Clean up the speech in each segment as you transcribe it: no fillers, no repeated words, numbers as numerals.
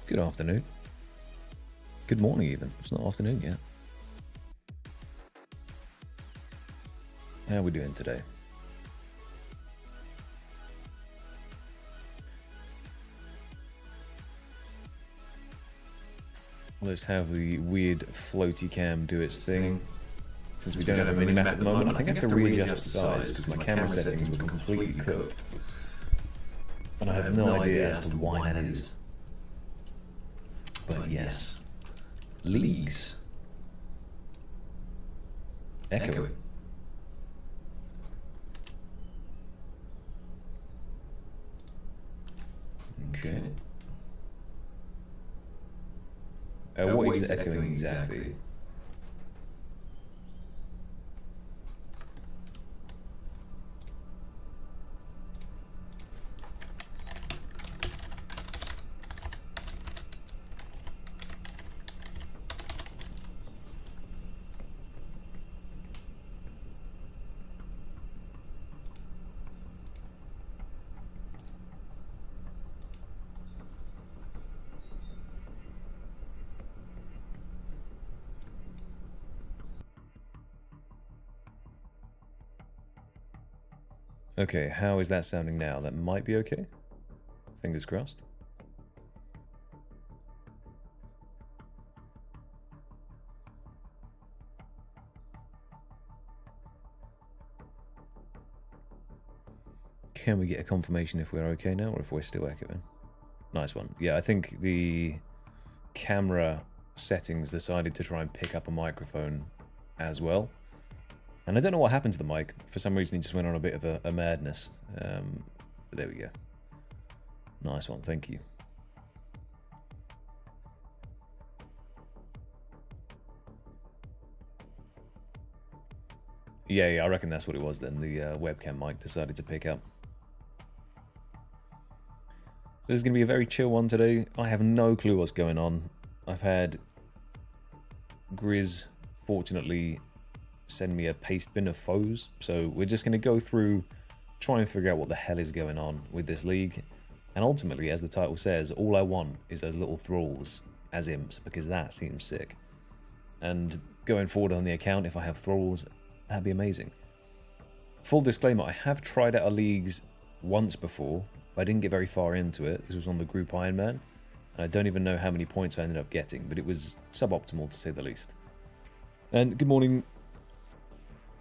Good afternoon. Good morning even. It's not afternoon yet. How are we doing today? Let's have the weird floaty cam do its thing. Since we don't have a mini-map at the moment, I think I have to readjust the size because my camera settings were completely cooked. And I have no idea as to why that is. But yes. Leagues. Echoing. Okay. What is echoing exactly? Okay, how is that sounding now? That might be okay. Fingers crossed. Can we get a confirmation if we're okay now or if we're still echoing? Nice one. Yeah, I think the camera settings decided to try and pick up a microphone as well. And I don't know what happened to the mic. For some reason, it just went on a bit of a madness. But there we go. Nice one, thank you. Yeah, I reckon that's what it was then. The webcam mic decided to pick up. So this is going to be a very chill one today. I have no clue what's going on. I've had Grizz, fortunately, send me a paste bin of foes. So we're just going to go through, try and figure out what the hell is going on with this league. And ultimately, as the title says, all I want is those little thralls as imps, because that seems sick. And going forward on the account, if I have thralls, that'd be amazing. Full disclaimer, I have tried out a leagues once before, but I didn't get very far into it. This was on the group Ironman, and I don't even know how many points I ended up getting, but it was suboptimal to say the least. And good morning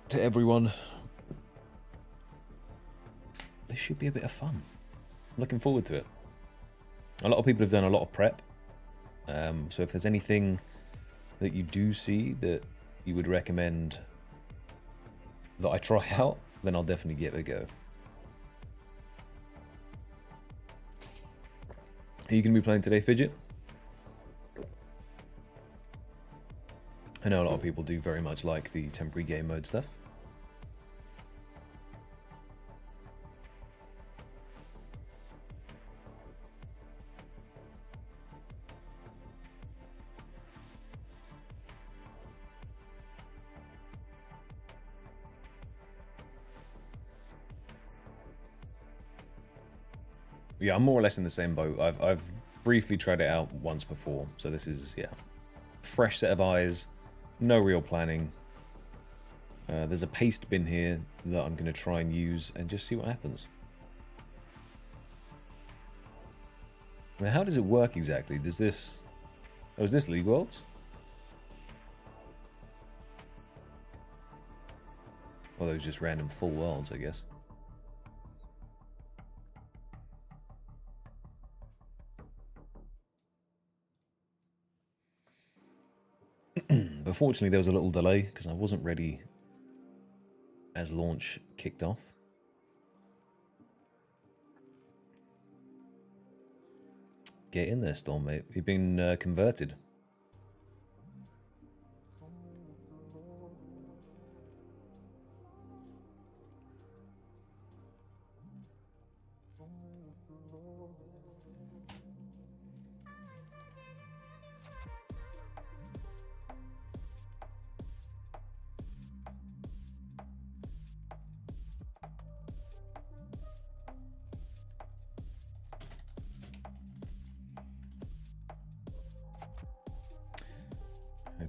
to everyone. This should be a bit of fun. Looking forward to it. A lot of people have done a lot of prep, so if there's anything that you do see that you would recommend that I try out, then I'll definitely give it a go. Are you going to be playing today, Fidget? I know a lot of people do very much like the temporary game mode stuff. Yeah, I'm more or less in the same boat. I've briefly tried it out once before, so this is, yeah, fresh set of eyes, no real planning. There's a paste bin here that I'm going to try and use and just see what happens. Now, how does it work exactly? Does this... Oh, is this League Worlds? Well, those just random full worlds, I guess. But fortunately there was a little delay because I wasn't ready as launch kicked off. Get in there, Storm, mate. You've been converted.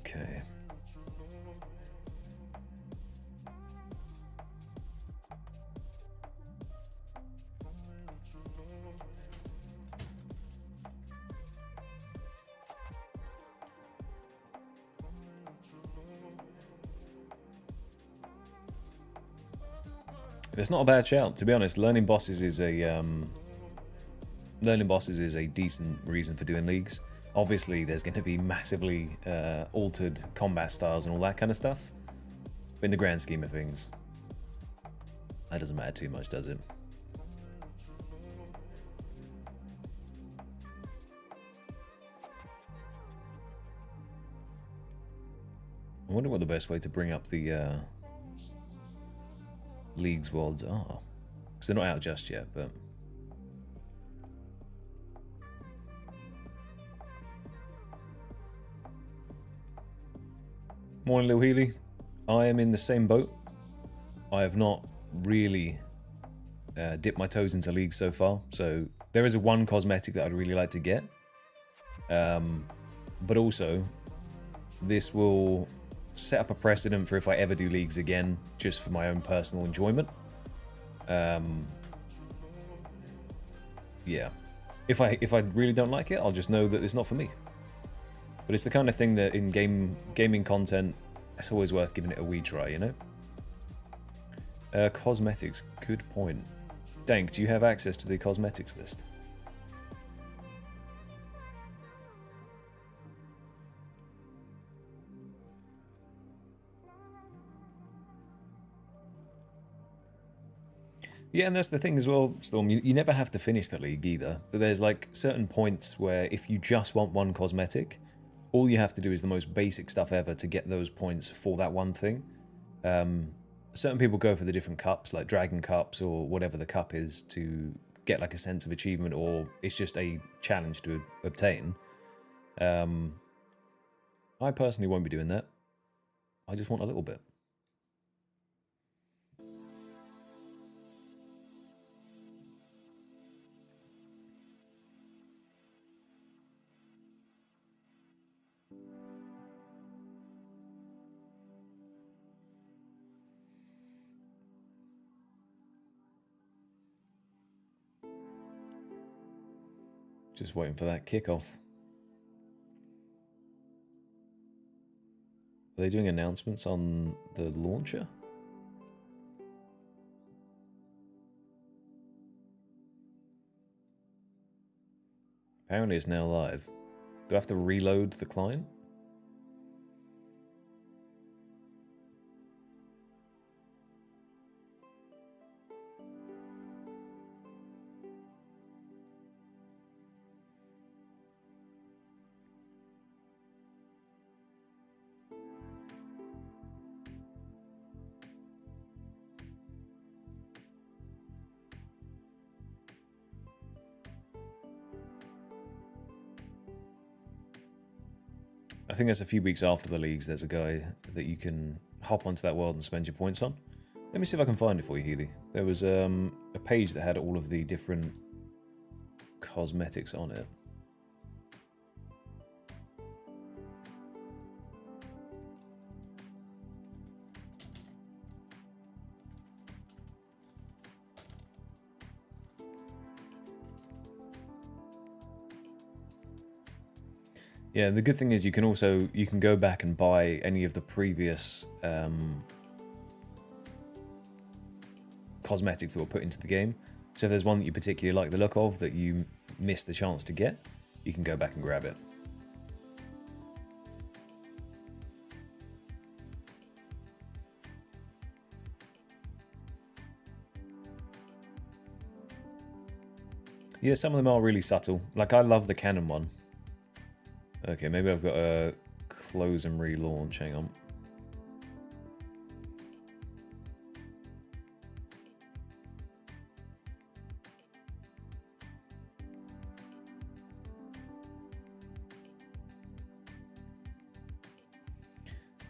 Okay. It's not a bad shout, to be honest. Learning bosses is a decent reason for doing leagues. Obviously, there's going to be massively altered combat styles and all that kind of stuff. But in the grand scheme of things, that doesn't matter too much, does it? I wonder what the best way to bring up the league's worlds are. Because they're not out just yet, but... Morning, Lil Healy. I am in the same boat. I have not really dipped my toes into leagues so far. So there is one cosmetic that I'd really like to get. But also, this will set up a precedent for if I ever do leagues again, just for my own personal enjoyment. Yeah. If I really don't like it, I'll just know that it's not for me. But it's the kind of thing that in gaming content, it's always worth giving it a wee try, you know? Cosmetics, good point. Dank, do you have access to the cosmetics list? Yeah, and that's the thing as well, Storm. You never have to finish the league either. But there's like certain points where if you just want one cosmetic, all you have to do is the most basic stuff ever to get those points for that one thing. Certain people go for the different cups, like Dragon Cups or whatever the cup is, to get like a sense of achievement, or it's just a challenge to obtain. I personally won't be doing that. I just want a little bit. Just waiting for that kickoff. Are they doing announcements on the launcher? Apparently it's now live. Do I have to reload the client? I think that's a few weeks after the leagues. There's a guy that you can hop onto that world and spend your points on. Let me see if I can find it for you, Healy. There was a page that had all of the different cosmetics on it. Yeah, the good thing is you can go back and buy any of the previous cosmetics that were put into the game. So if there's one that you particularly like the look of that you missed the chance to get, you can go back and grab it. Yeah, some of them are really subtle. Like, I love the cannon one. Okay, maybe I've got to close and relaunch. Hang on.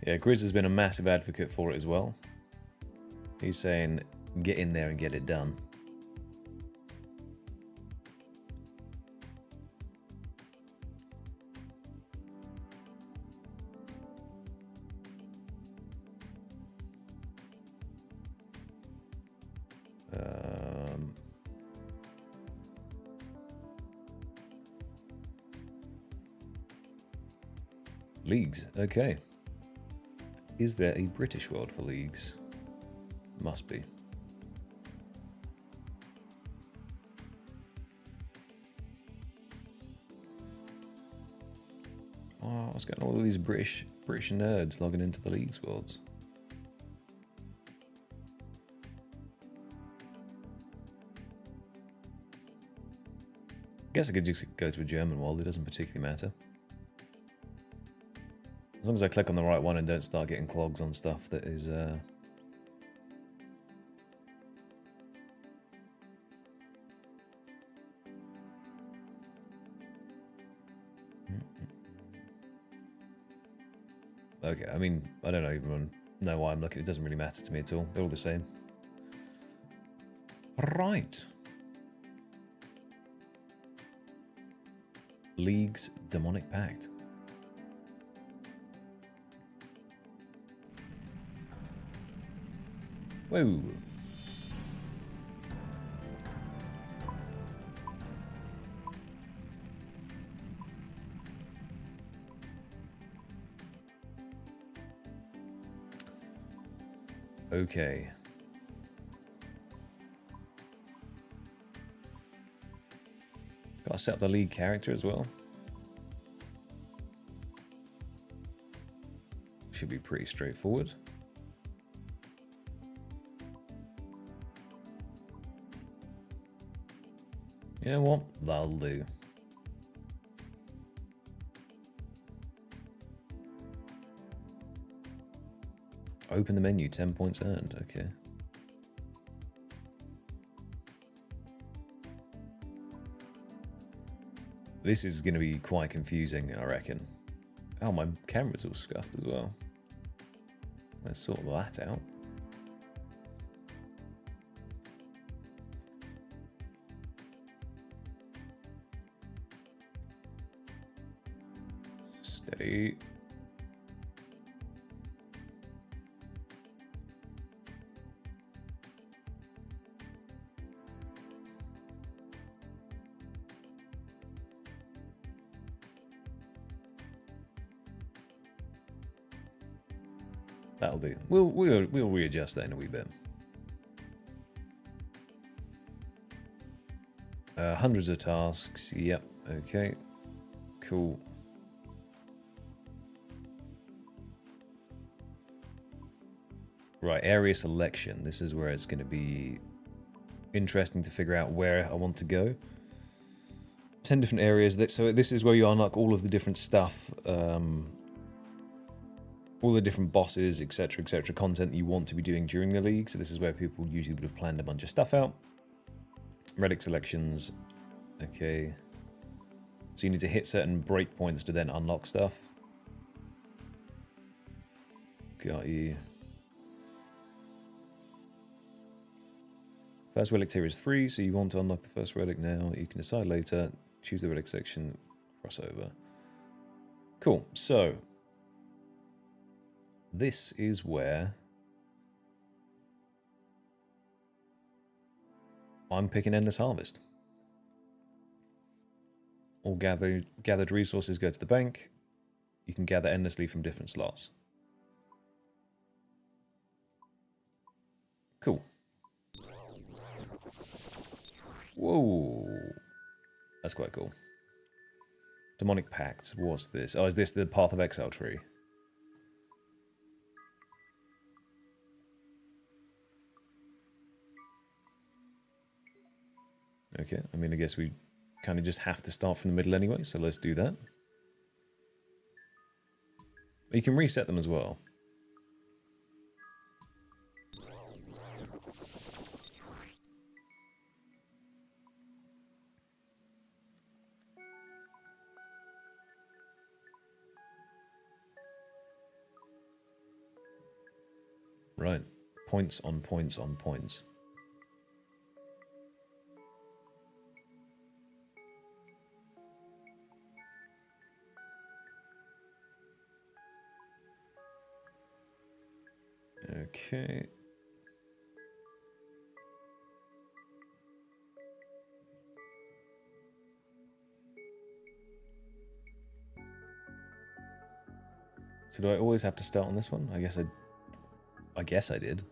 Yeah, Grizz has been a massive advocate for it as well. He's saying, get in there and get it done. Leagues, okay. Is there a British world for leagues? Must be. Oh, what's going on with all these British nerds logging into the leagues worlds? I guess I could just go to a German world, it doesn't particularly matter. As long as I click on the right one and don't start getting clogs on stuff that is... Okay, I mean, I don't even know why I'm looking. It doesn't really matter to me at all. They're all the same. Right. League's Demonic Pact. Whoa. Okay. Gotta set up the league character as well. Should be pretty straightforward. You know what? That'll do. Open the menu, 10 points earned. Okay. This is going to be quite confusing, I reckon. Oh, my camera's all scuffed as well. Let's sort that out. Steady. That'll do. We'll readjust that in a wee bit. Hundreds of tasks. Yep. Okay. Cool. Right. Area selection. This is where it's going to be interesting to figure out where I want to go. 10 different areas. So this is where you unlock all of the different stuff. All the different bosses, etc., content that you want to be doing during the league. So this is where people usually would have planned a bunch of stuff out. Relic selections. Okay. So you need to hit certain breakpoints to then unlock stuff. Got you. First relic tier is 3, so you want to unlock the first relic now. You can decide later. Choose the relic section. Crossover. Cool. So this is where I'm picking Endless Harvest. All gathered resources go to the bank. You can gather endlessly from different slots. Cool. Whoa. That's quite cool. Demonic Pact. What's this? Oh, is this the Path of Exile tree? Okay, I mean, I guess we kind of just have to start from the middle anyway, so let's do that. You can reset them as well. Right, points on points on points. Okay. So do I always have to start on this one? I guess I did.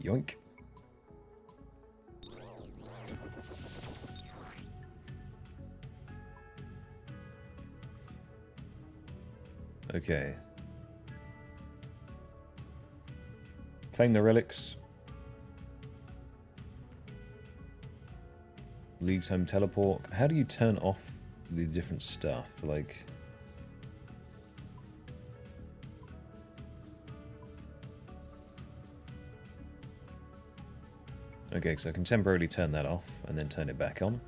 Yoink. Okay. Claim the relics. League's home teleport. How do you turn off the different stuff? Like... Okay, so I can temporarily turn that off and then turn it back on.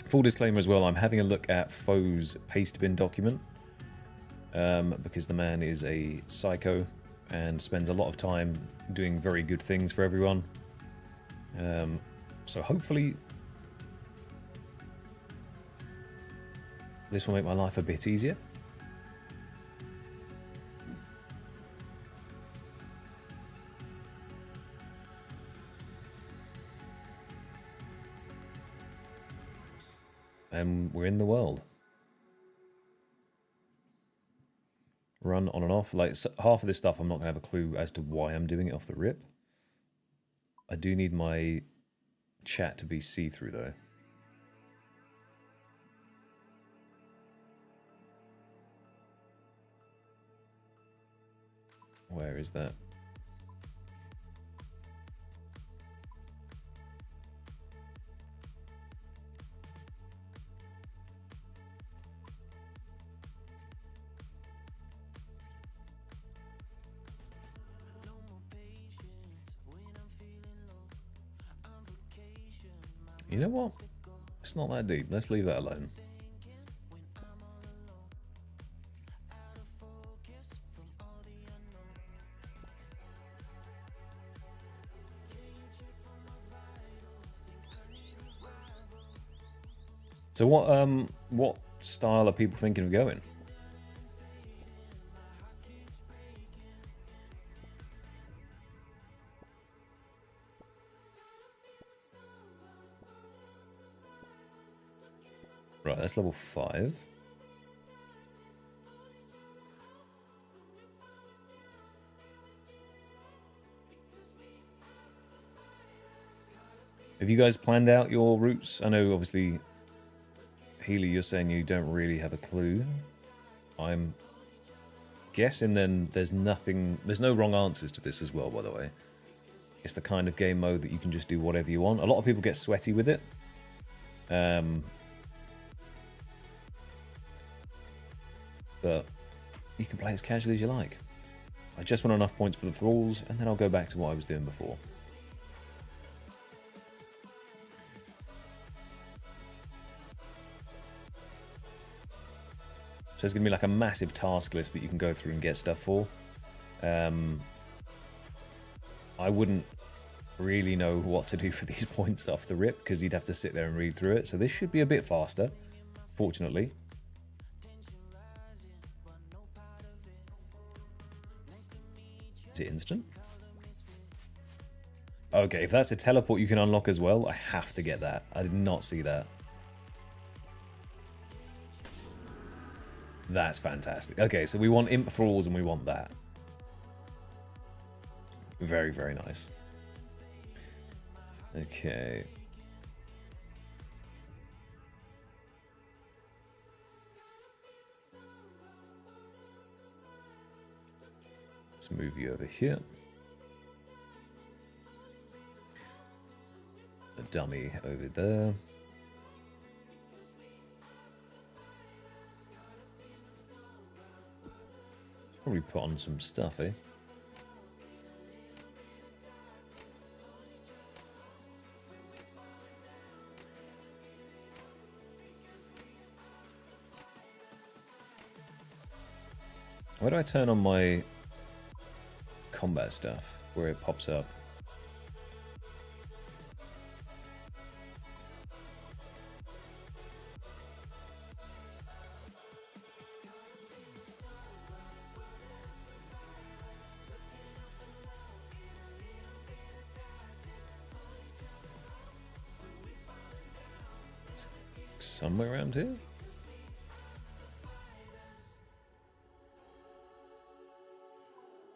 Full disclaimer as well, I'm having a look at Foe's paste bin document. Because the man is a psycho and spends a lot of time doing very good things for everyone. So hopefully this will make my life a bit easier. And we're in the world. Run on and off. Like, so half of this stuff I'm not going to have a clue as to why I'm doing it off the rip. I do need my chat to be see-through though. Where is that? You know what? It's not that deep. Let's leave that alone. So what style are people thinking of going? Right, that's level 5. Have you guys planned out your routes? I know, obviously, Healy, you're saying you don't really have a clue. I'm guessing then there's no wrong answers to this as well, by the way. It's the kind of game mode that you can just do whatever you want. A lot of people get sweaty with it. But you can play as casually as you like. I just want enough points for the thralls, and then I'll go back to what I was doing before. So there's going to be like a massive task list that you can go through and get stuff for. I wouldn't really know what to do for these points off the rip, because you'd have to sit there and read through it. So this should be a bit faster, fortunately. Is it instant? Okay, if that's a teleport you can unlock as well, I have to get that. I did not see that. That's fantastic. Okay, so we want imp thralls and we want that. Very, very nice. Okay. Let's move you over here. A dummy over there. Probably put on some stuff, eh? Where do I turn on my combat stuff? Where it pops up? somewhere around here.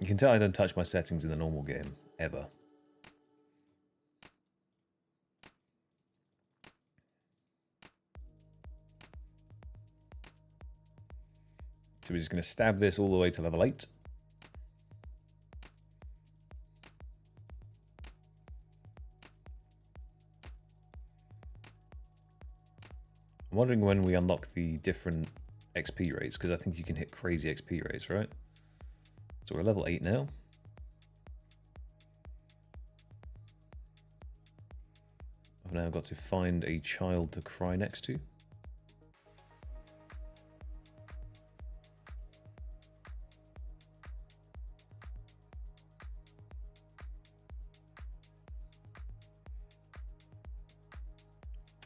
You can tell I don't touch my settings in the normal game, ever. So we're just going to stab this all the way to level 8. I'm wondering when we unlock the different XP rates, because I think you can hit crazy XP rates, right? So we're level 8 now. I've now got to find a child to cry next to.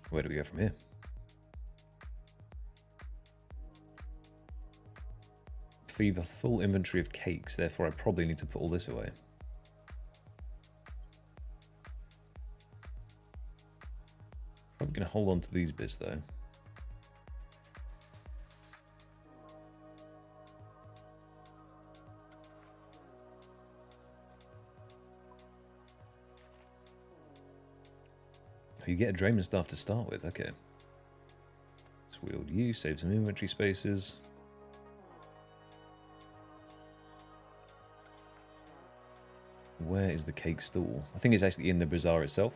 Where do we go from here? Feed a full inventory of cakes, therefore I probably need to put all this away. Probably going to hold on to these bits though. You get a Draymond staff to start with, okay. Let's wield you, save some inventory spaces. Where is the cake stall? I think it's actually in the bazaar itself.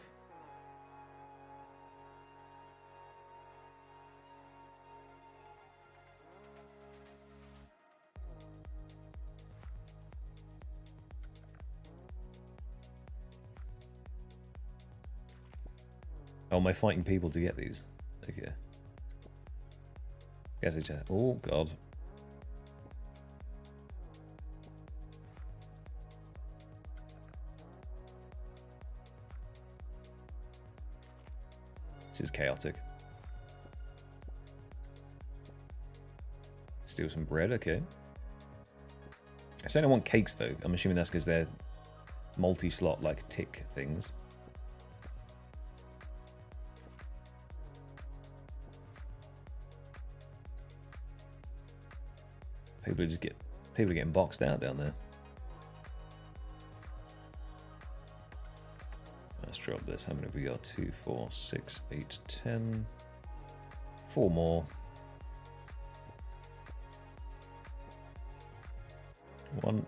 Oh, am I fighting people to get these? Okay. Guess it's just... Oh, God. This is chaotic. Steal some bread, okay. I certainly want cakes, though. I'm assuming that's because they're multi-slot, like, tick things. People are getting boxed out down there. Let's drop this. How many have we got? 2, 4, 6, 8, 10. 4 more. 1.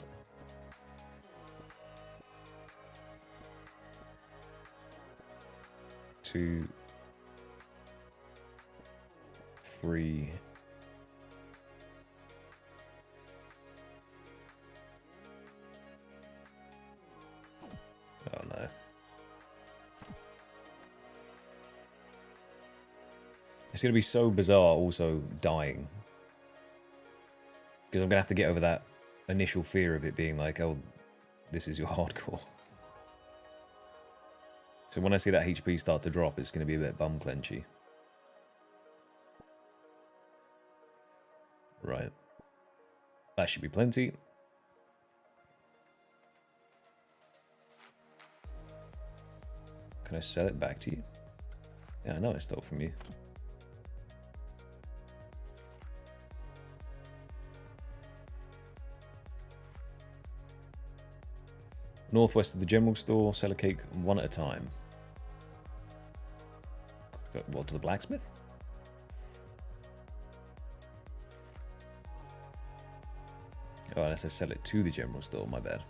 2, 3. Oh no. It's going to be so bizarre also dying. Because I'm going to have to get over that initial fear of it being like, oh, this is your hardcore. So when I see that HP start to drop, it's going to be a bit bum clenchy. Right. That should be plenty. Can I sell it back to you? Yeah, I know I stole from you. Northwest of the general store, sell a cake 1 at a time. What, to the blacksmith? Oh, unless I sell it to the general store, my bad.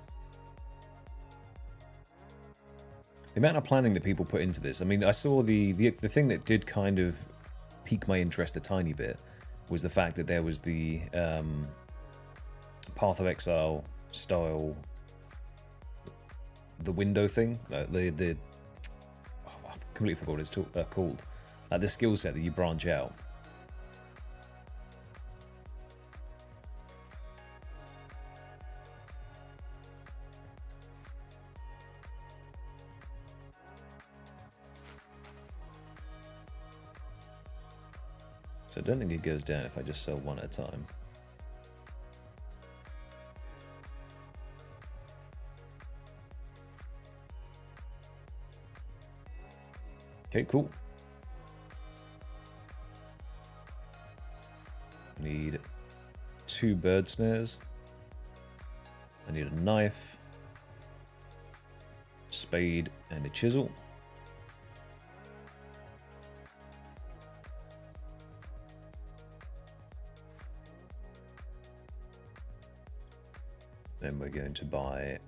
The amount of planning that people put into this, I mean, I saw the thing that did kind of pique my interest a tiny bit was the fact that there was the Path of Exile style, the window thing, oh, I completely forgot what it's called. Like the skill set that you branch out. So I don't think it goes down if I just sell 1 at a time. Okay, cool. 2 bird snares. I need a knife, spade, and a chisel. Then we're going to buy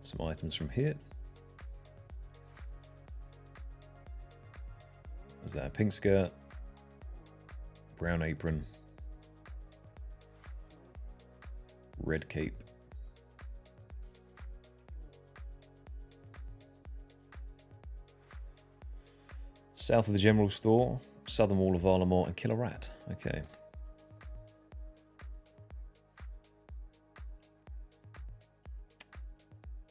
some items from here. Is that a pink skirt, brown apron, red cape, south of the general store, southern wall of Arlamore, and kill a rat. Okay.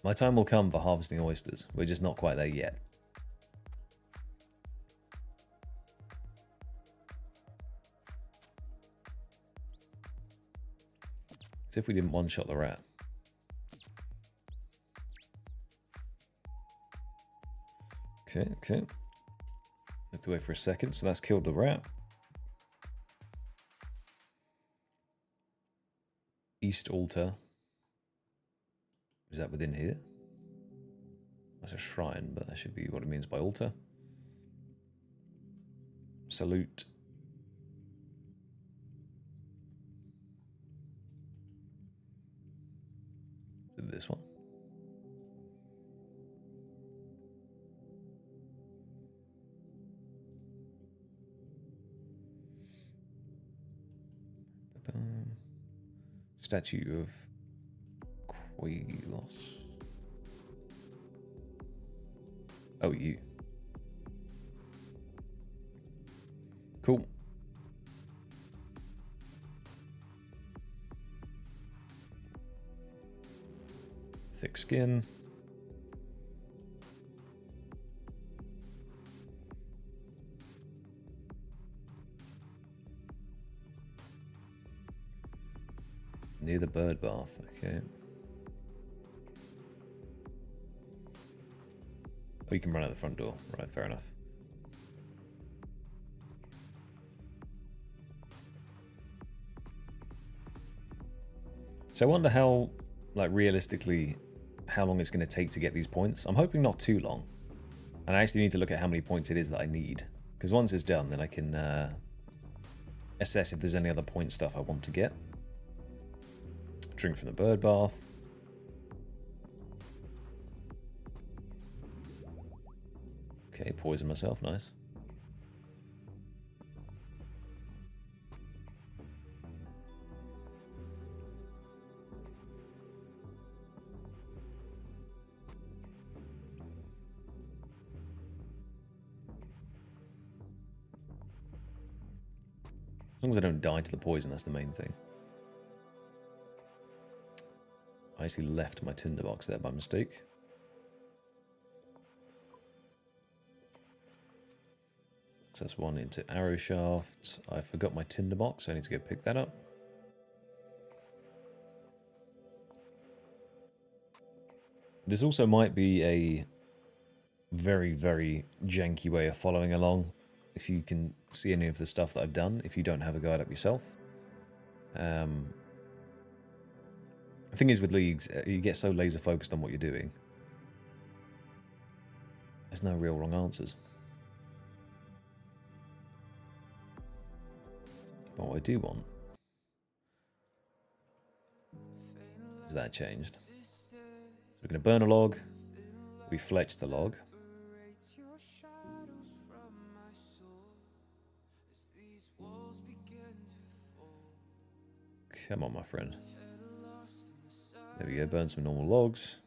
My time will come for harvesting oysters. We're just not quite there yet. As if we didn't one-shot the rat. Okay, okay. Have to wait for a second. So that's killed the rat. East altar. Is that within here? That's a shrine, but that should be what it means by altar. Salute. This one. Statue of Quailos. Oh, you. Cool. Thick skin. Near the bird bath, okay. Oh, you can run out the front door. Right, fair enough. So I wonder how, like, realistically, how long it's going to take to get these points. I'm hoping not too long. And I actually need to look at how many points it is that I need. Because once it's done, then I can assess if there's any other point stuff I want to get. Drink from the bird bath. Okay, poison myself, nice. As long as I don't die to the poison, that's the main thing. I actually left my tinderbox there by mistake. So that's one into arrow shaft. I forgot my tinderbox, so I need to go pick that up. This also might be a very, very janky way of following along. If you can see any of the stuff that I've done, if you don't have a guide up yourself. The thing is with leagues, you get so laser focused on what you're doing. There's no real wrong answers. But what I do want is that changed. So we're going to burn a log. We fletch the log. Come on, my friend. There we go, burn some normal logs.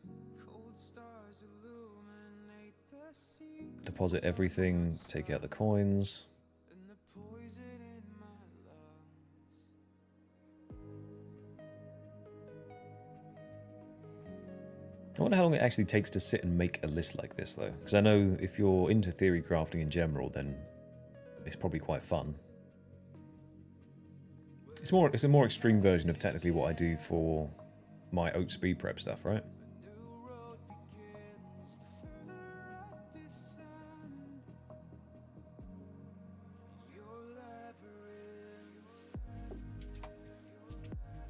Deposit everything, take out the coins. I wonder how long it actually takes to sit and make a list like this, though. Because I know if you're into theory crafting in general, then it's probably quite fun. It's a more extreme version of technically what I do for my Oats speed prep stuff, right?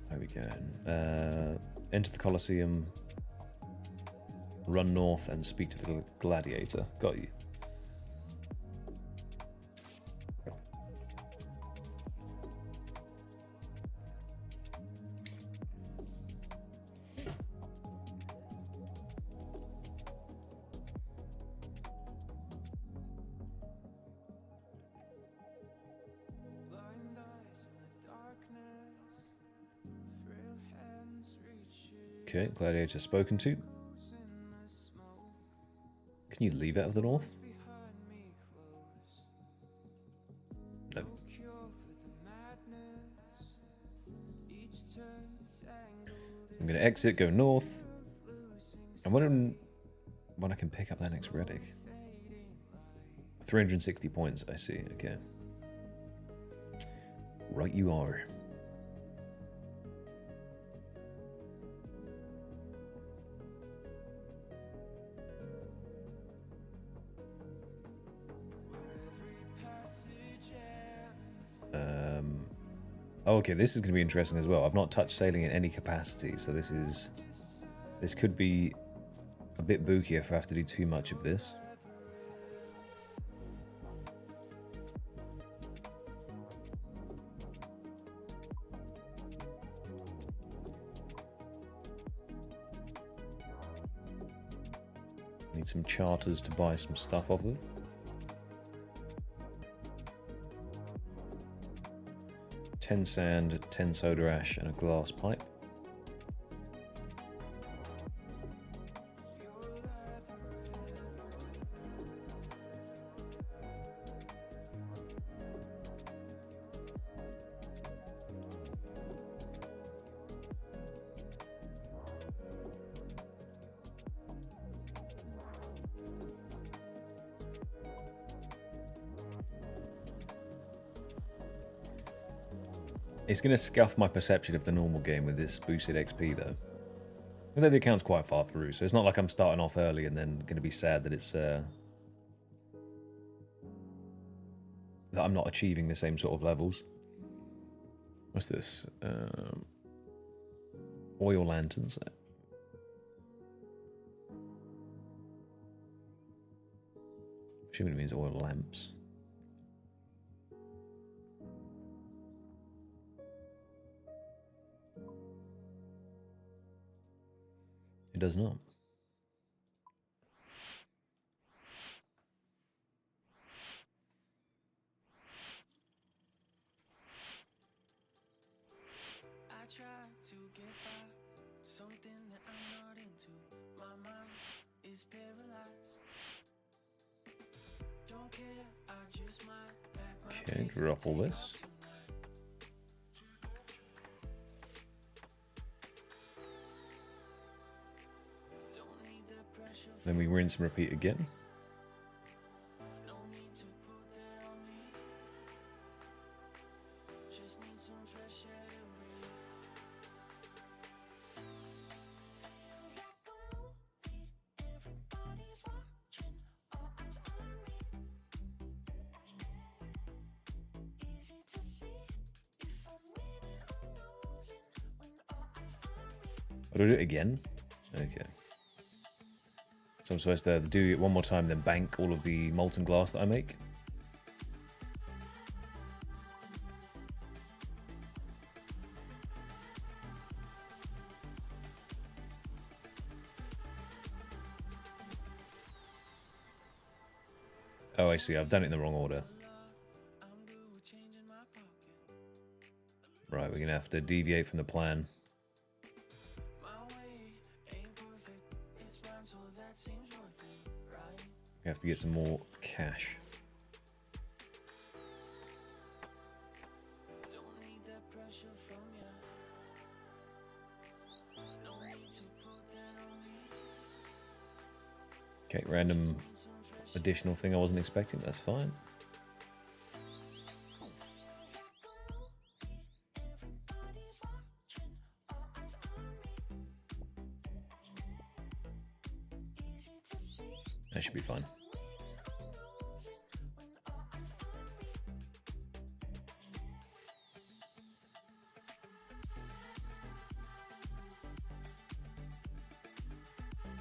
There we Okay. Enter the Colosseum. Run north and speak to the gladiator. Got you. Okay, gladiator spoken to. Can you leave out of the north? No. I'm going to exit, go north. I'm wondering when I can pick up that next relic. 360 points, I see, okay. Right you are. Oh, okay, this is going to be interesting as well. I've not touched sailing in any capacity, so this could be a bit booky if I have to do too much of this. Need some charters to buy some stuff off of. $10 sand, 10 soda ash, and a glass pipe. It's going to scuff my perception of the normal game with this boosted XP, though. Although the account's quite far through, so it's not like I'm starting off early and then going to be sad that it's that I'm not achieving the same sort of levels. What's this? Oil lanterns. Assuming it means oil lamps. It does not. I try to get by something that I'm not into. My mind is paralyzed. Don't care, I just might back my Okay, drop all this. Then we rinse and repeat again. Do I do it again? Okay. So I'm supposed to do it one more time, then bank all of the molten glass that I make? Oh, I see. I've done it in the wrong order. Right, we're going to have to deviate from the plan. We have to get some more cash. Okay, random additional thing I wasn't expecting. That's fine. That should be fine.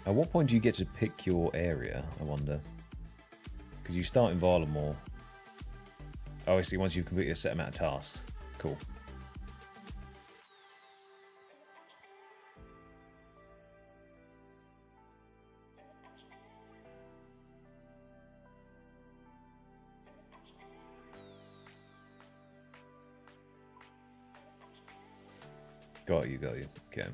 At what point do you get to pick your area, I wonder? Because you start in Varlamore. Oh, I see, once you've completed a set amount of tasks. Cool. Got you, okay.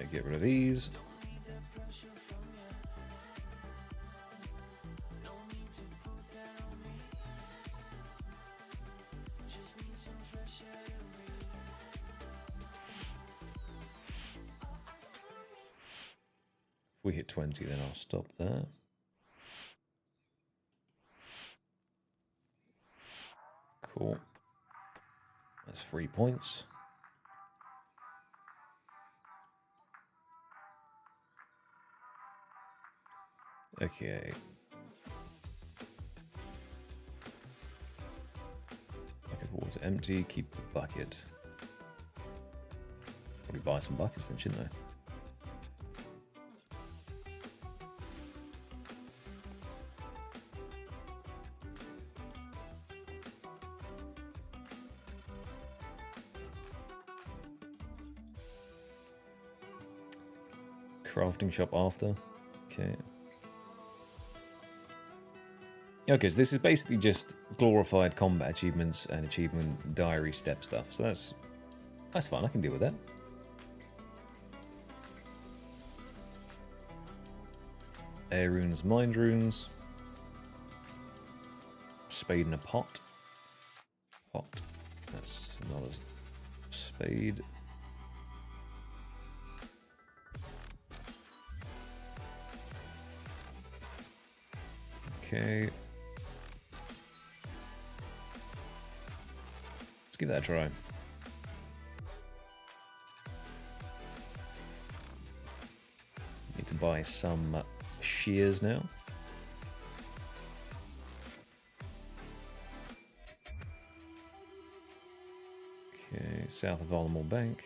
Get rid of these. If we hit 20, then I'll stop there. Cool. That's 3 points. Okay. Bucket of water empty. Keep the bucket. Probably buy some buckets then, shouldn't I? Crafting shop after. Okay. Okay, so this is basically just glorified combat achievements and achievement diary step stuff. So that's fun. I can deal with that. Air runes, mind runes. Spade in a pot. Pot. That's not a spade. Okay. Let's give that a try. Need to buy some shears now. Okay, south of Varlamore Bank.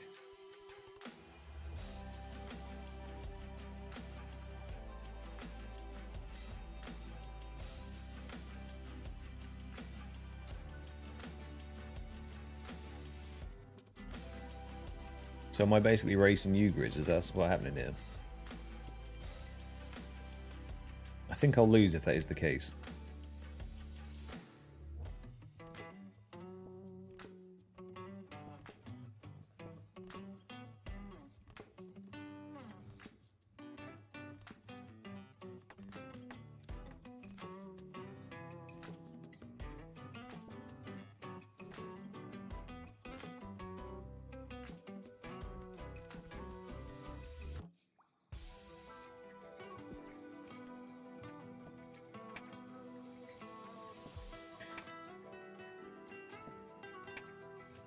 So am I basically racing you, Grizz? Is that what's happening here? I think I'll lose if that is the case.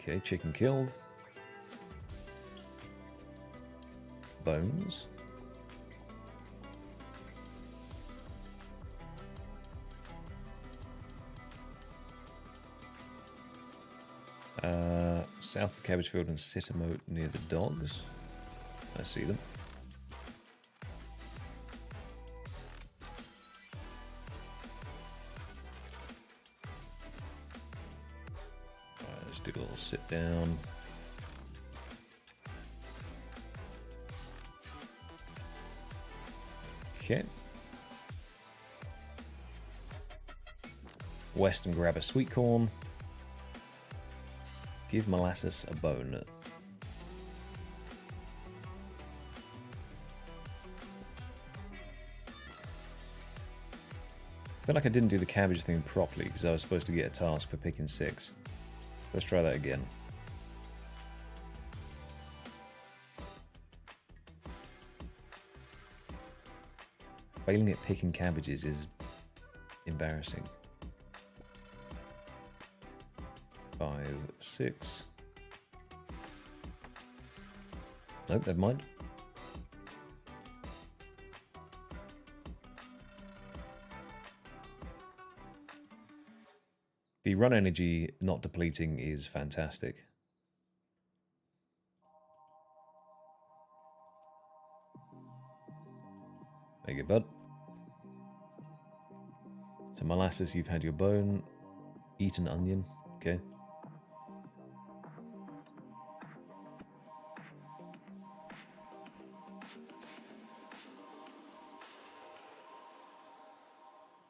Okay, chicken killed. Bones. South of Cabbage Field and Sitamote near the dogs. I see them. Let's do a little sit down. Okay. West and grab a sweet corn. Give molasses a bone. I feel like I didn't do the cabbage thing properly because I was supposed to get a task for picking 6. Let's try that again. Failing at picking cabbages is embarrassing. 5, 6. Oh, never mind. The run energy not depleting is fantastic. There you go, bud. So molasses, you've had your bone. Eat an onion. Okay.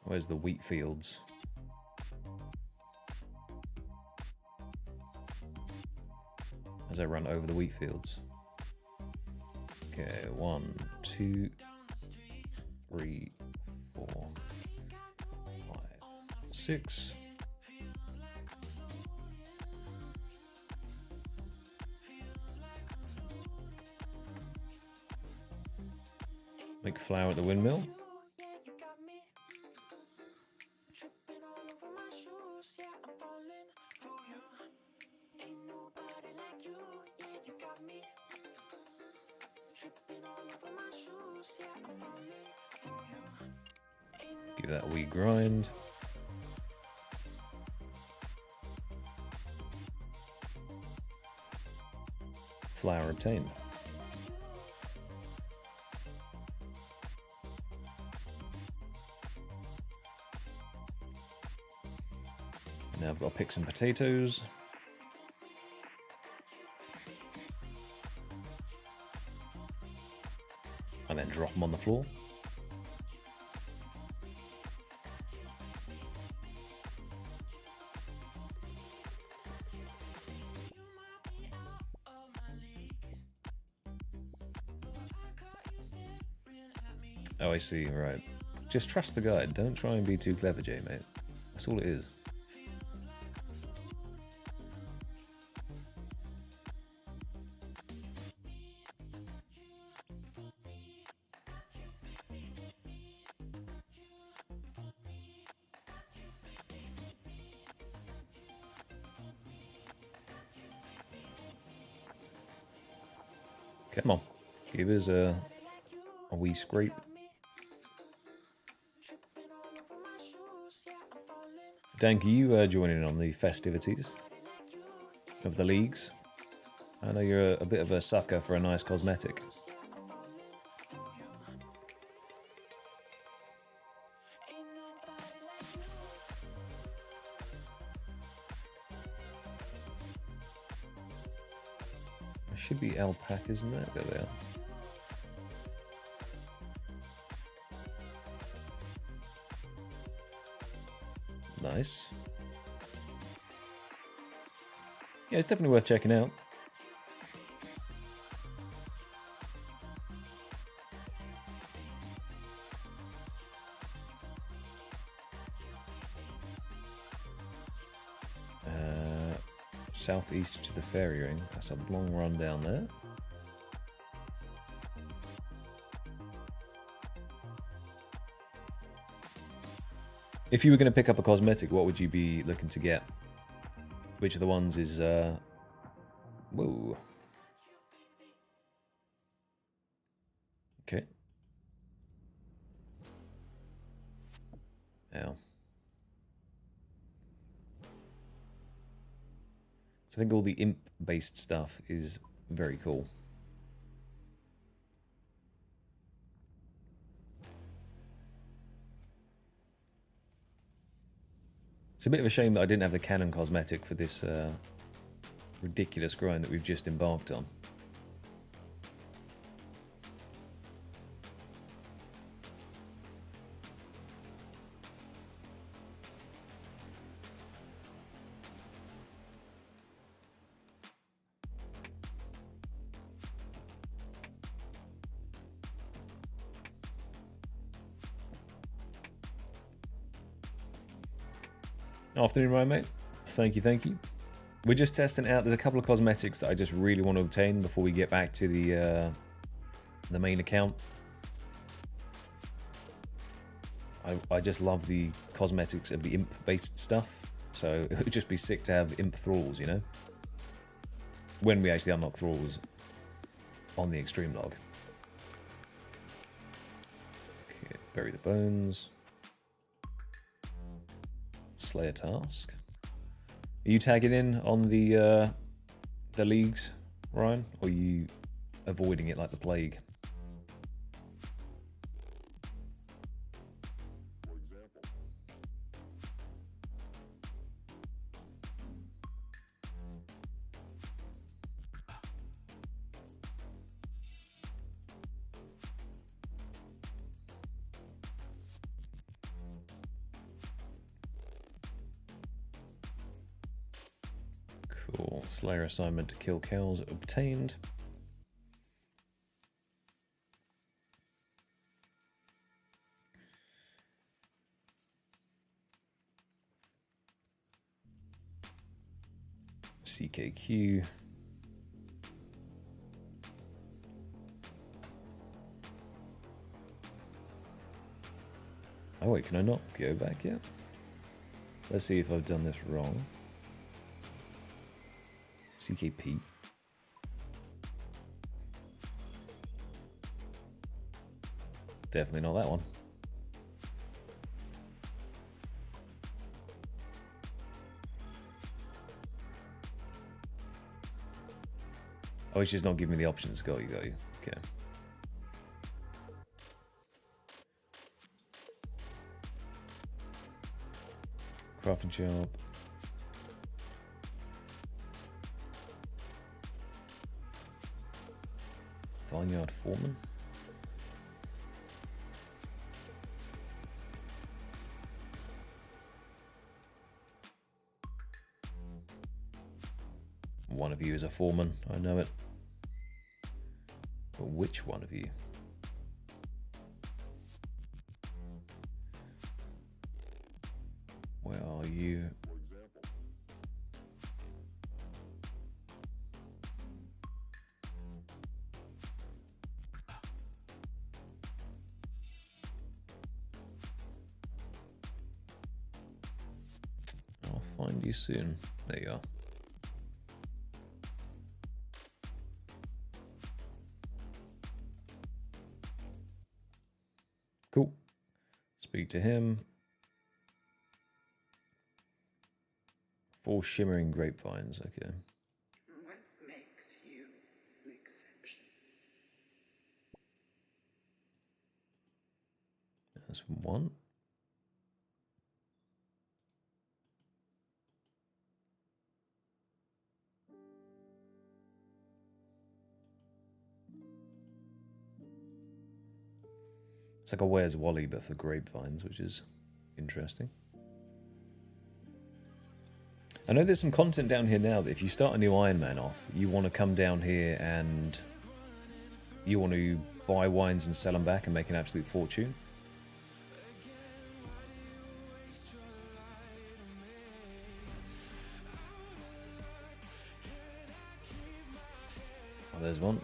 Where's the wheat fields? As I run over the wheat fields. Okay, 1, 2, 3, 4, 5, 6. Make flour at the windmill. Give that a wee grind. Flour obtained. And now I've got to pick some potatoes. And then drop them on the floor. Oh, I see, right. Just trust the guide. Don't try and be too clever, Jay, mate. That's all it is. Come on. Give us a wee scrape. Dank, are you joining on the festivities of the leagues? I know you're a bit of a sucker for a nice cosmetic. There should be alpacas in there. There they are. Nice. Yeah, it's definitely worth checking out. Southeast to the fairy ring. That's a long run down there. If you were going to pick up a cosmetic, what would you be looking to get? Which of the ones is, whoa. Okay. Ow. So I think all the imp-based stuff is very cool. It's a bit of a shame that I didn't have the cannon cosmetic for this ridiculous grind that we've just embarked on. Afternoon, Ryan, mate. Thank you, thank you. We're just testing out. There's a couple of cosmetics that I just really want to obtain before we get back to the main account. I just love the cosmetics of the imp-based stuff. So it would just be sick to have imp thralls, you know? When we actually unlock thralls. on the extreme log. Okay, bury the bones. Slay a task. Are you tagging in on the leagues, Ryan? Or are you avoiding it like the plague? Cool. Slayer assignment to kill cows obtained. CKQ. Oh wait, can I not go back yet? Let's see if I've done this wrong. CKP. Definitely not that one. Oh, it's just not giving me the options. Got you, got you. Okay. Crafting shop. Vineyard foreman. One of you is a foreman, I know it. But which one of you? Where are you? I'll find you soon. There you are. Cool. Speak to him. 4 shimmering grapevines, okay. What makes you an exception? That's 1. It's like a Where's Wally, but for grapevines, which is interesting. I know there's some content down here now that if you start a new Iron Man off, you want to come down here and you want to buy wines and sell them back and make an absolute fortune. Oh, there's one.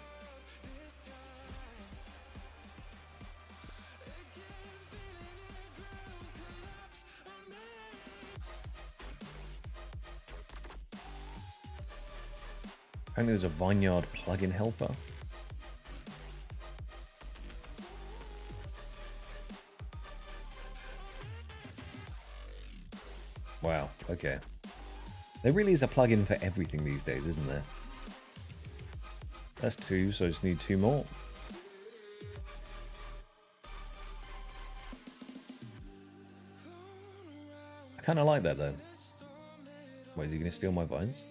Apparently there's a vineyard plugin helper. Wow, okay. There really is a plugin for everything these days, isn't there? That's 2, so I just need 2 more. I kind of like that though. Wait, is he going to steal my vines?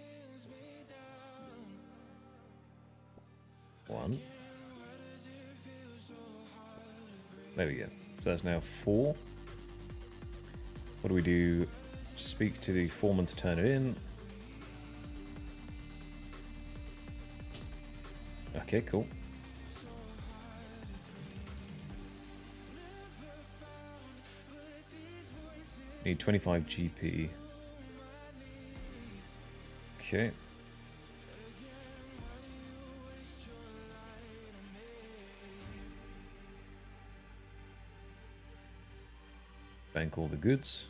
1. There we go. So that's now 4. What do we do? Speak to the foreman to turn it in. Okay, cool. Need 25 GP. Okay. Bank all the goods.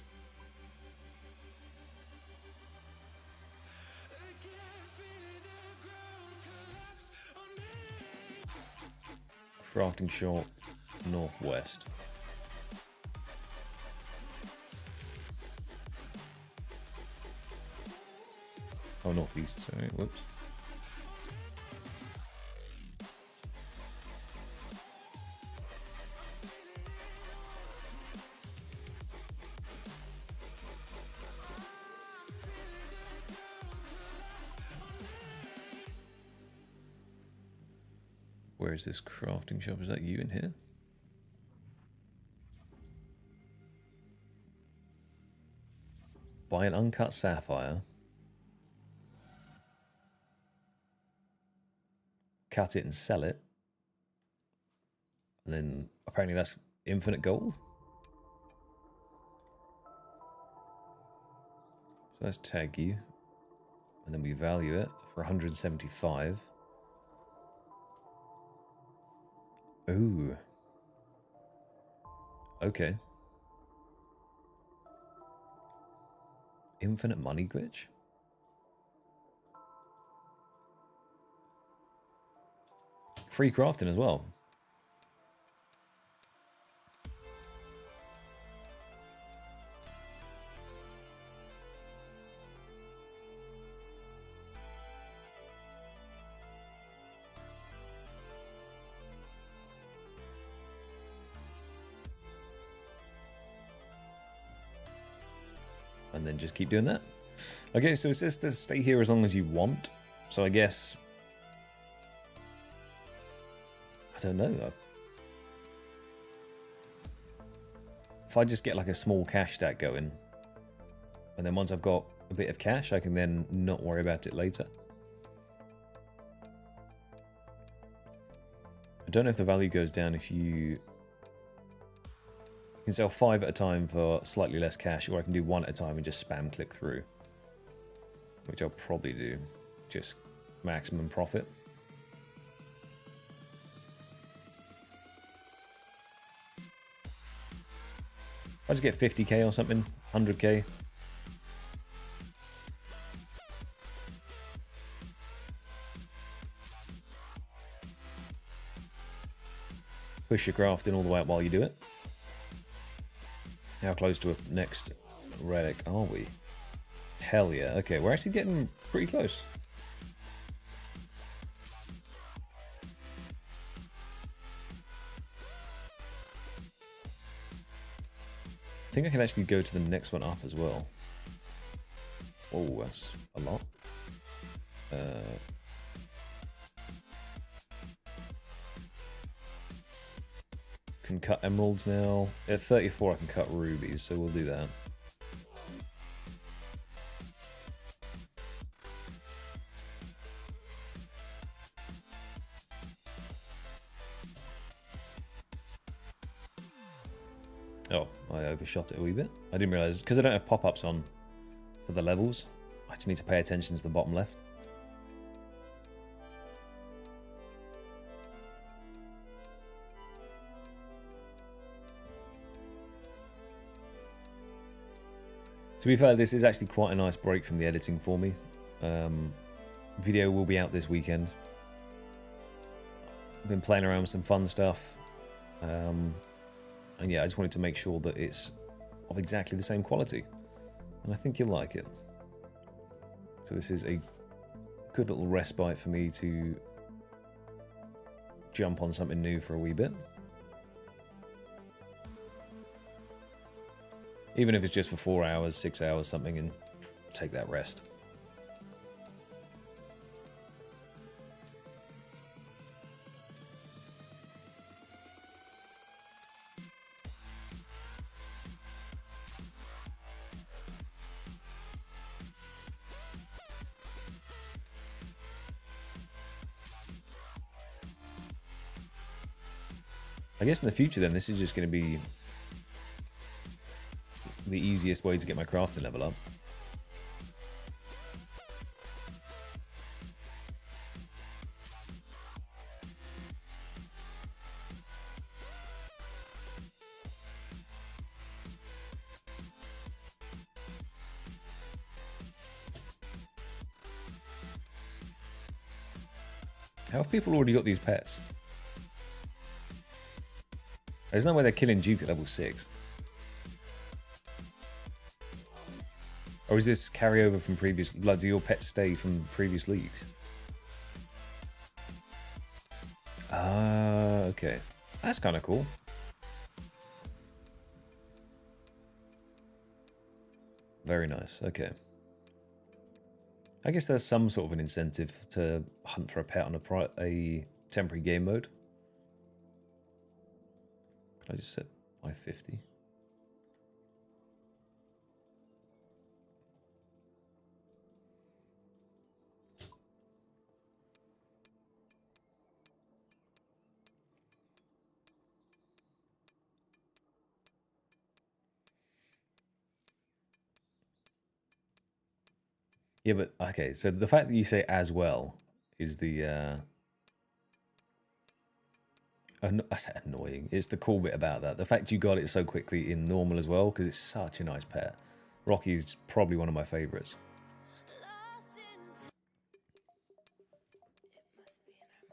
Crafting shop, northwest. Oh, northeast, sorry, whoops. Where is this crafting shop? Is that you in here? Buy an uncut sapphire. Cut it and sell it. And then apparently that's infinite gold. So let's tag you. And then we value it for 175. Ooh. Okay. Infinite money glitch? Free crafting as well. And then just keep doing that. Okay, so it says to stay here as long as you want. So I guess... I don't know. If I just get like a small cash stack going, and then once I've got a bit of cash, I can then not worry about it later. I don't know if the value goes down if you... I can sell 5 at a time for slightly less cash, or I can do 1 at a time and just spam click through. Which I'll probably do. Just maximum profit. I just get 50k or something, 100k. Push your crafting all the way up while you do it. How close to a next relic are we? Hell yeah. Okay, we're actually getting pretty close. I think I can actually go to the next one up as well. Oh, that's a lot. Can cut emeralds now. At 34 I can cut rubies, so we'll do that. Oh, I overshot it a wee bit. I didn't realise, because I don't have pop-ups on for the levels, I just need to pay attention to the bottom left. To be fair, this is actually quite a nice break from the editing for me. Video will be out this weekend. I've been playing around with some fun stuff. And yeah, I just wanted to make sure that it's of exactly the same quality. And I think you'll like it. So this is a good little respite for me to jump on something new for a wee bit. Even if it's just for 4 hours, 6 hours, something, and take that rest. I guess in the future then, this is just going to be the easiest way to get my crafting level up. How have people already got these pets? There's no way they're killing Duke at level 6. Or is this carryover from previous... Like, do your pets stay from previous leagues? Ah, okay. That's kind of cool. Very nice, okay. I guess there's some sort of an incentive to hunt for a pet on a temporary game mode. Can I just set 550? Yeah, but okay, so the fact that you say as well is the I said annoying. It's the cool bit about that. The fact you got it so quickly in normal as well, because it's such a nice pet. Rocky's probably one of my favorites.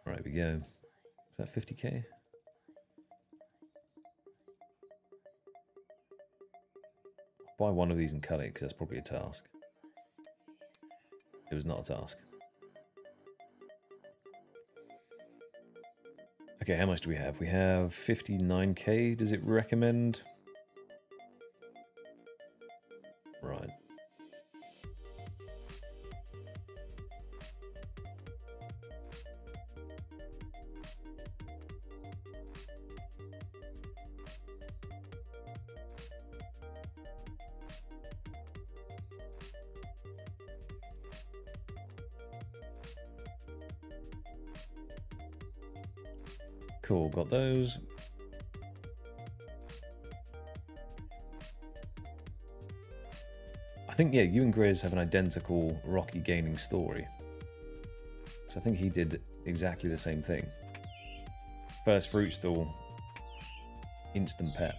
Right, we go. Is that 50k? Buy one of these and cut it, because that's probably a task. It was not a task. Okay, how much do we have? We have 59k. Does it recommend? Right. Cool, got those. I think, yeah, you and Grizz have an identical Rocky gaining story. So I think he did exactly the same thing. First fruit stall, instant pet.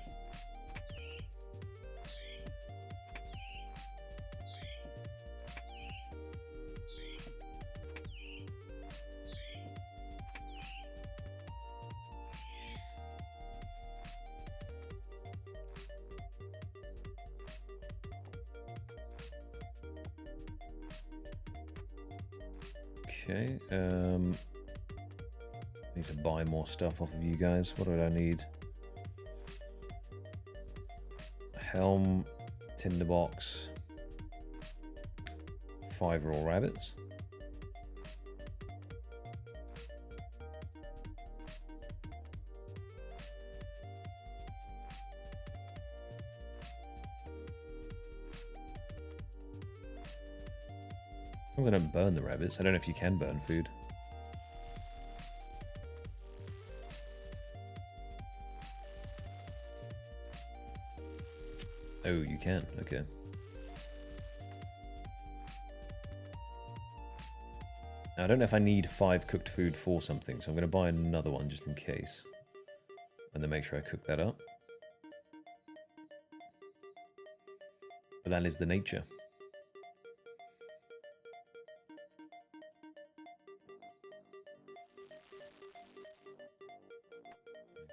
Okay, need to buy more stuff off of you guys. What do I need? A helm, tinderbox, 5 raw rabbits. As long as I don't burn the rabbits. I don't know if you can burn food. Oh, you can. Okay. Now, I don't know if I need 5 cooked food for something, so I'm going to buy another one just in case. And then make sure I cook that up. But that is the nature.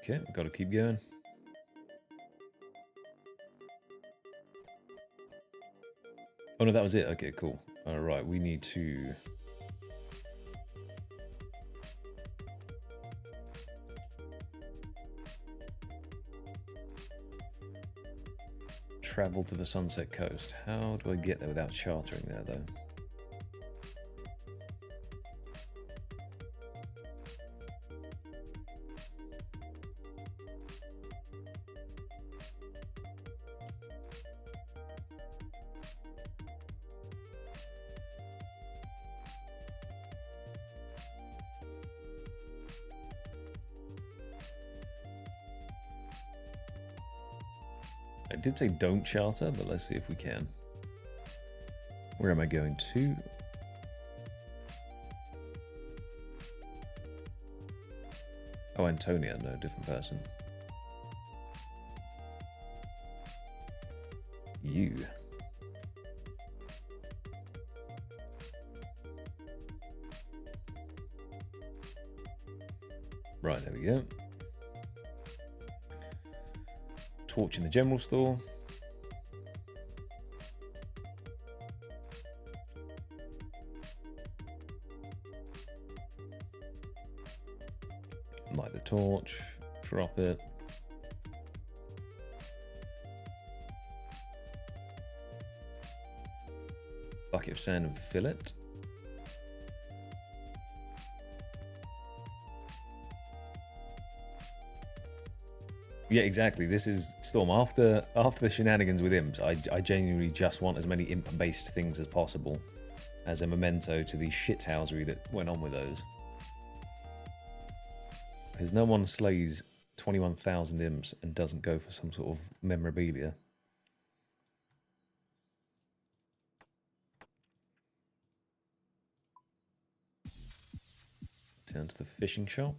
Okay, got to keep going. Oh no, that was it. Okay, cool. All right, we need to travel to the Sunset Coast. How do I get there without chartering there, though? I did say don't charter, but let's see if we can. Where am I going to? Oh, Antonia, no, different person. You. Right, there we go. Torch in the general store. Light the torch, drop it. Bucket of sand and fill it. Yeah, exactly. This is Storm. After the shenanigans with imps, I genuinely just want as many imp-based things as possible as a memento to the shithousery that went on with those. Because no one slays 21,000 imps and doesn't go for some sort of memorabilia. Turn to the fishing shop.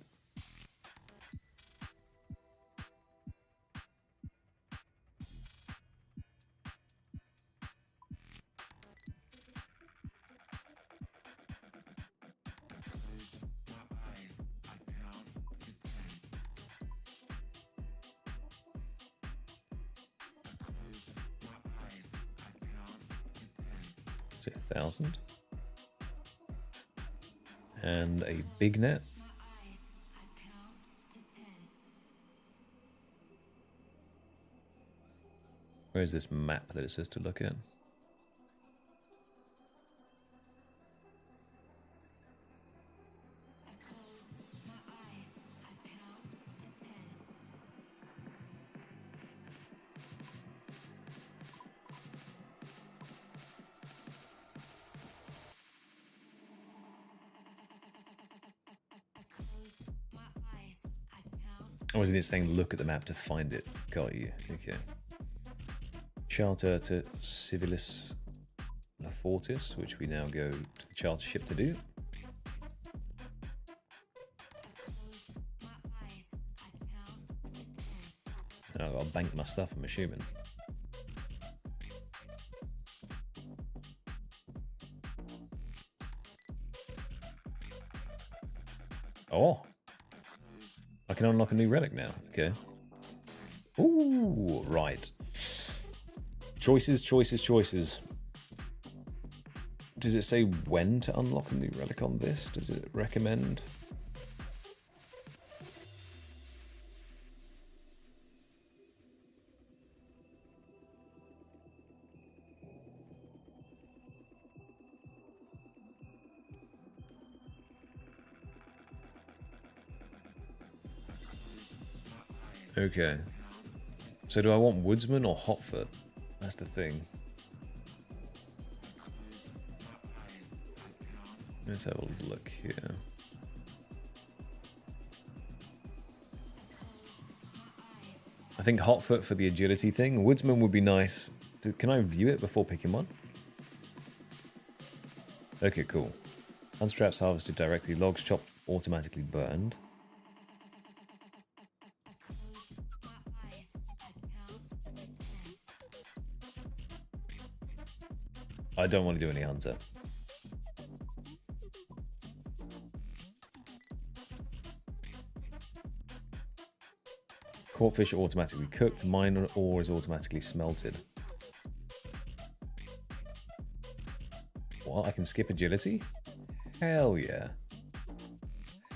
Is it 1,000? And a big net. Where's this map that it says to look at? Or wasn't it saying look at the map to find it? Got you. Okay. Charter to Civilis La Fortis, which we now go to the charter ship to do. And I've got to bank my stuff, I'm assuming. Oh! I can unlock a new relic now. Okay. Ooh, right. Choices, choices, choices. Does it say when to unlock a new relic on this? Does it recommend? Okay. So do I want Woodsman or Hotfoot? That's the thing. Let's have a look here. I think Hotfoot for the agility thing. Woodsman would be nice. Can I view it before picking one? Okay, cool. Unstraps harvested directly. Logs chopped automatically burned. I don't want to do any hunter. Caught fish are automatically cooked. Mine ore is automatically smelted. What? I can skip agility? Hell yeah.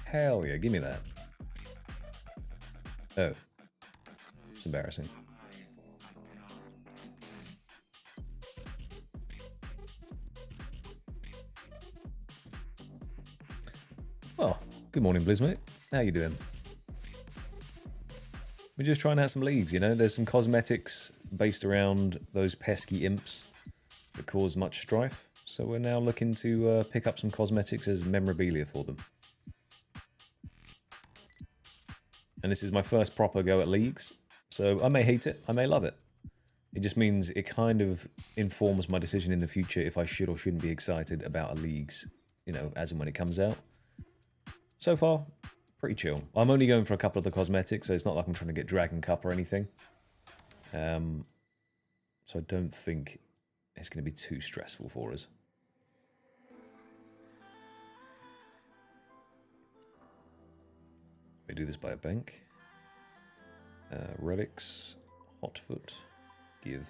Hell yeah, give me that. Oh. It's embarrassing. Well, good morning, Blizzmate. How you doing? We're just trying out some leagues, you know? There's some cosmetics based around those pesky imps that cause much strife. So we're now looking to pick up some cosmetics as memorabilia for them. And this is my first proper go at leagues. So I may hate it, I may love it. It just means it kind of informs my decision in the future if I should or shouldn't be excited about a leagues, you know, as and when it comes out. So far, pretty chill. I'm only going for a couple of the cosmetics, so it's not like I'm trying to get Dragon Cup or anything. So I don't think it's going to be too stressful for us. We do this by a bank. Relics, Hotfoot. Give.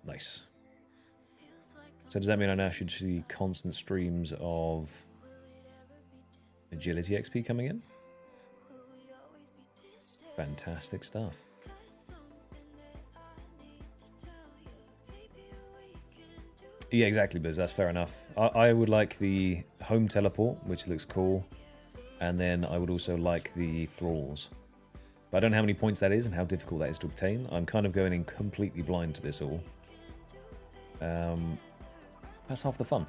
Nice. So does that mean I now should see constant streams of agility XP coming in? Fantastic stuff. Yeah, exactly, Biz. That's fair enough. I would like the home teleport, which looks cool. And then I would also like the thralls. But I don't know how many points that is and how difficult that is to obtain. I'm kind of going in completely blind to this all. That's half the fun.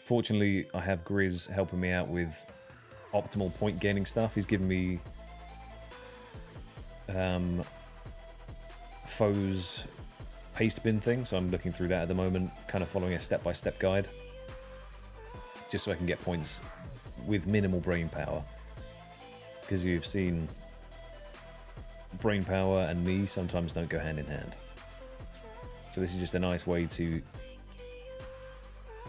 Fortunately, I have Grizz helping me out with optimal point gaining stuff. He's given me foes paste bin thing, so I'm looking through that at the moment, kind of following a step-by-step guide, just so I can get points with minimal brain power. Because you've seen brain power and me sometimes don't go hand in hand. So this is just a nice way to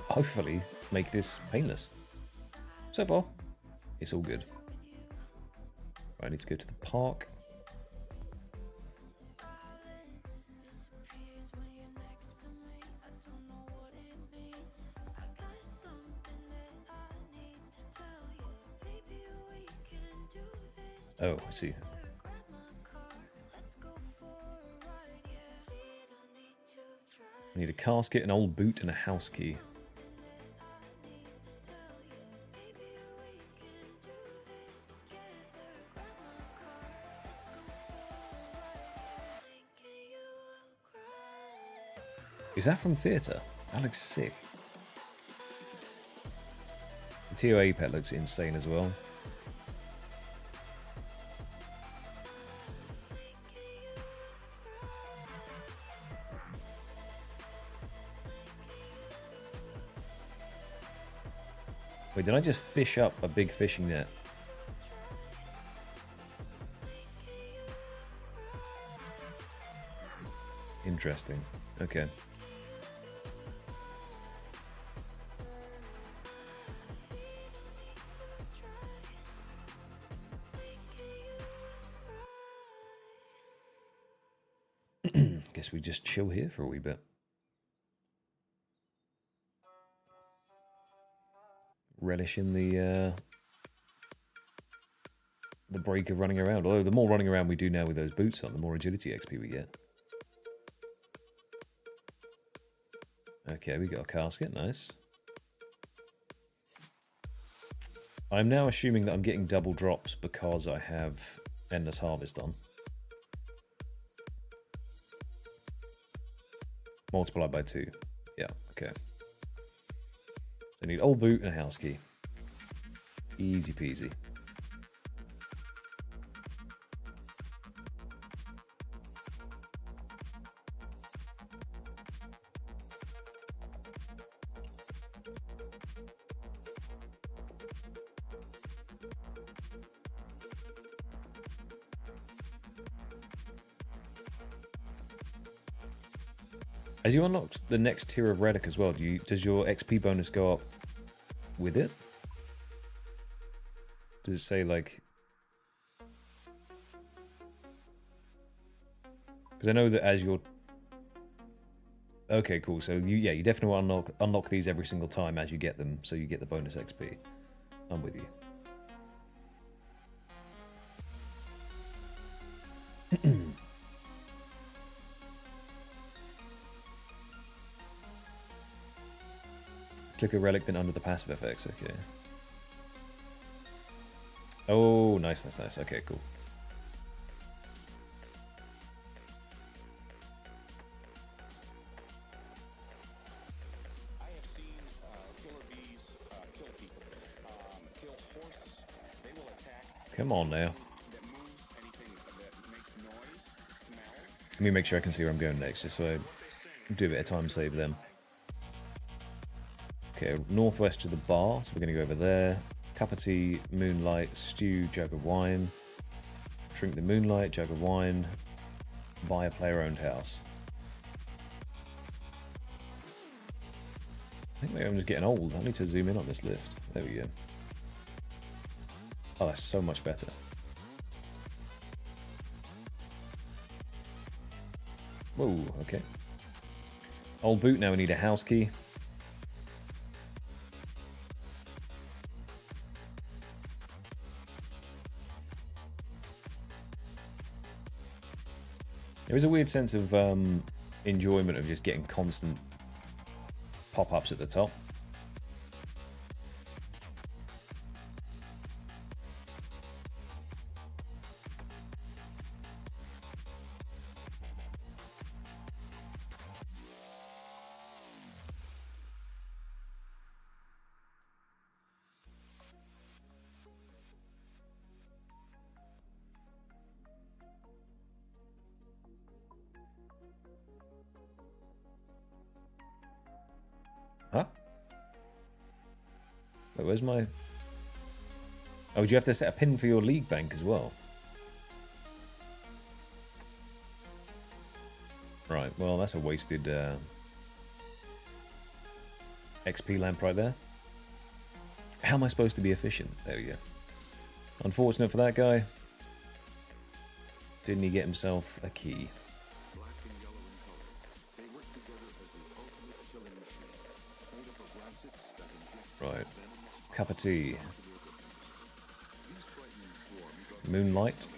hopefully make this painless. So far, it's all good. Right, I need to go to the park. Oh, I see. I need a casket, an old boot, and a house key. Is that from theatre? That looks sick. The TOA pet looks insane as well. Wait, did I just fish up a big fishing net? Interesting. Okay. Guess we just chill here for a wee bit. Relish in the break of running around. Although the more running around we do now with those boots on, the more agility XP we get. Okay, we got a casket, nice. I'm now assuming that I'm getting double drops because I have Endless Harvest on. Multiplied by 2. Yeah, okay. So I need old boot and a house key. Easy peasy. As you unlock the next tier of relic as well, does your XP bonus go up with it? Does it say like... Because I know that as you're... Okay, cool. So you definitely want to unlock these every single time as you get them, so you get the bonus XP. I'm with you. Click a relic, then under the passive effects. Okay. Oh, nice, nice, nice. Okay, cool. I have seen killer bees kill people, kill horses. They will attack. Come on now. That moves, anything that makes noise, smells. Let me make sure I can see where I'm going next, just so I do a bit of time save them. Okay, northwest to the bar, so we're going to go over there. Cup of tea, moonlight, stew, jug of wine. Drink the moonlight, jug of wine. Buy a player-owned house. I think maybe I'm just getting old. I need to zoom in on this list. There we go. Oh, that's so much better. Whoa, okay. Old boot, now we need a house key. There is a weird sense of enjoyment of just getting constant pop-ups at the top. Huh? Wait, where's my... Oh, do you have to set a pin for your league bank as well? Right, well, that's a wasted XP lamp right there. How am I supposed to be efficient? There we go. Unfortunate for that guy. Didn't he get himself a key? Black and yellow in color, they work together as the ultimate killing machine. Made up of rabbits that inject Right. venomous Cup of tea. into their victims. These frightening swarms got Moonlight. experiment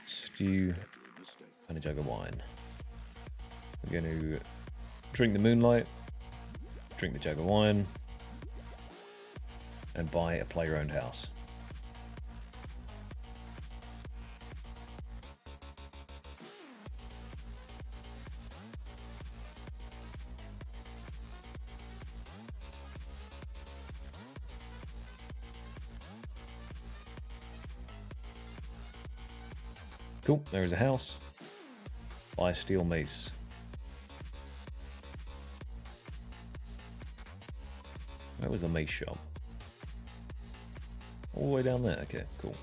Stew. a mistake. And a jug of wine. We're going to drink the moonlight, drink the jug of wine, and buy a player-owned house. Cool, there is a house. Buy a steel mace. Where was the mace shop? All the way down there. Okay, cool.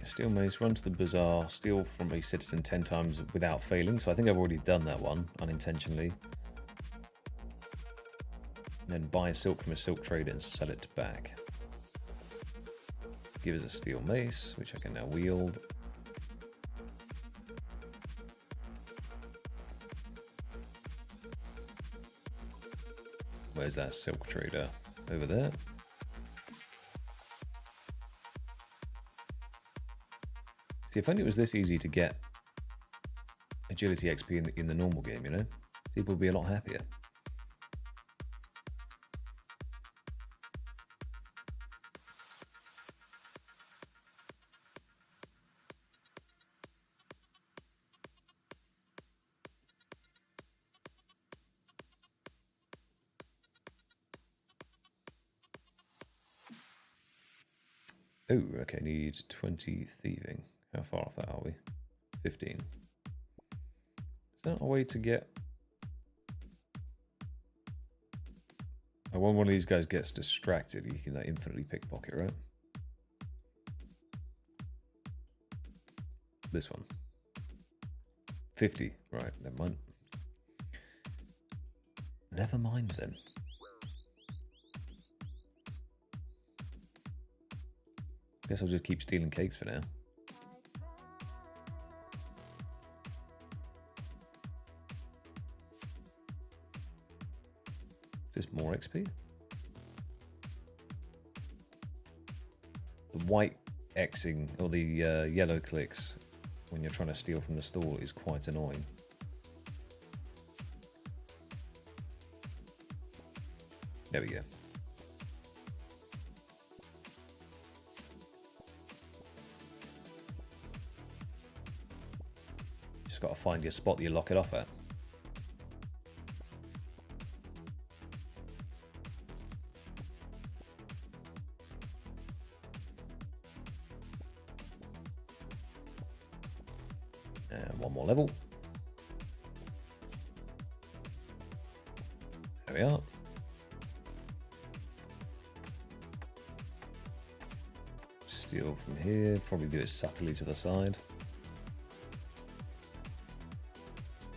Steal mace, run to the bazaar, steal from a citizen 10 times without failing. So I think I've already done that one unintentionally. And then buy silk from a silk trader and sell it back. Give us a steel mace, which I can now wield. Where's that silk trader? Over there. See, if only it was this easy to get agility XP in the normal game, you know? People would be a lot happier. Oh, okay, need 20 thieving. How far off that are we? 15. Is that a way to get... Oh, when one of these guys gets distracted, you can infinitely pickpocket, right? This one. 50. Right, never mind. Never mind then. Guess I'll just keep stealing cakes for now. Is this more XP? The white Xing, or the yellow clicks when you're trying to steal from the stall is quite annoying. There we go. Just got to find your spot that you lock it off at. And one more level. There we are. Steal from here. Probably do it subtly to the side.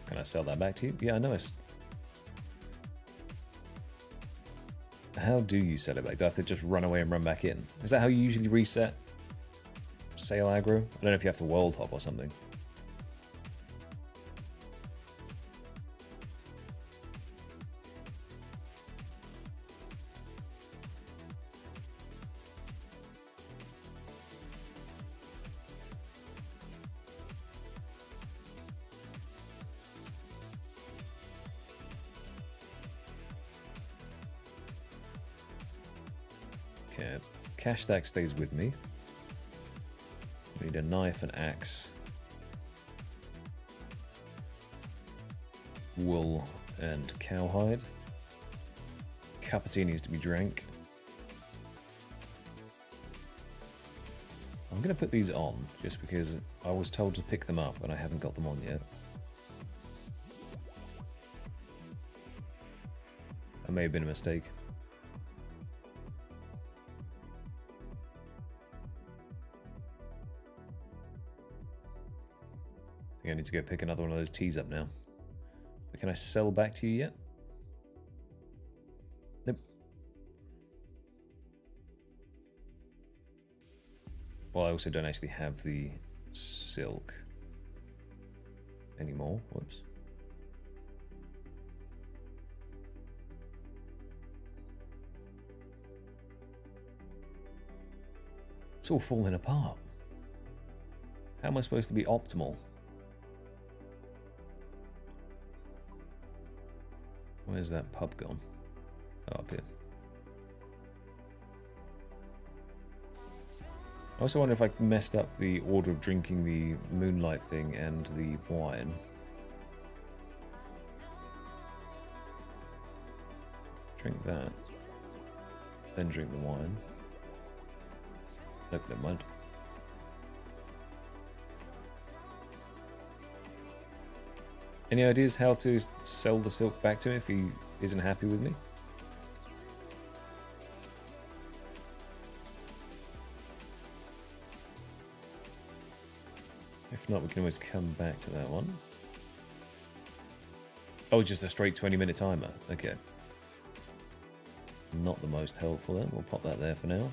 Can I sell that back to you? Yeah, I know. How do you sell it back? Do I have to just run away and run back in? Is that how you usually reset sale aggro? I don't know if you have to world hop or something. Okay, cash stack stays with me. Need a knife and axe. Wool and cowhide. Cup of tea needs to be drank. I'm going to put these on, just because I was told to pick them up and I haven't got them on yet. That may have been a mistake. I think I need to go pick another one of those teas up now. But can I sell back to you yet? Nope. Well, I also don't actually have the silk anymore. Whoops. It's all falling apart. How am I supposed to be optimal? Where's that pub gone? Oh, up here. I also wonder if I messed up the order of drinking the moonlight thing and the wine. Drink that. Then drink the wine. Nope, never mind. Any ideas how to sell the silk back to him if he isn't happy with me? If not, we can always come back to that one. Oh, just a straight 20-minute timer. Okay. Not the most helpful then. We'll pop that there for now.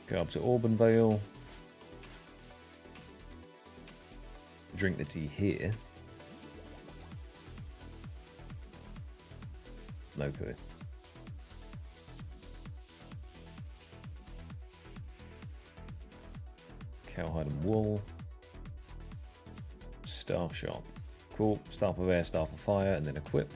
Go up to Auburn Vale. Drink the tea here. No clue. Cowhide and wool. Staff shop. Cool. Staff of air, staff of fire, and then equip.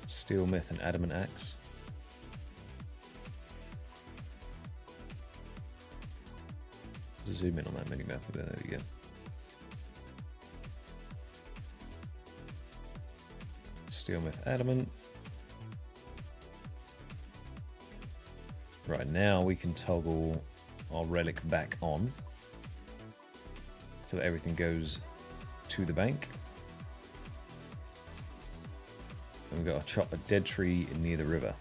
Steel myth and adamant axe. Zoom in on that mini map a bit. There we go. Steel myth adamant. Right, now we can toggle our relic back on so that everything goes to the bank. And we've got to chop a dead tree near the river.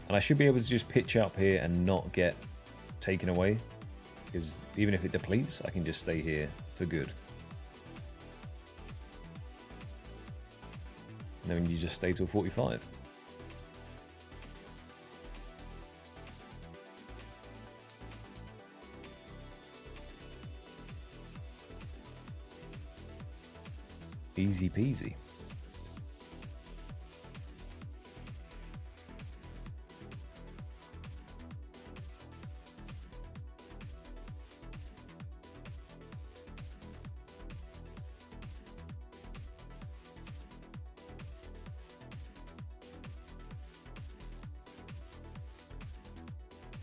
And I should be able to just pitch up here and not get taken away, because even if it depletes, I can just stay here for good. And then you just stay till 45. Easy peasy.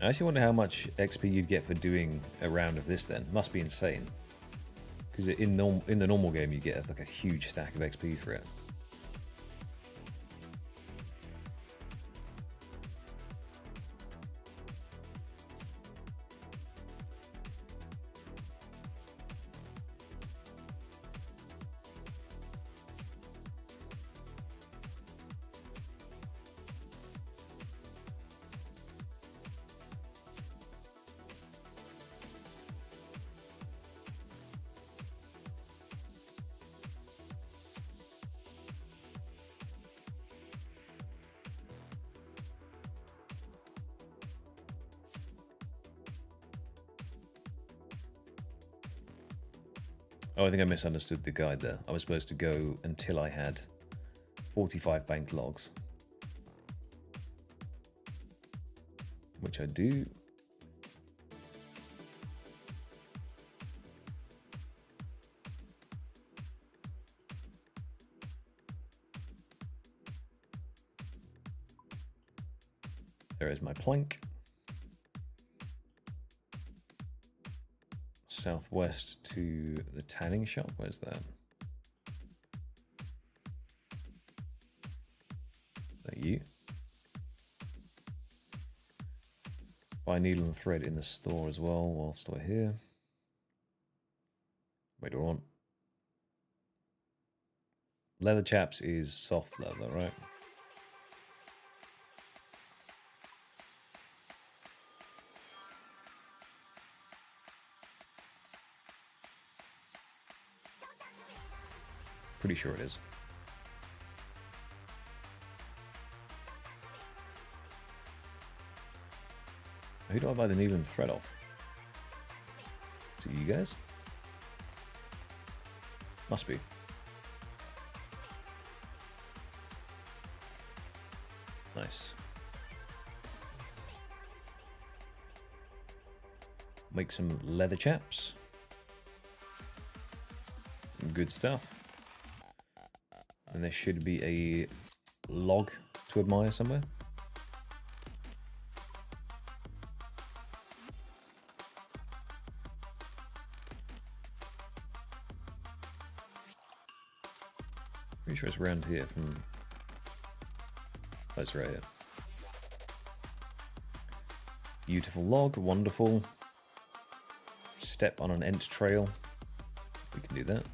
I actually wonder how much XP you'd get for doing a round of this then. Must be insane. Because in the normal game you get like a huge stack of XP for it. Oh, I think I misunderstood the guide there. I was supposed to go until I had 45 banked logs. Which I do. There is my plank. Southwest to the tanning shop. Where's that? Is that you? Buy needle and thread in the store as well whilst we're here. Wait, do I want? Leather chaps is soft leather, right? Pretty sure it is. Who do I buy the needle and thread off? Is it you guys? Must be. Nice. Make some leather chaps. Good stuff. And there should be a log to admire somewhere. Pretty sure it's around here from... Oh, it's right here. Beautiful log, wonderful. Step on an ent trail. We can do that.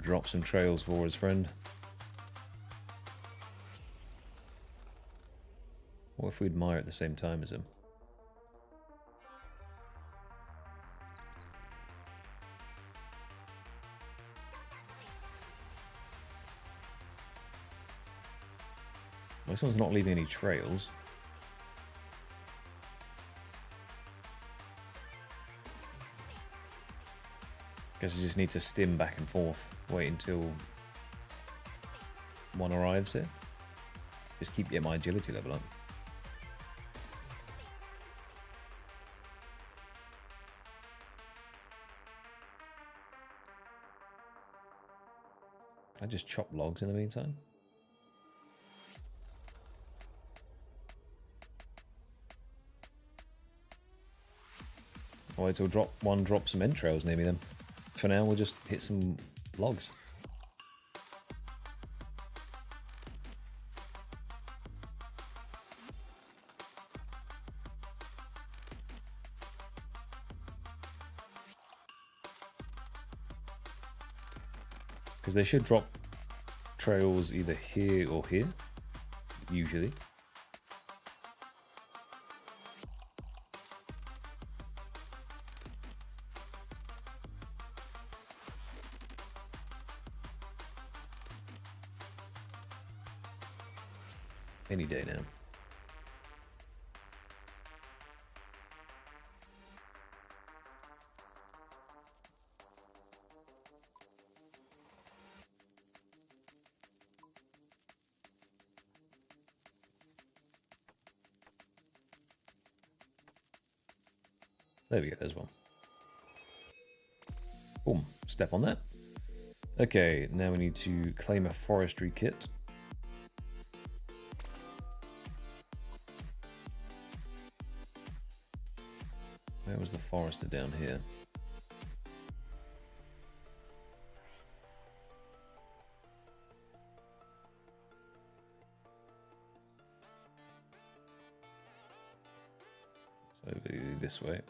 Drop some trails for his friend. What if we admire at the same time as him? Well, this one's not leaving any trails. Guess I just need to stim back and forth. Wait until one arrives here. Just keep getting my agility level up. Can I just chop logs in the meantime? I'll wait till one drop some entrails near me then. For now, we'll just hit some logs. Because they should drop trails either here or here, usually. Any day now. There we go, there's one. Boom, step on that. Okay, now we need to claim a forestry kit. forester down here. So over this way.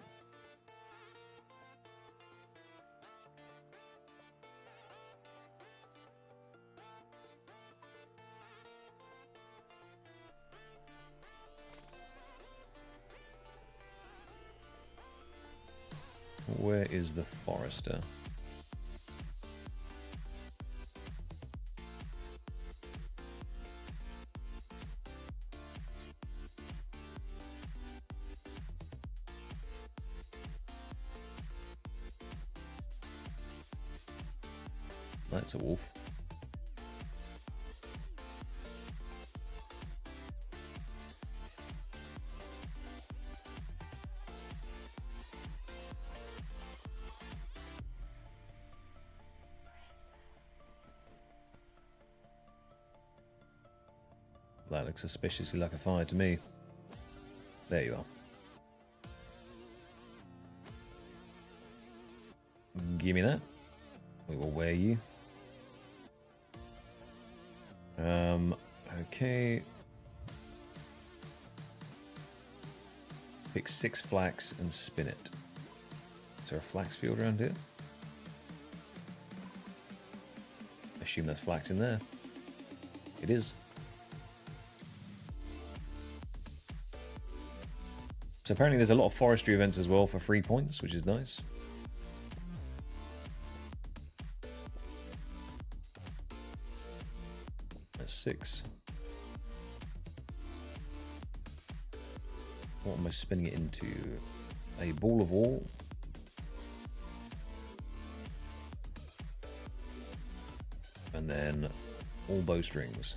Where is the forester? That's a wolf. That looks suspiciously like a fire to me. There you are. Give me that. We will wear you. Okay. Pick 6 flax and spin it. Is there a flax field around here? I assume there's flax in there. It is. So apparently there's a lot of forestry events as well for free points, which is nice. That's 6. What am I spinning it into? A ball of wool. And then all bowstrings.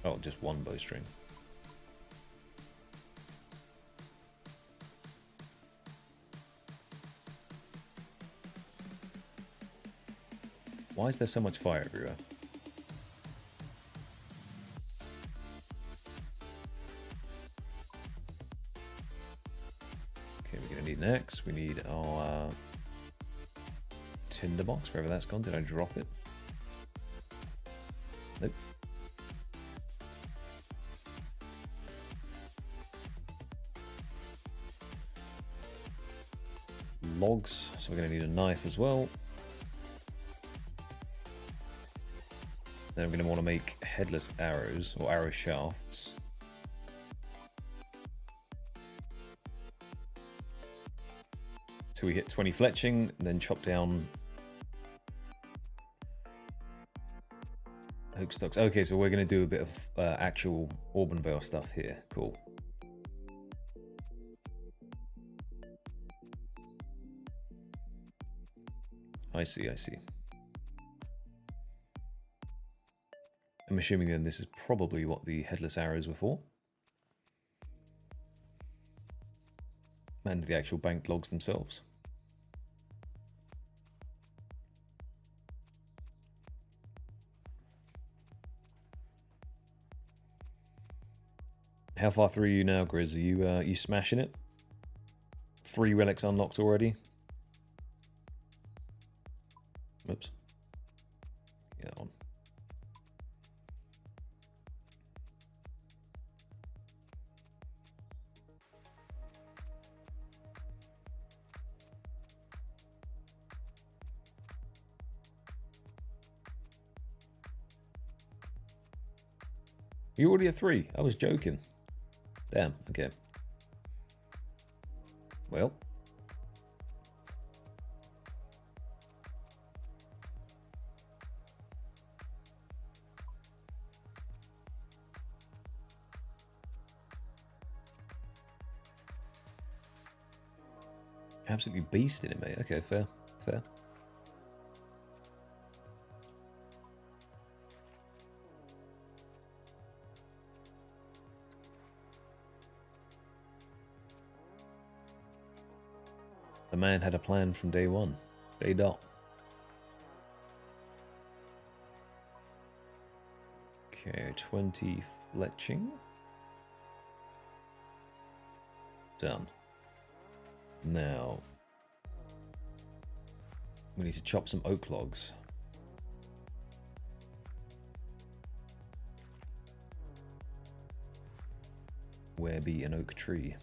Oh, just one bowstring. Why is there so much fire everywhere? Okay, we're gonna need next. We need our tinderbox, wherever that's gone. Did I drop it? Nope. Logs, so we're gonna need a knife as well. Then we're going to want to make headless arrows, or arrow shafts. So we hit 20 fletching, then chop down hook stocks. Okay, so we're going to do a bit of actual Auburn Vale stuff here. Cool. I see, I see. I'm assuming then this is probably what the headless arrows were for. And the actual banked logs themselves. How far through are you now, Grizz? Are you smashing it? 3 relics unlocked already? Oops. Get that on. You already at 3? I was joking. Damn, okay. Well. Absolutely beasting it, mate. Okay, fair, fair. The man had a plan from day one. Day dot. Okay, 20 fletching. Done. Now, we need to chop some oak logs. Where be an oak tree?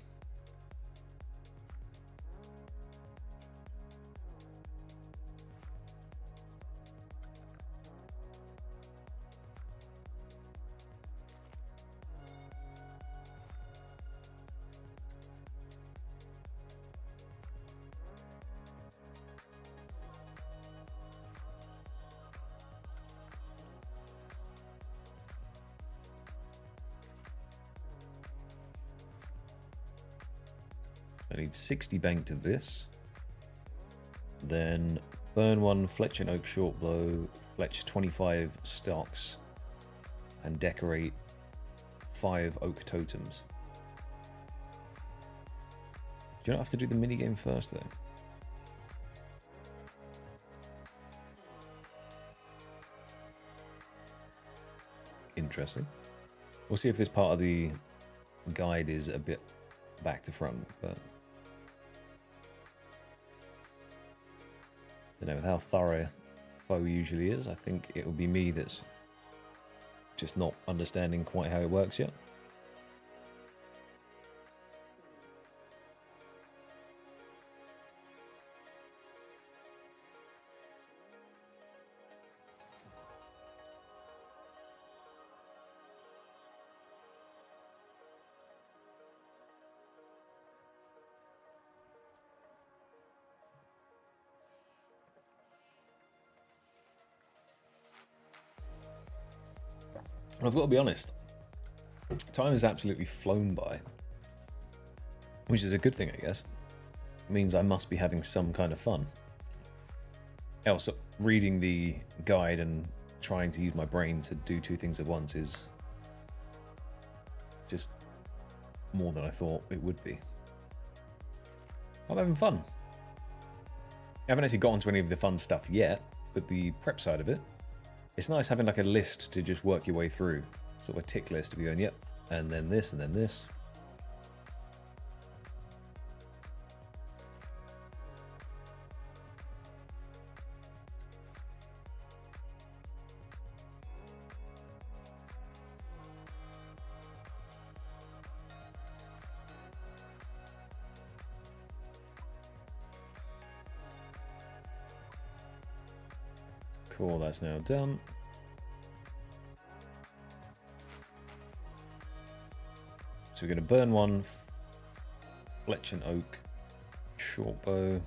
I need 60 bank to this. Then burn 1 fletch and oak short bow, fletch 25 stocks, and decorate 5 oak totems. Do you not have to do the minigame first though? Interesting. We'll see if this part of the guide is a bit back to front, but I don't know, with how thorough foe usually is, I think it will be me that's just not understanding quite how it works yet. And I've got to be honest, time has absolutely flown by, which is a good thing, I guess. It means I must be having some kind of fun. Else, reading the guide and trying to use my brain to do 2 things at once is just more than I thought it would be. I'm having fun. I haven't actually gotten to any of the fun stuff yet, but the prep side of it, it's nice having like a list to just work your way through. Sort of a tick list to be going, yep, and then this, and then this. Cool, that's now done. So we're going to burn 1 fletch and oak short bow.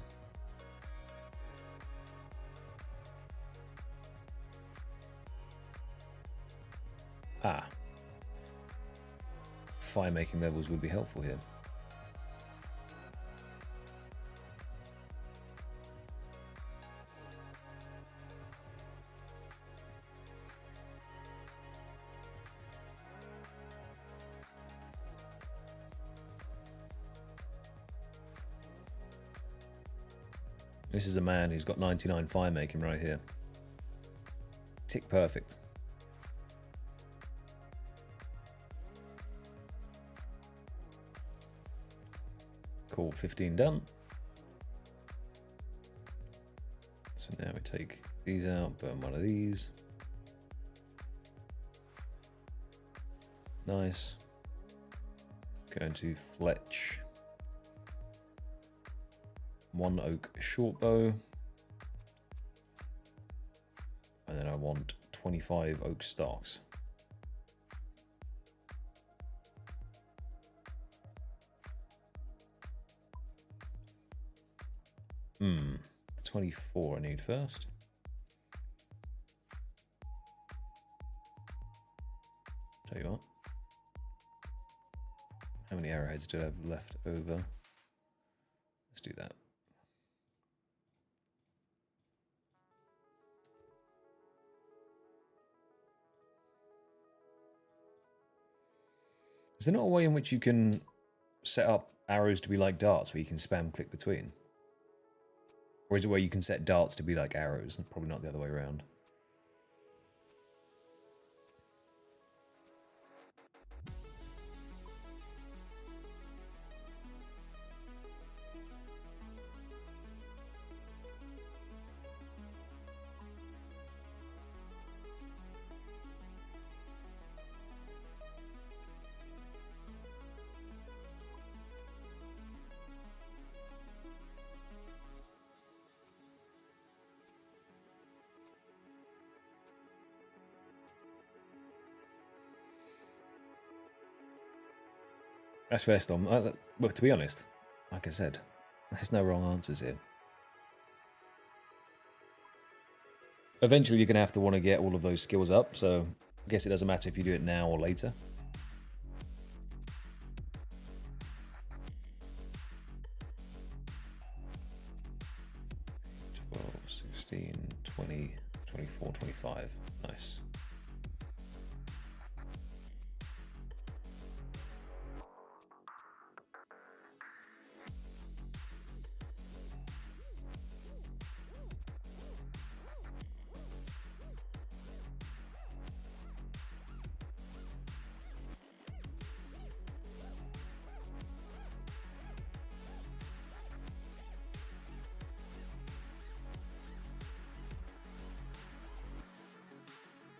Fire making levels would be helpful here. This is a man who's got 99 fire making right here. Tick perfect. Cool, 15 done. So now we take these out, burn 1 of these. Nice. Going to fletch 1 oak short bow, and then I want 25 oak stalks. 24 I need first. Tell you what, how many arrowheads do I have left over? Let's do that. Is there not a way in which you can set up arrows to be like darts where you can spam click between? Or is it where you can set darts to be like arrows? Probably not the other way around. That's fair, Storm. Well, to be honest, like I said, there's no wrong answers here. Eventually, you're going to have to want to get all of those skills up, so I guess it doesn't matter if you do it now or later. 12, 16, 20, 24, 25. Nice.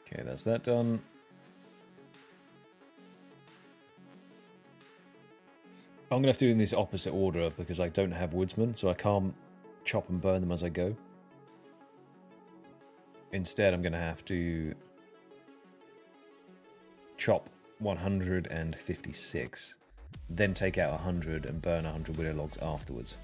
Okay, that's that done. I'm going to have to do it in this opposite order because I don't have woodsmen, so I can't chop and burn them as I go. Instead, I'm going to have to chop 156, then take out 100 and burn 100 willow logs afterwards.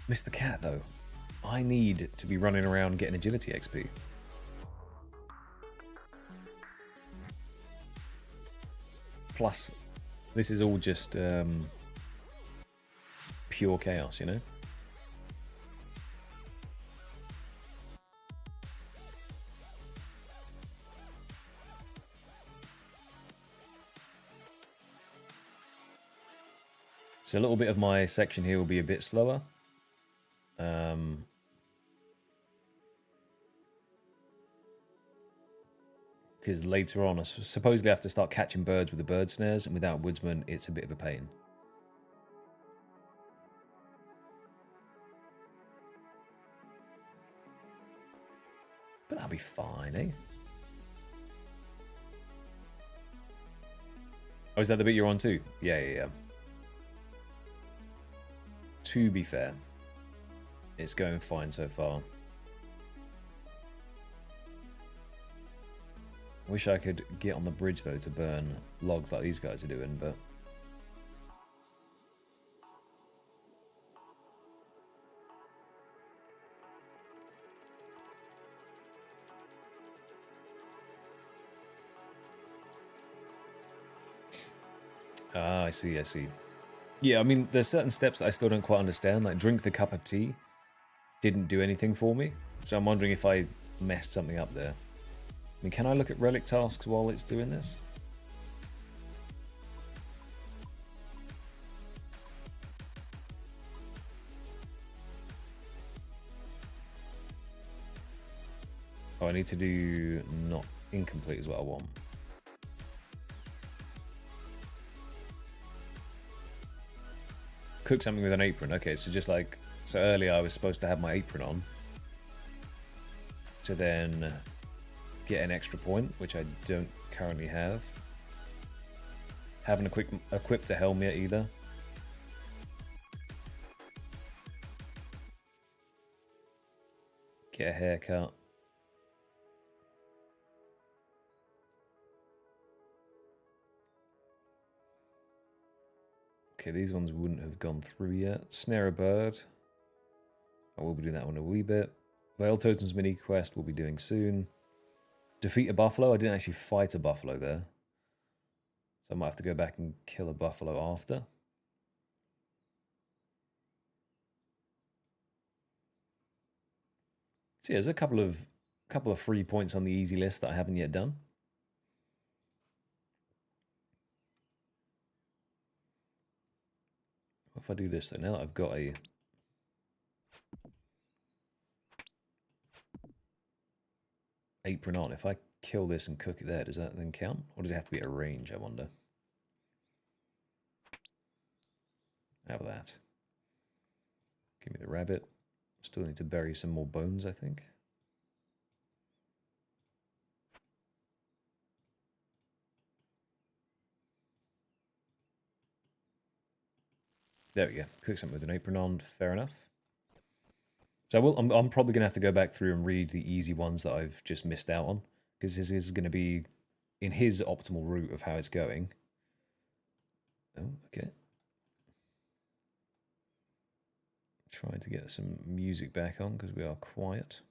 Mr. Cat, though. I need to be running around getting agility XP. Plus, this is all just pure chaos, you know? So a little bit of my section here will be a bit slower. Because later on, I supposedly have to start catching birds with the bird snares, and without woodsman, it's a bit of a pain. But that'll be fine, eh? Oh, is that the bit you're on too? Yeah. To be fair, it's going fine so far. Wish I could get on the bridge though to burn logs like these guys are doing, but I see. Yeah, I mean, there's certain steps that I still don't quite understand, like drink the cup of tea didn't do anything for me, so I'm wondering if I messed something up there. I mean, can I look at relic tasks while it's doing this? Oh, I need to do not incomplete is what I want. Cook something with an apron. Okay, so just like, so earlier I was supposed to have my apron on to then get an extra point, which I don't currently have. Haven't equipped a helmet either. Get a haircut. Okay, these ones wouldn't have gone through yet. Snare a bird. I will be doing that one a wee bit. Veil Totem's mini quest we'll be doing soon. Defeat a buffalo. I didn't actually fight a buffalo there. So I might have to go back and kill a buffalo after. So yeah, there's a couple of free points on the easy list that I haven't yet done. If I do this then, now that I've got a apron on, if I kill this and cook it there, does that then count? Or does it have to be at a range, I wonder? How about that? Give me the rabbit. Still need to bury some more bones, I think. There we go. Cook something with an apron on. Fair enough. So I'm probably going to have to go back through and read the easy ones that I've just missed out on, because this is going to be in his optimal route of how it's going. Oh, okay. Trying to get some music back on because we are quiet.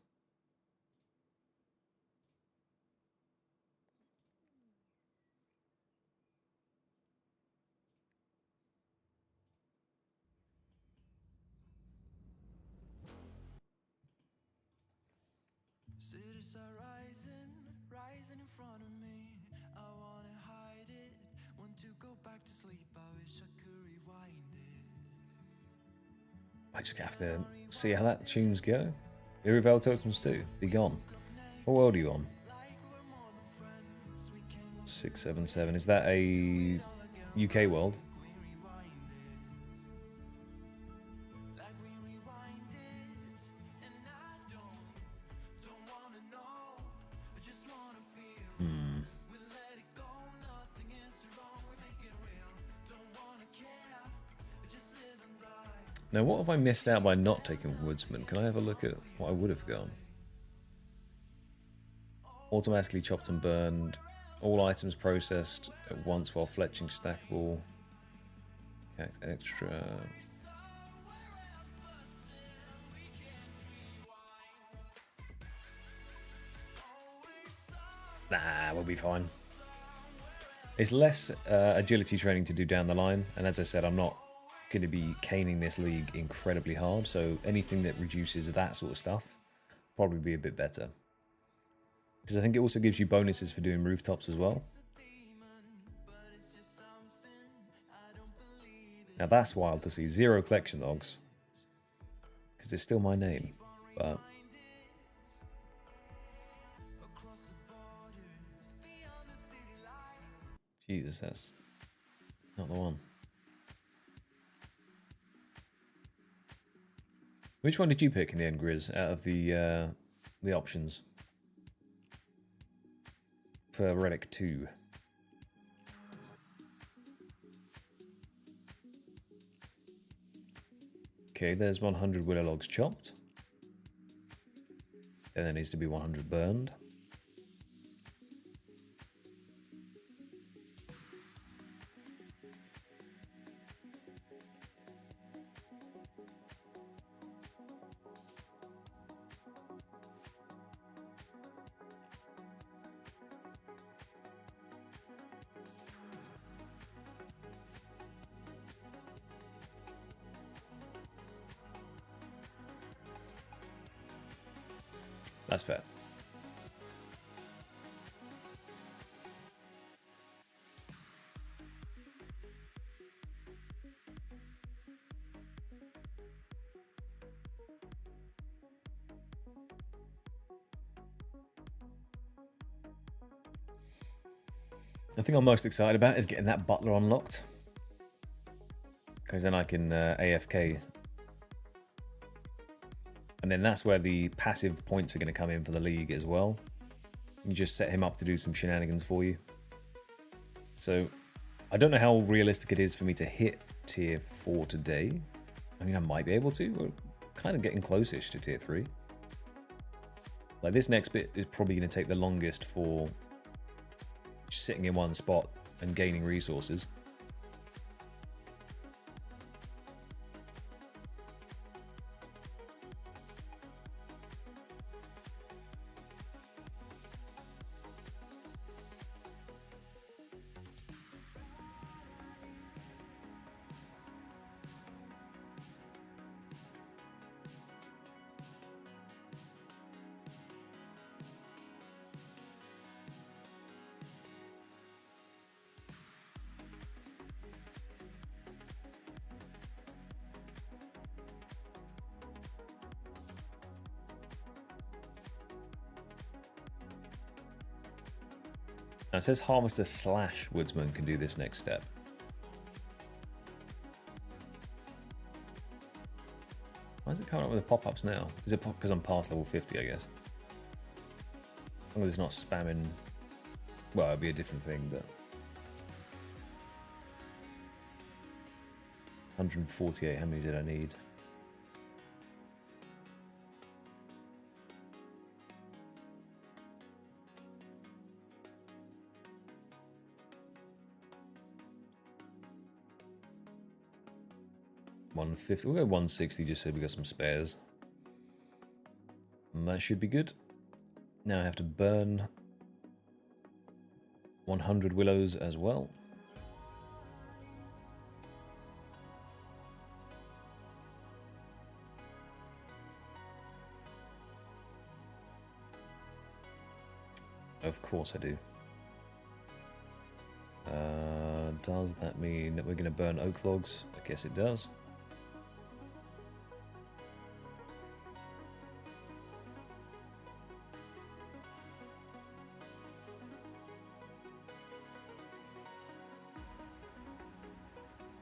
Cities are rising, rising in front of me. I wanna hide it, want to go back to sleep. I wish I could rewind it. I just have to see how that tunes go. Irrevel Totems 2, Be Gone. What world are you on? 677. Is that a UK world? Now, what have I missed out by not taking Woodsman? Can I have a look at what I would have gone? Automatically chopped and burned. All items processed at once while fletching stackable. Extra. Nah, we'll be fine. It's less agility training to do down the line, and as I said, I'm not going to be caning this league incredibly hard, so anything that reduces that sort of stuff probably be a bit better. Because I think it also gives you bonuses for doing rooftops as well. Now that's wild to see. 0 collection logs. Because it's still my name. But Jesus, that's not the one. Which one did you pick in the end, Grizz, out of the options? For Relic 2. Okay, there's 100 willow logs chopped. Then there needs to be 100 burned. That's fair. The thing I'm most excited about is getting that butler unlocked. Because then I can AFK. And then that's where the passive points are going to come in for the league as well. You just set him up to do some shenanigans for you. So I don't know how realistic it is for me to hit tier 4 today. I mean, I might be able to. We're kind of getting close-ish to tier 3. Like, this next bit is probably going to take the longest for just sitting in one spot and gaining resources. Now it says Harvester / Woodsman can do this next step. Why is it coming up with the pop-ups now? Is it because I'm past level 50, I guess? As long as it's not spamming... Well, it'd be a different thing, but... 148, how many did I need? 150. We'll go 160 just so we got some spares. And that should be good. Now I have to burn 100 willows as well. Of course I do. Does that mean that we're going to burn oak logs? I guess it does.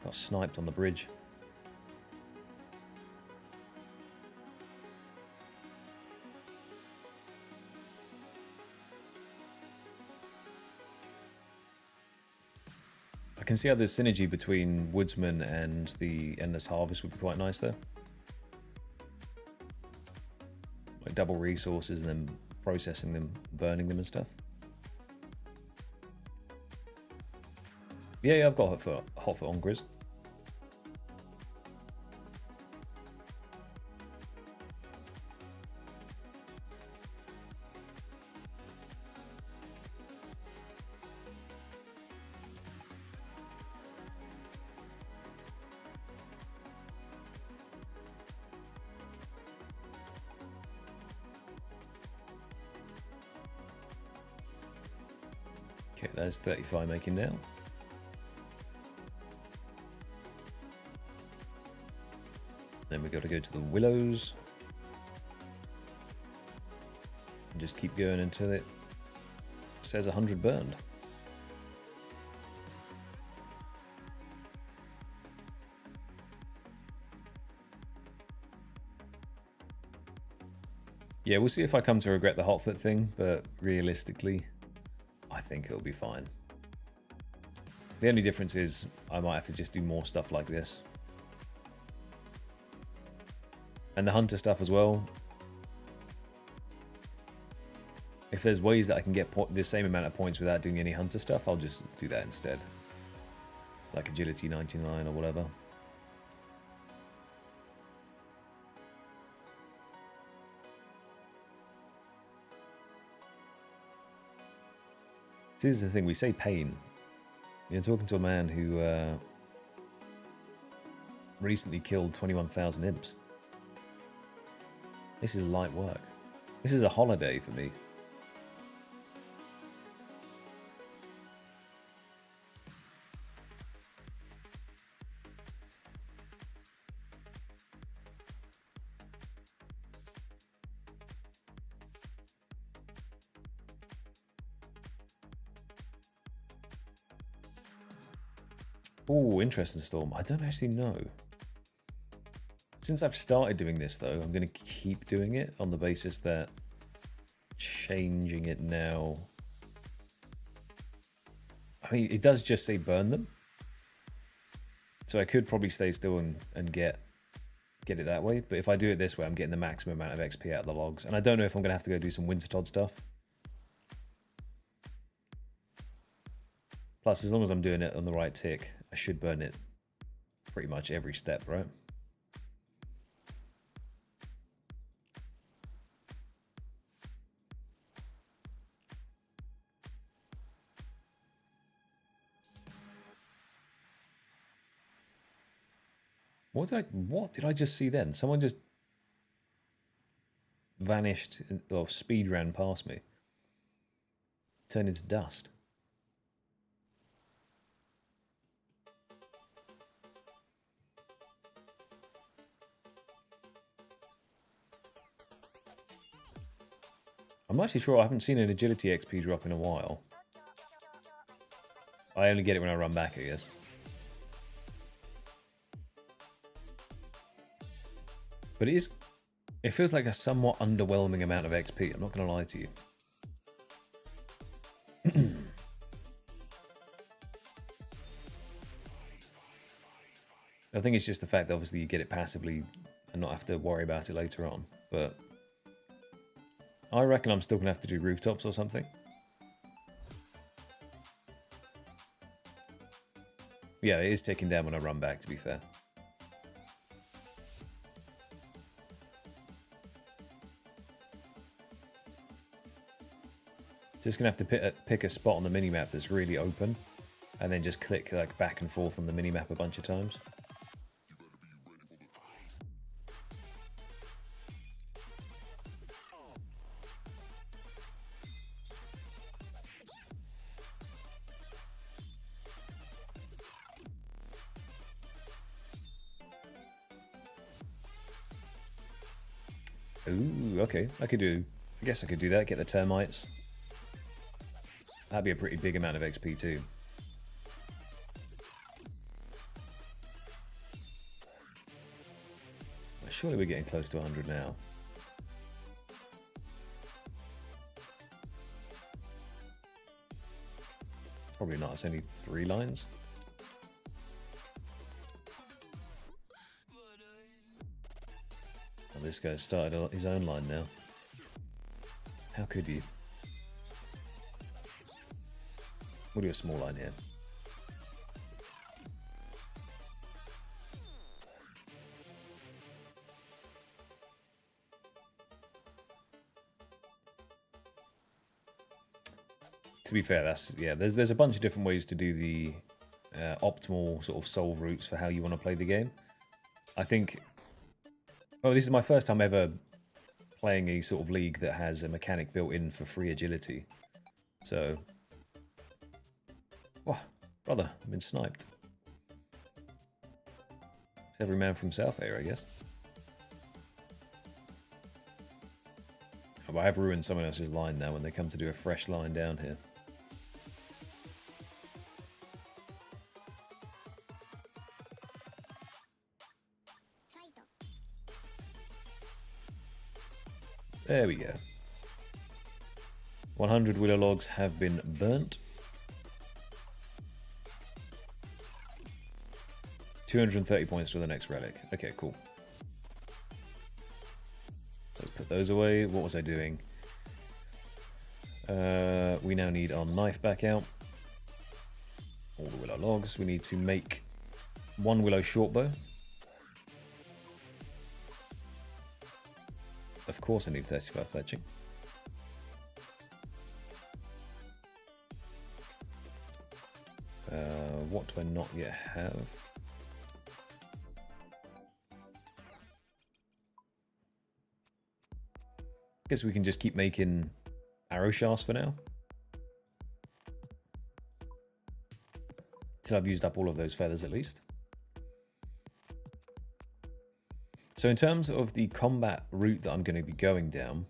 Got sniped on the bridge. I can see how the synergy between Woodsman and the Endless Harvest would be quite nice though. Like double resources and then processing them, burning them and stuff. Yeah, I've got hot foot on Grizz. Okay, that's 35 making now. Then we got to go to the willows. And just keep going until it says 100 burned. Yeah, we'll see if I come to regret the hotfoot thing, but realistically, I think it'll be fine. The only difference is I might have to just do more stuff like this. And the hunter stuff as well. If there's ways that I can get the same amount of points without doing any hunter stuff, I'll just do that instead. Like agility 99 or whatever. This is the thing, we say pain. You're talking to a man who recently killed 21,000 imps. This is light work. This is a holiday for me. Oh, interesting storm. I don't actually know. Since I've started doing this, though, I'm going to keep doing it on the basis that changing it now... I mean, it does just say burn them. So I could probably stay still and get it that way. But if I do it this way, I'm getting the maximum amount of XP out of the logs. And I don't know if I'm going to have to go do some Wintertodt stuff. Plus, as long as I'm doing it on the right tick, I should burn it pretty much every step, right? What did I just see then? Someone just vanished or speed ran past me. Turned into dust. I'm actually sure I haven't seen an agility XP drop in a while. I only get it when I run back, I guess. But it feels like a somewhat underwhelming amount of XP, I'm not going to lie to you. I think it's just the fact that obviously you get it passively and not have to worry about it later on. But I reckon I'm still going to have to do rooftops or something. Yeah, it is ticking down when I run back, to be fair. Just gonna have to pick a spot on the minimap that's really open, and then just click like back and forth on the minimap a bunch of times. Ooh, okay. I guess I could do that, get the termites. That'd be a pretty big amount of XP too. Surely we're getting close to 100 now. Probably not, it's only 3 lines. Oh, this guy's started his own line now. How could you? We'll do a small line here. To be fair, there's a bunch of different ways to do the optimal sort of solve routes for how you want to play the game. I think, oh, this is my first time ever playing a sort of league that has a mechanic built in for free agility. So, oh, brother, I've been sniped. It's every man for himself here, I guess. Oh, I have ruined someone else's line now when they come to do a fresh line down here. There we go. 100 willow logs have been burnt. 230 points to the next relic. Okay, cool. So let's put those away. What was I doing? We now need our knife back out. All the willow logs. We need to make 1 willow shortbow. Of course I need 35 fletching. What do I not yet have? Guess we can just keep making arrow shafts for now. Till I've used up all of those feathers at least. So in terms of the combat route that I'm going to be going down,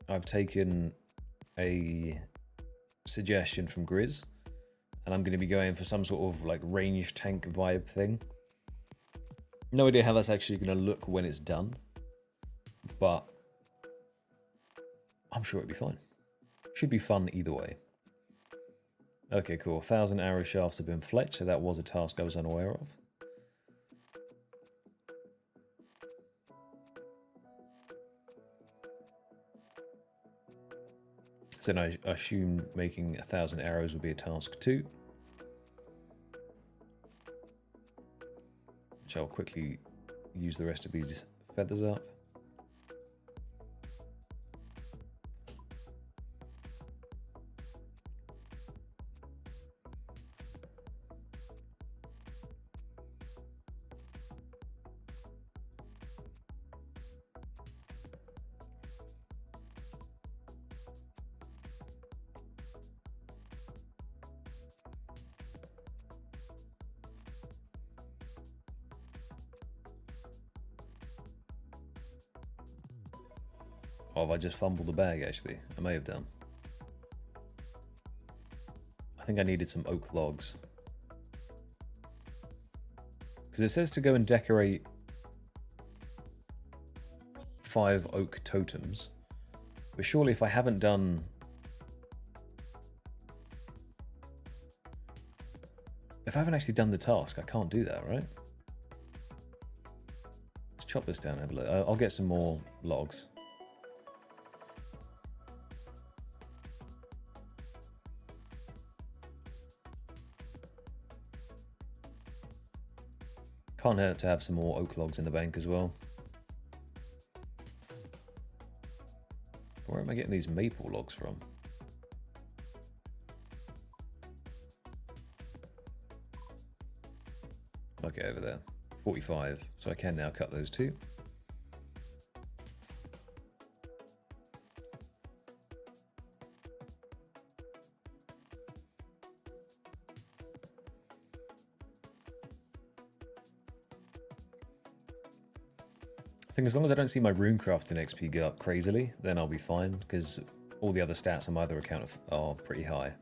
I've taken a suggestion from Grizz, and I'm going to be going for some sort of like range tank vibe thing. No idea how that's actually going to look when it's done, but I'm sure it'll be fine. Should be fun either way. Okay, cool. 1,000 arrow shafts have been fletched, so that was a task I was unaware of. So then I assume making 1,000 arrows would be a task too. Which I'll quickly use the rest of these feathers up. Oh, have I just fumbled the bag, actually? I may have done. I think I needed some oak logs. Because it says to go and decorate 5 oak totems. But surely if I haven't done... If I haven't actually done the task, I can't do that, right? Let's chop this down and have a look. I'll get some more logs. Can't hurt to have some more oak logs in the bank as well. Where am I getting these maple logs from? Okay, over there. 45. So I can now cut those two. I think as long as I don't see my runecrafting XP go up crazily, then I'll be fine, because all the other stats on my other account are pretty high.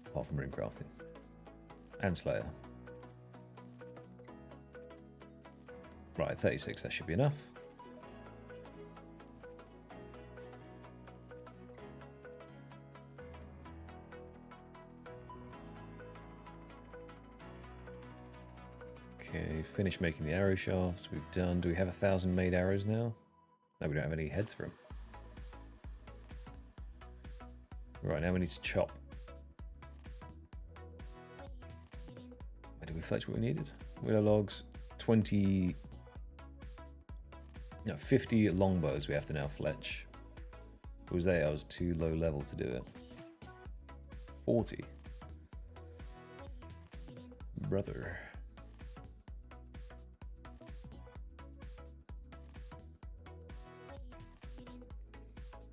Apart from runecrafting. And Slayer. Right, 36, that should be enough. Okay, finish making the arrow shafts. We've done. Do we have 1,000 made arrows now? No, we don't have any heads for them. Right, now we need to chop. Where did we fetch what we needed? Willow logs, 20... No, 50 longbows we have to now fletch. What was that? I was too low level to do it. 40. Brother.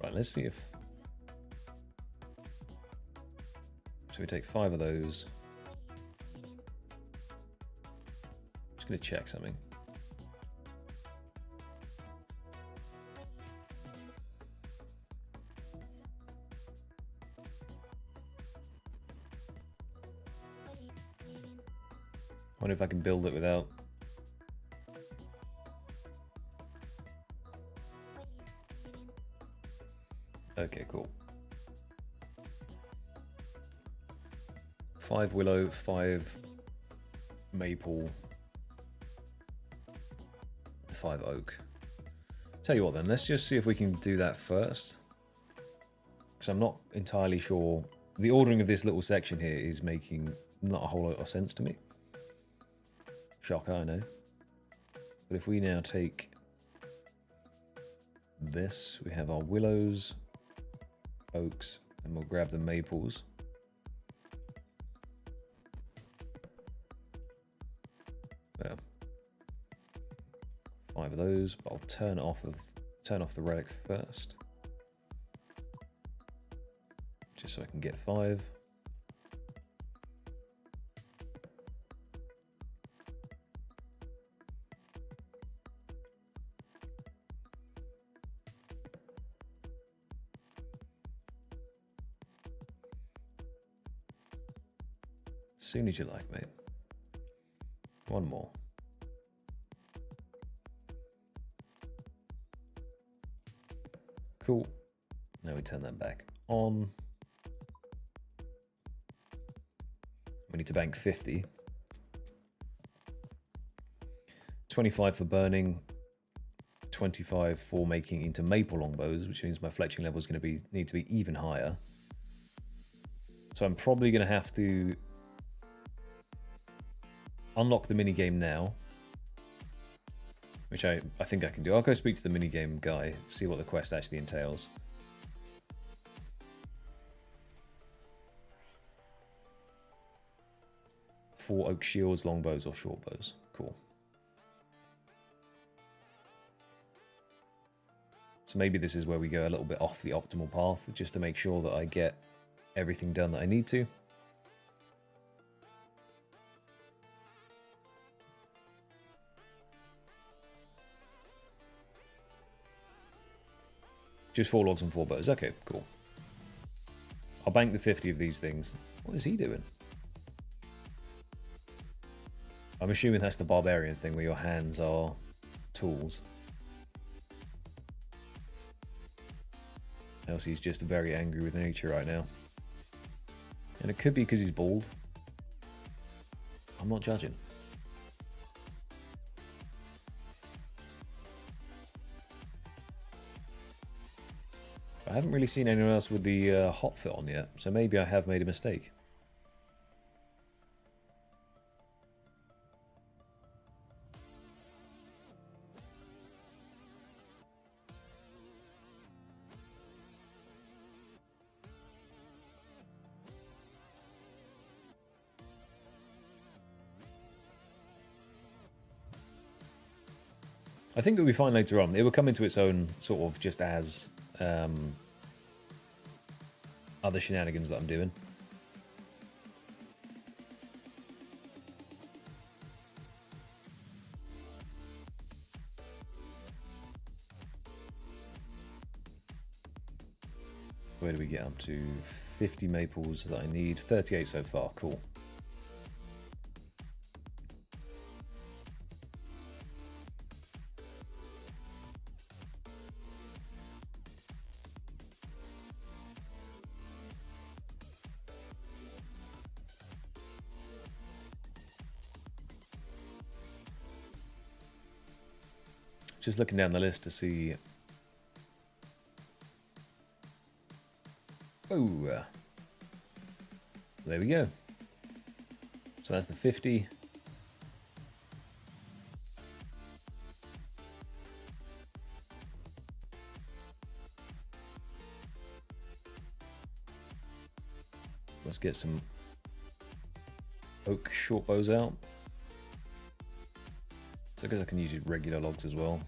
Right, let's see if... So we take 5 of those. Just gonna check something. I wonder if I can build it without... Okay, cool. 5 willow, 5 maple, 5 oak. Tell you what then, let's just see if we can do that first. Because I'm not entirely sure. The ordering of this little section here is making not a whole lot of sense to me. Shocker, I know. But if we now take this, we have our willows, oaks, and we'll grab the maples. There. 5 of those, but I'll turn off the relic first. Just so I can get 5. As soon as you like, mate. 1 more. Cool. Now we turn that back on. We need to bank 50. 25 for burning. 25 for making into maple longbows, which means my fletching level is going to need to be even higher. So I'm probably going to have to unlock the minigame now, which I think I can do. I'll go speak to the minigame guy, see what the quest actually entails. For oak shields, longbows, or shortbows. Cool. So maybe this is where we go a little bit off the optimal path, just to make sure that I get everything done that I need to. Just 4 logs and 4 bows. Okay, cool. I'll bank the 50 of these things. What is he doing? I'm assuming that's the barbarian thing where your hands are tools. Else he's just very angry with nature right now. And it could be because he's bald. I'm not judging. I haven't really seen anyone else with the hot fit on yet, so maybe I have made a mistake. I think it'll be fine later on. It will come into its own sort of just as other shenanigans that I'm doing. Where do we get up to? 50 maples that I need. 38 so far. Cool. Just looking down the list to see. Oh, there we go. So that's the 50. Let's get some oak short bows out. So I guess I can use regular logs as well.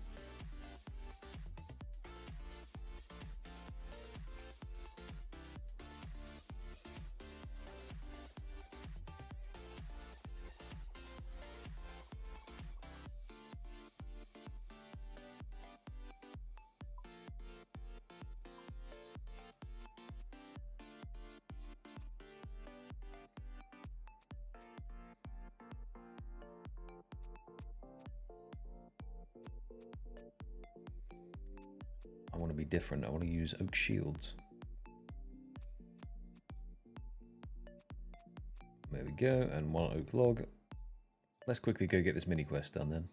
I want to be different. I want to use oak shields. There we go, and one oak log. Let's quickly go get this mini quest done then.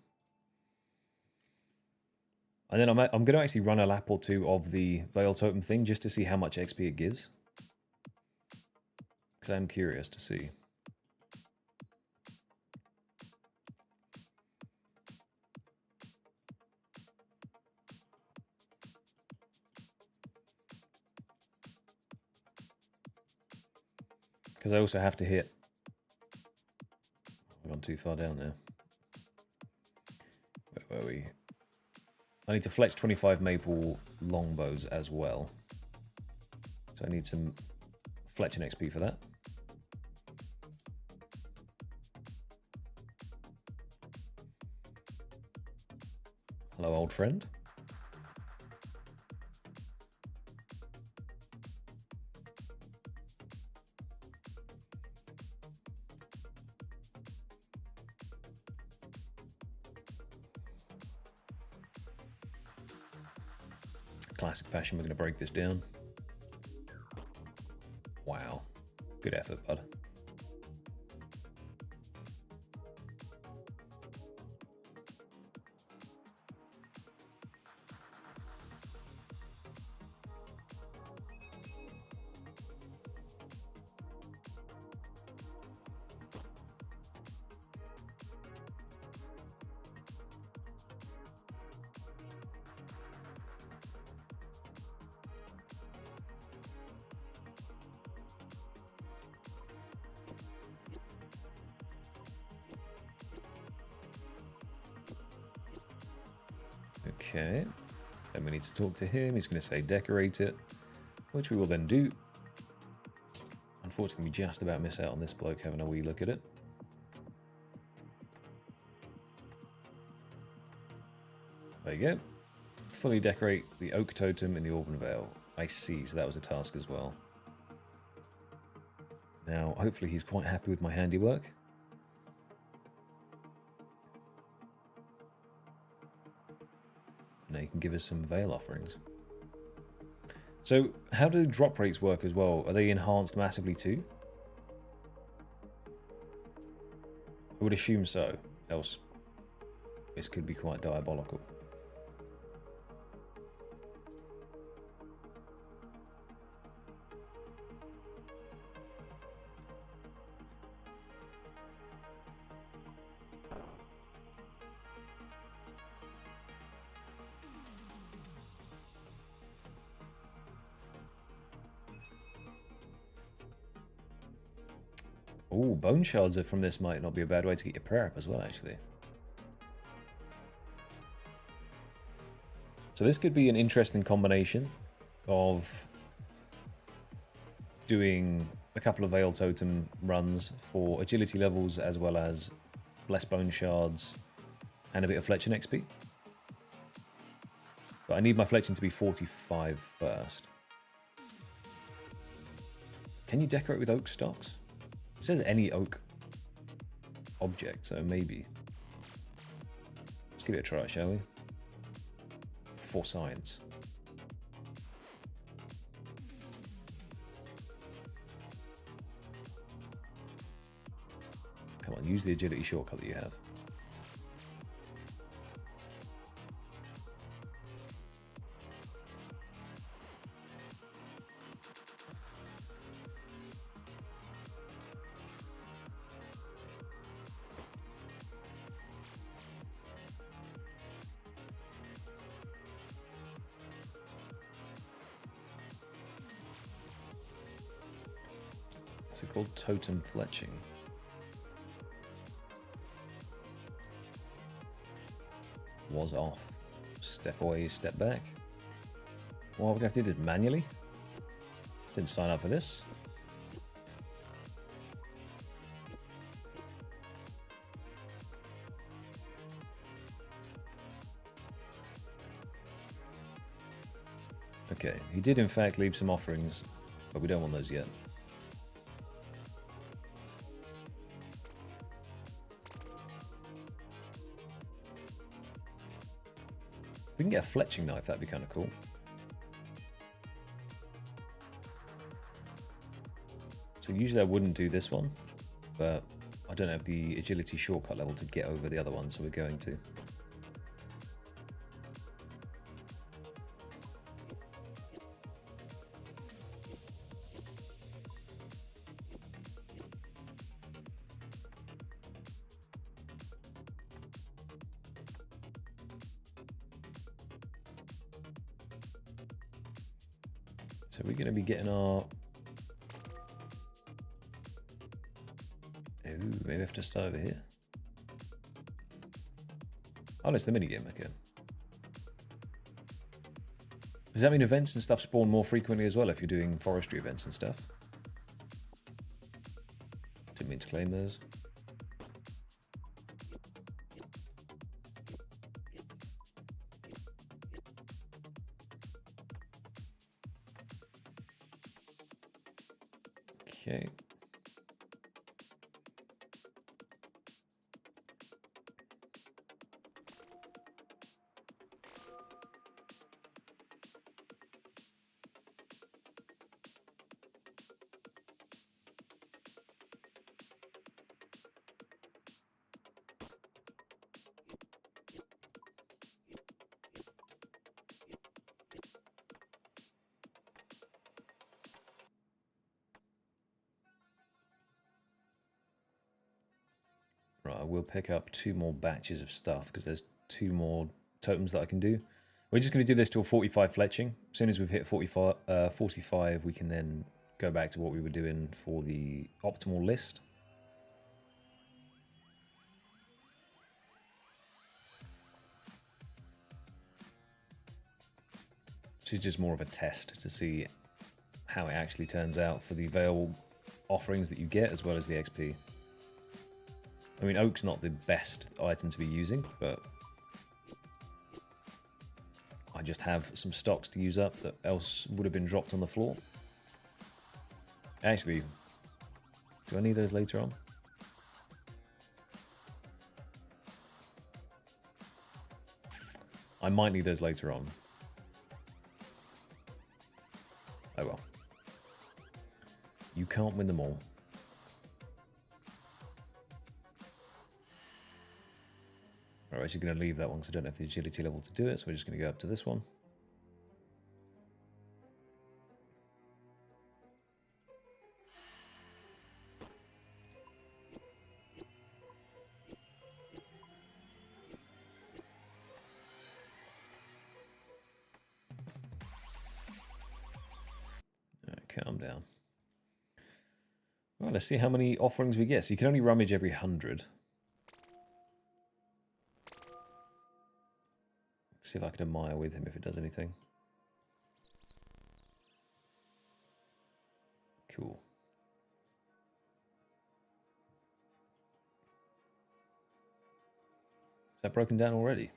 And then I'm going to actually run a lap or two of the Veil Totem thing just to see how much XP it gives. Because I'm curious to see. Because I also have to hit. I've gone too far down there. Where were we? I need to fletch 25 maple longbows as well. So I need some fletching XP for that. Hello, old friend. Classic fashion, we're going to break this down. Wow. Good effort, bud. Okay, then we need to talk to him. He's going to say decorate it, which we will then do. Unfortunately, we just about miss out on this bloke having a wee look at it. There you go. Fully decorate the oak totem in the Auburn Vale. I see, so that was a task as well. Now, hopefully he's quite happy with my handiwork. Now you can give us some veil offerings. So, how do drop rates work as well? Are they enhanced massively too? I would assume so, else this could be quite diabolical. Oh, bone shards from this might not be a bad way to get your prayer up as well, actually. So this could be an interesting combination of doing a couple of Veil Totem runs for agility levels as well as less bone shards and a bit of fletching XP. But I need my fletching to be 45 first. Can you decorate with oak stocks? It says any oak object, so maybe. Let's give it a try, shall we? For science. Come on, use the agility shortcut that you have. What's it called? Totem fletching. Was off. Step away, step back. Well, we're gonna have to do this manually. Didn't sign up for this. Okay, he did in fact leave some offerings, but we don't want those yet. If we can get a fletching knife, that'd be kind of cool. So usually I wouldn't do this one, but I don't have the agility shortcut level to get over the other one, so we're going to. So we're going to be getting our... Ooh, maybe I have to start over here. Oh, no, it's the minigame, okay. Does that mean events and stuff spawn more frequently as well if you're doing forestry events and stuff? Didn't mean to claim those. Okay. Right, I will pick up 2 more batches of stuff because there's 2 more totems that I can do. We're just going to do this till 45 fletching. As soon as we've hit 45, we can then go back to what we were doing for the optimal list. This is just more of a test to see how it actually turns out for the Veil offerings that you get as well as the XP. I mean, oak's not the best item to be using, but I just have some stocks to use up that else would have been dropped on the floor. Actually, do I need those later on? I might need those later on. Oh well. You can't win them all. Alright, we're actually going to leave that one because I don't have the agility level to do it, so we're just going to go up to this one. Alright, calm down. Well, let's see how many offerings we get. So you can only rummage every 100. See if I can admire with him if it does anything. Cool. Is that broken down already?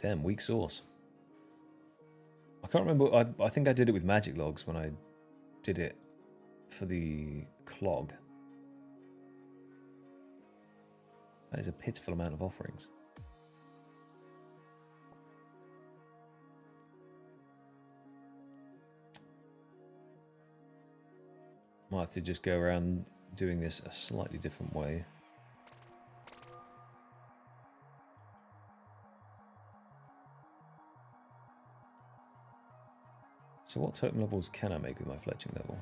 Damn, weak sauce. I can't remember. I think I did it with magic logs when I did it for the clog. That is a pitiful amount of offerings. Might have to just go around doing this a slightly different way. So what totem levels can I make with my fletching level?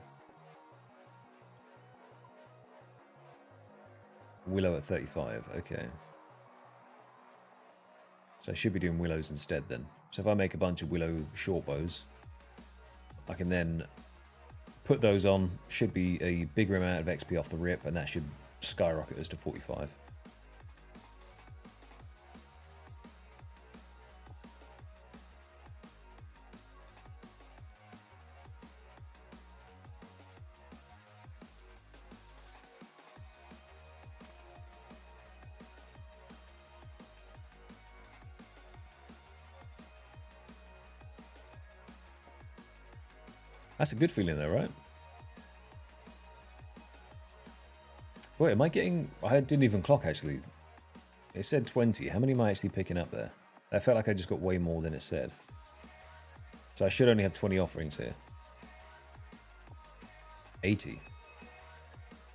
Willow at 35, okay. So I should be doing willows instead then. So if I make a bunch of willow short bows, I can then put those on, should be a bigger amount of XP off the rip, and that should skyrocket us to 45. That's a good feeling though, right? Wait, am I getting... I didn't even clock actually. It said 20. How many am I actually picking up there? I felt like I just got way more than it said. So I should only have 20 offerings here. 80.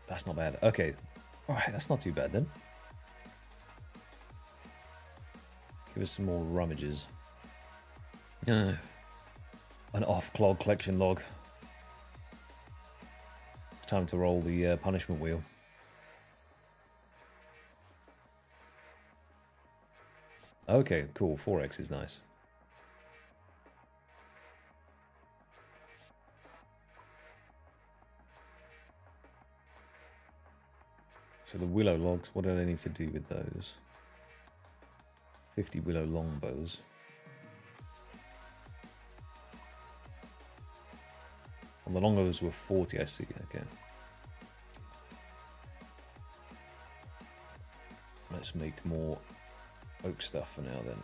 That's not bad. Okay. Alright, that's not too bad then. Give us some more rummages. An off-clog collection log. It's time to roll the punishment wheel. Okay, cool. 4x is nice. So the willow logs, what do I need to do with those? 50 willow longbows. And the longbows were 40, I see. Okay. Let's make more oak stuff for now then.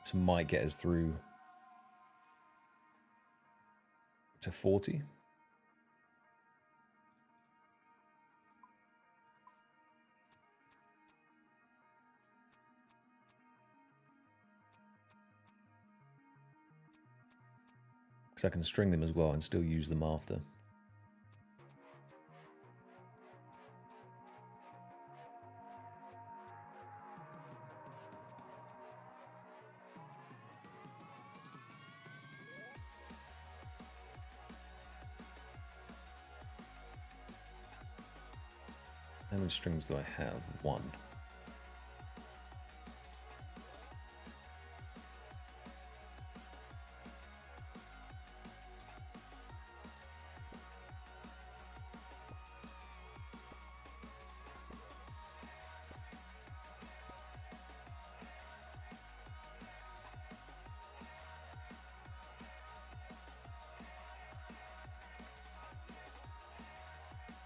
This might get us through to 40. Because I can string them as well and still use them after. How many strings do I have? 1.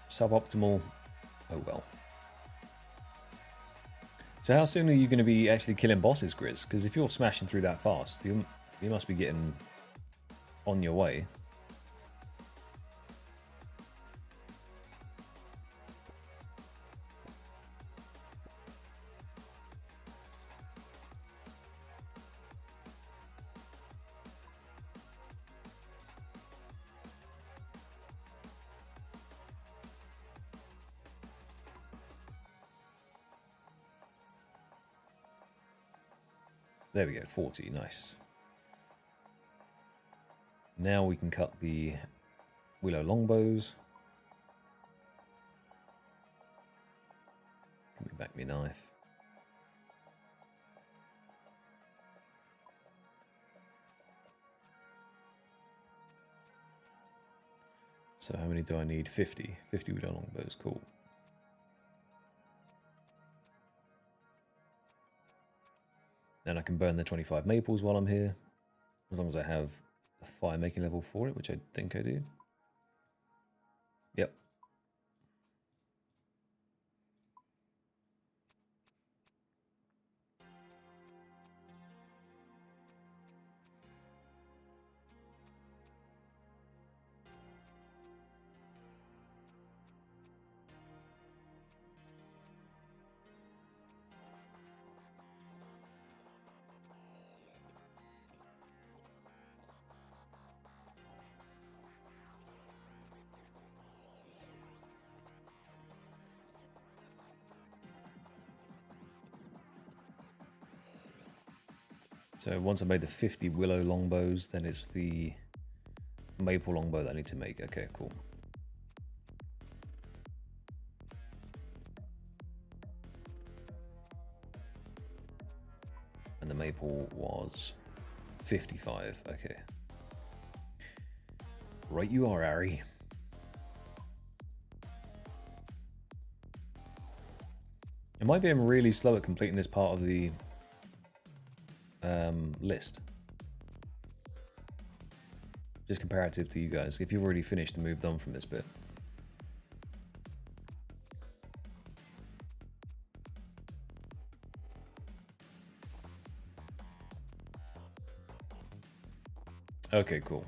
Suboptimal. Oh well. So how soon are you going to be actually killing bosses, Grizz? Because if you're smashing through that fast, you must be getting on your way. There we go, 40, nice. Now we can cut the willow longbows. Back me knife. So how many do I need? 50. 50 willow longbows, cool. Then I can burn the 25 maples while I'm here, as long as I have a fire making level for it, which I think I do. Yep. So once I made the 50 willow longbows, then it's the maple longbow that I need to make. Okay, cool. And the maple was 55. Okay. Right you are, Harry. It might be I'm really slow at completing this part of the list. Just comparative to you guys, if you've already finished and moved on from this bit. Okay, cool.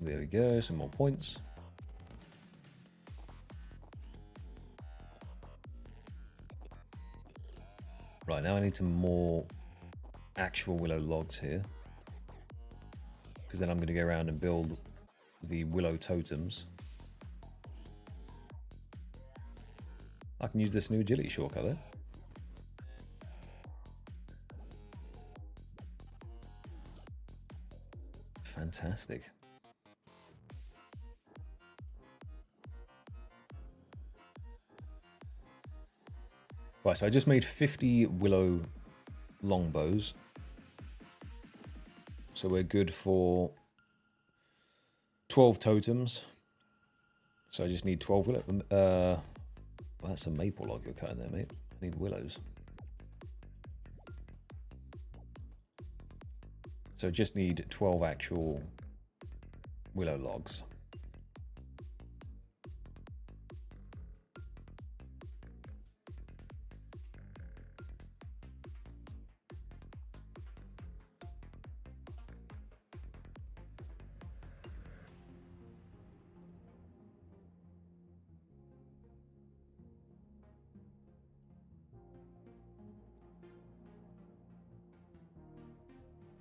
There we go, some more points. Right, now I need some more actual willow logs here, because then I'm going to go around and build the willow totems. I can use this new agility shortcut there. Fantastic. Right, so I just made 50 willow longbows. So we're good for 12 totems. So I just need 12 willow. Well, that's a maple log you're cutting there, mate. I need willows. So I just need 12 actual willow logs.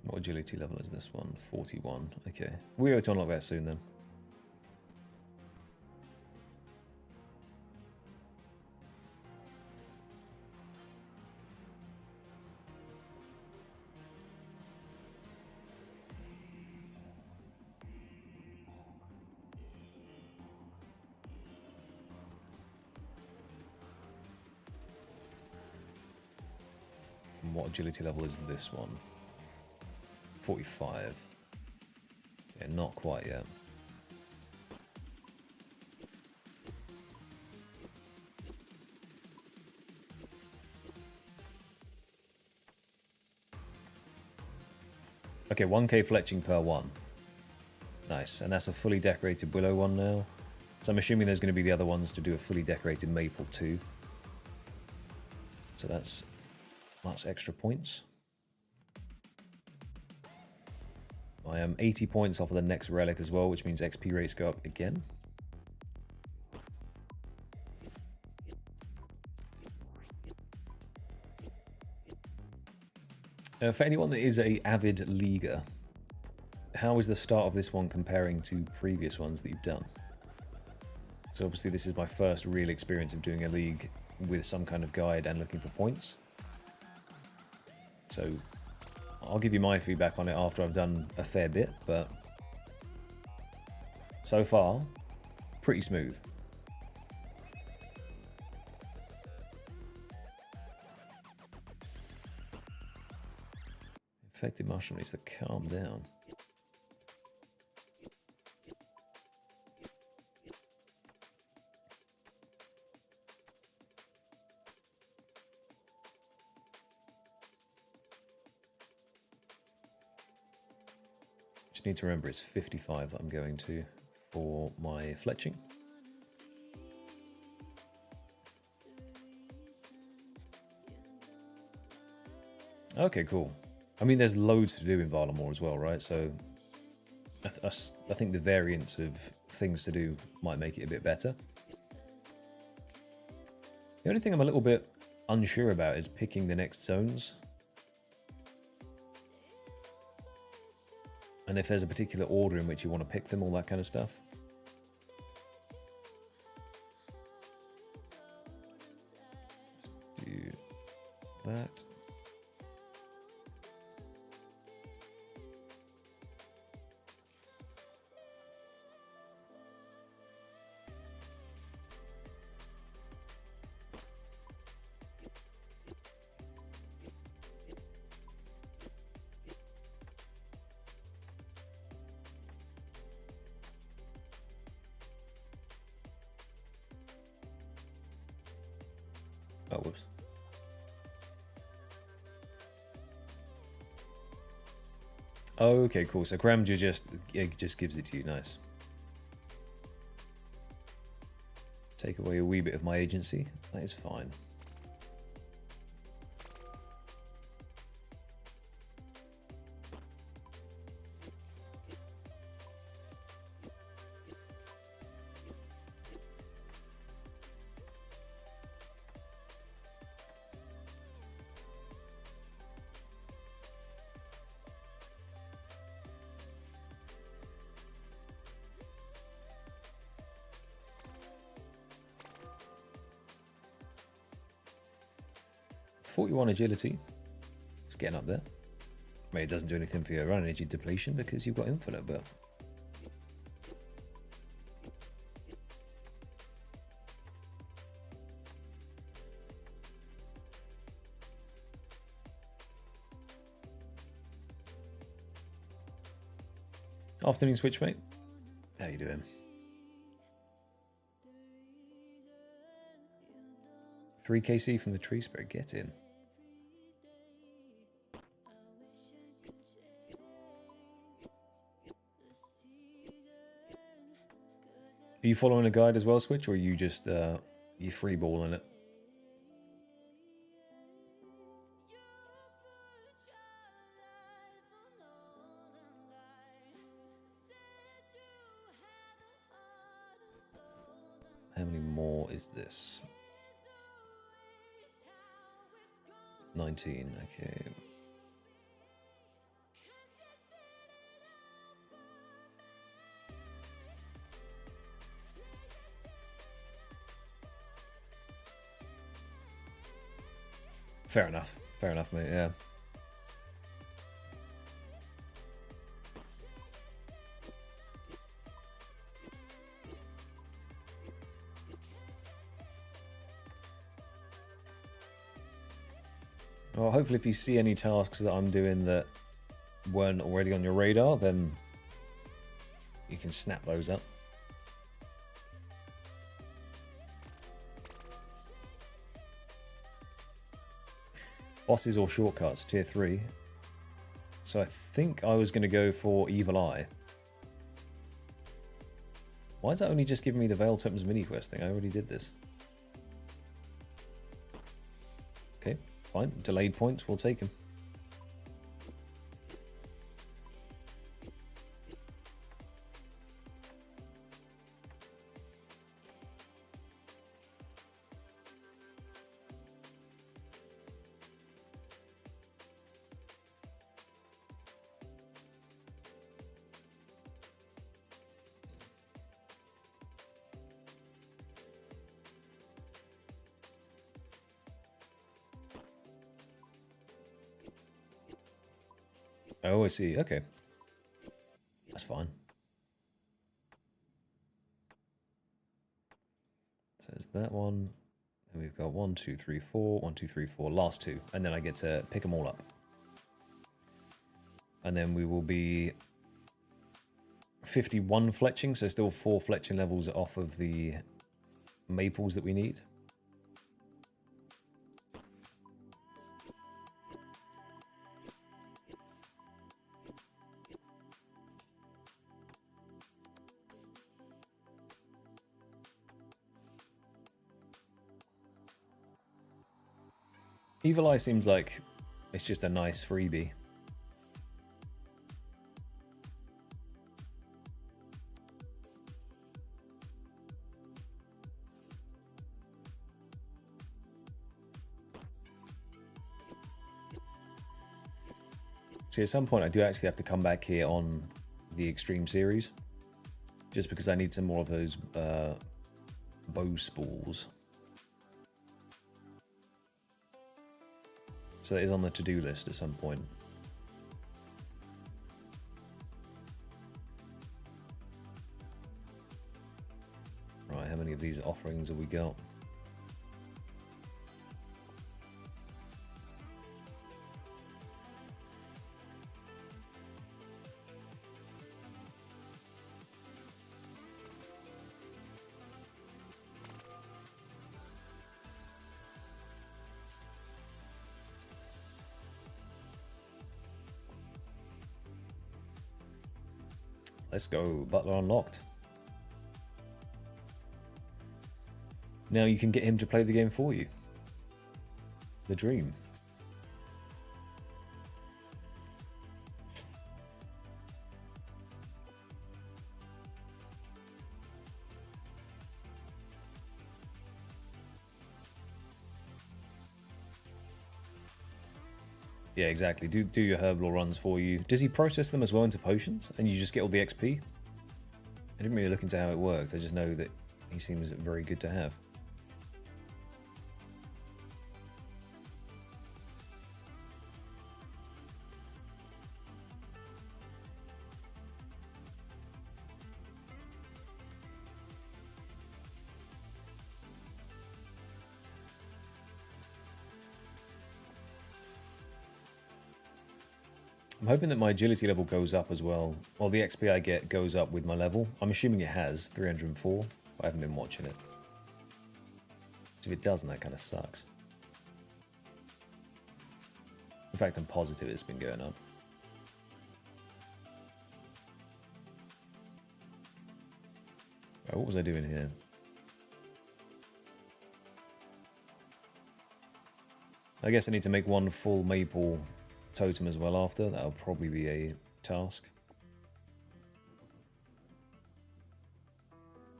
What agility level is this one? 41. Okay. We'll go to unlock that soon then. And what agility level is this one? 45. Yeah, not quite yet. Okay, 1k fletching per one. Nice, and that's a fully decorated willow one now. So I'm assuming there's going to be the other ones to do a fully decorated maple too. So that's extra points. I am 80 points off of the next relic as well, which means XP rates go up again. For anyone that is a avid leaguer, how is the start of this one comparing to previous ones that you've done? So obviously this is my first real experience of doing a league with some kind of guide and looking for points. So I'll give you my feedback on it after I've done a fair bit, but so far pretty smooth. Infected mushroom needs to calm down. Just need to remember it's 55 that I'm going to for my fletching. Okay, cool. I mean, there's loads to do in Varlamore as well, right? So I think the variance of things to do might make it a bit better. The only thing I'm a little bit unsure about is picking the next zones. And if there's a particular order in which you want to pick them, all that kind of stuff. Just do that. Oh, whoops. Oh, okay, cool. So Gramja just gives it to you. Nice. Take away a wee bit of my agency. That is fine. .41 agility. It's getting up there. I mean, it doesn't do anything for your run energy depletion because you've got infinite, but... Afternoon switch, mate. How you doing? 3 KC from the tree spirit. Get in. Are you following a guide as well, Switch, or are you just you freeballing it? How many more is this? 19, okay. Fair enough, mate, yeah. Well, hopefully if you see any tasks that I'm doing that weren't already on your radar, then you can snap those up. Bosses or shortcuts, tier 3. So I think I was going to go for Evil Eye. Why is that only just giving me the Veil Totems mini quest thing? I already did this. Okay, fine. Delayed points, we'll take them. Oh, I see. Okay. That's fine. that one. And we've got 1, 2, 3, 4, 1, 2, 3, 4, last 2. And then I get to pick them all up. And then we will be 51 fletching, so still 4 fletching levels off of the maples that we need. Evil Eye seems like it's just a nice freebie. See, at some point I do actually have to come back here on the Extreme series, just because I need some more of those bow spools. So that is on the to-do list at some point. Right, how many of these offerings have we got? Let's go, Butler unlocked. Now you can get him to play the game for you. The dream. Yeah, exactly. Do your herbal runs for you. Does he process them as well into potions, and you just get all the XP? I didn't really look into how it worked. I just know that he seems very good to have. I'm hoping that my agility level goes up as well. Well, the XP I get goes up with my level. I'm assuming it has, 304. I haven't been watching it. So if it doesn't, that kind of sucks. In fact, I'm positive it's been going up. Right, what was I doing here? I guess I need to make one full maple totem as well after. That'll probably be a task.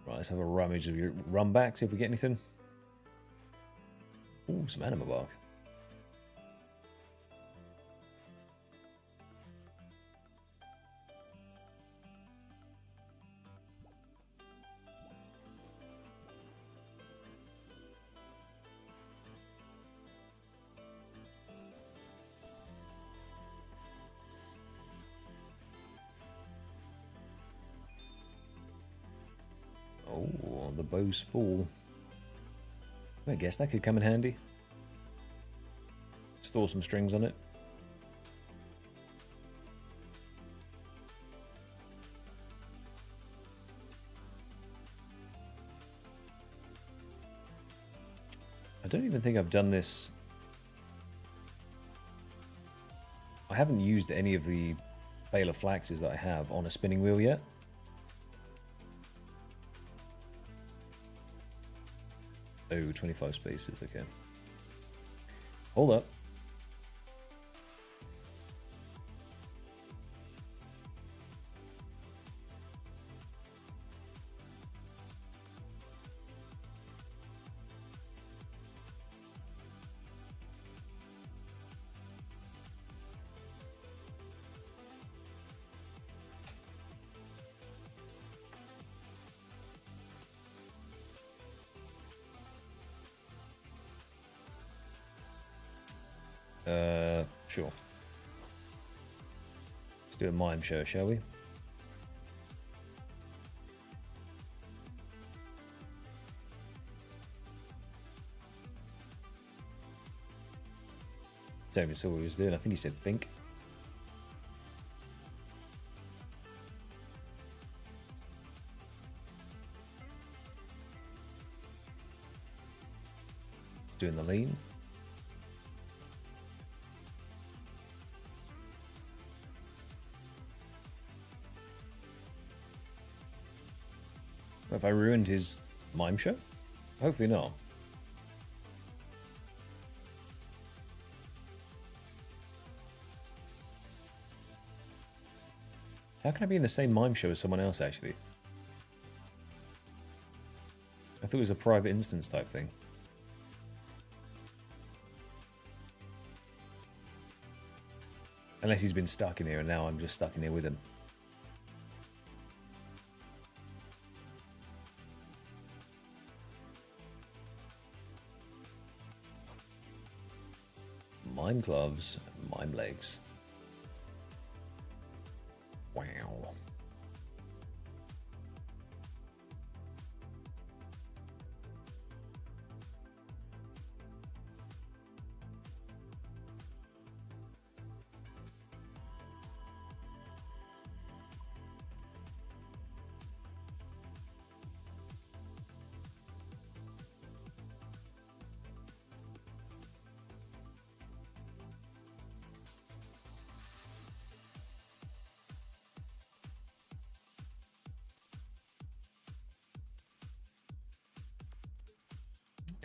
Right, let's have a rummage of your run back, see if we get anything. Ooh, some anima bark. Oh, the bow spool. I guess that could come in handy. Store some strings on it. I don't even think I've done this. I haven't used any of the bale of flaxes that I have on a spinning wheel yet. Oh, 25 spaces, okay. Hold up. Sure. Let's do a mime show, shall we? Don't even see what he was doing. I think he said think. He's doing the lean. Have I ruined his mime show? Hopefully not. How can I be in the same mime show as someone else, actually? I thought it was a private instance type thing. Unless he's been stuck in here and now I'm just stuck in here with him. Mime gloves, mime legs. Wow.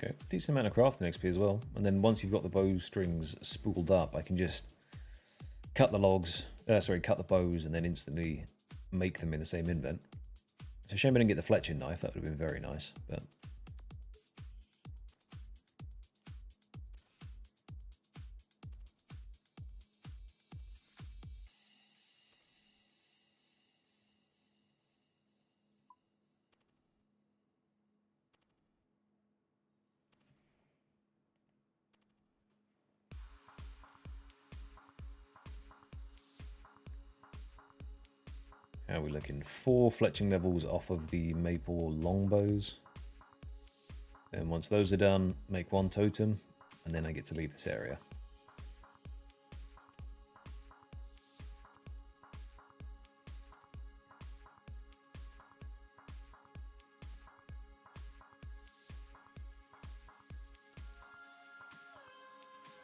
Okay, decent amount of crafting XP as well. And then once you've got the bow strings spooled up, I can just cut the logs, cut the bows and then instantly make them in the same invent. It's a shame I didn't get the fletching knife, that would have been very nice, but... How are we looking? 4 fletching levels off of the maple longbows. Then once those are done, make 1 totem, and then I get to leave this area.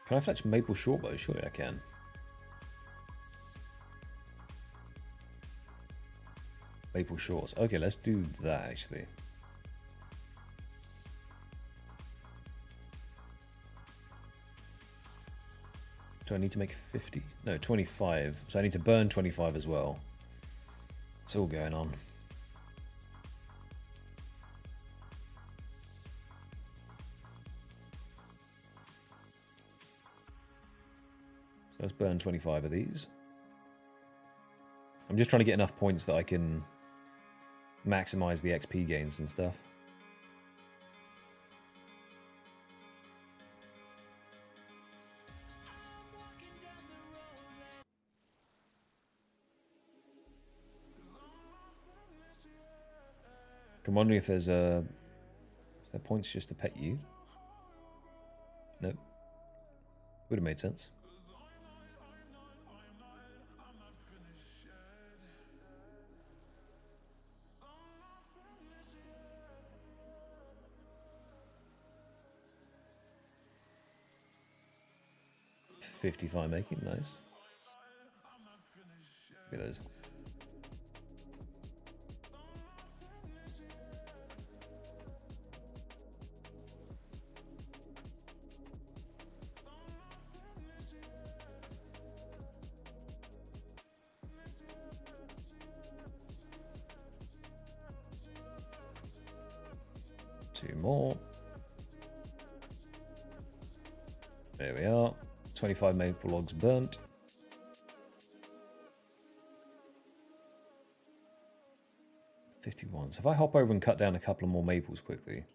Can I fletch maple shortbow? Surely I can. Maple shorts. Okay, let's do that actually. Do I need to make 50? No, 25. So I need to burn 25 as well. It's all going on. So let's burn 25 of these. I'm just trying to get enough points that I can maximize the XP gains and stuff. I'm wondering if there's a... Is there points just to pet you? Nope. Would have made sense. $55 making, nice. Look at those. Two more. There we are. 25 maple logs burnt. $51. So if I hop over and cut down a couple of more maples quickly.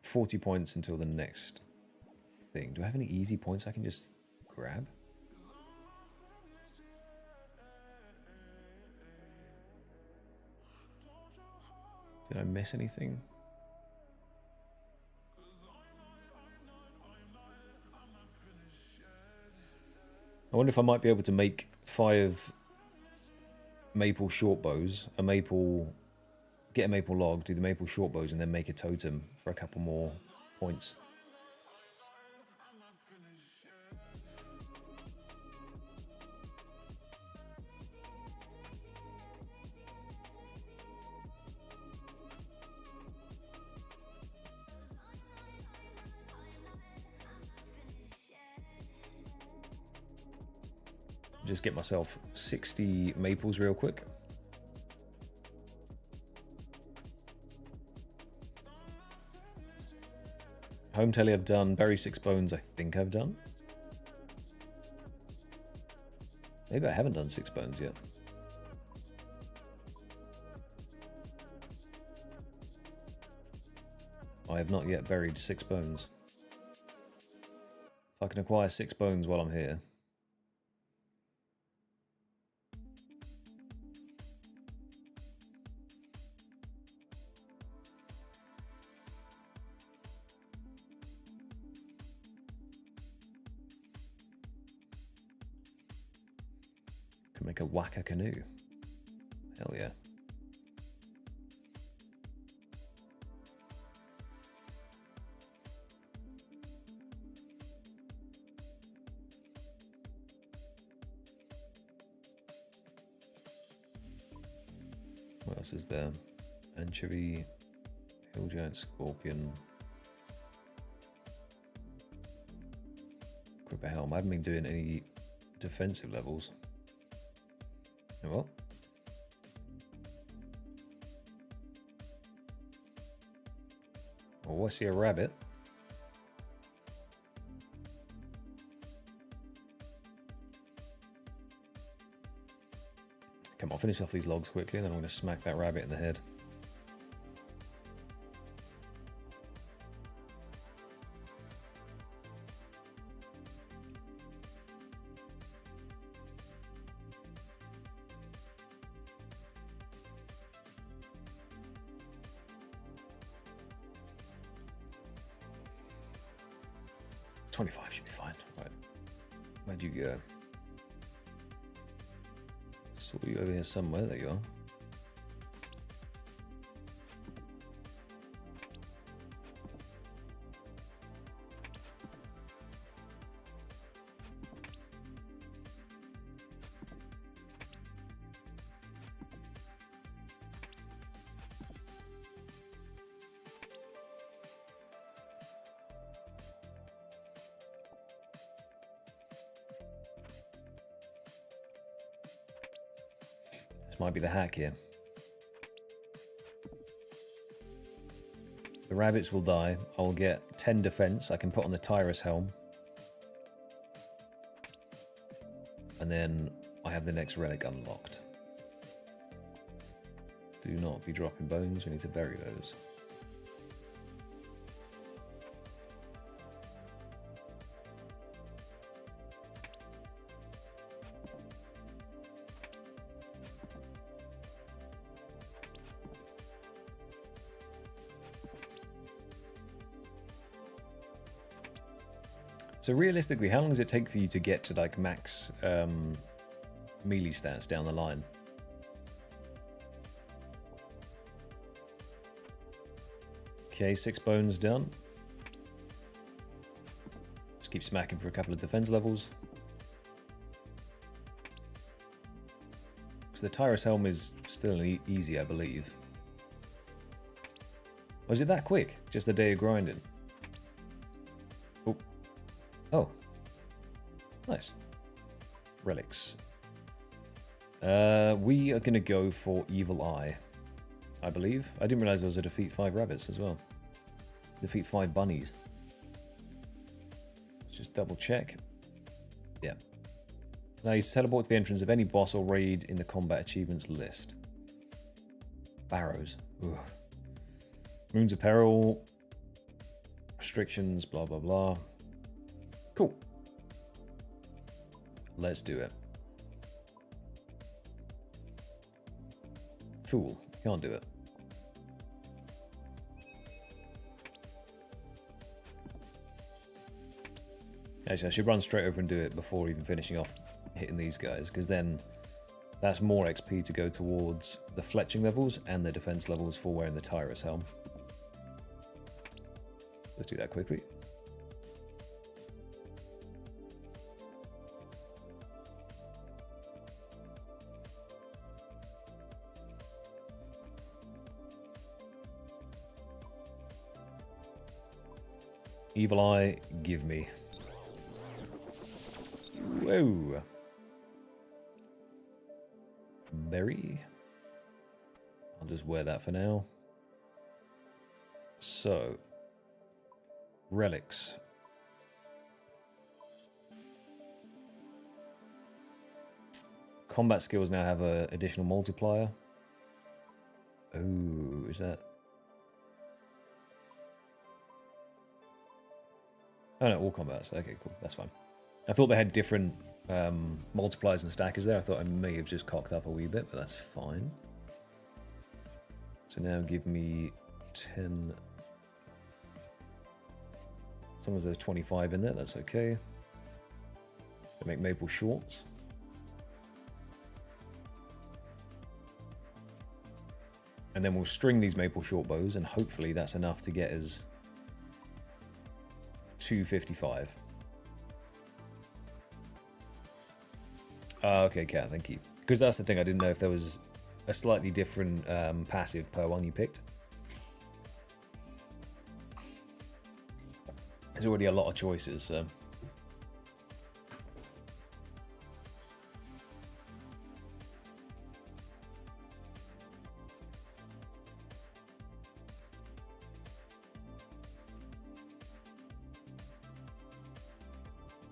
40 points until the next thing. Do I have any easy points I can just grab? Did I miss anything? I wonder if I might be able to make 5 maple short bows, get a maple log, do the maple short bows, and then make a totem for a couple more points. Just get myself 60 maples real quick. Home telly I've done. Bury 6 bones I think I've done. Maybe I haven't done 6 bones yet. I have not yet buried 6 bones. If I can acquire 6 bones while I'm here. Can make a whacker canoe. Hell yeah. What else is there? Anchovy, hill giant scorpion, Cripper helm. I haven't been doing any defensive levels. Well, oh, I see a rabbit. Come on, finish off these logs quickly, and then I'm going to smack that rabbit in the head. Should be fine. Right. Where'd you go? Saw you over here somewhere. There you are. This might be the hack here. The rabbits will die. I'll get 10 defense. I can put on the Tyrus helm. And then I have the next relic unlocked. Do not be dropping bones. We need to bury those. So realistically, how long does it take for you to get to like max melee stats down the line? Okay, 6 bones done. Just keep smacking for a couple of defense levels. So the Tyrus helm is still easy, I believe. Was it that quick? Just the day of grinding? Oh, nice. Relics. We are going to go for Evil Eye, I believe. I didn't realize there was a defeat 5 rabbits as well. Defeat 5 bunnies. Let's just double check. Yeah. Now you teleport to the entrance of any boss or raid in the combat achievements list. Barrows. Ugh. Moons of Peril. Restrictions, blah, blah, blah. Cool. Let's do it. Fool. Can't do it. Actually, I should run straight over and do it before even finishing off hitting these guys, because then that's more XP to go towards the fletching levels and the defense levels for wearing the Tyrus helm. Let's do that quickly. Evil Eye, give me. Whoa. Berry. I'll just wear that for now. So, relics. Combat skills now have an additional multiplier. Oh, is that? Oh no, all combats. Okay, cool. That's fine. I thought they had different multipliers and stackers there. I thought I may have just cocked up a wee bit, but that's fine. So now give me 10. As long as there's 25 in there, that's okay. I'll make maple shorts. And then we'll string these maple short bows, and hopefully that's enough to get us 255. Okay, Kat, thank you. Because that's the thing, I didn't know if there was a slightly different passive per one you picked. There's already a lot of choices, so...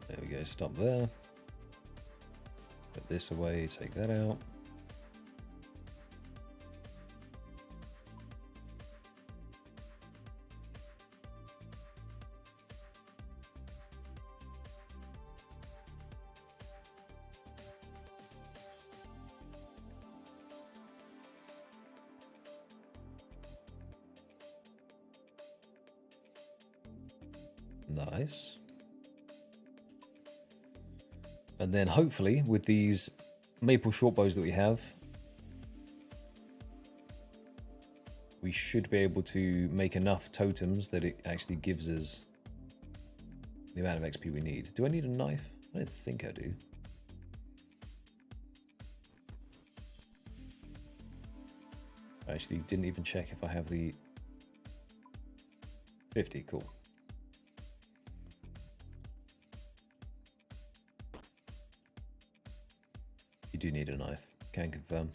There we go, stop there. Put this away, take that out. Nice. And then hopefully with these maple short bows that we have, we should be able to make enough totems that it actually gives us the amount of XP we need. Do I need a knife? I don't think I do. I actually didn't even check if I have the 50, cool. You do need a knife, can confirm.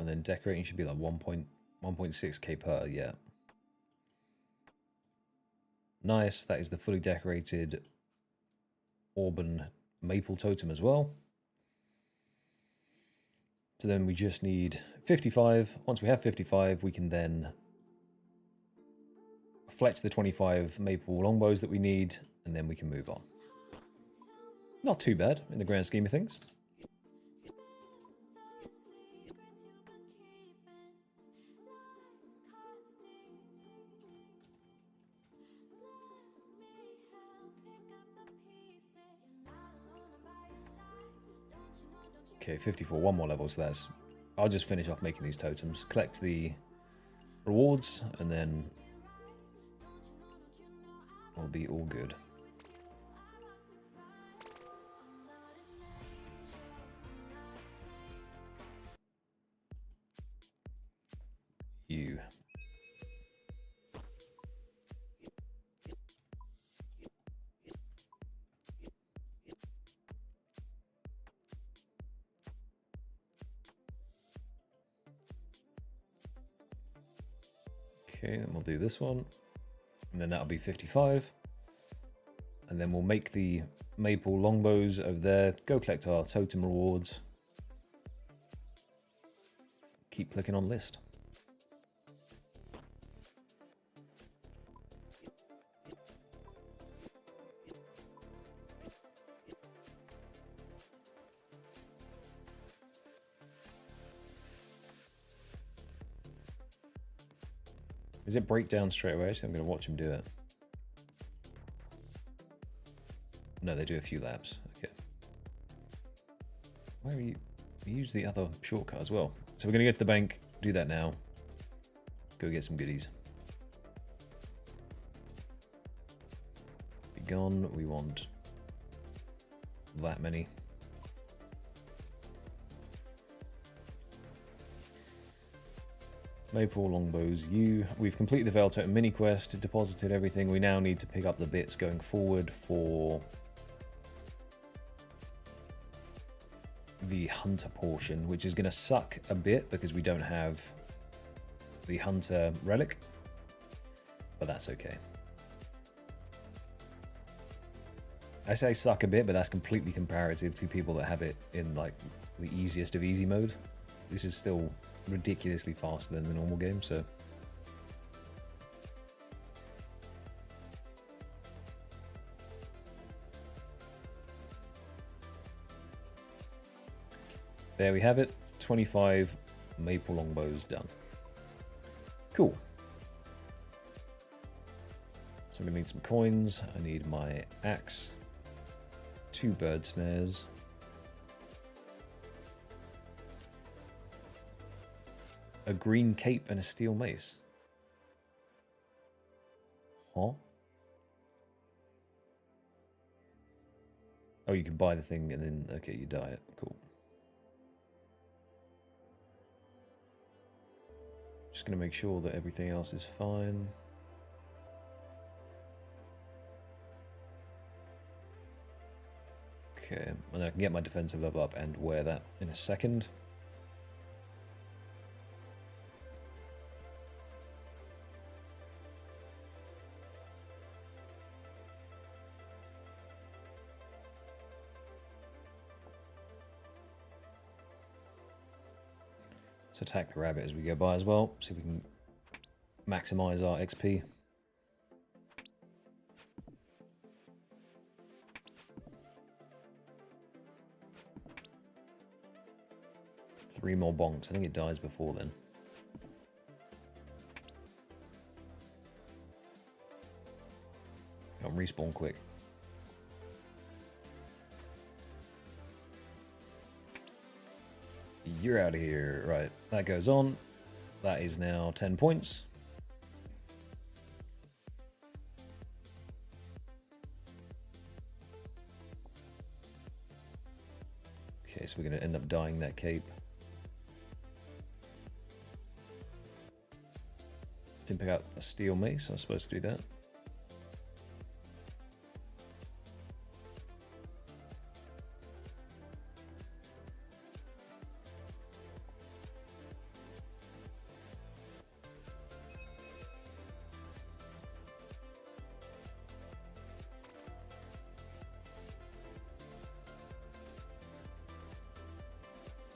And then decorating should be like 1.6k per, yeah. Nice, that is the fully decorated Auburn maple totem as well. So then we just need 55. Once we have 55, we can then fletch the 25 maple longbows that we need, and then we can move on. Not too bad in the grand scheme of things. Okay, 54, one more level, so that's... I'll just finish off making these totems, collect the rewards, and then we'll be all good. You. Okay, then we'll do this one. And then that'll be 55. And then we'll make the maple longbows over there. Go collect our totem rewards. Keep clicking on list. Does it break down straight away? So I'm going to watch him do it. No, they do a few laps. Okay. Why are you use the other shortcut as well? So we're going to go to the bank, do that now. Go get some goodies. Be gone. We want that many. Maple longbows, we've completed the Veil Totem mini quest, deposited everything. We now need to pick up the bits going forward for the hunter portion, which is going to suck a bit because we don't have the hunter relic, but that's okay. I say suck a bit, but that's completely comparative to people that have it in like the easiest of easy mode. This is still ridiculously faster than the normal game, so there we have it. 25 maple longbows done. Cool. So I'm gonna need some coins. I need my axe, 2 bird snares, a green cape, and a steel mace. Huh? Oh, you can buy the thing and then, okay, you dye it. Cool. Just gonna make sure that everything else is fine. Okay, and then I can get my defensive level up and wear that in a second. Let's attack the rabbit as we go by as well, so we can maximize our XP. Three more bonks. I think it dies before then. Come respawn quick. You're out of here. Right, that goes on. That is now 10 points. Okay, so we're going to end up dyeing that cape. Didn't pick up a steel mace. I was supposed to do that.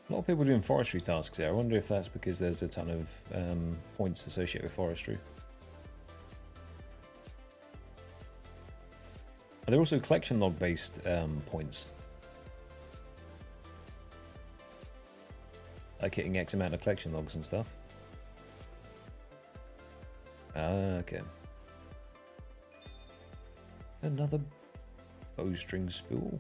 A lot of people doing forestry tasks here. I wonder if that's because there's a ton of points associated with forestry. Are there also collection log based points? Like hitting X amount of collection logs and stuff? Ah, okay. Another bowstring spool.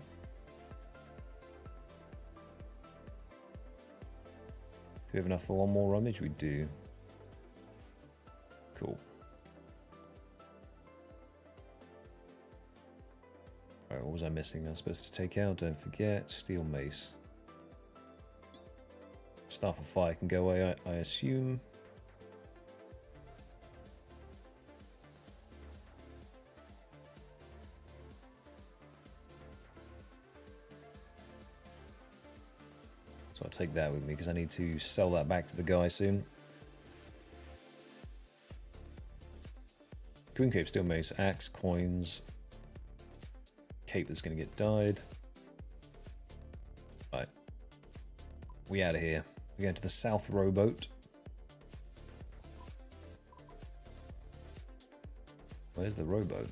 Do we have enough for one more rummage? We do. Cool. Alright, what was I missing? I was supposed to take out, don't forget, steel mace. Staff of fire can go away, I assume. So I'll take that with me because I need to sell that back to the guy soon. Green cape, steel mace, axe, coins. Cape that's going to get dyed. Right. We out of here. We're going to the south rowboat. Where's the rowboat?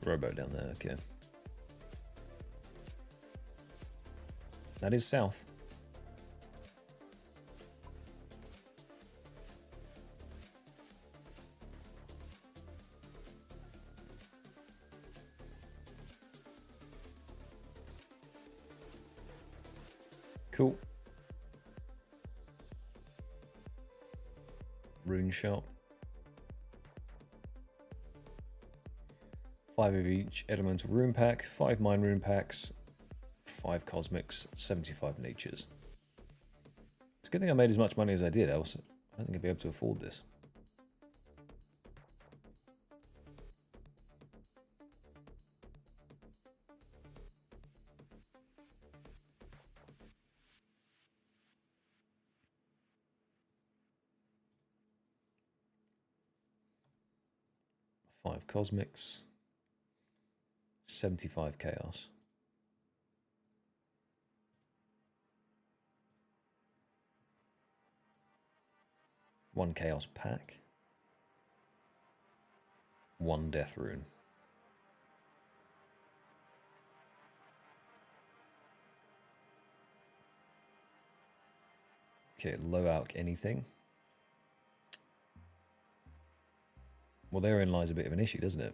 Rowboat down there, okay. That is south. Cool. Rune shop. 5 of each elemental rune pack, 5 mine rune packs, 5 cosmics, 75 natures. It's a good thing I made as much money as I did, else I don't think I'd be able to afford this. Five cosmics, 75 chaos. One chaos pack. One death rune. Okay, low alch anything. Well, therein lies a bit of an issue, doesn't it?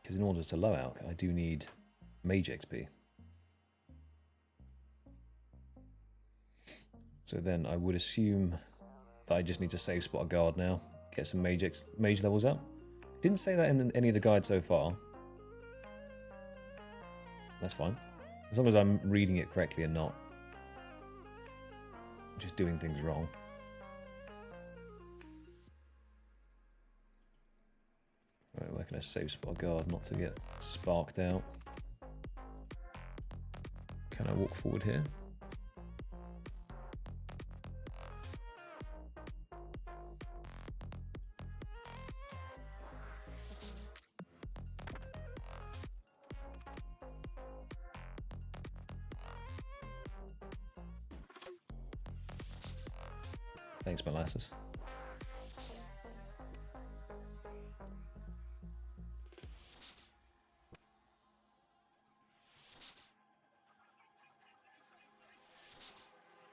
Because in order to low alch, I do need mage XP. So then I would assume that I just need to save spot a guard now, get some mage levels up. Didn't say that in any of the guides so far. That's fine. As long as I'm reading it correctly and not just doing things wrong. Right, where can I save spot guard not to get sparked out? Can I walk forward here? Thanks, molasses.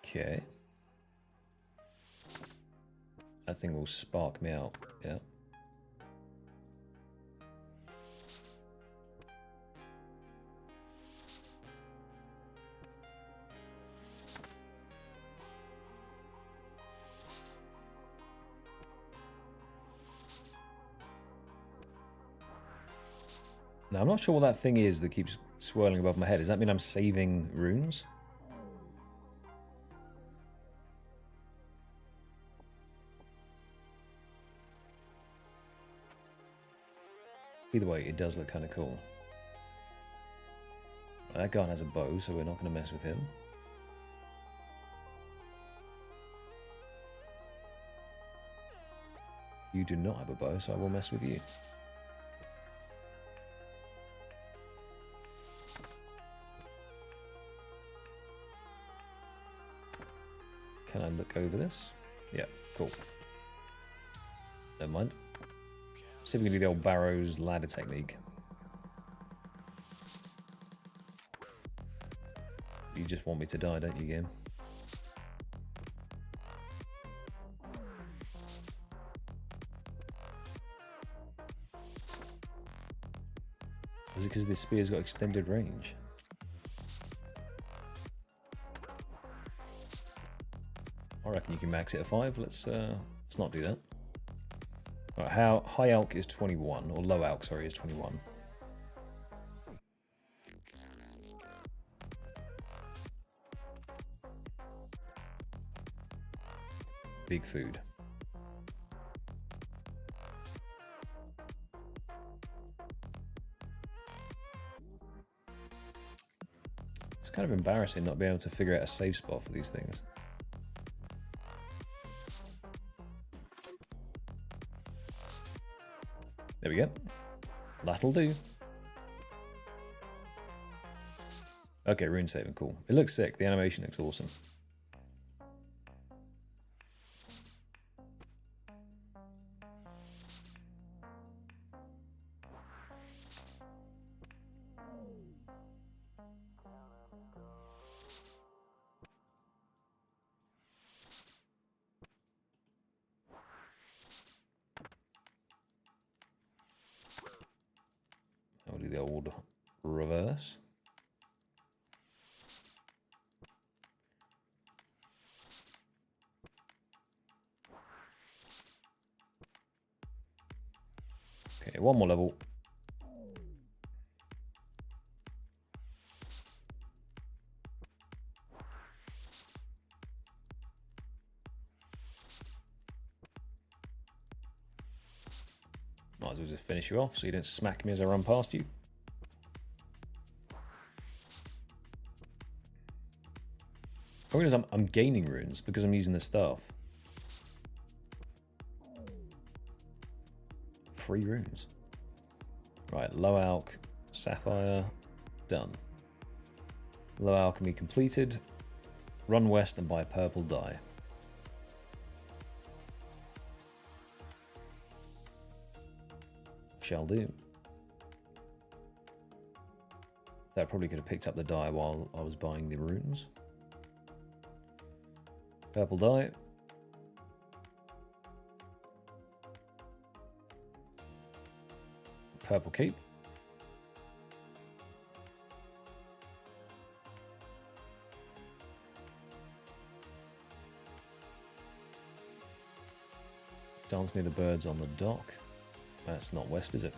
Okay. That thing will spark me out, yeah. Now, I'm not sure what that thing is that keeps swirling above my head. Does that mean I'm saving runes? Either way, it does look kind of cool. That guy has a bow, so we're not going to mess with him. You do not have a bow, so I will mess with you. Can I look over this? Yeah, cool. Never mind. See if we can do the old Barrow's ladder technique. You just want me to die, don't you, game? Was it because this spear's got extended range? I reckon you can max it at 5. Let's not do that. Right, how high alch is 21, or low alch, sorry, is 21. big food. It's kind of embarrassing not being able to figure out a safe spot for these things. There we go. That'll do. Okay, rune saving, cool. It looks sick. The animation looks awesome. I'll do the old reverse. Okay, one more level. Might as well just finish you off so you don't smack me as I run past you. I realize I'm gaining runes because I'm using the staff. 3 runes. Right, low alch, sapphire, done. Low alchemy completed. Run west and buy purple dye. Shall do. That probably could have picked up the dye while I was buying the runes. Purple dye. Purple cape. Dance near the birds on the dock. That's not west, is it?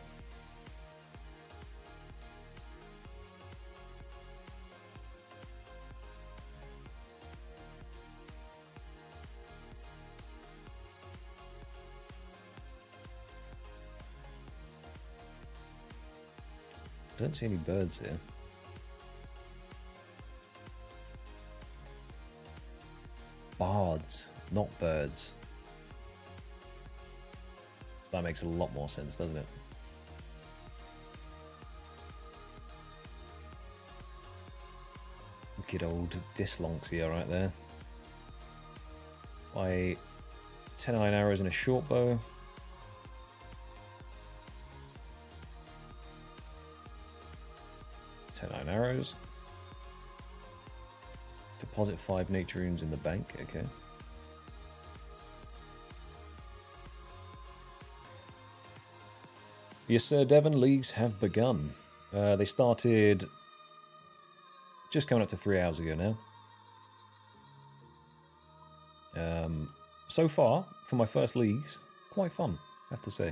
Don't see any birds here. Bards, not birds. That makes a lot more sense, doesn't it? Good old dyslexia right there. By 10 iron arrows and a short bow. Iron arrows. Deposit 5 nature runes in the bank. Okay. Yes, sir, Devon. Leagues have begun. They started just coming up to 3 hours ago now. So far, for my first leagues, quite fun, I have to say.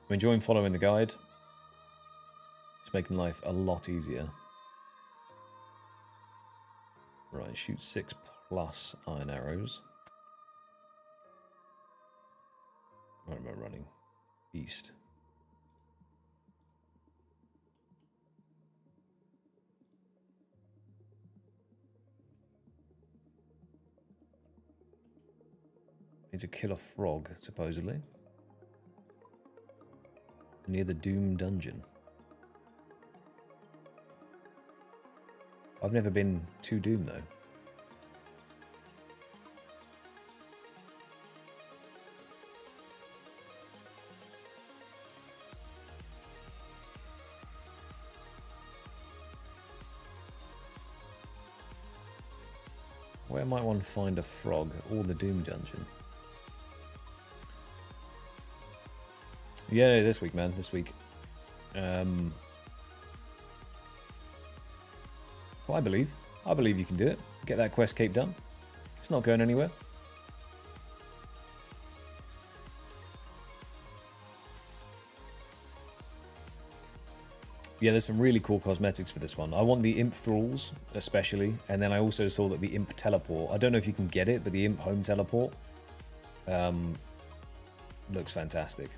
I'm enjoying following the guide. It's making life a lot easier. Right, shoot 6 plus iron arrows. Where am I running? East. Need to kill a frog, supposedly. Near the Doom dungeon. I've never been to Doom, though. Where might one find a frog or the Doom dungeon? Yeah, this week, man. This week. Well, I believe you can do it. Get that quest cape done. It's not going anywhere. Yeah, there's some really cool cosmetics for this one. I want the Imp Thralls, especially. And then I also saw that the Imp Teleport, I don't know if you can get it, but the Imp Home Teleport looks fantastic.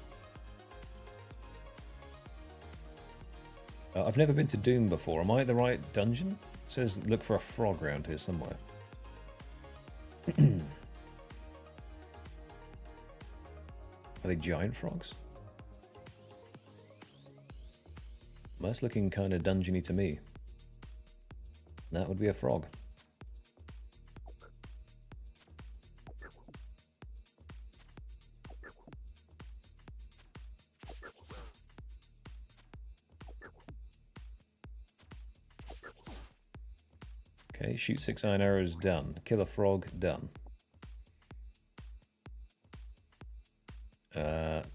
I've never been to Doom before. Am I at the right dungeon? It says look for a frog around here somewhere. Are they giant frogs? That's looking kind of dungeony to me. That would be a frog. Okay, shoot 6 iron arrows, done. Kill a frog, done.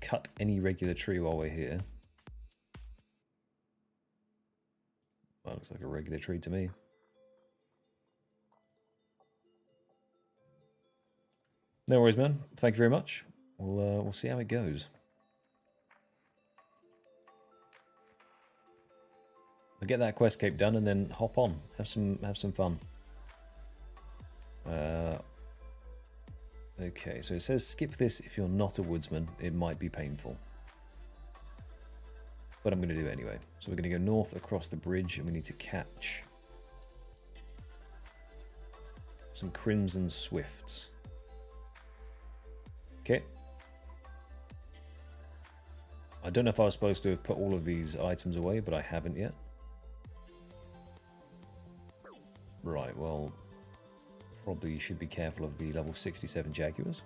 Cut any regular tree while we're here. Well, looks like a regular tree to me. No worries, man. Thank you very much. We'll see how it goes. I'll get that quest cape done and then hop on. Have some fun. Okay, so it says skip this if you're not a woodsman. It might be painful. But I'm going to do it anyway. So we're going to go north across the bridge and we need to catch some crimson swifts. Okay. I don't know if I was supposed to have put all of these items away, but I haven't yet. Right, well, probably should be careful of the level 67 Jaguars.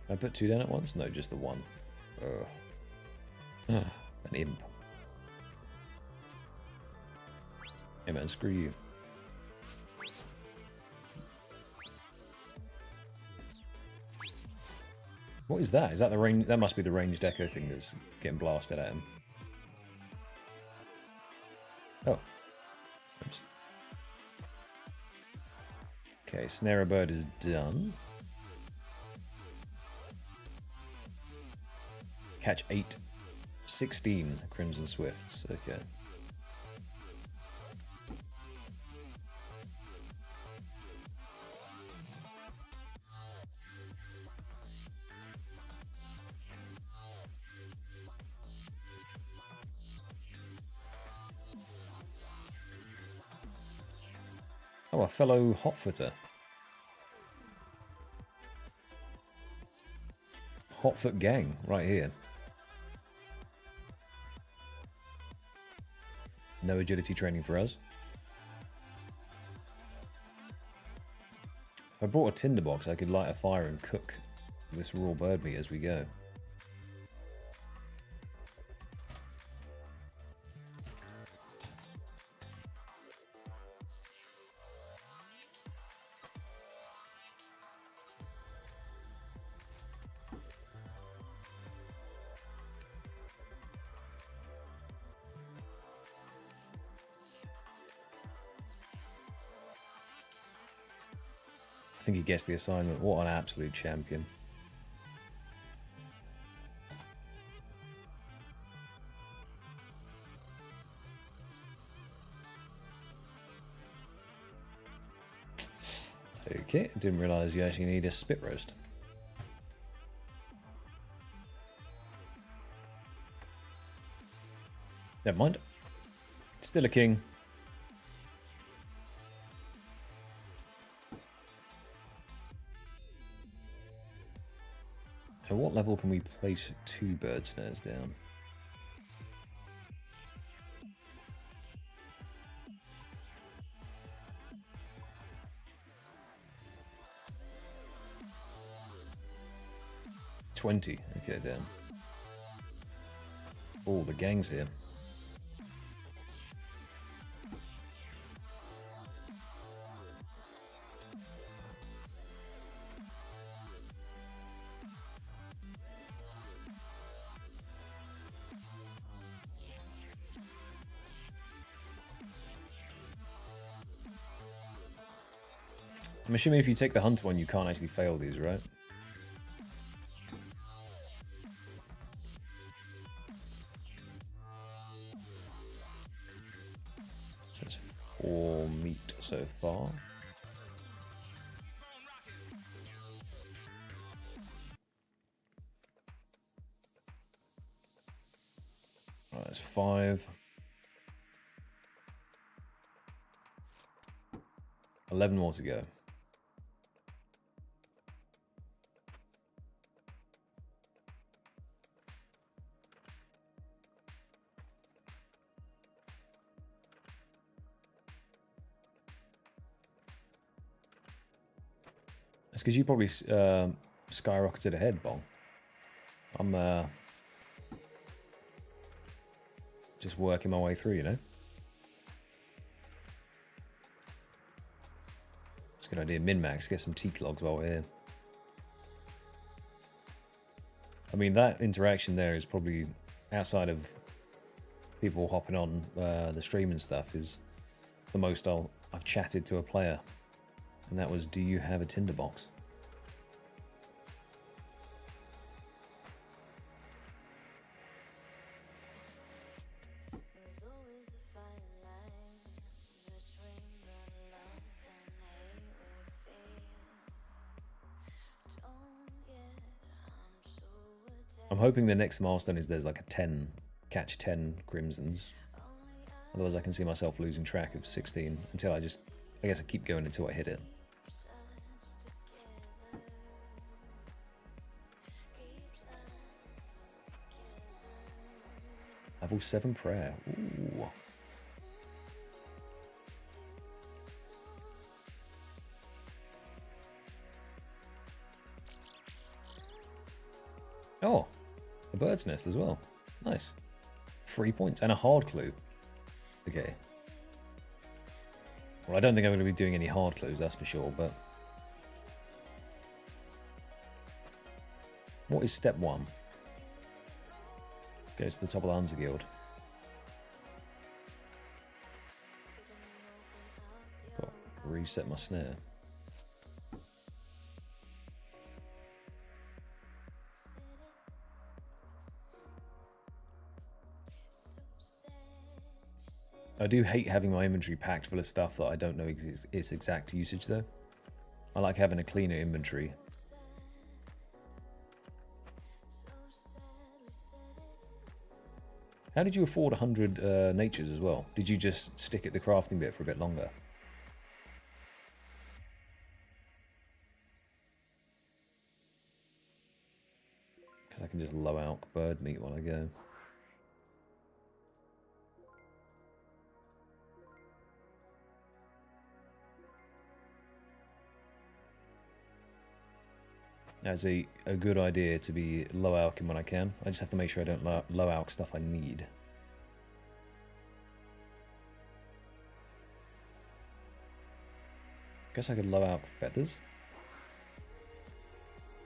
Can I put 2 down at once? No, just the 1. An imp. Hey man, screw you. What is that? Is that the range? That must be the ranged echo thing that's getting blasted at him. Oh. Oops. Okay, snare bird is done. Catch 8. 16 crimson swifts. Okay. Oh, a fellow hotfooter. Hotfoot gang, right here. No agility training for us. If I brought a tinderbox, I could light a fire and cook this raw bird meat as we go. I think he gets the assignment. What an absolute champion. Okay, didn't realise you actually need a spit roast. Never mind. Still a king. At what level can we place 2 bird snares down? $20. Okay, down. Oh, the gang's here. I'm assuming if you take the hunter one, you can't actually fail these, right? So it's 4 meat so far. Right, that's 5. 11 more to go. It's because you probably skyrocketed ahead, Bong. I'm just working my way through, you know? It's a good idea. Min-max, get some teak logs while we're here. I mean, that interaction there is probably, outside of people hopping on the stream and stuff, is the most I've chatted to a player. And that was, do you have a tinderbox? I'm hoping the next milestone is there's like a 10, catch 10 crimsons. Otherwise I can see myself losing track of 16 until I guess I keep going until I hit it. Level 7 prayer. Ooh. Oh, a bird's nest as well. Nice. 3 points and a hard clue. Okay. Well, I don't think I'm going to be doing any hard clues, that's for sure, but... What is step 1? Go to the top of the Hunter Guild. Got to reset my snare. I do hate having my inventory packed full of stuff that I don't know its exact usage though. I like having a cleaner inventory. How did you afford 100 natures as well? Did you just stick at the crafting bit for a bit longer? Because I can just low out bird meat while I go. That's a good idea to be low alching when I can. I just have to make sure I don't low alch stuff I need. Guess I could low alch feathers.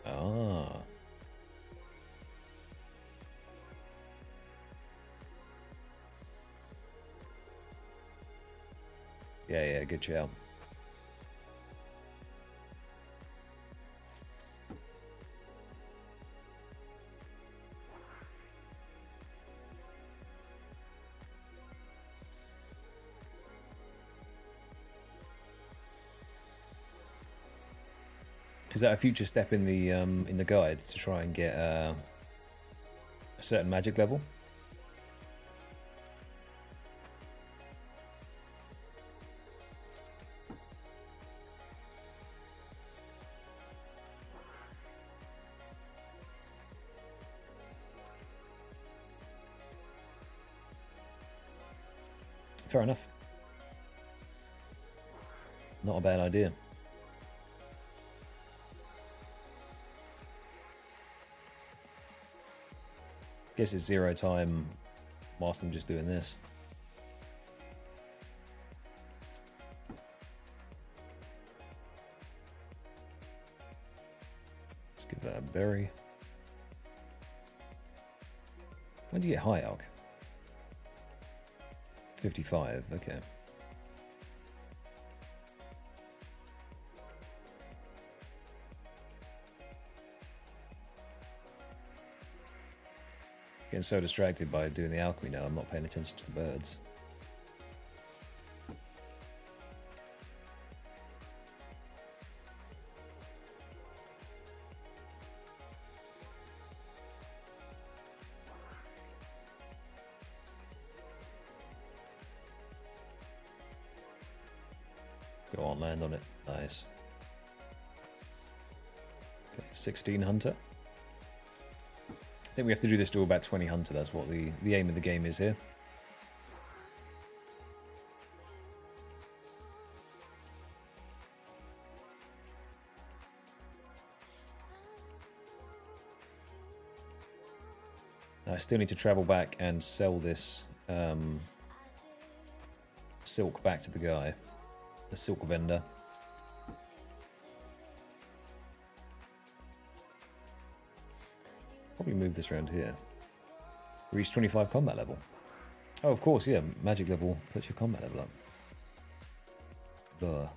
Ah. Yeah, good shout. Is that a future step in the guide to try and get a certain magic level? Fair enough. Not a bad idea. Guess it's 0 time whilst I'm just doing this. Let's give that a berry. When do you get high alch? 55, okay. Getting so distracted by doing the alchemy now, I'm not paying attention to the birds. Go on, land on it. Nice. Okay, 16 hunter. I think we have to do this to about 20 hunter. That's what the aim of the game is here. Now I still need to travel back and sell this silk back to the guy, the silk vendor. Probably move this around here. Reach 25 combat level. Oh, of course, yeah. Magic level puts your combat level up. Duh.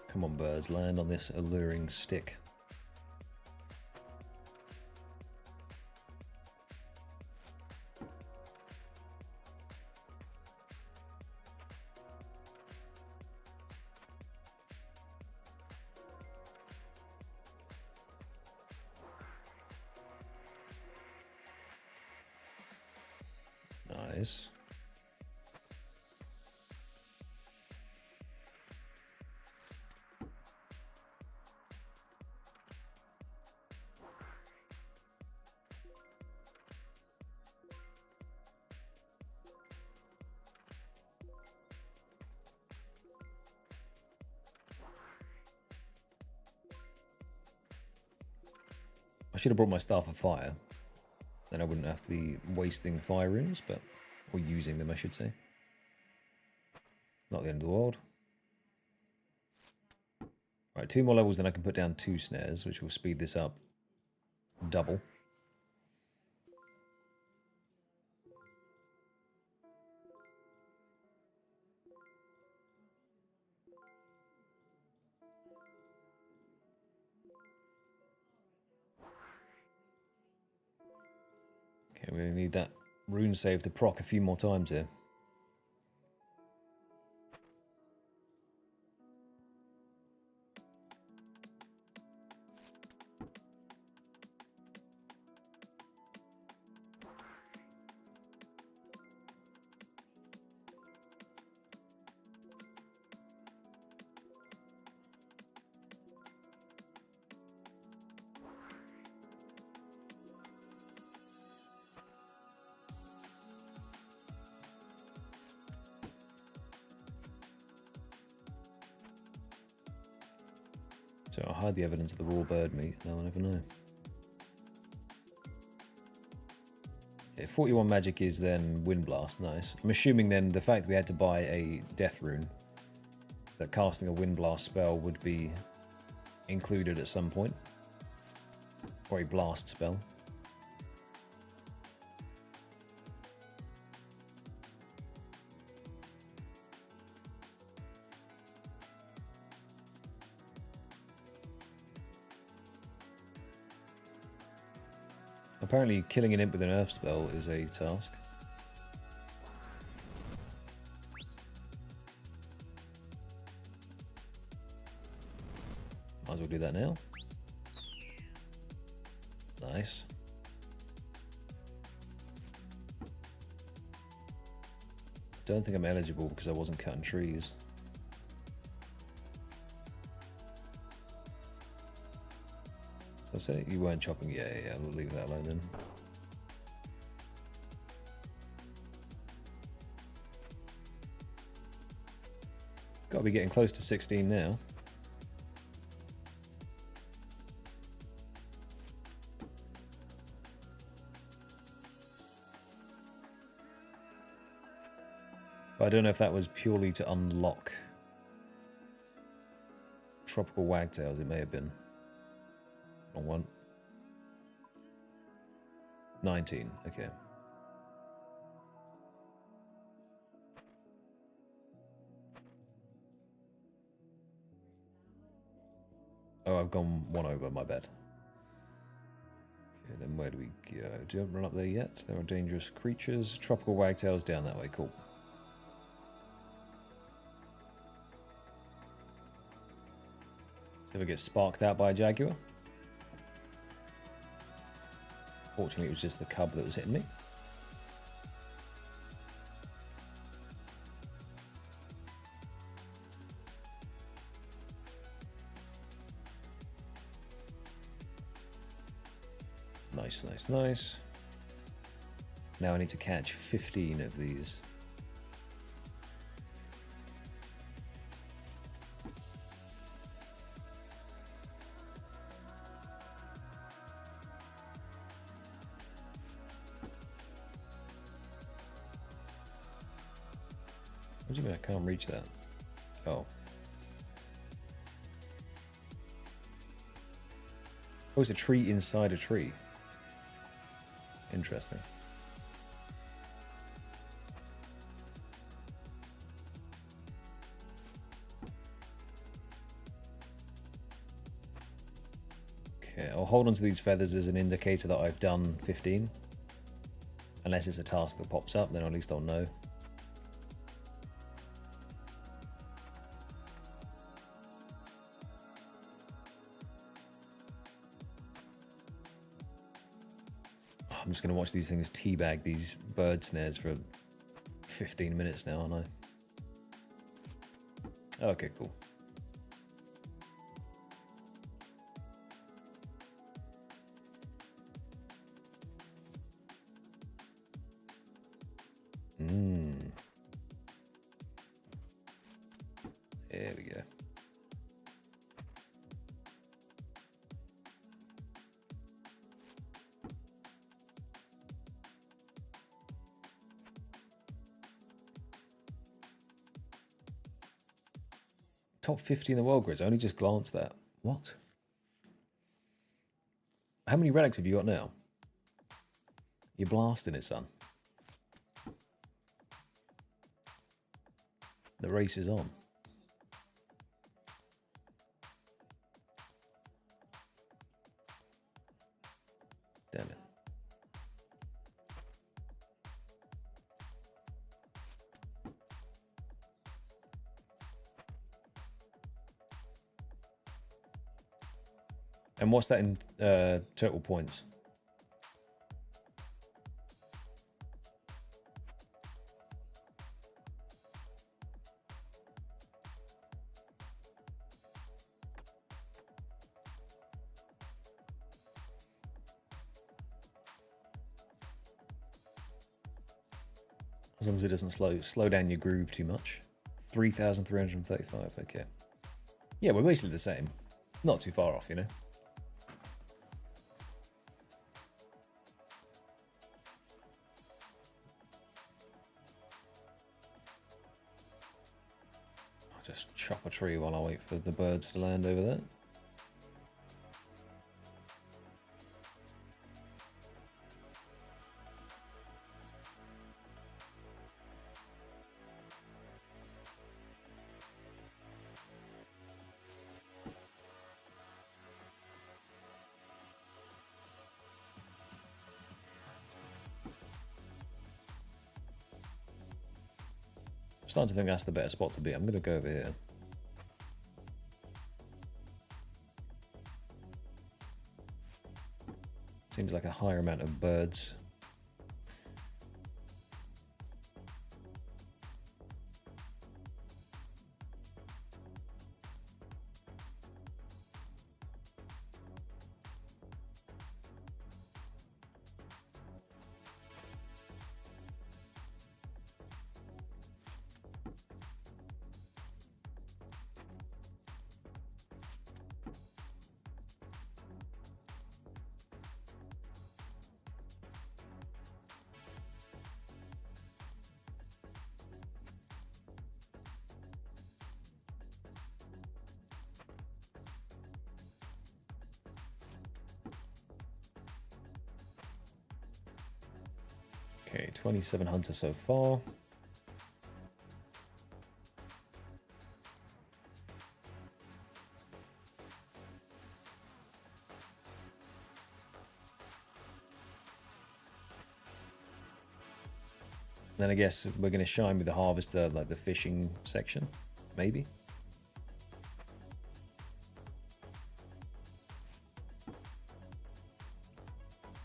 Come on, birds. Land on this alluring stick. Nice. I should have brought my Staff of Fire. Then I wouldn't have to be wasting fire runes, but... or using them, I should say. Not the end of the world. Right, 2 more levels, then I can put down 2 snares, which will speed this up double. Okay, we're going to need that rune save to proc a few more times here. So I'll hide the evidence of the raw bird meat, no one ever know. Okay, 41 magic is then Wind Blast, nice. I'm assuming then the fact that we had to buy a death rune, that casting a Wind Blast spell would be included at some point. Or a blast spell. Apparently killing an imp with an earth spell is a task. Might as well do that now. Nice. Don't think I'm eligible because I wasn't cutting trees. I say you weren't chopping. Yeah, we'll leave that alone then. Got to be getting close to 16 now. But I don't know if that was purely to unlock tropical wagtails. It may have been. Wrong one. 19, okay. I've gone one over, my bad. Okay, then where do we go? Don't run up there yet. There are dangerous creatures. Tropical wagtails down that way, cool. So we get sparked out by a jaguar. Fortunately, it was just the cub that was hitting me. Nice, nice, nice. Now I need to catch 15 of these. What do you mean I can't reach that? Oh. Oh, it's a tree inside a tree. Interesting. Okay, I'll hold on to these feathers as an indicator that I've done 15. Unless it's a task that pops up, then at least I'll know. I'm just going to watch these things teabag these bird snares for 15 minutes now, aren't I? Okay, cool. There we go. Top 50 in the world grids. I only just glanced at. What? How many relics have you got now? You're blasting it, son. The race is on. Damn it. And what's that in total points? As long as it doesn't slow down your groove too much. 3,335, okay. Yeah, we're basically the same. Not too far off, you know? I'll just chop a tree while I wait for the birds to land over there. Starting to think that's the better spot to be. I'm going to go over here. Seems like a higher amount of birds. Okay, 27 hunters so far. Then I guess we're going to shine with the harvester, like the fishing section, maybe.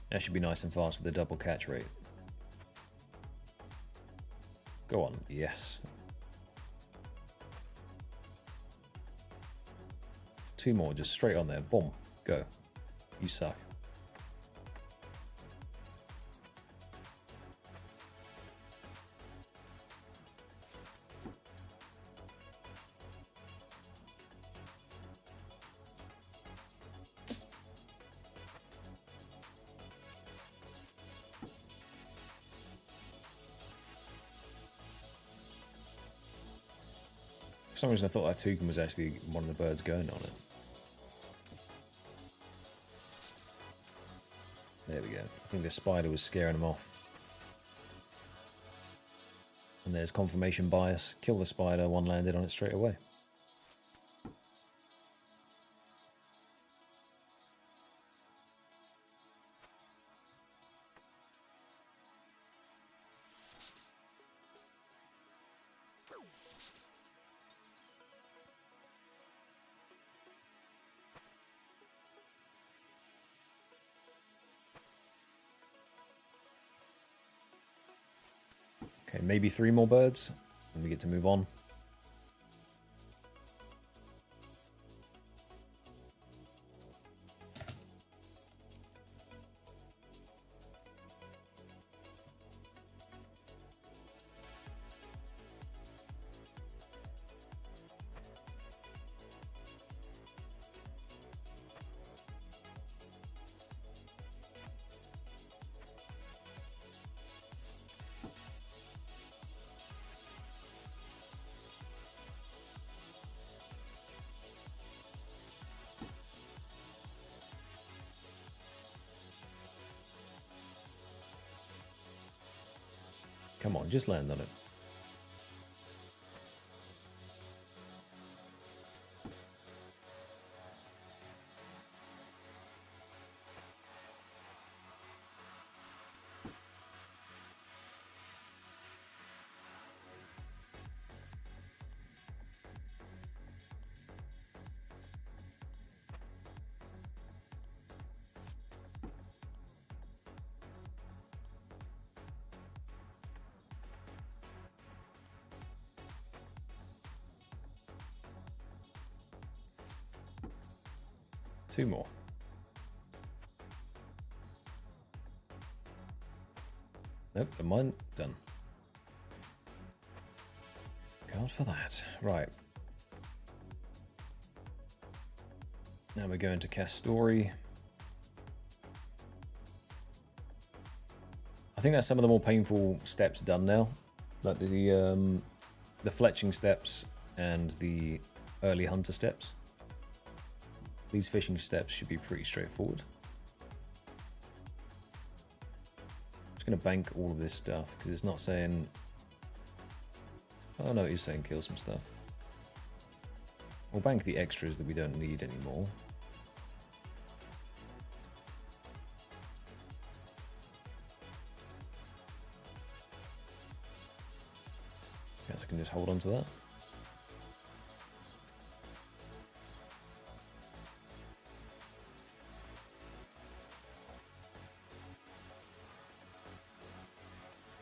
That should be nice and fast with the double catch rate. Go on, yes. 2 more, just straight on there. Boom, go. You suck. For some reason I thought that toucan was actually one of the birds going on it. There we go. I think the spider was scaring him off. And there's confirmation bias. Kill the spider, one landed on it straight away. Okay, maybe 3 more birds, and we get to move on. Come on, just land on it. Two more. Nope, never mind. Done. God for that. Right. Now we're going to Castori. I think that's some of the more painful steps done now. Like the fletching steps and the early hunter steps. These fishing steps should be pretty straightforward. I'm just going to bank all of this stuff because it's not saying... Oh no, it is saying kill some stuff. We'll bank the extras that we don't need anymore. Guess I can just hold on to that.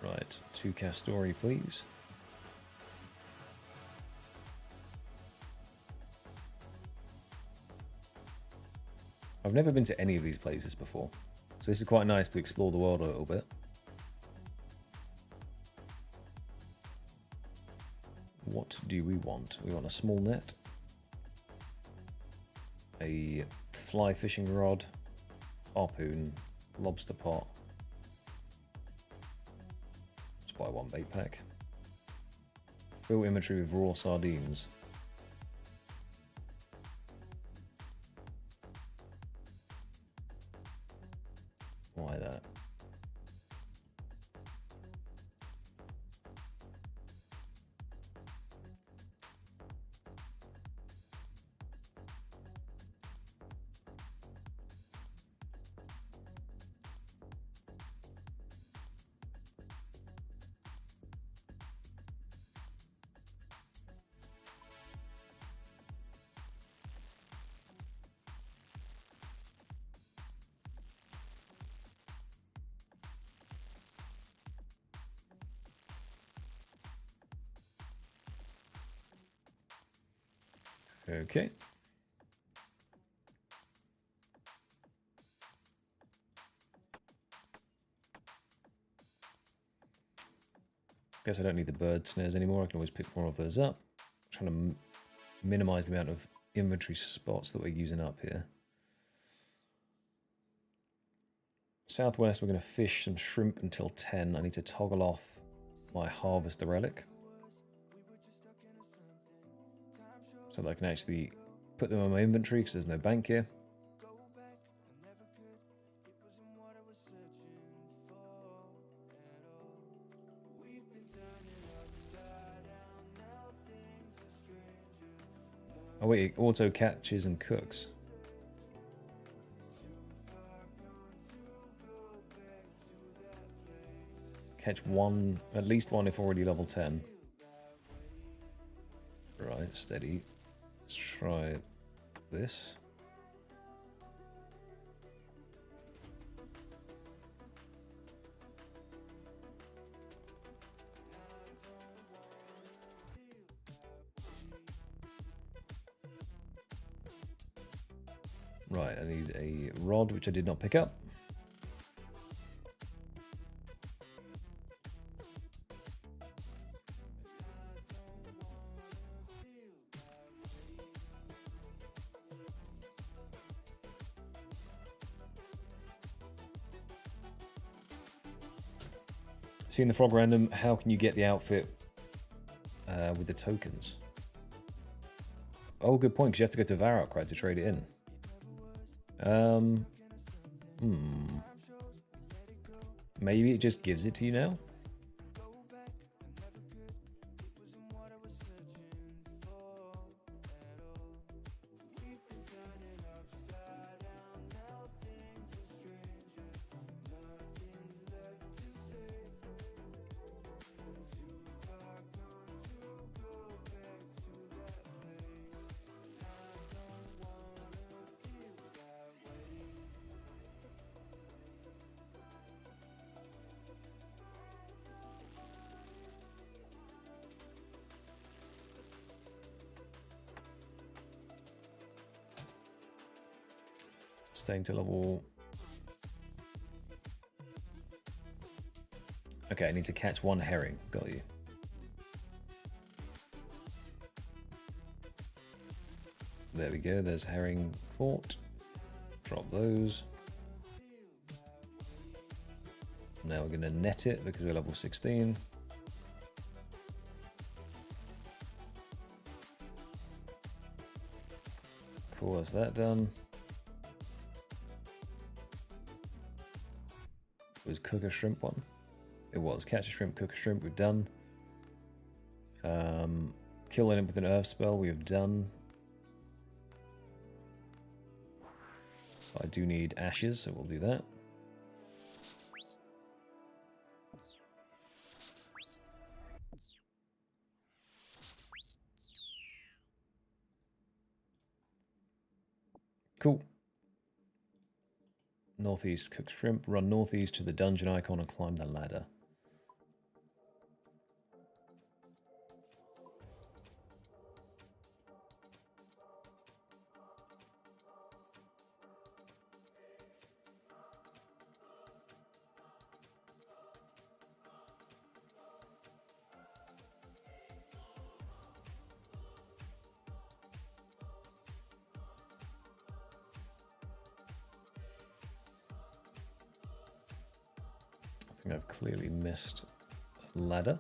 Right, 2 Castori, please. I've never been to any of these places before, so this is quite nice to explore the world a little bit. What do we want? We want a small net, a fly fishing rod, harpoon, lobster pot. Let's buy 1 bait pack. Fill inventory with raw sardines. Why that? Okay. Guess I don't need the bird snares anymore. I can always pick more of those up. I'm trying to minimize the amount of inventory spots that we're using up here. Southwest, we're going to fish some shrimp until 10. I need to toggle off my harvest the relic, so that I can actually put them on my inventory because there's no bank here. Oh wait, it auto catches and cooks. Catch one, at least one if already level 10. Right, steady. Let's try this. Right, I need a rod, which I did not pick up. Seeing the frog random, how can you get the outfit with the tokens? Oh, good point, because you have to go to Varrock to trade it in. Maybe it just gives it to you now? Staying to level... Okay, I need to catch one herring. Got you. There we go, there's herring caught. Drop those. Now we're going to net it because we're level 16. Cool, that's that done. Was cook a shrimp one? It was. Catch a shrimp, cook a shrimp, we've done. Kill an imp with an earth spell, we have done. I do need ashes, so we'll do that. Cool. Northeast, cook shrimp. Run northeast to the dungeon icon and climb the ladder. I've clearly missed a ladder.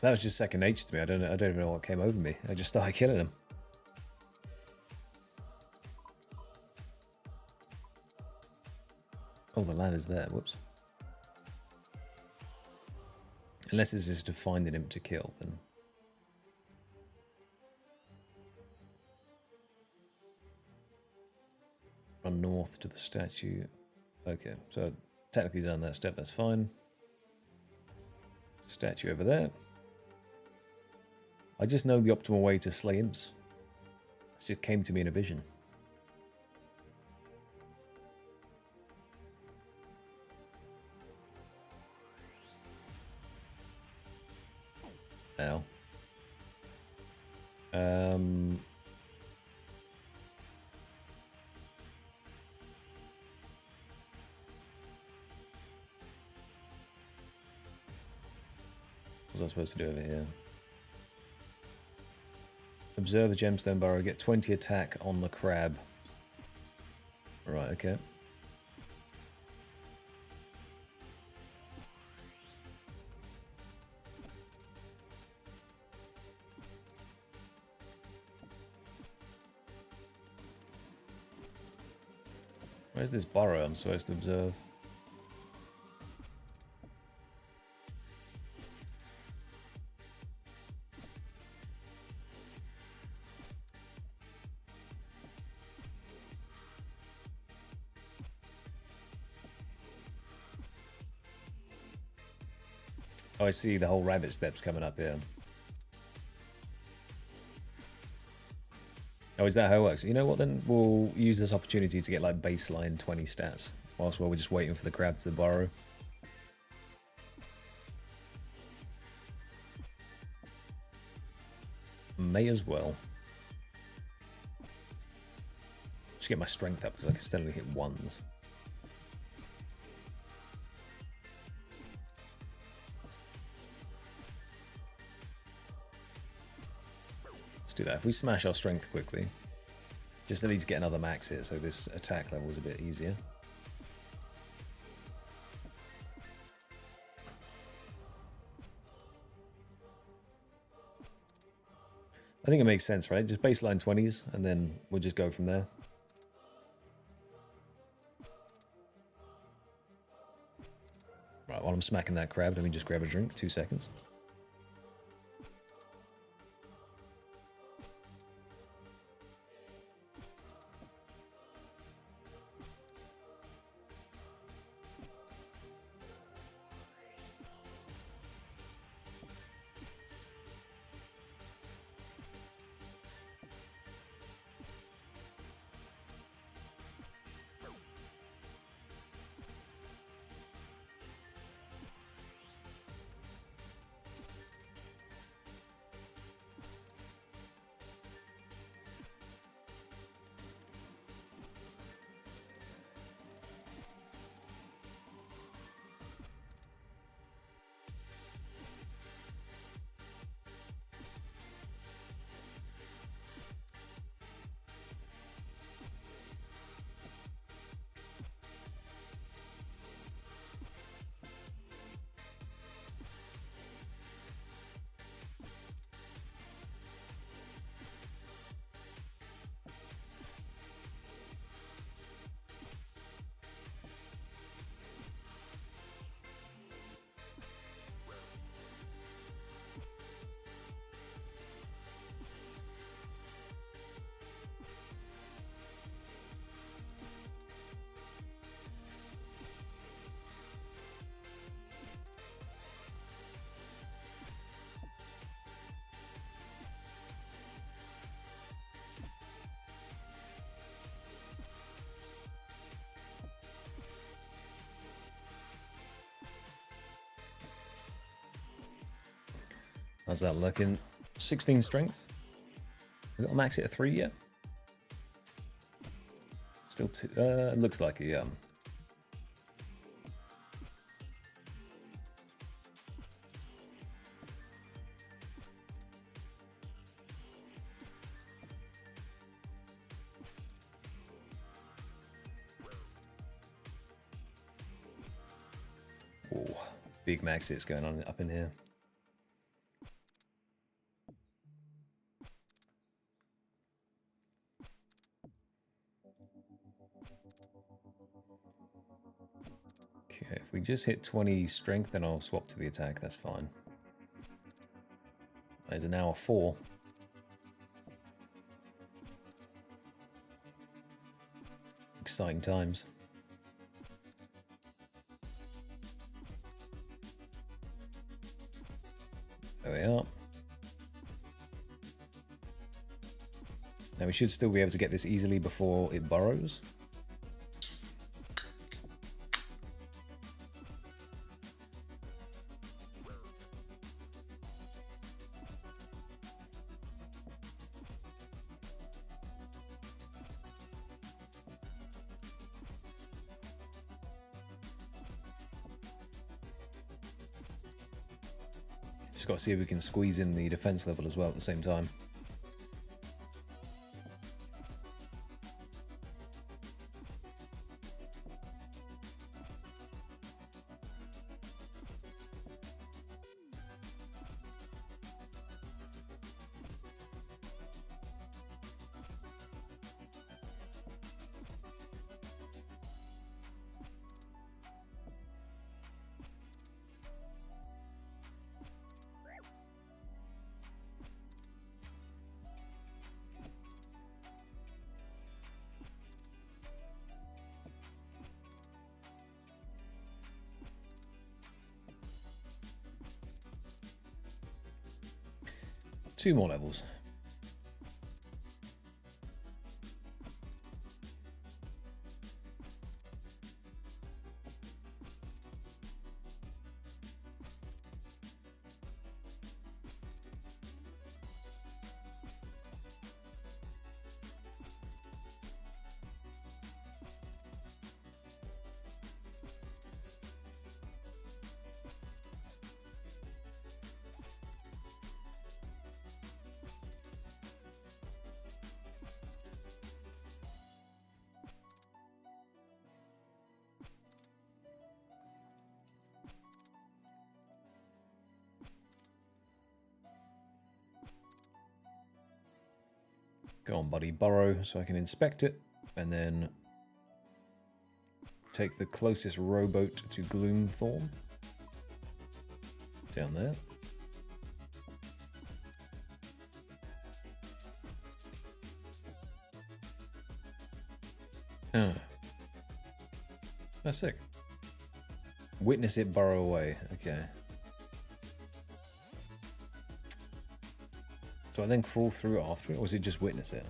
That was just second nature to me. I don't even know what came over me. I just started killing him. Oh, the ladder's there. Whoops. Unless this is to find an imp to kill, then. Run north to the statue. Okay, so technically done that step, that's fine. Statue over there. I just know the optimal way to slay imps. It just came to me in a vision. Ow. Um, what was I supposed to do over here? Observe a gemstone burrow, get 20 attack on the crab. Right, okay. Where's this burrow I'm supposed to observe? Oh, I see the whole rabbit steps coming up here. Oh, is that how it works? You know what, then? We'll use this opportunity to get, like, baseline 20 stats. Whilst we're just waiting for the crab to burrow. May as well. Just get my strength up, because I can steadily hit ones. Do that. If we smash our strength quickly, just at least get another max hit, so this attack level is a bit easier. I think it makes sense, right? Just baseline 20s, and then we'll just go from there. Right, while I'm smacking that crab, let me just grab a drink. 2 seconds. How's that looking? 16 strength. We got a max hit of 3 yet? Still 2. Looks like it, yeah. Oh, big max hits going on up in here. Okay, if we just hit 20 strength, then I'll swap to the attack. That's fine. There's an hour 4. Exciting times. There we are. Now we should still be able to get this easily before it burrows. Just got to see if we can squeeze in the defense level as well at the same time. Two more levels. Go on, buddy, burrow so I can inspect it, and then take the closest rowboat to Gloomthorn. Down there. Huh. That's sick. Witness it burrow away. Okay. So I then crawl through it after it, or was it just witness it?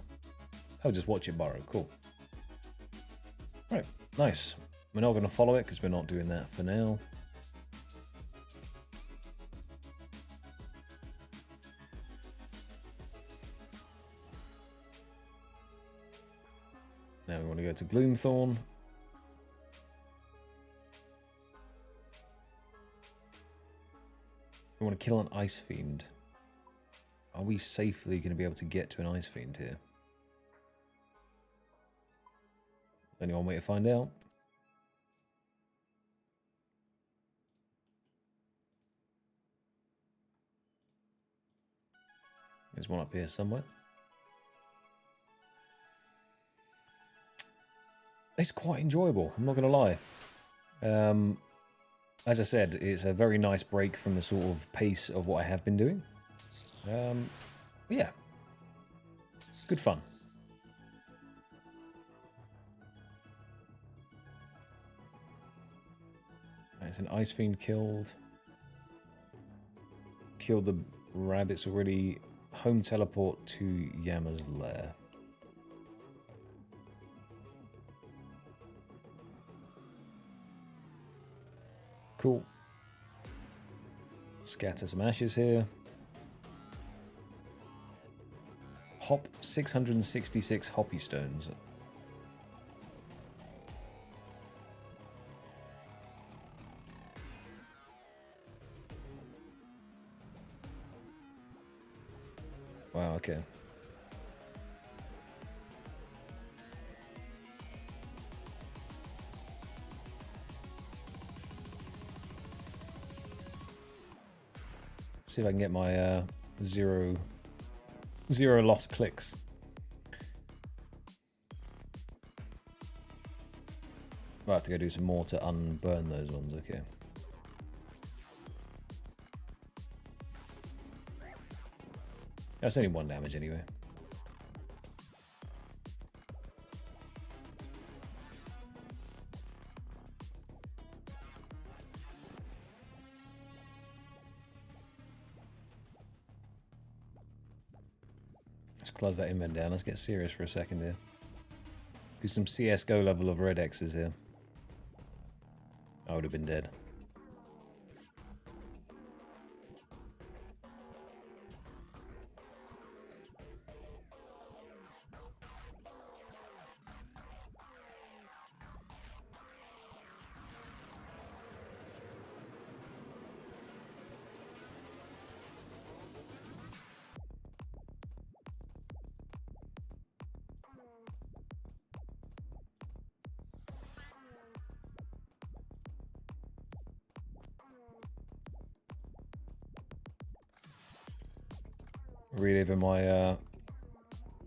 Oh, just watch it burrow. Cool. Right, nice. We're not going to follow it because we're not doing that for now. Now we want to go to Gloomthorn. We want to kill an Ice Fiend. Are we safely going to be able to get to an Ice Fiend here? Anyone way to find out? There's one up here somewhere. It's quite enjoyable, I'm not going to lie. As I said, it's a very nice break from the sort of pace of what I have been doing. Yeah. Good fun. There's an Ice Fiend killed. Killed the rabbits already. Home teleport to Yama's lair. Cool. Scatter some ashes here. Hop 666 hoppy stones. Wow, okay. See if I can get my zero lost clicks. I'll have to go do some more to unburn those ones, okay. That's only 1 damage anyway. Let's close that invent down. Let's get serious for a second here. Do some CSGO level of red X's here. I would have been dead. Reliving my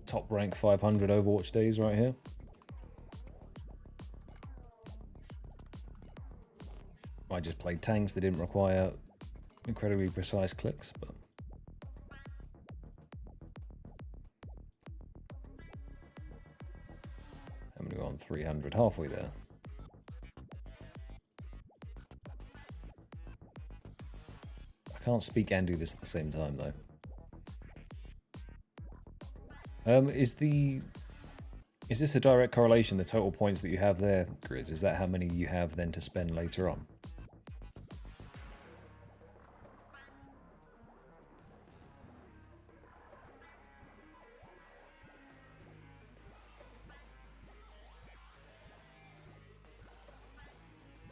top rank 500 Overwatch days right here. I just played tanks that didn't require incredibly precise clicks, but I'm gonna go on 300, halfway there. I can't speak and do this at the same time though. Is this a direct correlation, the total points that you have there, Grizz? Is that how many you have then to spend later on?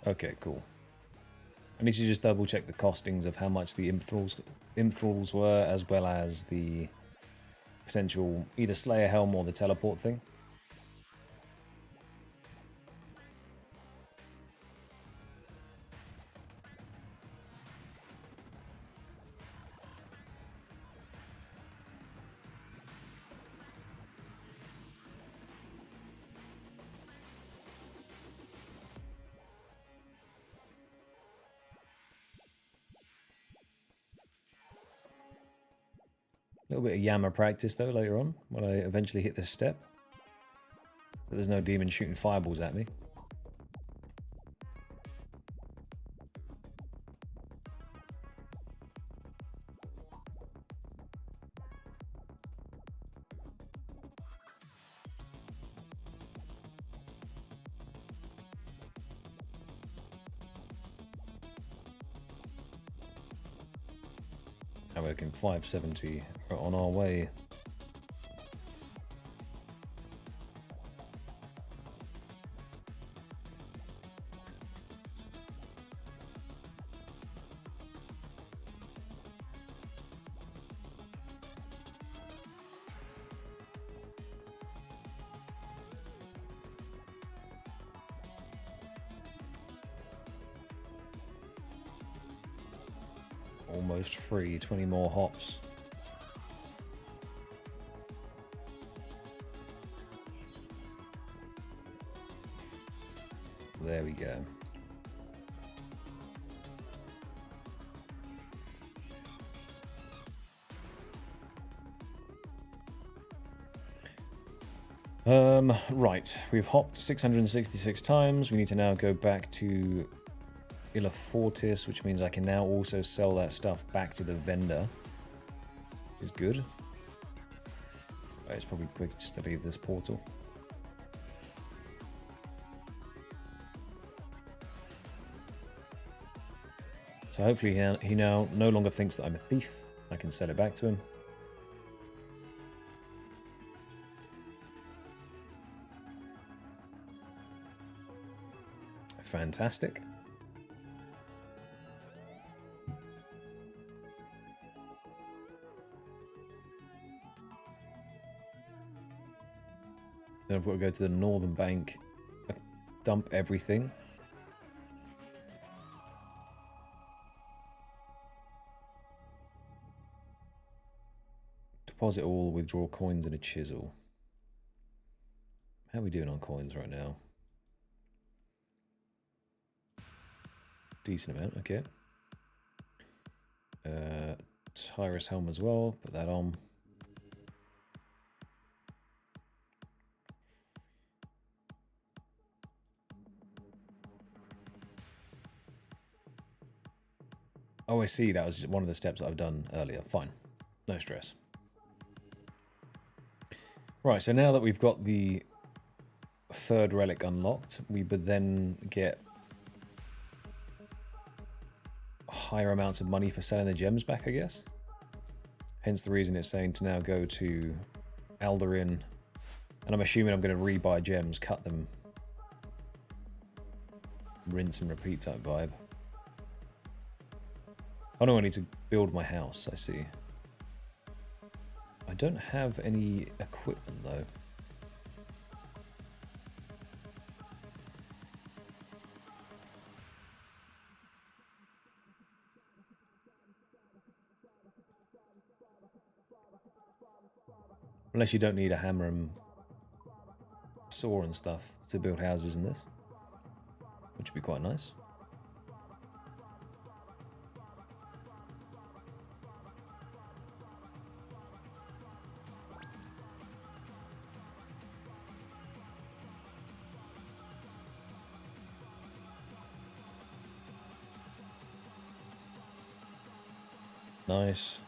Okay, cool. I need to just double check the costings of how much the imp thralls were, as well as the potential either Slayer Helm or the teleport thing. A little bit of Yammer practice though later on, when I eventually hit this step. So there's no demon shooting fireballs at me. We're looking 570, we're on our way. Almost free, 20 more hops. There we go. Right, we've hopped 666 times. We need to now go back to Illa Fortis, which means I can now also sell that stuff back to the vendor. Is good. It's probably quick just to leave this portal. So hopefully he now no longer thinks that I'm a thief. I can sell it back to him. Fantastic. Then I've got to go to the northern bank, dump everything. Deposit all, withdraw coins and a chisel. How are we doing on coins right now? Decent amount, okay. Tyrus helm as well, put that on. Oh, I see, that was just one of the steps I've done earlier. Fine, no stress. Right, so now that we've got the third relic unlocked, we would then get higher amounts of money for selling the gems back, I guess. Hence the reason it's saying to now go to Aldarin, and I'm assuming I'm going to rebuy gems, cut them, rinse and repeat type vibe. Oh no, I need to build my house, I see. I don't have any equipment though. Unless you don't need a hammer and saw and stuff to build houses in this, which would be quite nice. Nice.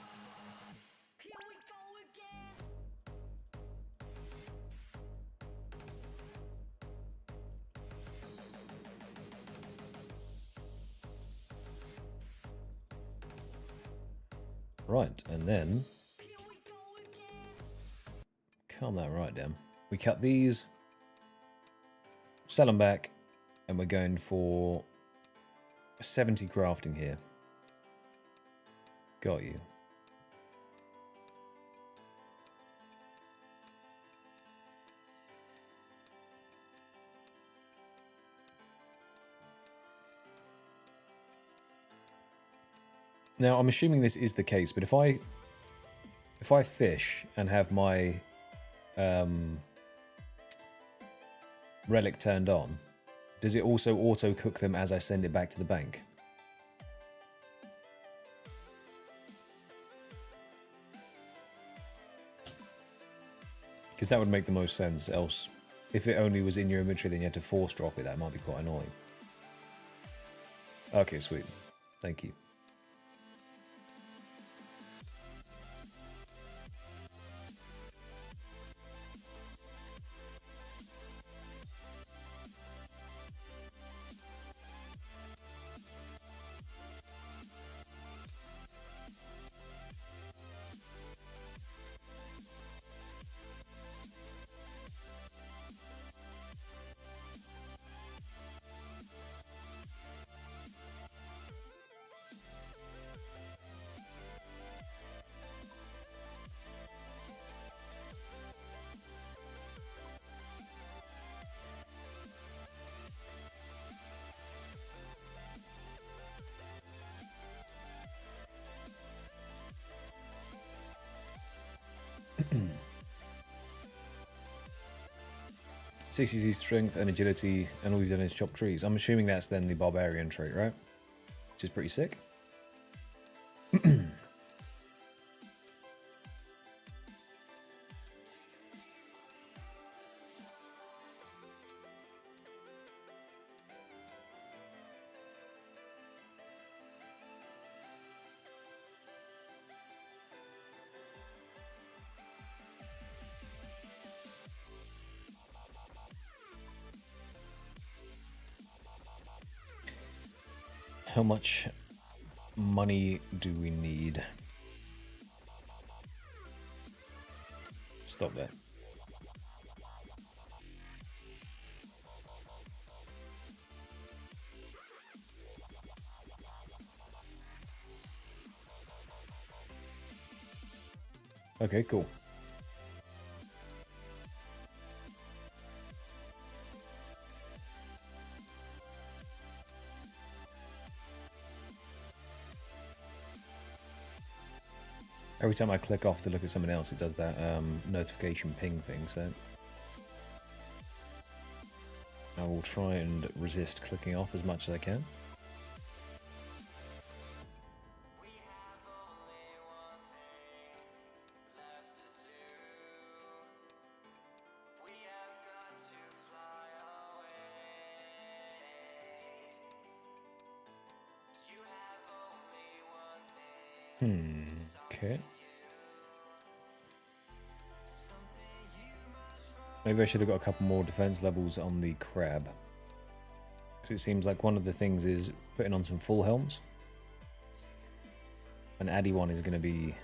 Right, and then calm that right down. We cut these, sell them back, and we're going for 70 crafting here. Got you. Now, I'm assuming this is the case, but if I fish and have my relic turned on, does it also auto cook them as I send it back to the bank? Because that would make the most sense. Else, if it only was in your inventory, then you had to force drop it. That might be quite annoying. Okay, sweet. Thank you. CCC strength and agility, and all we've done is chop trees. I'm assuming that's then the barbarian trait, right? Which is pretty sick. How much money do we need? Stop that. Okay, cool. Every time I click off to look at someone else, it does that notification ping thing, so I will try and resist clicking off as much as I can. Okay. Maybe I should have got a couple more defense levels on the crab. Because it seems like one of the things is putting on some full helms. An addy one is going to be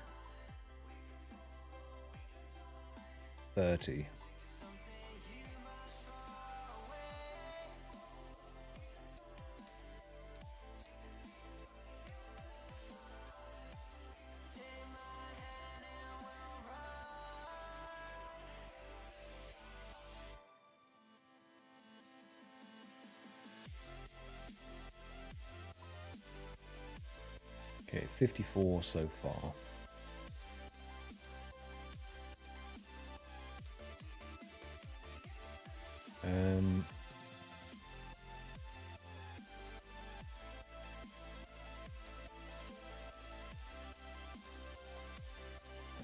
30. Okay, 54 so far.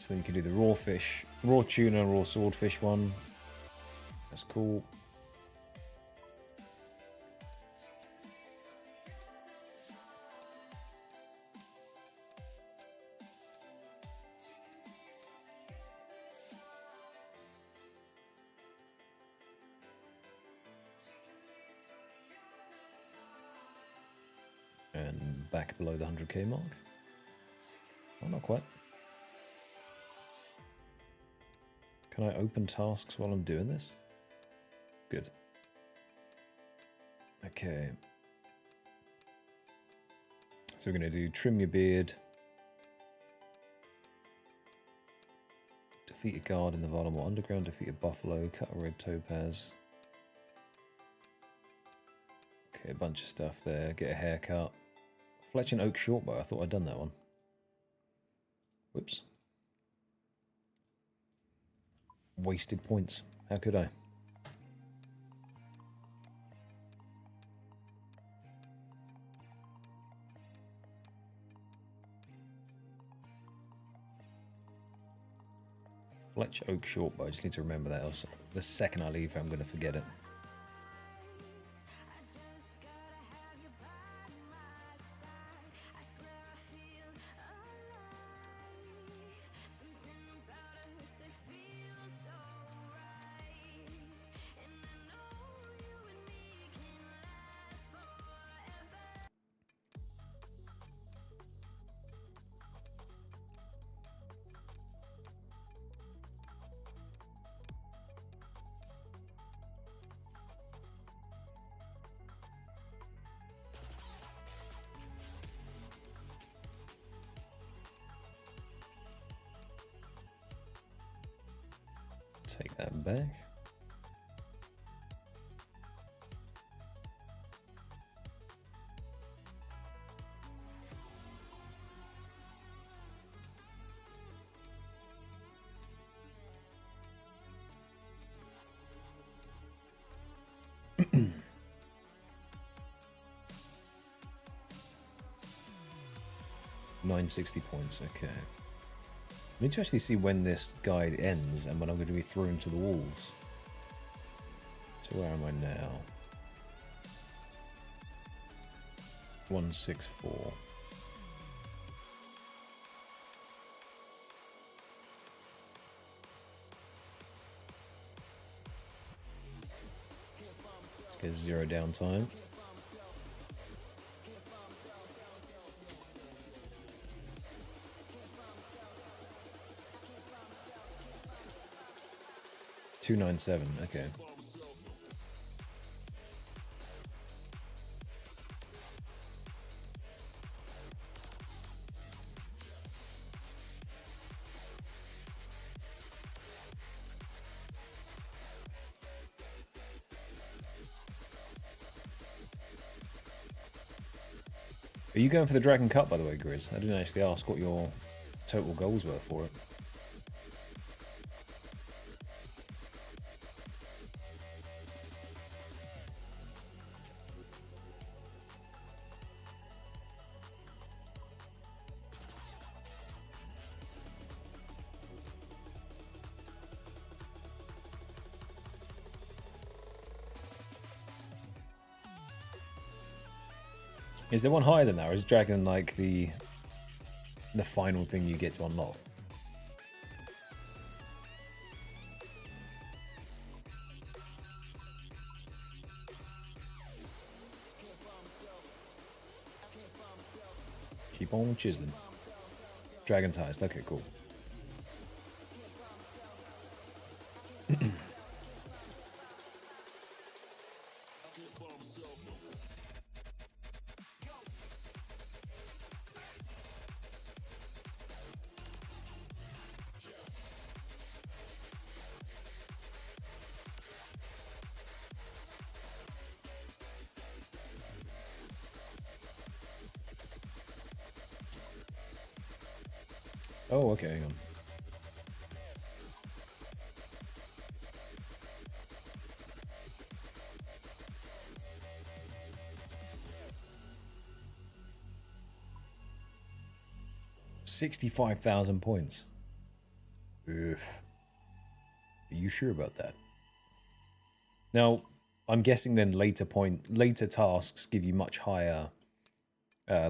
So then you can do the raw fish, raw tuna, raw swordfish one. That's cool. And back below the 100k mark. Oh, not quite. Can I open tasks while I'm doing this? Good. Okay. So we're going to do trim your beard. Defeat a guard in the Valamor Underground. Defeat a buffalo. Cut a red topaz. Okay, a bunch of stuff there. Get a haircut. Fletch and oak shortbow. I thought I'd done that one. Whoops. Wasted points. How could I? Fletch oak shortbow. I just need to remember that. Else, the second I leave, I'm going to forget it. Take that back. $960 points, okay. I need to actually see when this guide ends and when I'm going to be thrown to the wolves. So where am I now? 164. Get 0 downtime. $297, okay. Are you going for the Dragon Cup, by the way, Grizz? I didn't actually ask what your total goals were for it. Is there one higher than that, or is Dragon like the final thing you get to unlock? Keep on chiseling. Dragon's highest. Okay, cool. Oh, okay, hang on. $65,000 points. Oof. Are you sure about that? Now, I'm guessing then later tasks give you much higher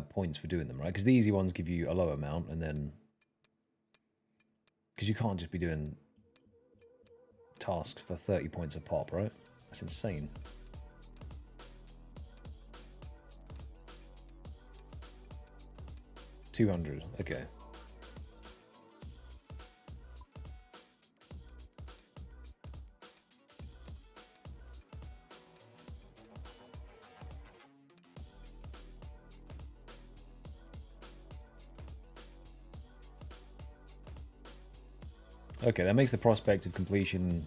points for doing them, right? Because the easy ones give you a low amount, and then because you can't just be doing tasks for 30 points a pop, right? That's insane. $200. Okay. Okay, that makes the prospect of completion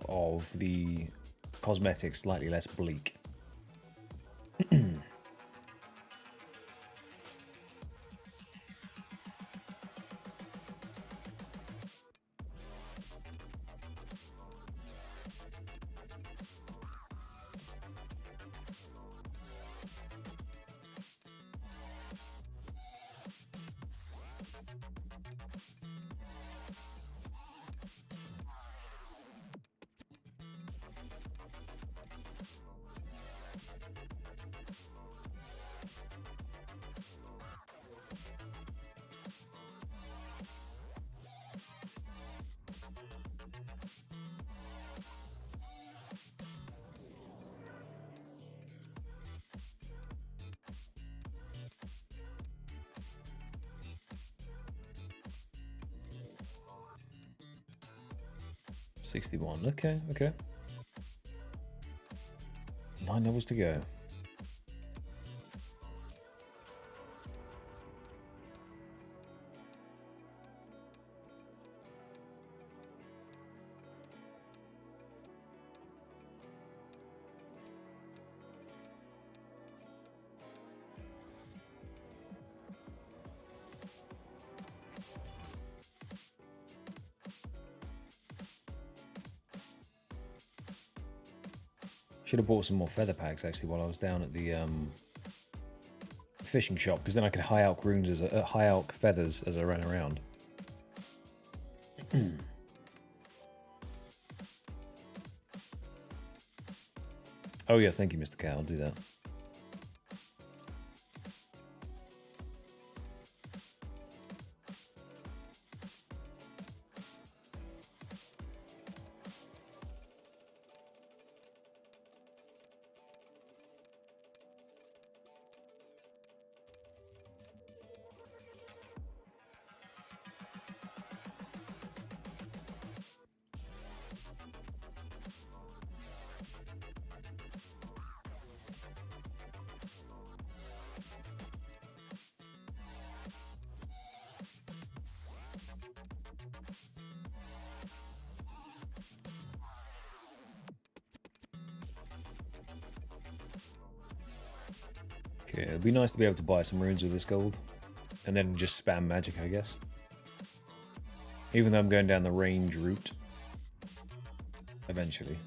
of the cosmetics slightly less bleak. 61. Okay, okay. 9 levels to go. Should have bought some more feather packs actually while I was down at the fishing shop, because then I could high elk runes as high elk feathers as I ran around. Oh yeah, thank you, Mr. Cow. I'll do that. Okay, it'd be nice to be able to buy some runes with this gold, and then just spam magic, I guess. Even though I'm going down the range route, eventually.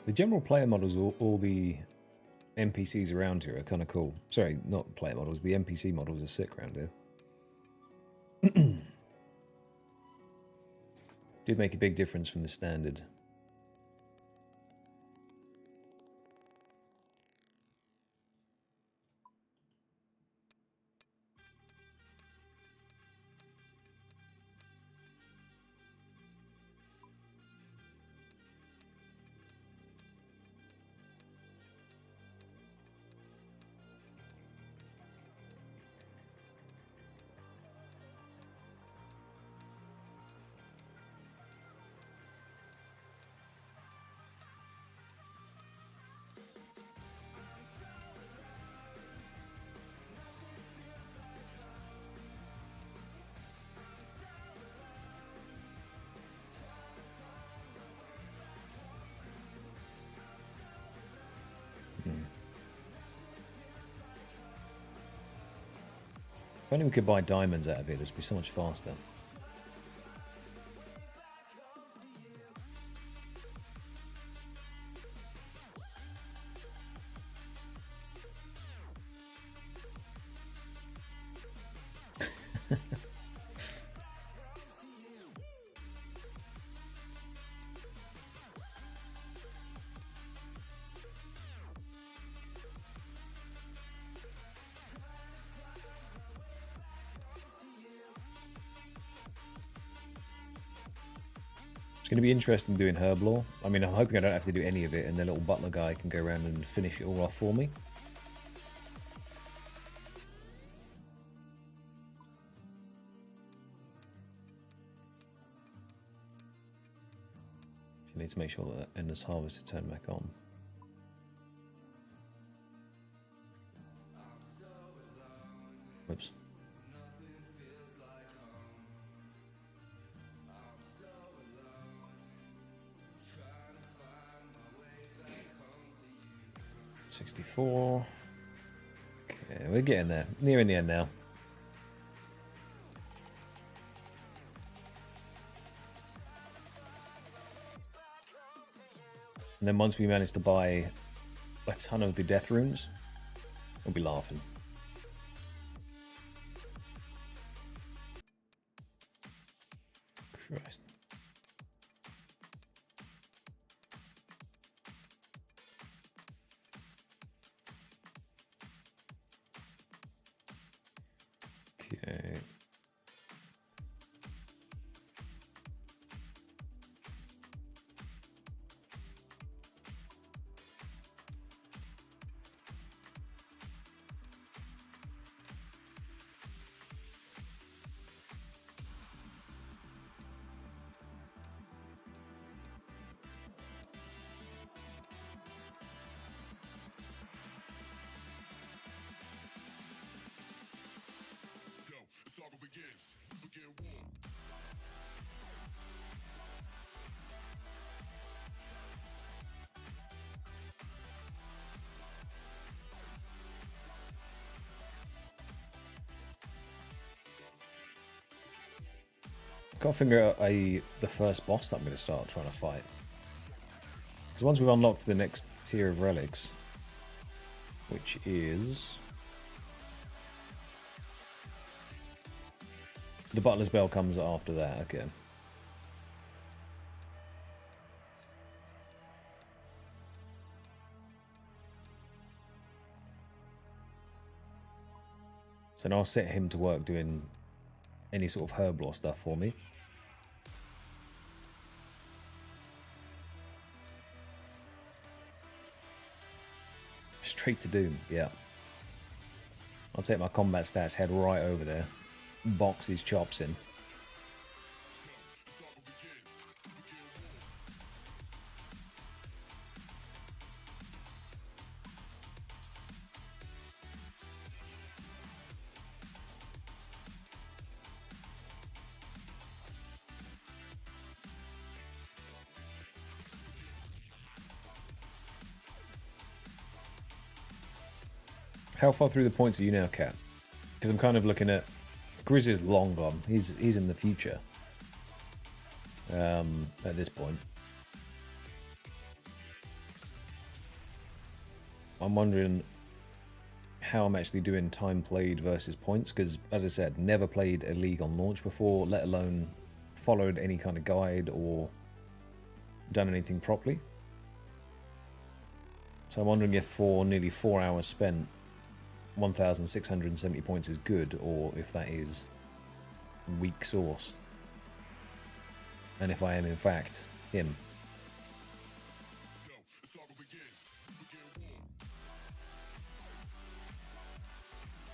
The general player models, all the NPCs around here are kind of cool. Sorry, not player models, the NPC models are sick around here. Did make a big difference from the standard. If only we could buy diamonds out of it, this would be so much faster. It's going to be interesting doing herb lore. I mean, I'm hoping I don't have to do any of it, and the little butler guy can go around and finish it all off for me. I need to make sure that Endless Harvest is turned back on. Whoops. $64. Okay, we're getting there. Nearing the end now. And then once we manage to buy a ton of the death runes, we'll be laughing. Christ. Okay. Got to figure out the first boss that I'm going to start trying to fight. Because once we've unlocked the next tier of relics, which is the Butler's Bell comes after that, okay. So now I'll set him to work doing any sort of herb lore stuff for me. Straight to Doom, yeah. I'll take my combat stats, head right over there, box his chops in. How far through the points are you now, Kat? Because I'm kind of looking at Grizz is long gone. He's in the future. At this point, I'm wondering how I'm actually doing time played versus points. Because as I said, never played a league on launch before, let alone followed any kind of guide or done anything properly. So I'm wondering if for nearly 4 hours spent, 1,670 points is good, or if that is weak sauce. And if I am in fact him.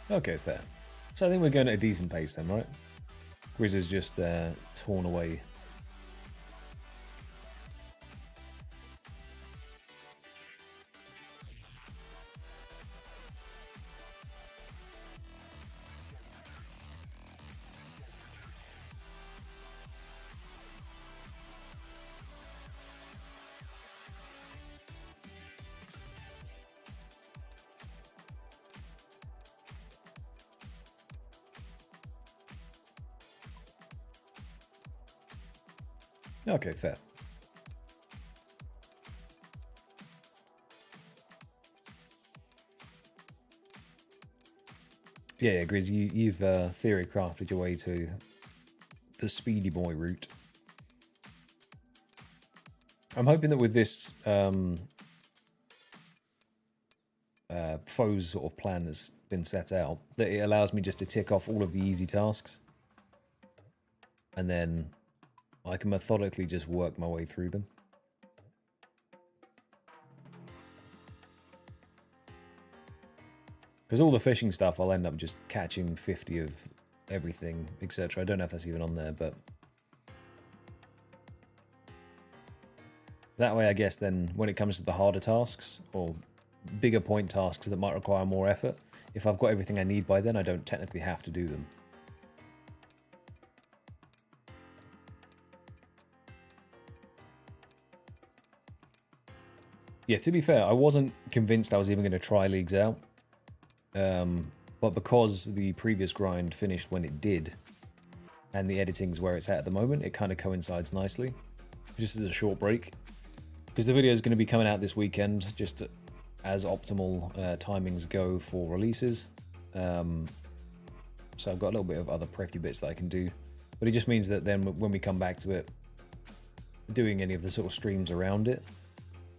Okay, fair. So I think we're going at a decent pace then, right? Grizz is just torn away. Okay, fair. Yeah, Grizz, you've theory crafted your way to the speedy boy route. I'm hoping that with this foes sort of plan that's been set out, that it allows me just to tick off all of the easy tasks. And then I can methodically just work my way through them. Because all the fishing stuff, I'll end up just catching 50 of everything, etc. I don't know if that's even on there, but... that way, I guess, then, when it comes to the harder tasks, or bigger point tasks that might require more effort, if I've got everything I need by then, I don't technically have to do them. Yeah, to be fair, I wasn't convinced I was even going to try Leagues Out. But because the previous grind finished when it did, and the editing's where it's at the moment, it kind of coincides nicely. Just as a short break. Because the video is going to be coming out this weekend, just as optimal timings go for releases. So I've got a little bit of other preppy bits that I can do. But it just means that then when we come back to it, doing any of the sort of streams around it,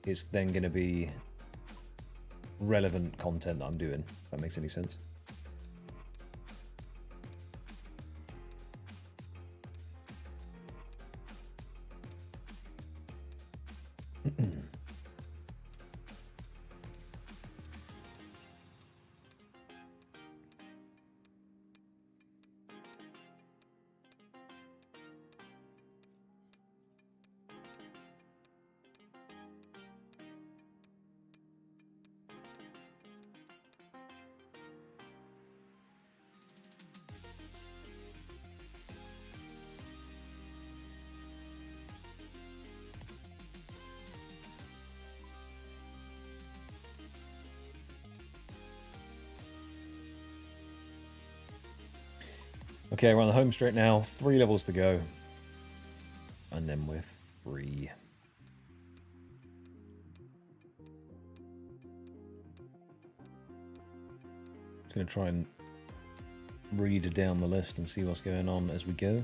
it's then going to be relevant content that I'm doing, if that makes any sense. Okay, we're on the home straight now. 3 levels to go. And then we're free. Just going to try and read down the list and see what's going on as we go.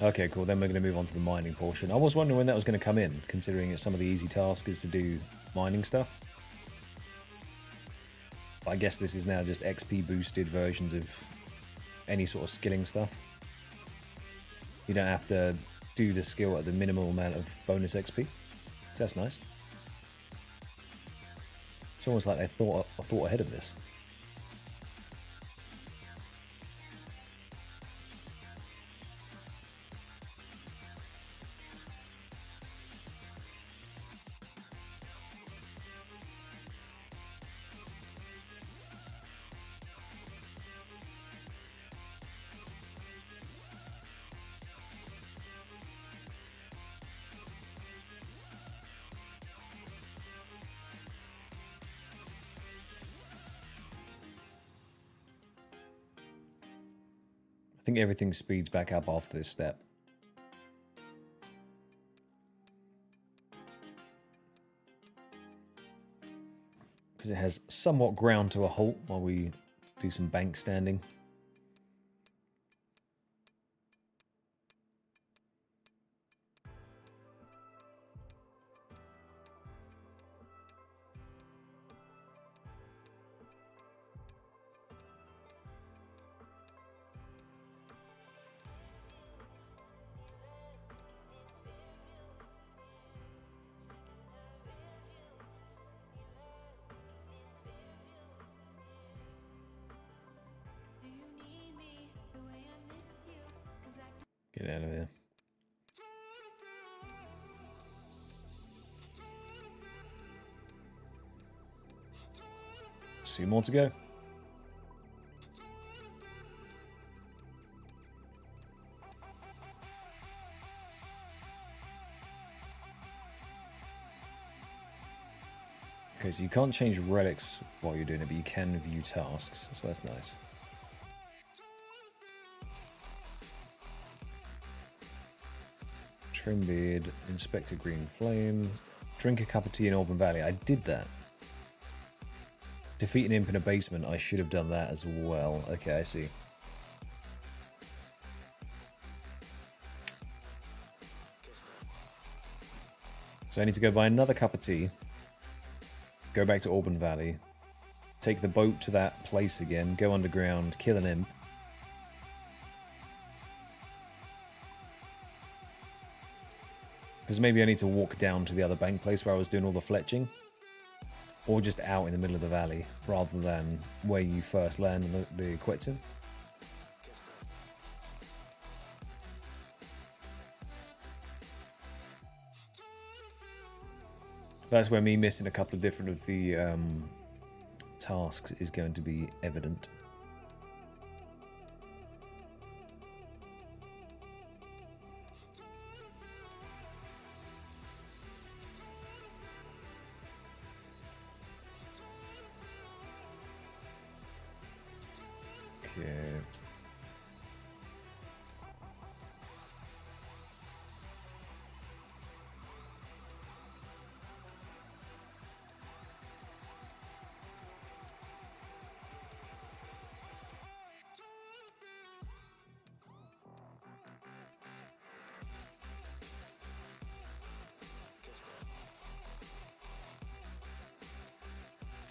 Okay, cool. Then we're going to move on to the mining portion. I was wondering when that was going to come in, considering it's some of the easy tasks is to do mining stuff. I guess this is now just XP boosted versions of any sort of skilling stuff. You don't have to do the skill at the minimal amount of bonus XP. So that's nice. It's almost like I thought ahead of this. I think everything speeds back up after this step. Because it has somewhat ground to a halt while we do some bank standing. Get out of here. 2 more to go. Okay, Okay, so you can't change relics while you're doing it, but you can view tasks, so that's nice. Trim beard, inspect a green flame, drink a cup of tea in Auburn Valley. I did that. Defeat an imp in a basement. I should have done that as well. Okay, I see. So I need to go buy another cup of tea, go back to Auburn Valley, take the boat to that place again, go underground, kill an imp. Because maybe I need to walk down to the other bank place where I was doing all the fletching. Or just out in the middle of the valley, rather than where you first land on the Quetzin. That's where me missing a couple of different of the tasks is going to be evident. Okay.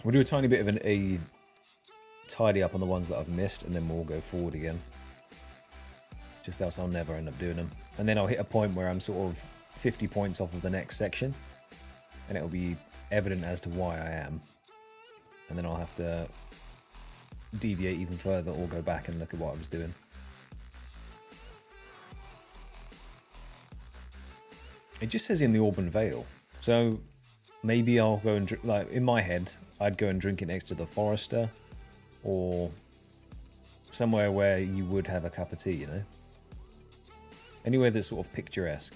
We'll do a tiny bit of a tidy up on the ones that I've missed, and then we'll go forward again. Just else I'll never end up doing them. And then I'll hit a point where I'm sort of 50 points off of the next section, and it'll be evident as to why I am. And then I'll have to deviate even further or go back and look at what I was doing. It just says in the Auburn Vale. So maybe I'll go and, like, in my head, I'd go and drink it next to the Forester, or somewhere where you would have a cup of tea, you know? Anywhere that's sort of picturesque.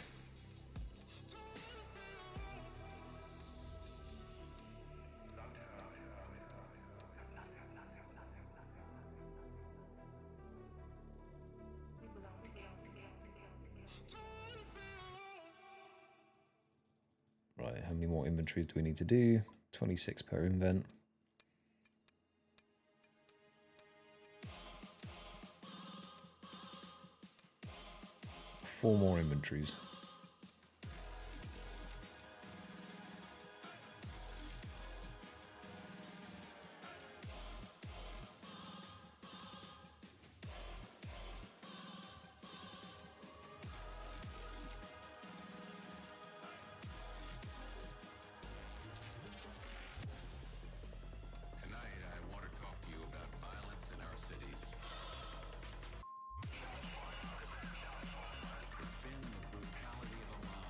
Right, how many more inventories do we need to do? 26 per invent. Four more inventories. Tonight, I want to talk to you about violence in our cities. It's been the brutality of a mob.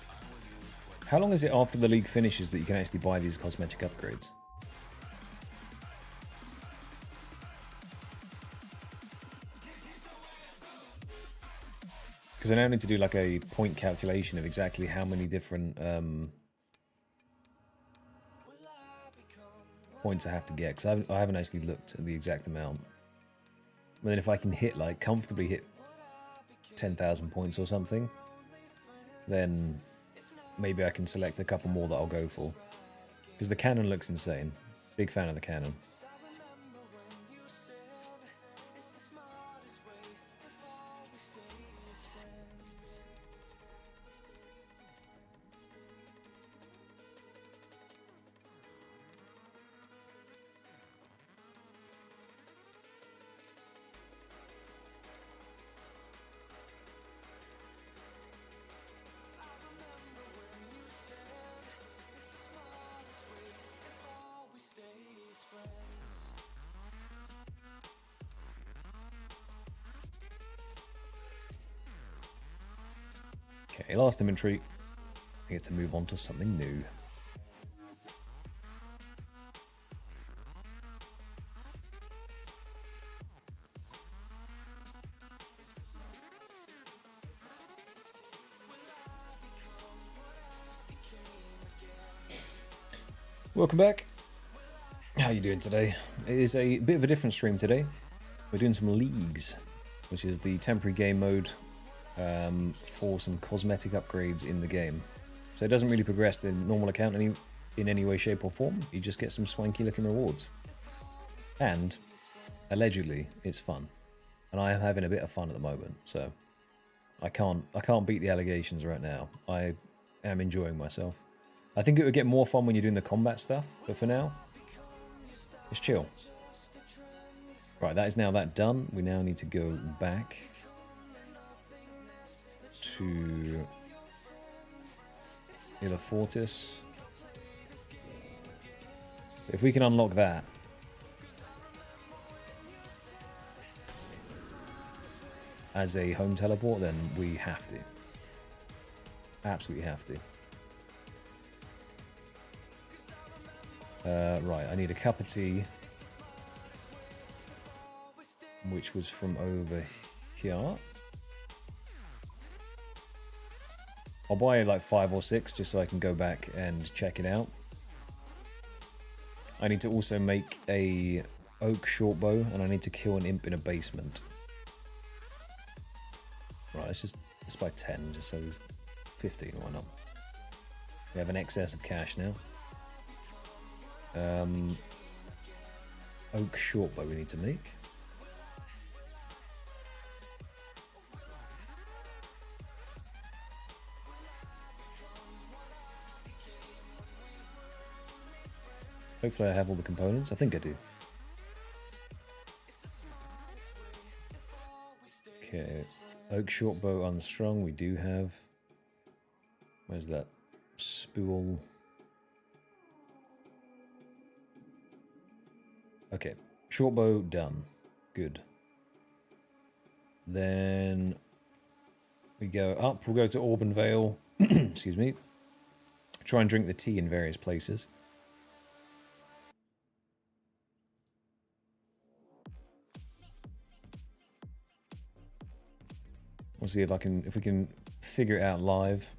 I will use what How long is it after the league finishes that you can actually buy these cosmetic upgrades? Because I now need to do like a point calculation of exactly how many different points I have to get. Because I haven't actually looked at the exact amount. But then if I can hit, like, comfortably hit 10,000 points or something, then maybe I can select a couple more that I'll go for. Because the cannon looks insane. Big fan of the cannon. Okay, last inventory. I get to move on to something new. Welcome back. How you doing today? It is a bit of a different stream today. We're doing some leagues, which is the temporary game mode for some cosmetic upgrades in the game. So it doesn't really progress the normal account in any way, shape or form. You just get some swanky looking rewards. And allegedly it's fun. And I am having a bit of fun at the moment, so I can't beat the allegations right now. I am enjoying myself. I think it would get more fun when you're doing the combat stuff, but for now, it's chill. Right, that is now that done. We now need to go back to Illa Fortis. If we can unlock that, as a home teleport, then we have to. Absolutely have to. Right, I need a cup of tea, which was from over here. I'll buy like 5 or 6 just so I can go back and check it out. I need to also make a oak shortbow, and I need to kill an imp in a basement. Right, let's buy 10 just so 15, why not? We have an excess of cash now. Oak shortbow we need to make. Hopefully I have all the components. I think I do. Okay, oak shortbow unstrung we do have. Where's that spool? Okay, shortbow done. Good. Then we go up. We'll go to Auburn Vale. Excuse me. Try and drink the tea in various places. We'll see if we can figure it out live.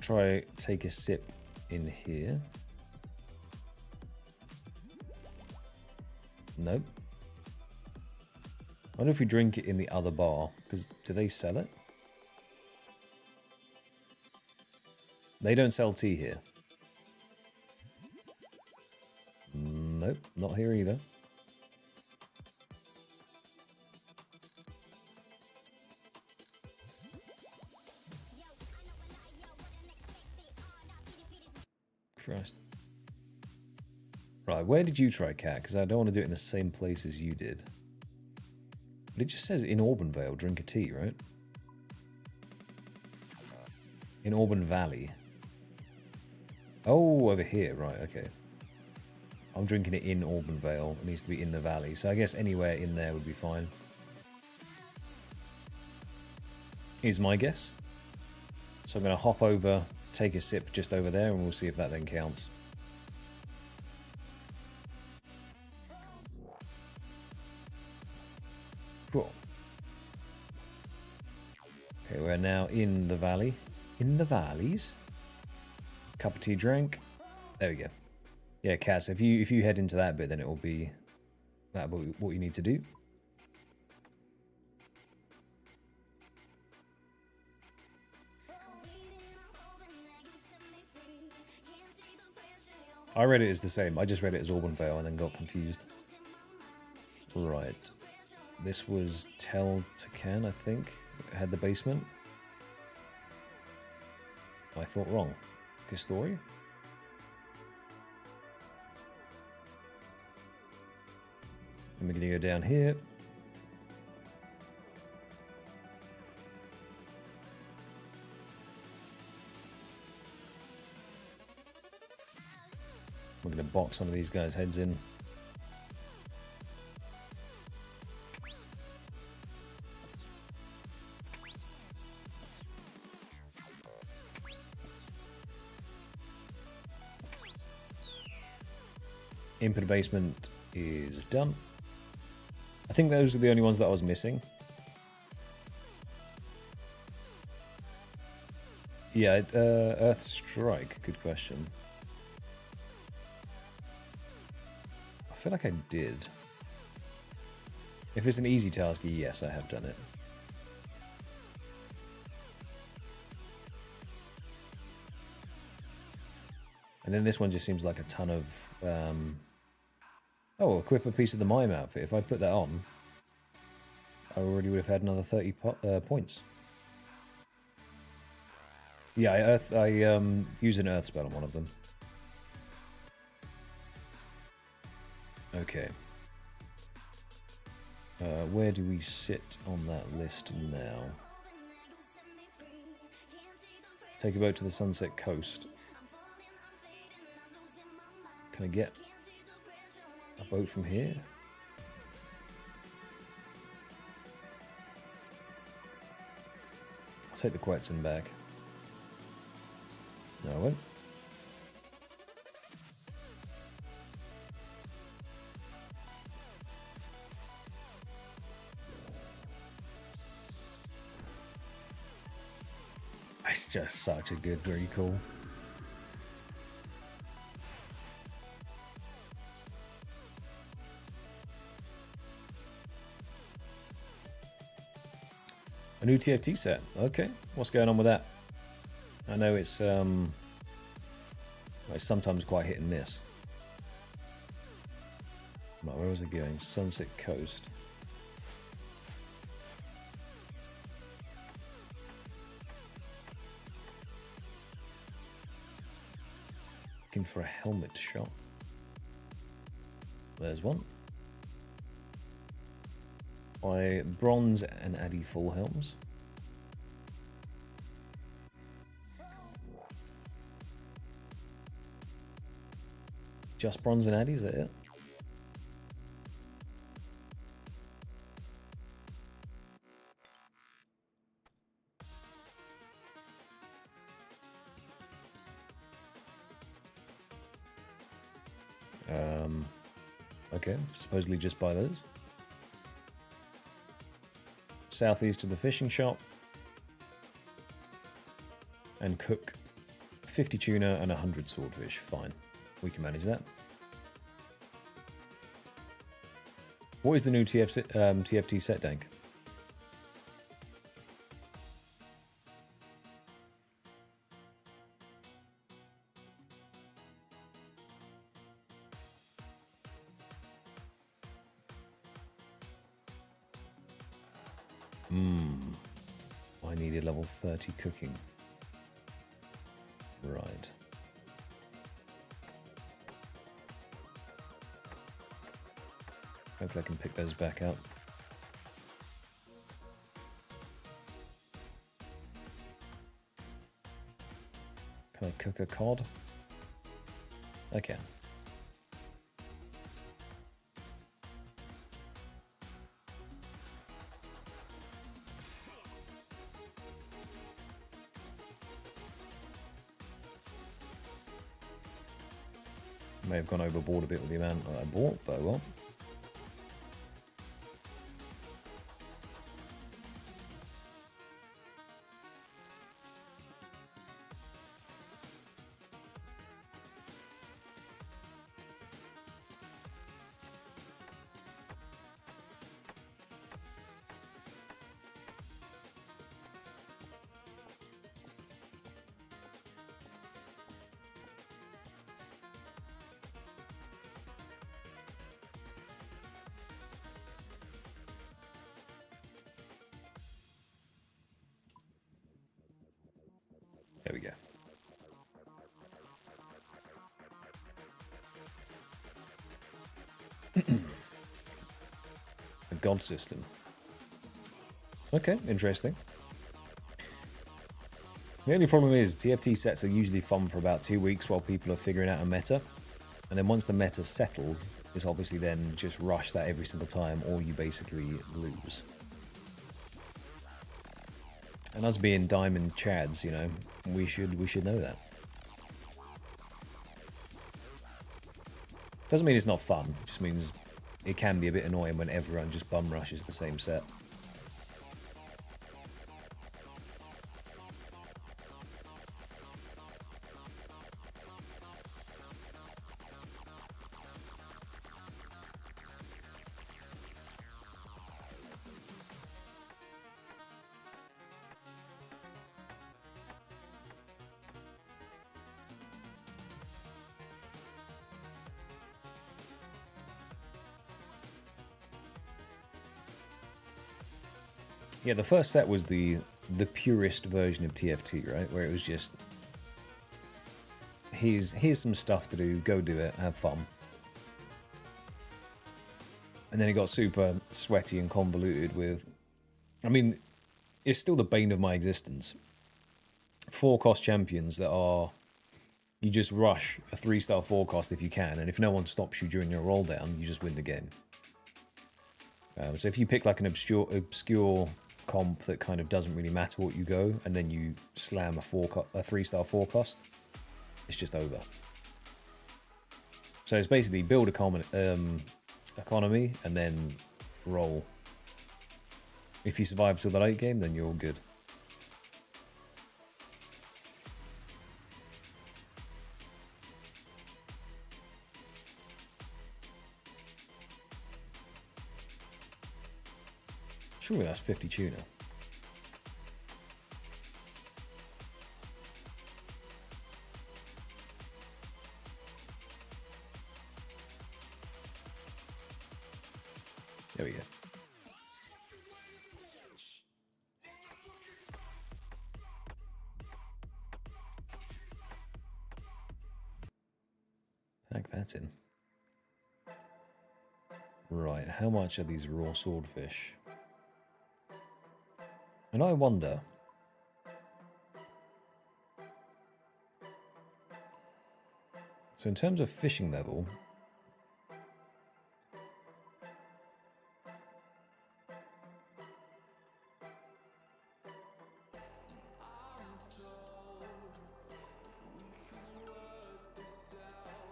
Try take a sip in here. Nope. I wonder if we drink it in the other bar, because do they sell it? They don't sell tea here. Nope, not here either. Christ. Right, where did you try, Cat? Because I don't want to do it in the same place as you did. But it just says in Auburn Vale, drink a tea, right? In Auburn Valley. Oh, over here, right, okay. I'm drinking it in Auburn Vale. It needs to be in the valley. So I guess anywhere in there would be fine. Is my guess. So I'm going to hop over, take a sip just over there, and we'll see if that then counts. Cool. Okay, we're now in the valley. In the valleys. Cup of tea drank. There we go. Yeah, Cass, if you head into that bit, then it will be what you need to do. I read it as the same. I just read it as Auburn Vale and then got confused. Right. This was Tel Takan, I think. It had the basement. I thought wrong. Good story. And we're going to go down here. We're going to box one of these guys' heads in. Imp in the basement is done. I think those are the only ones that I was missing. Yeah, Earth Strike, good question. I feel like I did. If it's an easy task, yes, I have done it. And then this one just seems like a ton of... Oh, equip a piece of the mime outfit. If I put that on, I already would have had another 30 points. Yeah, I use an earth spell on one of them. Okay. Where do we sit on that list now? Take a boat to the Sunset Coast. Can I get a boat from here? I'll take the Quetzin back. No, I won't. It's just such a good recall. A new TFT set. Okay, what's going on with that? I know it's sometimes quite hit and miss. Right, where was it going? Sunset Coast. Looking for a helmet shop. There's one. By bronze and Addy full helms. Just bronze and Addy, is that it? Okay, supposedly just buy those. Southeast to the fishing shop. And cook 50 tuna and 100 swordfish. Fine, we can manage that. What is the new TFT set, Dank? I needed level 30 cooking. Right. Hopefully I can pick those back up. Can I cook a cod? I can. May have gone overboard a bit with the amount I bought, but well. There we go. A god system. Okay, interesting. The only problem is TFT sets are usually fun for about 2 weeks while people are figuring out a meta. And then once the meta settles, it's obviously then just rush that every single time or you basically lose. And us being diamond chads, you know, we should know that. Doesn't mean it's not fun, it just means it can be a bit annoying when everyone just bum rushes the same set. Yeah, the first set was the purest version of TFT, right? Where it was just, here's some stuff to do, go do it, have fun. And then it got super sweaty and convoluted with, I mean, it's still the bane of my existence. 4-cost champions that are, you just rush a 3-star 4-cost if you can, and if no one stops you during your roll down, you just win the game. So if you pick like an obscure comp that kind of doesn't really matter what you go, and then you slam a 3-star 4-cost, it's just over. So it's basically build economy and then roll. If you survive till the late game, then you're all good. Surely that's 50 tuna. There we go. Pack that in. Right, how much are these raw swordfish? And I wonder, so in terms of fishing level,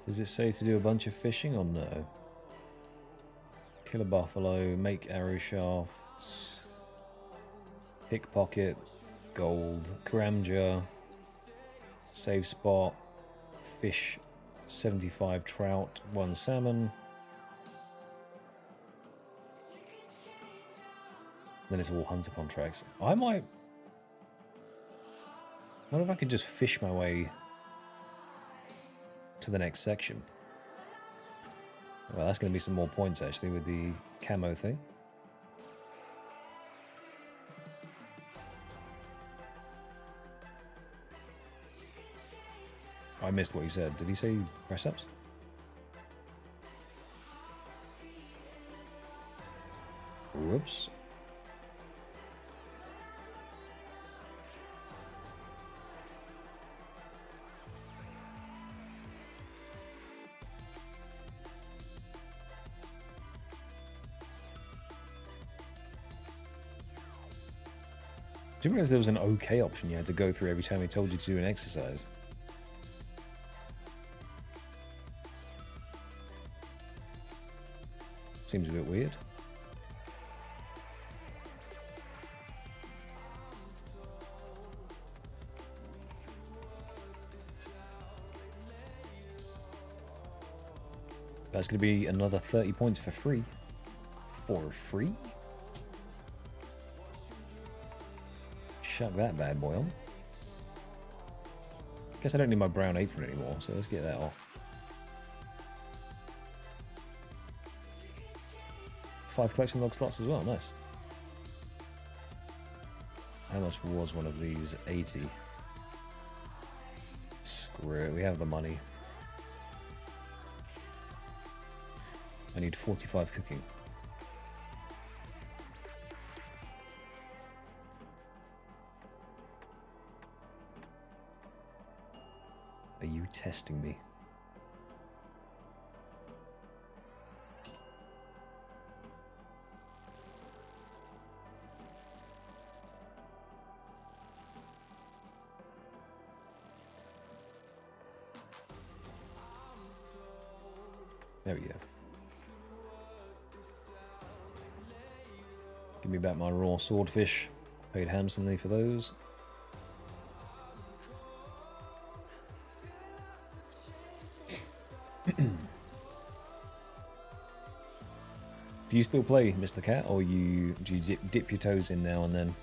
does it say to do a bunch of fishing or no? Kill a buffalo, make arrow shafts, pickpocket, gold, caramja, save spot, fish 75 trout, 1 salmon. Then it's all hunter contracts. I wonder if I could just fish my way to the next section. Well, that's going to be some more points actually with the camo thing. I missed what he said. Did he say press ups? Whoops. Did you realize there was an OK option you had to go through every time he told you to do an exercise? Seems a bit weird. That's going to be another 30 points for free. For free? Chuck that bad boy on. Guess I don't need my brown apron anymore, so let's get that off. 5 collection log slots as well, nice. How much was one of these? 80. Screw it, we have the money. I need 45 cooking. Are you testing me? There we go. Give me back my raw swordfish. Paid handsomely for those. Do you still play Mr. Cat, or do you dip your toes in now and then?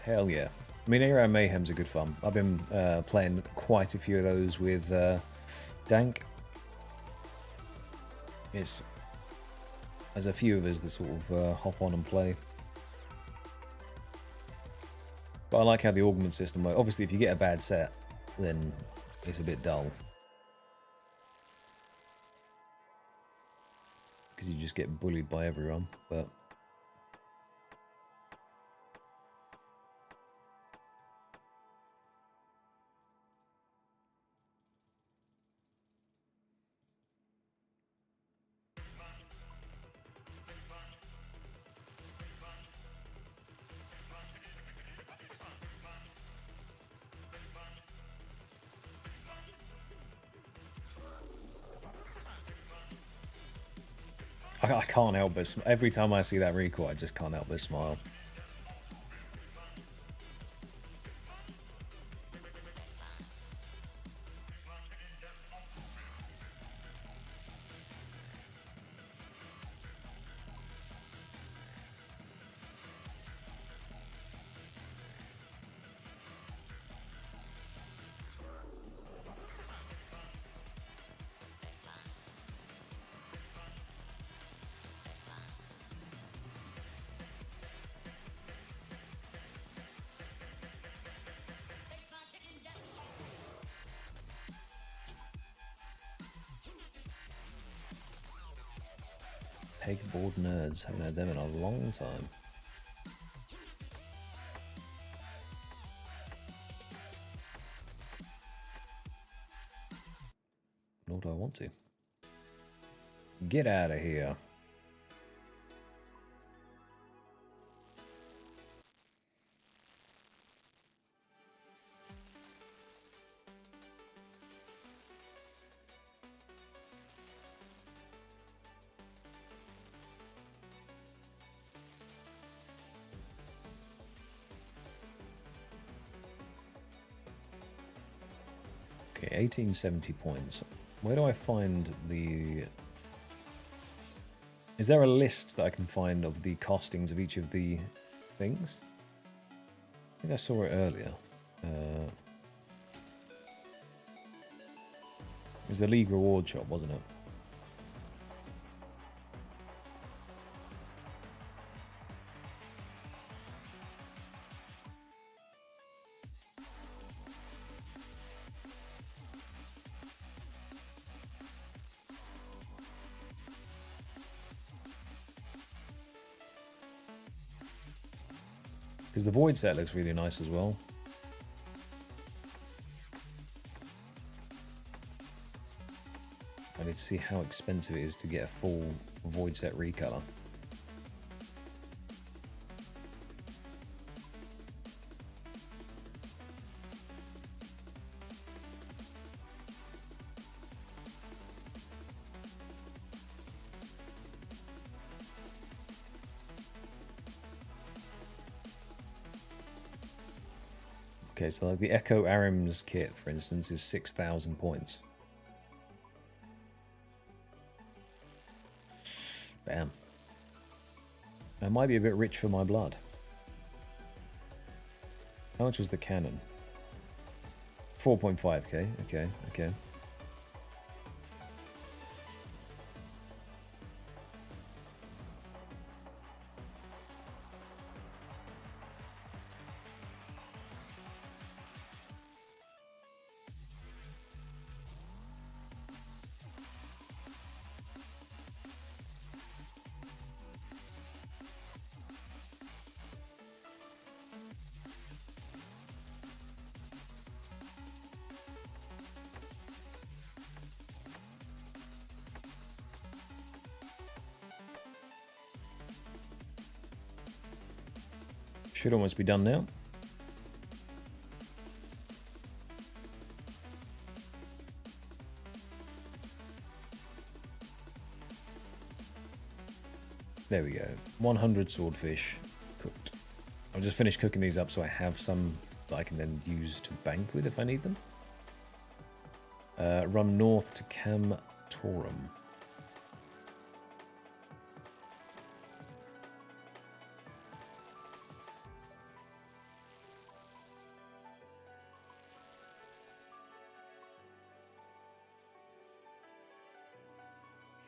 Hell yeah. I mean, Air Mayhem's a good fun. I've been playing quite a few of those with Dank. There's a few of us that sort of hop on and play. But I like how the augment system works. Obviously, if you get a bad set, then it's a bit dull. Because you just get bullied by everyone, but... I can't help but every time I see that recoil, I just can't help but smile. Pegboard nerds, haven't had them in a long time. Nor do I want to. Get out of here. Okay, 1870 points. Where do I find the... Is there a list that I can find of the costings of each of the things? I think I saw it earlier. It was the League Reward shop, wasn't it? Because the Void set looks really nice as well. I need to see how expensive it is to get a full Void set recolor. Okay, so like the Echo Arim's kit, for instance, is 6,000 points. Bam. That might be a bit rich for my blood. How much was the cannon? 4.5k. Okay, okay. Should almost be done now. There we go. 100 swordfish cooked. I'll just finish cooking these up so I have some that I can then use to bank with if I need them. Run north to Camtorum.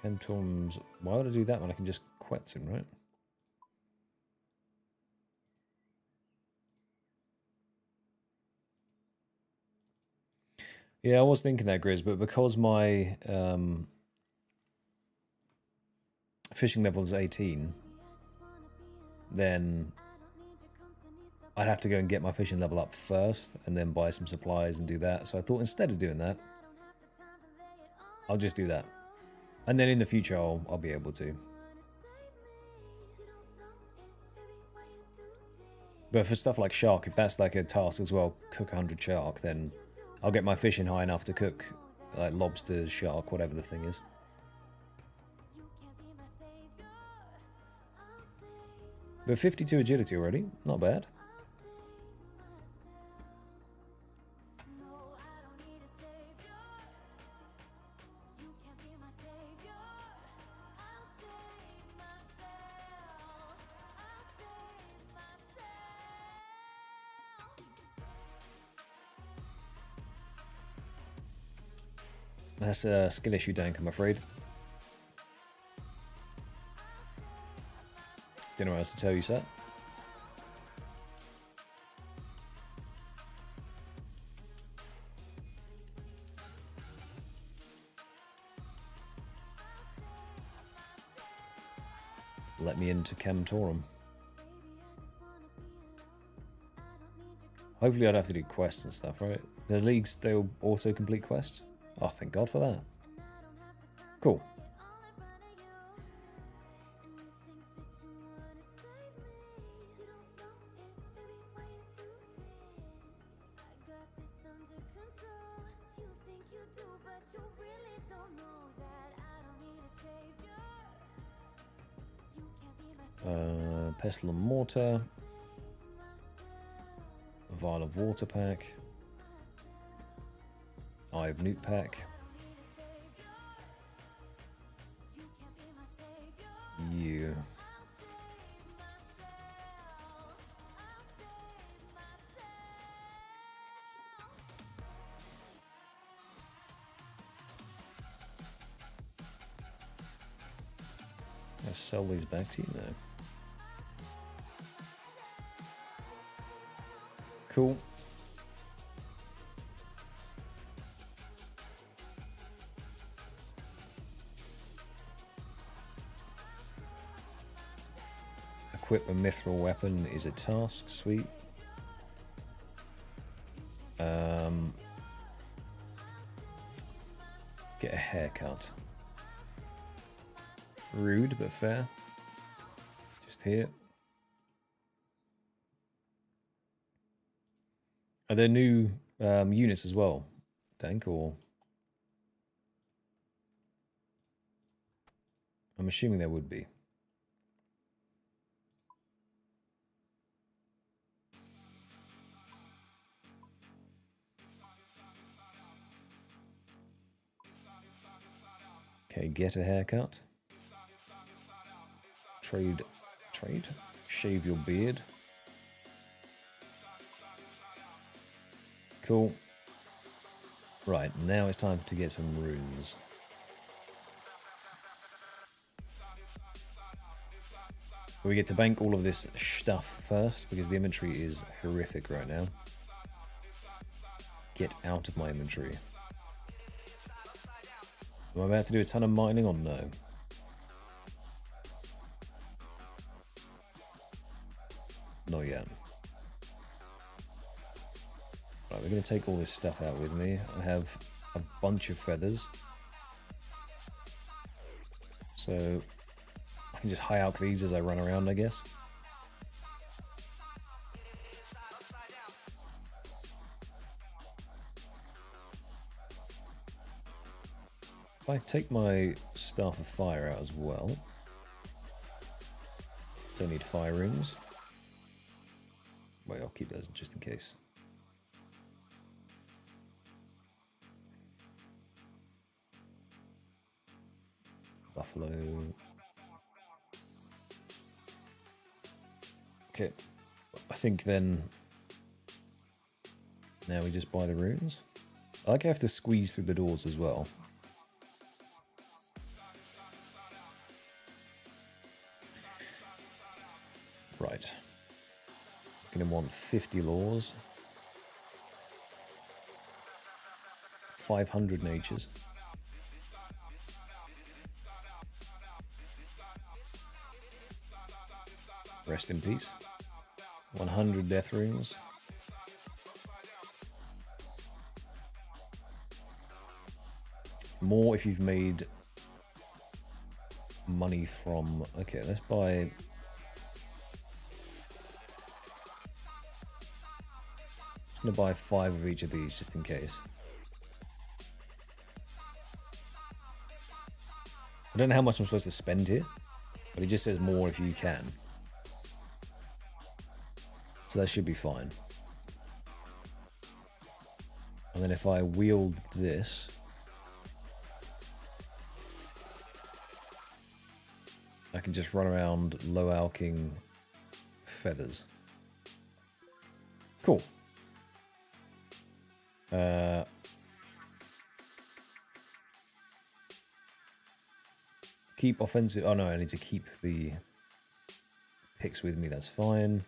Camtorum's... Why would I do that when I can just quets him, right? Yeah, I was thinking that, Grizz, but because my fishing level is 18, then I'd have to go and get my fishing level up first and then buy some supplies and do that. So I thought instead of doing that, I'll just do that. And then in the future, I'll be able to. But for stuff like shark, if that's like a task as well, cook 100 shark, then I'll get my fishing high enough to cook like lobster, shark, whatever the thing is. But 52 agility already, not bad. That's a skill issue, Dank, I'm afraid. Don't know what else to tell you, sir. Let me into Camtorum. Hopefully I'd have to do quests and stuff, right? The leagues, they'll auto-complete quests? Oh, thank God for that. Cool. Pestle and mortar. A vial of water pack. Eye of Newt pack. You. Let's sell these back to you now. Cool. Equip a mithril weapon is a task. Sweet. Get a haircut. Rude, but fair. Just here. Are there new units as well, Dank, or? I'm assuming there would be. Okay, get a haircut. Trade. Shave your beard. Cool. Right, now it's time to get some runes. We get to bank all of this stuff first because the inventory is horrific right now. Get out of my inventory. Am I about to do a ton of mining or no? Not yet. Right, we're going to take all this stuff out with me. I have a bunch of feathers. So I can just high alch these as I run around, I guess. If I take my Staff of Fire out as well, don't need fire runes. Wait, I'll keep those just in case. Buffalo. Okay, I think then now we just buy the runes. I like I have to squeeze through the doors as well. Right. Gonna want 50 laws. 500 natures. Rest in peace. 100 death runes. More if you've made money from... Okay, let's buy... I'm going to buy 5 of each of these just in case. I don't know how much I'm supposed to spend here, but it just says more if you can. So that should be fine. And then if I wield this, I can just run around low-alking feathers. Cool. Keep offensive. Oh no, I need to keep the picks with me. That's fine.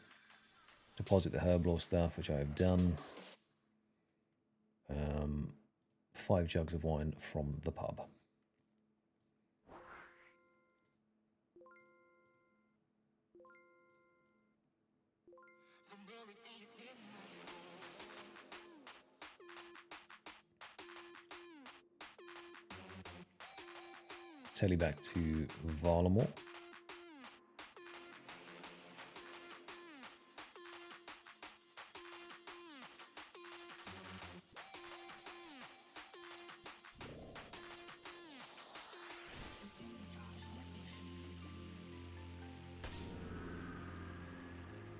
Deposit the herblore stuff, which I have done. 5 jugs of wine from the pub. Telly back to Varlamore.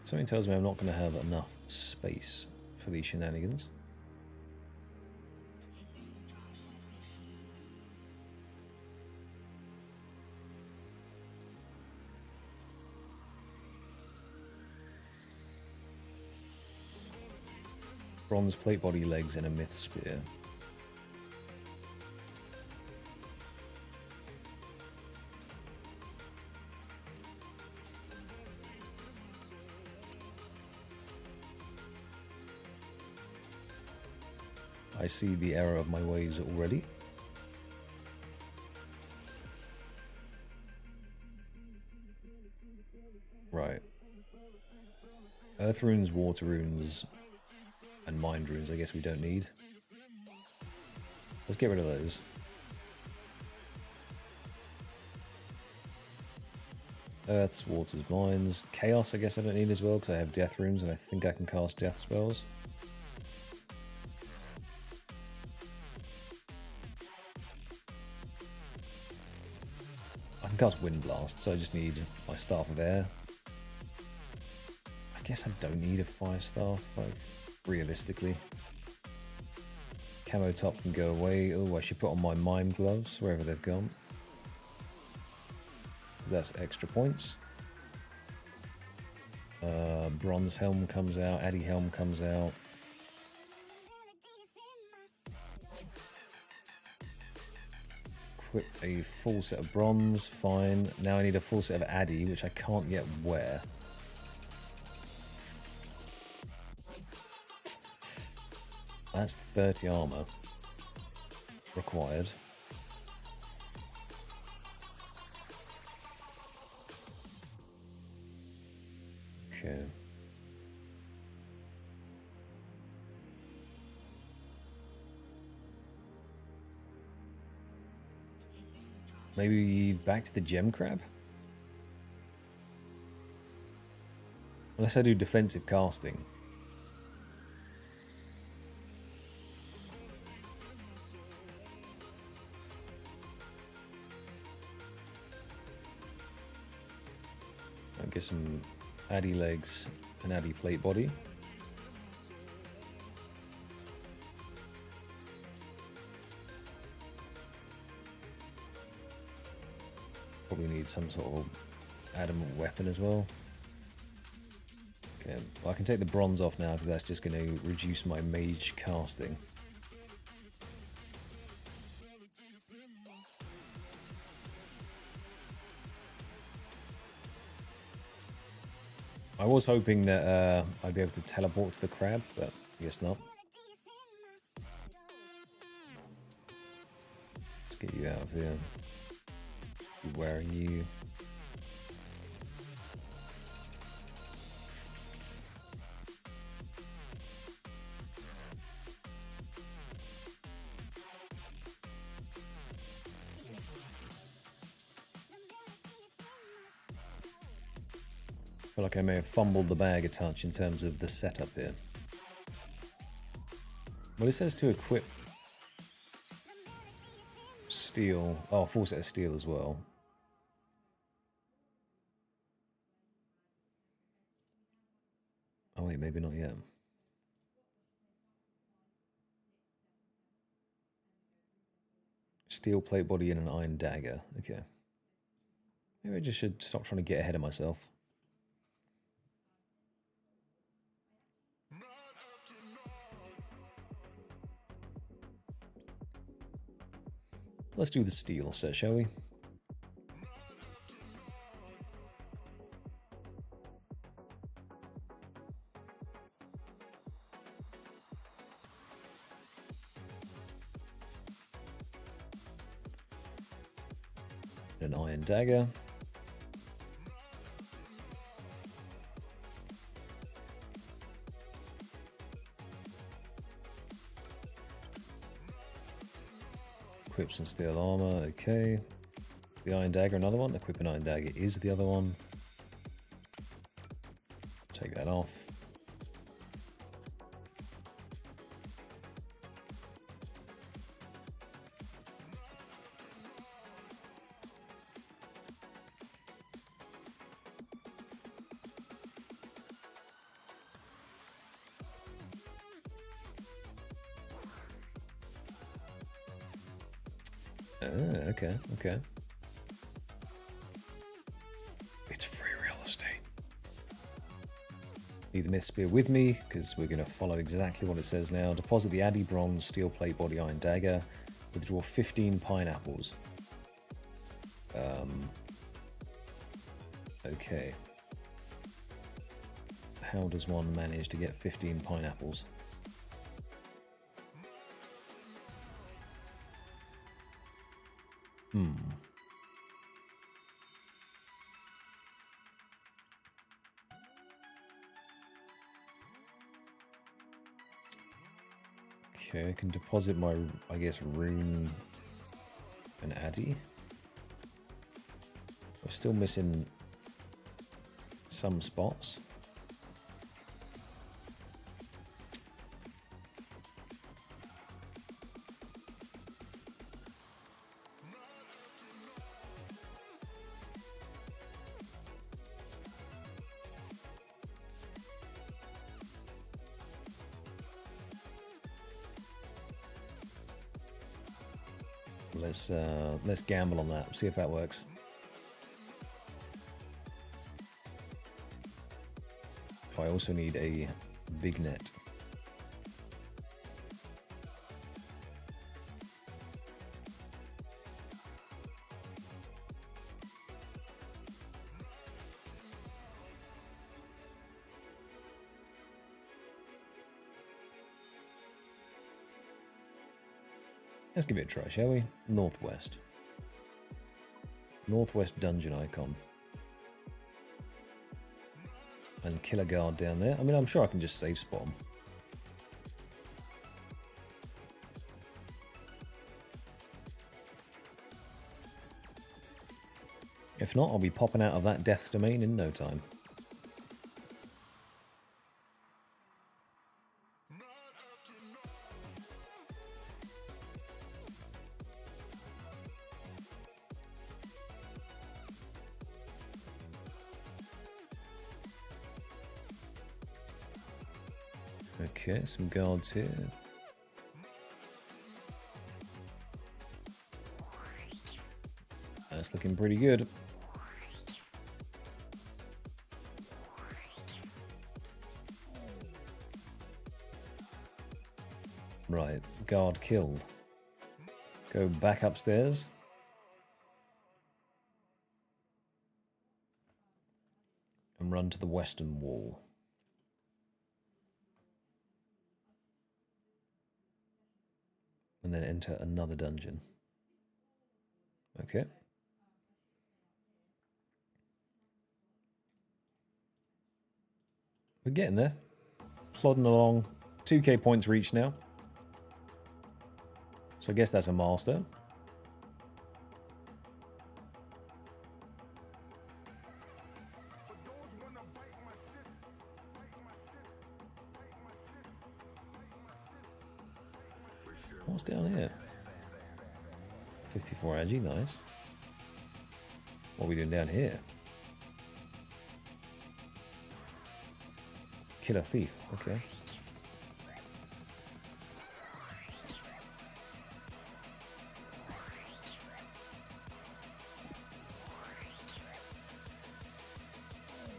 Something tells me I'm not going to have enough space for these shenanigans. Bronze plate body legs and a myth spear. I see the error of my ways already. Right. Earth runes, water runes, and mind runes I guess we don't need. Let's get rid of those. Earths, waters, minds. Chaos I guess I don't need as well because I have death runes and I think I can cast death spells. I can cast Wind Blast, so I just need my Staff of Air. I guess I don't need a Fire Staff, like, realistically. Camo top can go away. Oh, I should put on my Mime Gloves, wherever they've gone. That's extra points. Bronze Helm comes out, Addy Helm comes out. Equipped a full set of bronze, fine. Now I need a full set of Addy, which I can't yet wear. That's 30 armor required. Okay. Maybe back to the gem crab? Unless I do defensive casting. get some addy legs and addy plate body. Probably need some sort of adamant weapon as well. Okay, well, I can take the bronze off now because that's just going to reduce my mage casting. I was hoping that I'd be able to teleport to the crab, but I guess not. Let's get you out of here. Be wearing you. I feel like I may have fumbled the bag a touch in terms of the setup here. Well, it says to equip steel. Oh, full set of steel as well. Oh wait, maybe not yet. Steel plate body and an iron dagger. Okay. Maybe I just should stop trying to get ahead of myself. Let's do the steel set, shall we? An iron dagger. Equip some steel armor, okay. The iron dagger, another one. Equip an iron dagger is the other one. Take that off. Okay, okay. It's free real estate. Need the myth spear with me, because we're going to follow exactly what it says now. Deposit the addy bronze, steel plate body, iron dagger. Withdraw 15 pineapples. Okay. How does one manage to get 15 pineapples? Okay, I can deposit my, I guess, rune and addy. We're still missing some spots. Let's gamble on that. See if that works. Oh, I also need a big net. Let's give it a try, shall we? Northwest. Northwest dungeon icon. And kill a guard down there. I mean, I'm sure I can just save spawn. If not, I'll be popping out of that death's domain in no time. Okay, some guards here. That's looking pretty good. Right, guard killed. Go back upstairs. And run to the western wall. And then enter another dungeon. Okay. We're getting there. Plodding along. 2k points reached now. So I guess that's a milestone. What's down here? 54 agi, nice. What are we doing down here? Kill a thief, okay.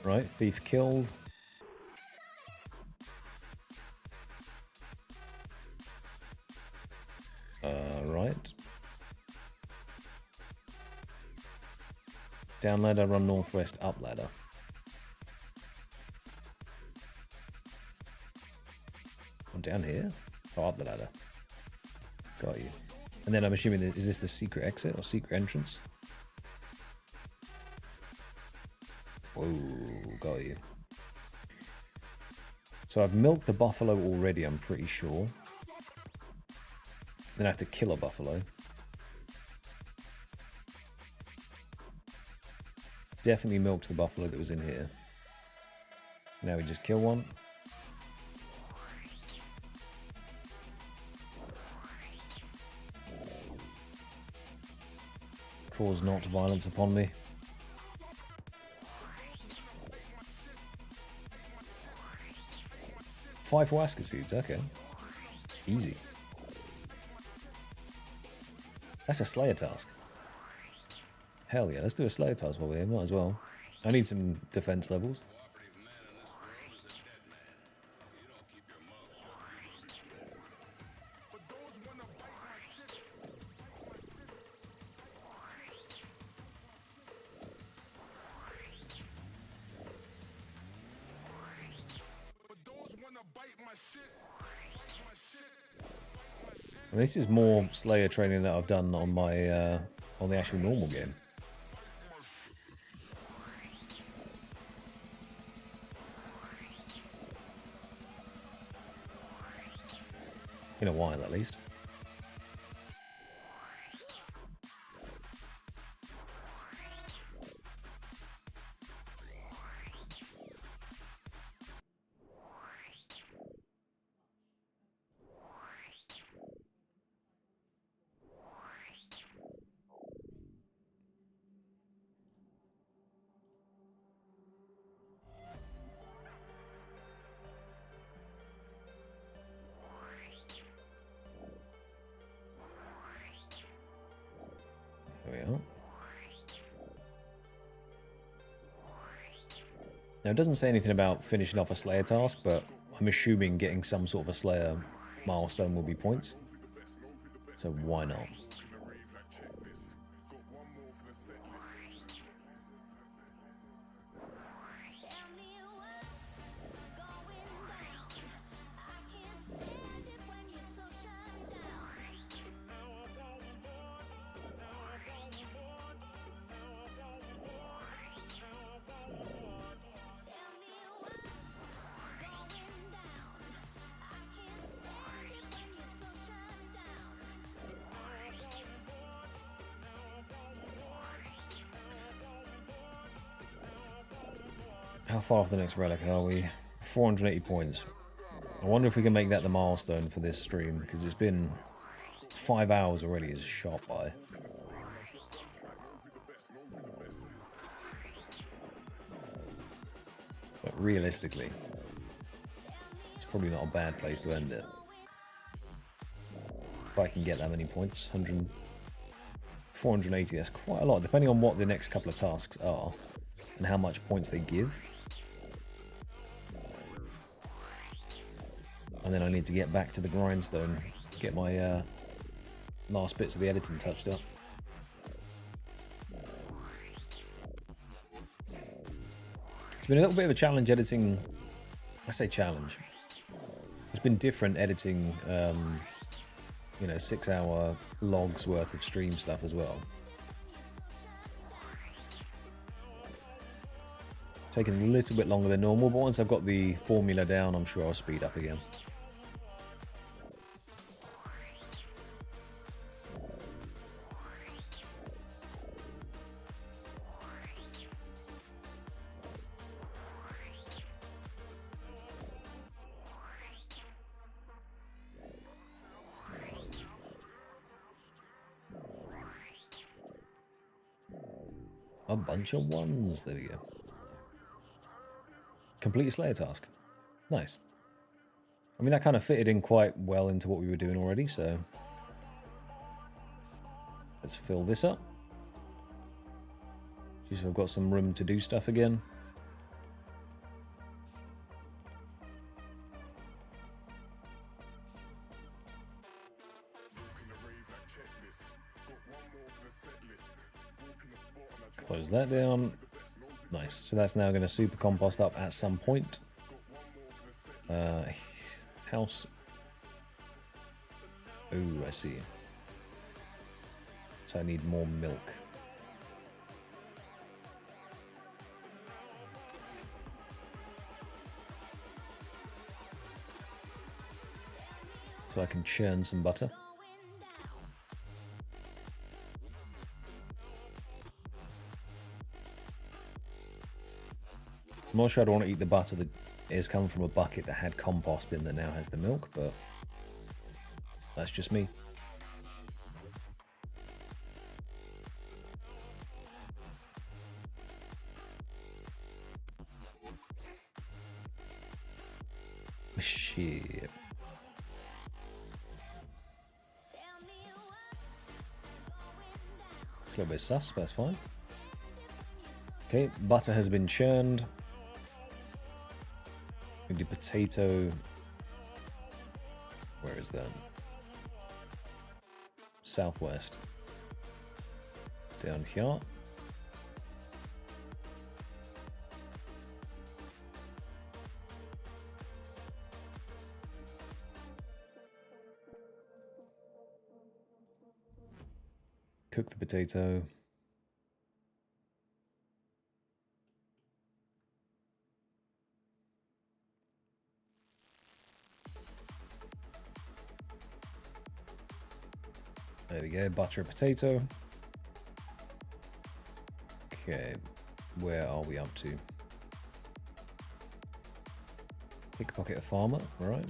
Right, thief killed. Right. Down ladder, run northwest, up ladder. I'm down here? Oh, up the ladder. Got you. And then I'm assuming, that, is this the secret exit or secret entrance? Whoa, got you. So I've milked the buffalo already, I'm pretty sure. Then I have to kill a buffalo. Definitely milked the buffalo that was in here. Now we just kill one. Cause not violence upon me. Five Huasca seeds, okay. Easy. That's a Slayer task. Hell yeah, let's do a Slayer task while we're here, might as well. I need some defense levels. And this is more Slayer training that I've done on my on the actual normal game. In a while, at least. There we are. Now, it doesn't say anything about finishing off a Slayer task, but I'm assuming getting some sort of a Slayer milestone will be points. So why not? How far off the next relic are we? 480 points. I wonder if we can make that the milestone for this stream, because it's been 5 hours already, it's shot by. But realistically, it's Probably not a bad place to end it. If I can get that many points, 480, that's quite a lot, depending on what the next couple of tasks are and how much points they give. And then I need to get back to the grindstone, get my last bits of the editing touched up. It's been a little bit of a challenge editing. I say challenge. It's been different editing, you know, 6-hour logs worth of stream stuff as well. Taking a little bit longer than normal, but once I've got the formula down, I'm sure I'll speed up again. A bunch of ones. There we go. Complete a Slayer task. Nice. I mean, that kind of fitted in quite well into what we were doing already, so... Let's fill this up. Just so I've got some room to do stuff again. Close that down. Nice. So that's now going to super compost up at some point. House. Oh, I see. So I need more milk. So I can churn some butter. I'm not sure I don't want to eat the butter that is coming from a bucket that had compost in that now has the milk, but that's just me. Shit. It's a little bit sus, but that's fine. Okay, butter has been churned. We do potato. Where is that? Southwest. Down here. Cook the potato. There we go, butter a potato. Okay, where are we up to? Pickpocket a farmer, alright.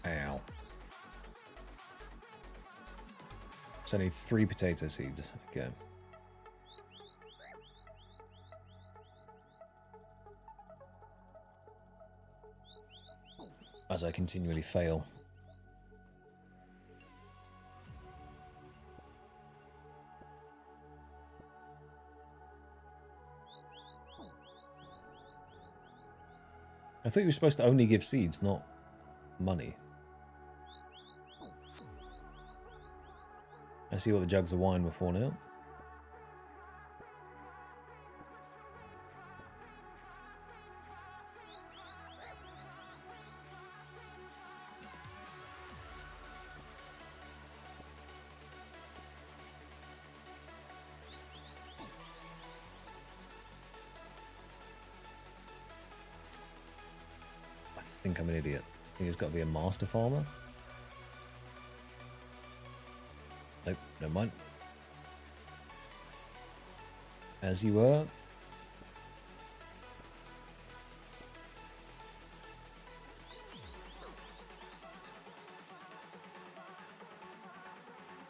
Ow. So I need 3 potato seeds, okay. As I continually fail. I thought you were supposed to only give seeds, not money. I see what the jugs of wine were for now. I think I'm an idiot. I think it's got to be a master farmer. Nope, never mind. As you were.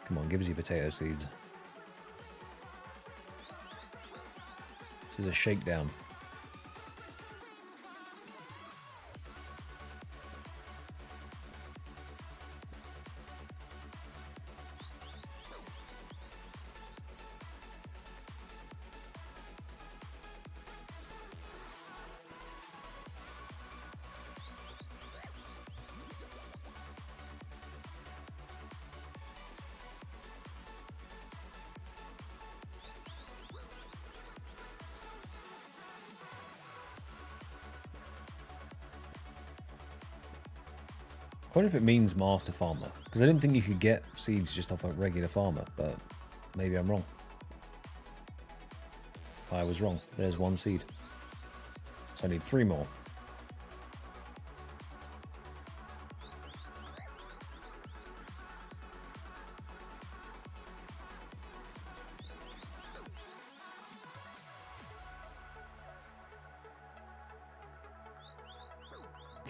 Come on, give us your potato seeds. is a shakedown. I wonder if it means master farmer, because I didn't think you could get seeds just off a regular farmer, but maybe I'm wrong. I was wrong. There's one seed. So I need 3 more.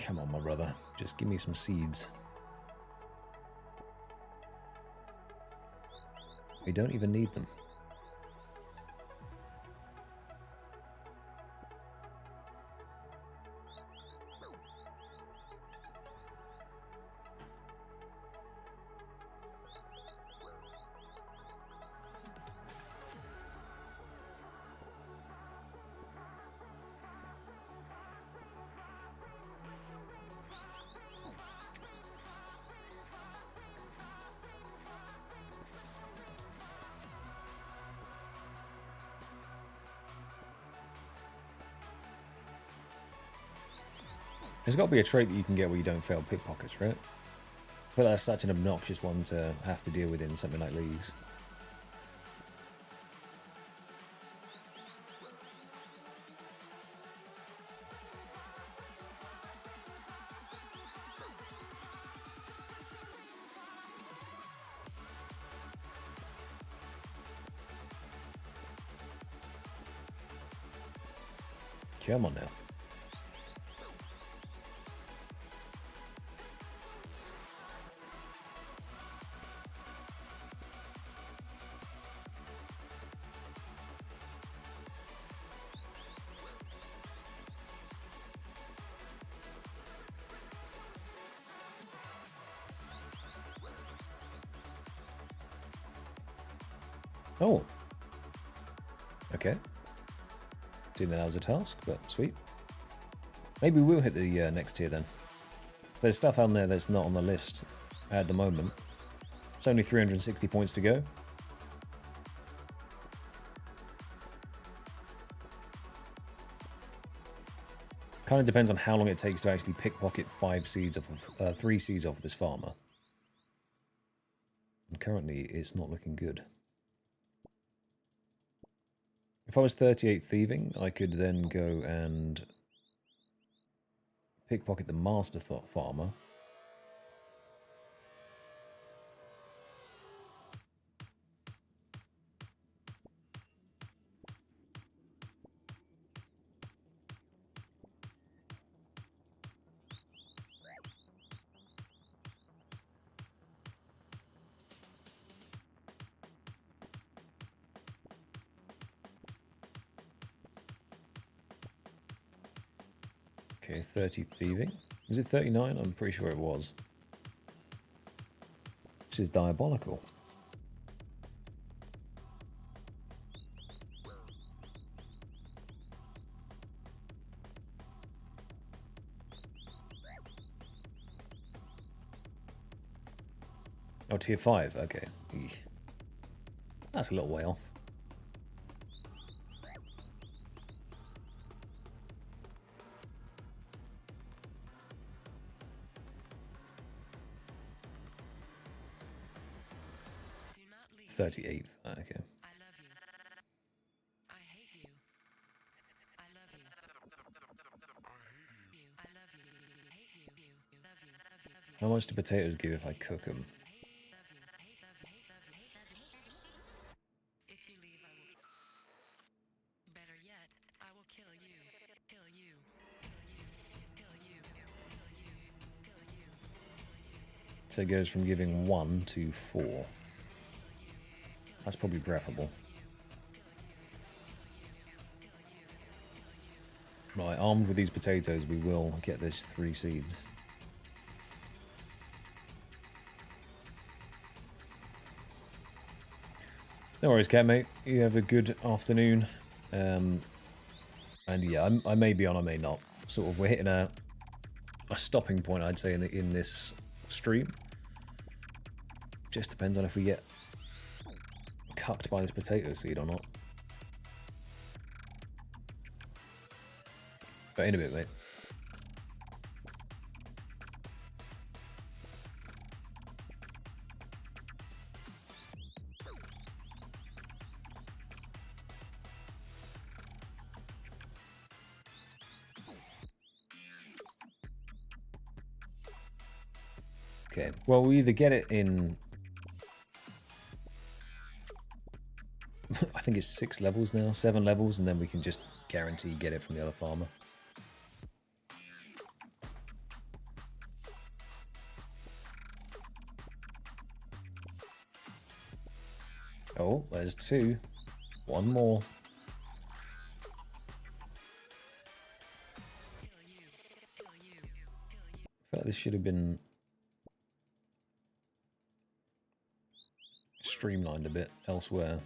Come on, my brother. Just give me some seeds. We don't even need them. There's got to be a trait that you can get where you don't fail pickpockets, right? But that's such an obnoxious one to have to deal with in something like leagues. Come on now. Oh. Okay. Didn't know that was a task, but sweet. Maybe we'll hit the next tier then. There's stuff on there that's not on the list at the moment. It's only 360 points to go. Kind of depends on how long it takes to actually pickpocket 3 seeds off of this farmer. And currently, it's not looking good. If I was 38 thieving, I could then go and pickpocket the master farmer. Okay, 30 thieving. Was it 39? I'm pretty sure it was. This is diabolical. Oh, tier 5, okay. Eesh. That's a little way off. Do not leave. 38th, okay. I love you. I hate you. I love you. I love you. Hate you. Love you. Love you. How much do potatoes give if I cook them? If you leave, I will. Better yet, I will kill you. Kill you. Kill you. Kill you. Kill you. Kill you. So it goes from giving 1 to 4. That's probably preferable. Right, armed with these potatoes, we will get those 3 seeds. No worries, cat mate. You have a good afternoon. And yeah, I may be on, I may not. Sort of, we're hitting a stopping point, I'd say, in this stream. Just depends on if we get cucked by this potato seed or not. But in a bit, mate. Okay, well, we either get it in... I think it's 6 levels now, 7 levels, and then we can just guarantee get it from the other farmer. Oh, there's 2. 1 more. I feel like this should have been streamlined a bit elsewhere.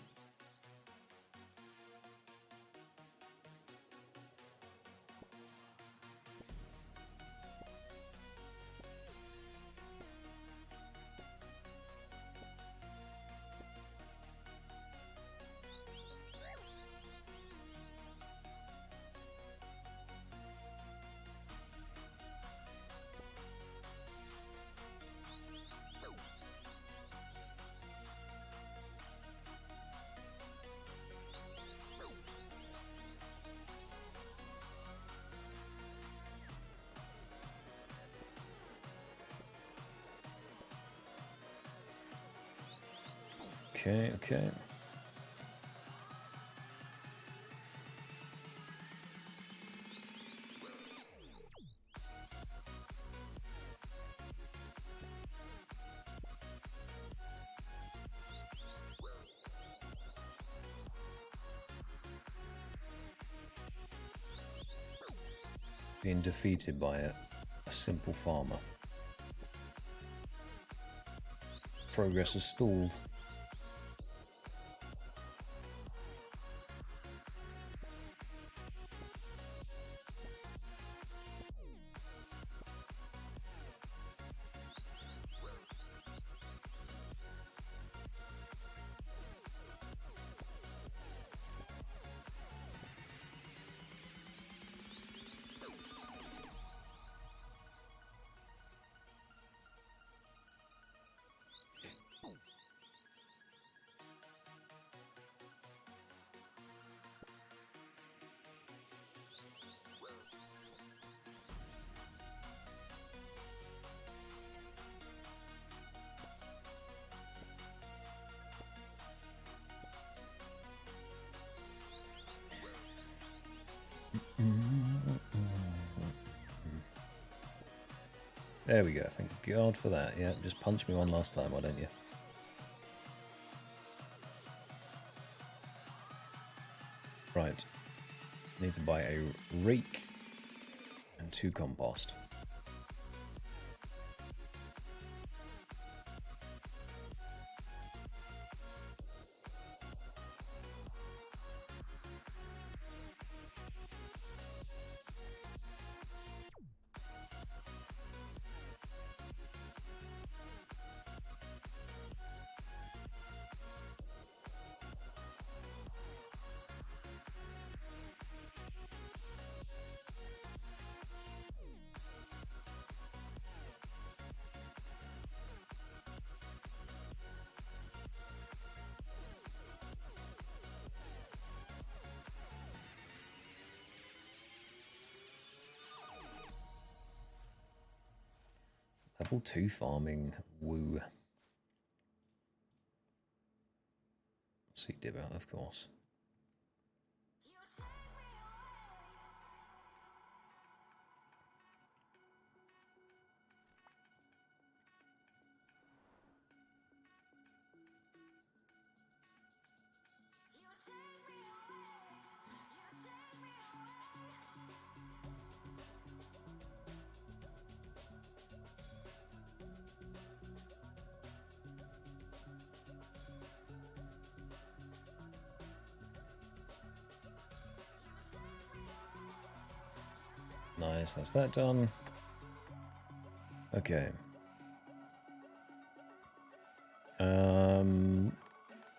Okay, okay. Being defeated by a simple farmer. Progress has stalled. There we go, thank God for that. Yeah, just punch me one last time, why don't you? Right. Need to buy a rake and 2 compost. Level 2 farming, woo. Seed dibber, of course. Nice, that's that done. Okay.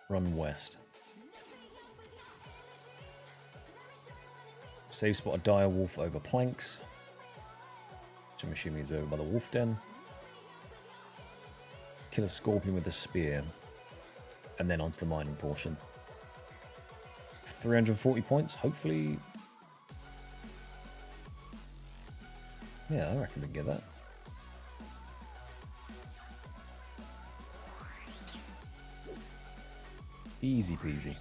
Run west. Save spot a dire wolf over planks, which I'm assuming is over by the wolf den. Kill a scorpion with a spear, and then onto the mining portion. 340 points, hopefully. Yeah, I reckon we can get that. Easy peasy.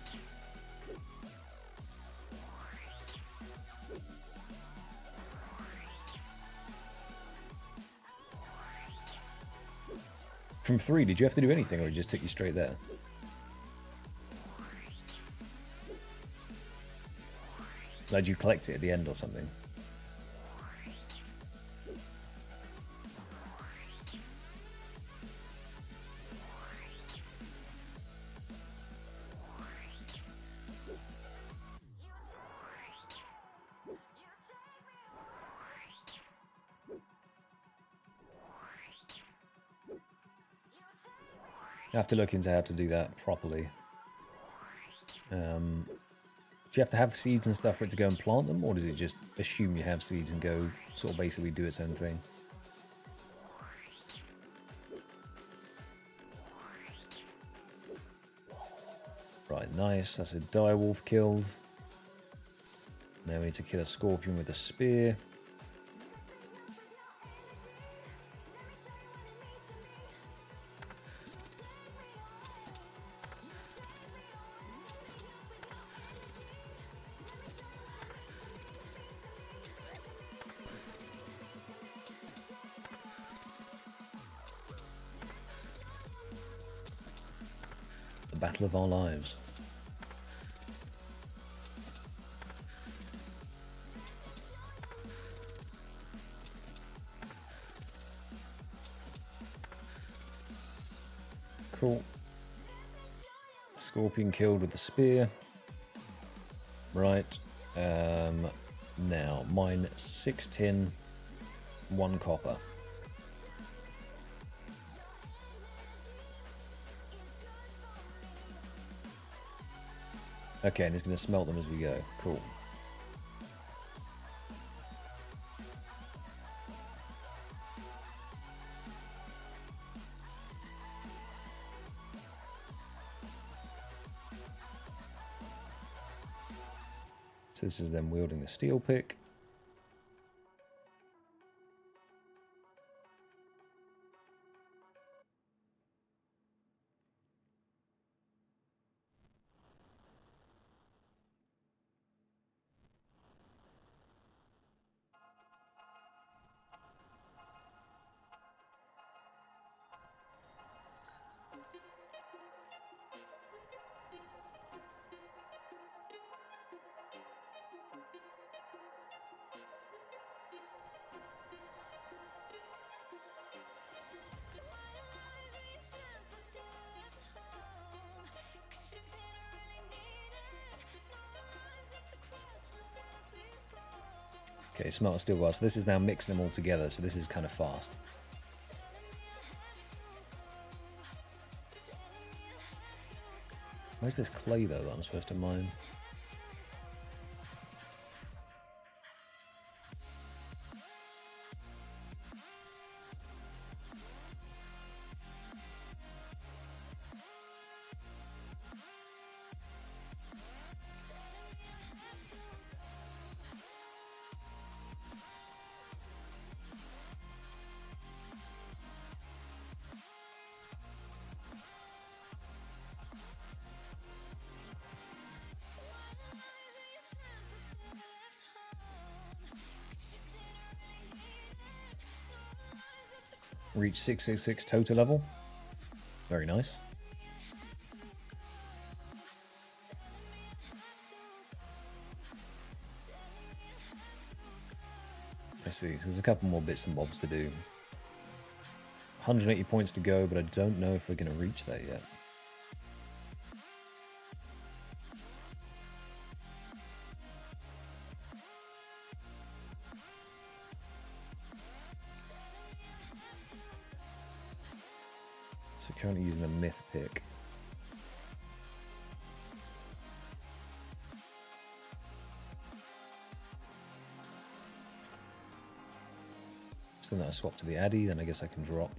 From 3, did you have to do anything, or did it just take you straight there? Like, did you collect it at the end or something? I have to look into how to do that properly. Do you have to have seeds and stuff for it to go and plant them, or does it just assume you have seeds and go sort of basically do its own thing? Right, nice. That's a direwolf killed. Now we need to kill a scorpion with a spear. The battle of our lives. Cool. Scorpion killed with the spear. Right. Now, mine 6 tin, 1 copper. Okay, and it's going to smelt them as we go. Cool. So this is them wielding the steel pick. Okay, smelt steel bar. So this is now mixing them all together, so this is kind of fast. Where's this clay, though, that I'm supposed to mine? Reach 666 total level. Very nice. I see. So there's a couple more bits and bobs to do. 180 points to go, but I don't know if we're going to reach that yet. So currently using the myth pick. So then I swap to the Addy, then I guess I can drop.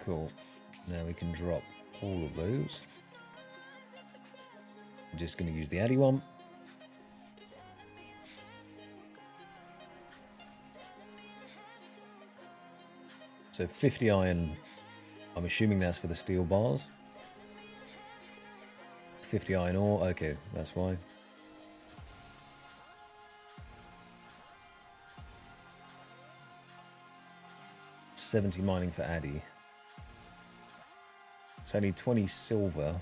Cool. Now we can drop all of those. I'm just going to use the Addy one. So 50 iron, I'm assuming that's for the steel bars. 50 iron ore, okay, that's why. $70 mining for Addy. So I need 20 silver.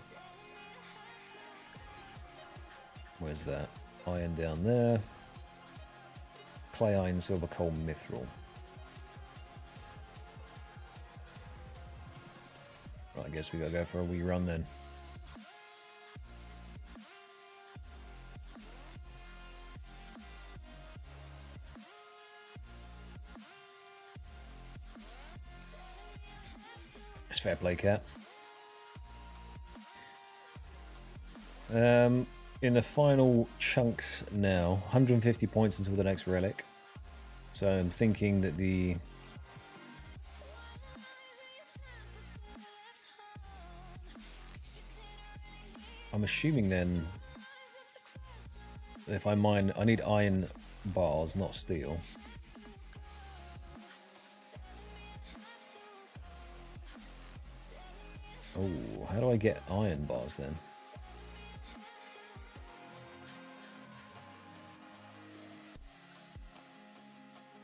Where's that? Iron down there. Clay, iron, silver, coal, mithril. Right, I guess we gotta go for a wee run then. It's fair play, Cat. In the final chunks now, 150 points until the next relic. So I'm thinking that I'm assuming then, if I mine, I need iron bars, not steel. Oh, how do I get iron bars then?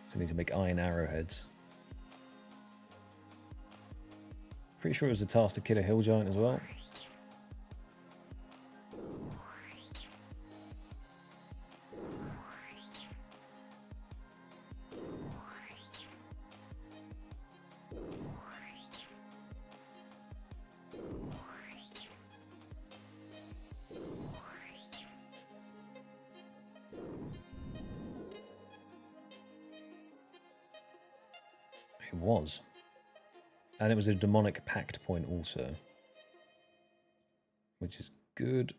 So I need to make iron arrowheads. Pretty sure it was a task to kill a hill giant as well. It was. And it was a demonic pact point also. Which is good.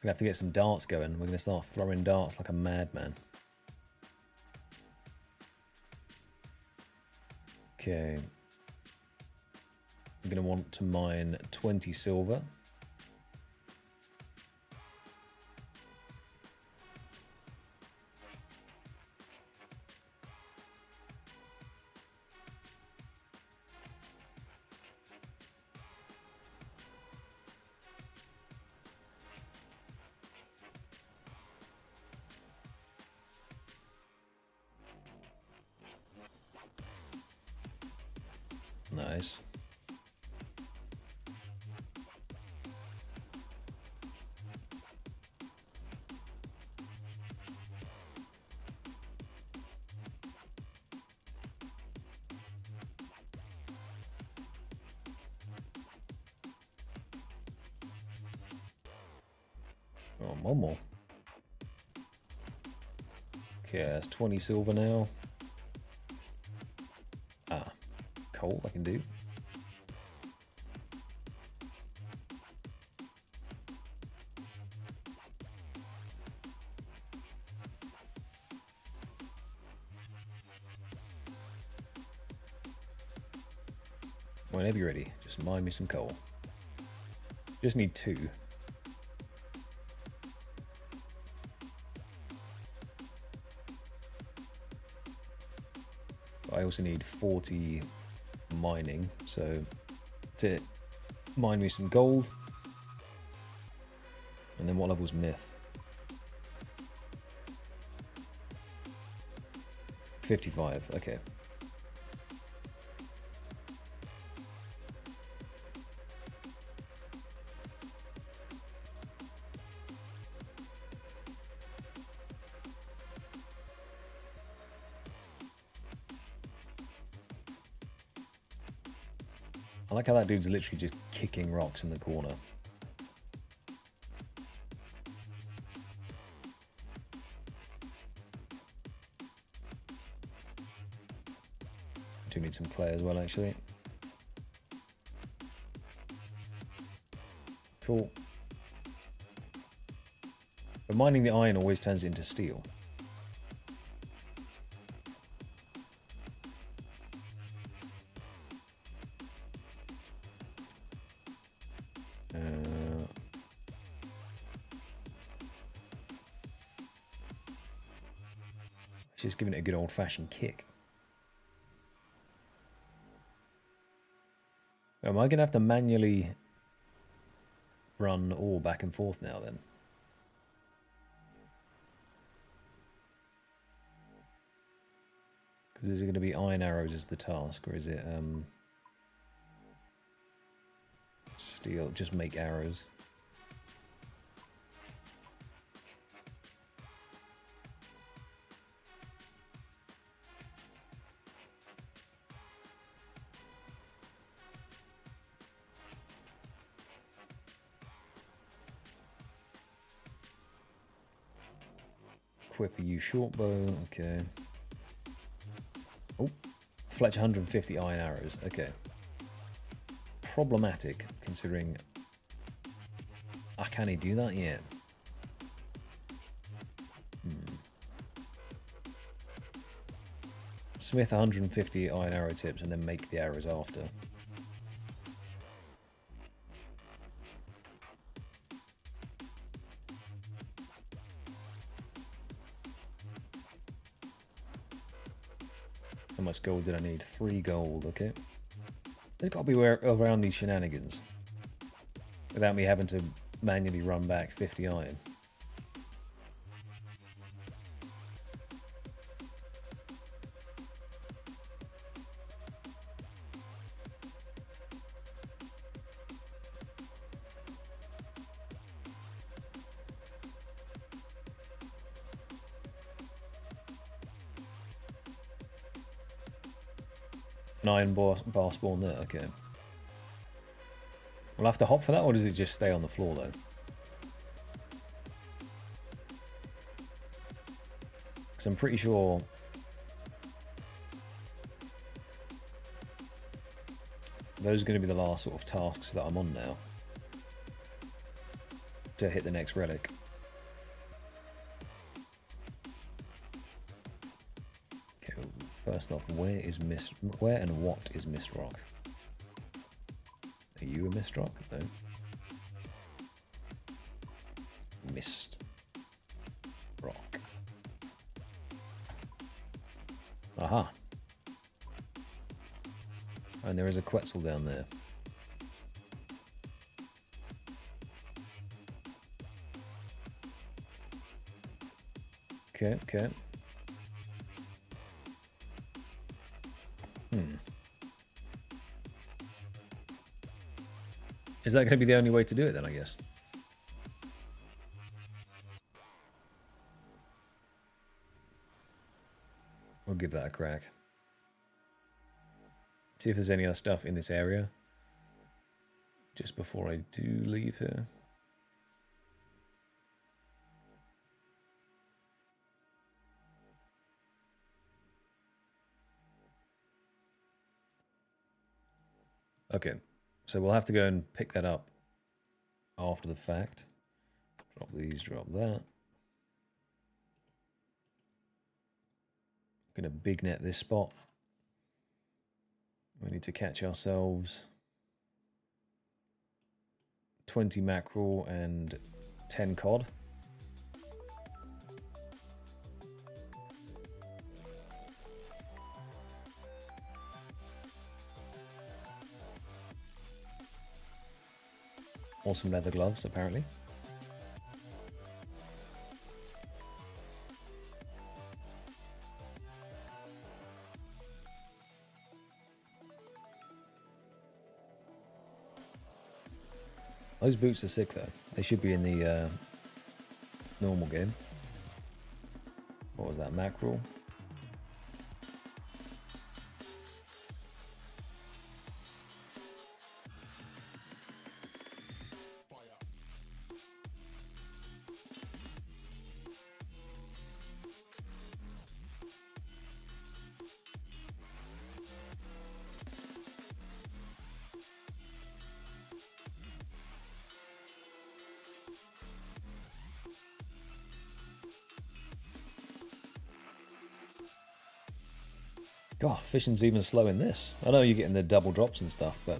Gonna have to get some darts going. We're gonna start throwing darts like a madman. Okay. I'm going to want to mine 20 silver. Nice. Oh, one more. Okay, that's 20 silver now. Ah, coal I can do. Whenever you're ready, just mine me some coal. Just need 2. I also need 40 mining, so to mine me some gold. And then what level's myth? 55, okay. I like how that dude's literally just kicking rocks in the corner. Do need some clay as well, actually. Cool. But mining the iron always turns it into steel. Just giving it a good old-fashioned kick. Am I going to have to manually run ore back and forth now then? Because is it going to be iron arrows as the task, or is it steel? Just make arrows. Equip a U short bow, okay. Oh, Fletch 150 iron arrows, okay. Problematic, considering can he do that yet? Smith 150 iron arrow tips and then make the arrows after. How much gold did I need? 3 gold, okay. There's got to be around these shenanigans without me having to manually run back 50 iron. An iron bar spawn there, okay. We'll have to hop for that, or does it just stay on the floor though? Because I'm pretty sure those are going to be the last sort of tasks that I'm on now to hit the next relic. Okay, first off, where and what is Mist Rock? Are you a Mist Rock? No. Mist Rock. Aha. And there is a Quetzal down there. Okay, okay. Is that going to be the only way to do it then, I guess? We'll give that a crack. See if there's any other stuff in this area just before I do leave here. Okay, so we'll have to go and pick that up after the fact. Drop these, drop that. Gonna big net this spot. We need to catch ourselves 20 mackerel and 10 cod. Or some leather gloves, apparently. Those boots are sick though. They should be in the normal game. What was that, mackerel? God, fishing's even slow in this. I know you're getting the double drops and stuff, but...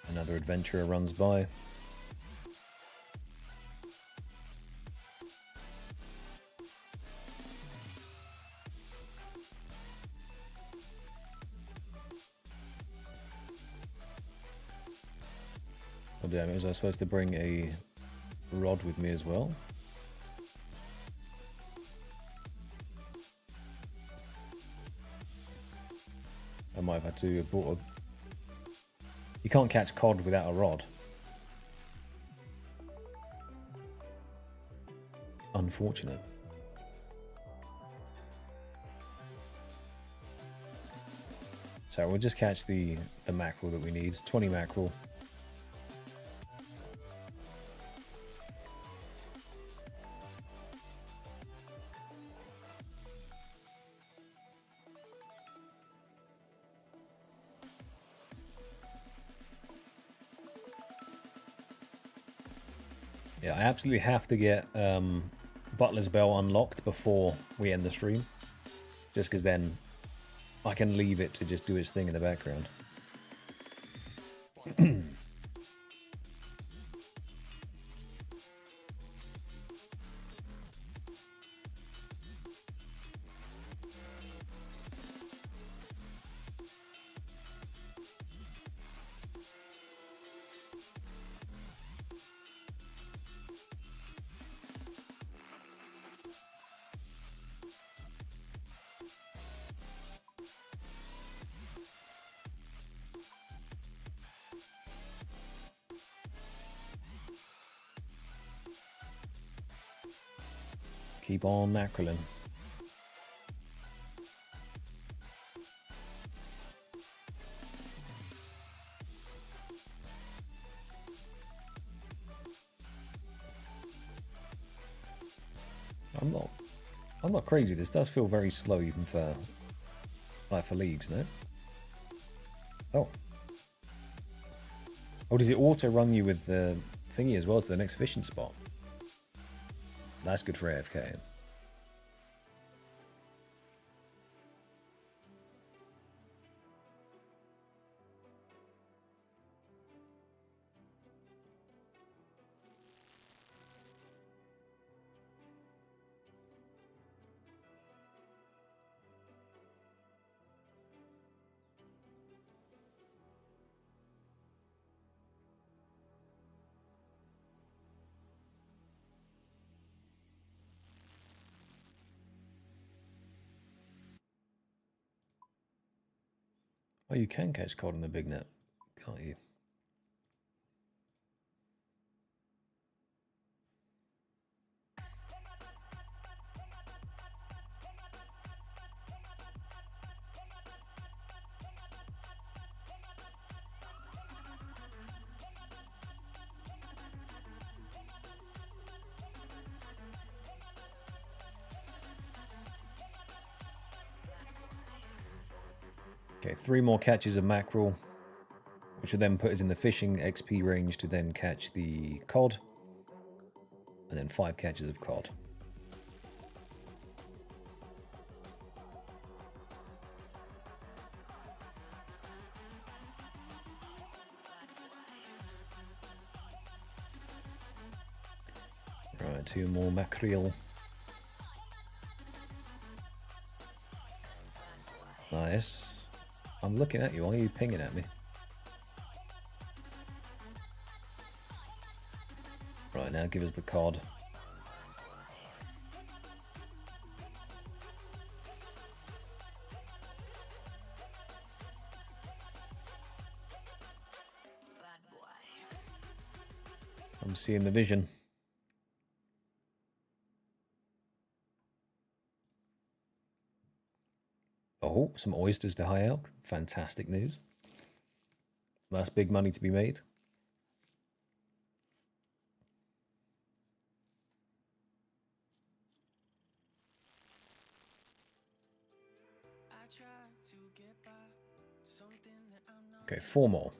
Another adventurer runs by. Oh damn it, was I supposed to bring a rod with me as well? I might have had to have brought a... You can't catch cod without a rod. Unfortunate. So we'll just catch the mackerel that we need. 20 mackerel. Yeah, I absolutely have to get Butler's Bell unlocked before we end the stream. Just because then I can leave it to just do its thing in the background. Keep on mackerelling. I'm not crazy. This does feel very slow even for leagues, no? Oh. Oh, does it auto run you with the thingy as well to the next fishing spot? That's good for AFK. Oh, you can catch cod in the big net, can't you? Okay, 3 more catches of mackerel, which will then put us in the fishing XP range to then catch the cod, and then 5 catches of cod. Right, 2 more mackerel. Nice. I'm looking at you. Why are you pinging at me? Right, now give us the cod. I'm seeing the vision. Oh, some oysters to high elk. Fantastic news. That's big money to be made. Okay, 4 more.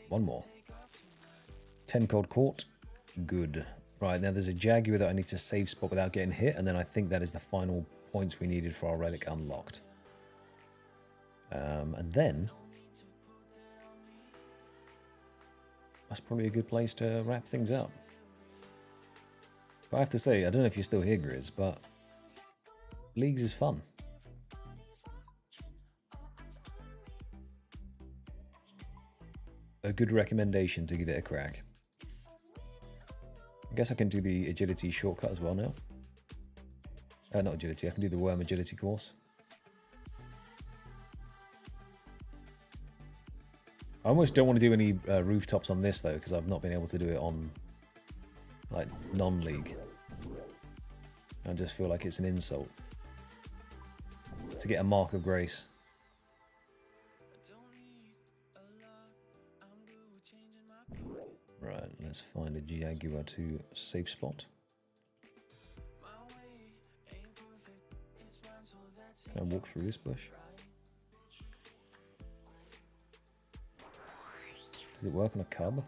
One more. 10 cold court. Good. Right, now there's a Jaguar that I need to save spot without getting hit, and then I think that is the final points we needed for our relic unlocked. And then that's probably a good place to wrap things up. But I have to say, I don't know if you're still here, Grizz, but Leagues is fun. A good recommendation to give it a crack. I guess I can do the agility shortcut as well now. Not agility, I can do the worm agility course. I almost don't want to do any rooftops on this though, because I've not been able to do it on like non-league. I just feel like it's an insult to get a mark of grace. Right, let's find a Jaguar to safe spot. Can I walk through this bush? Does it work on a cub?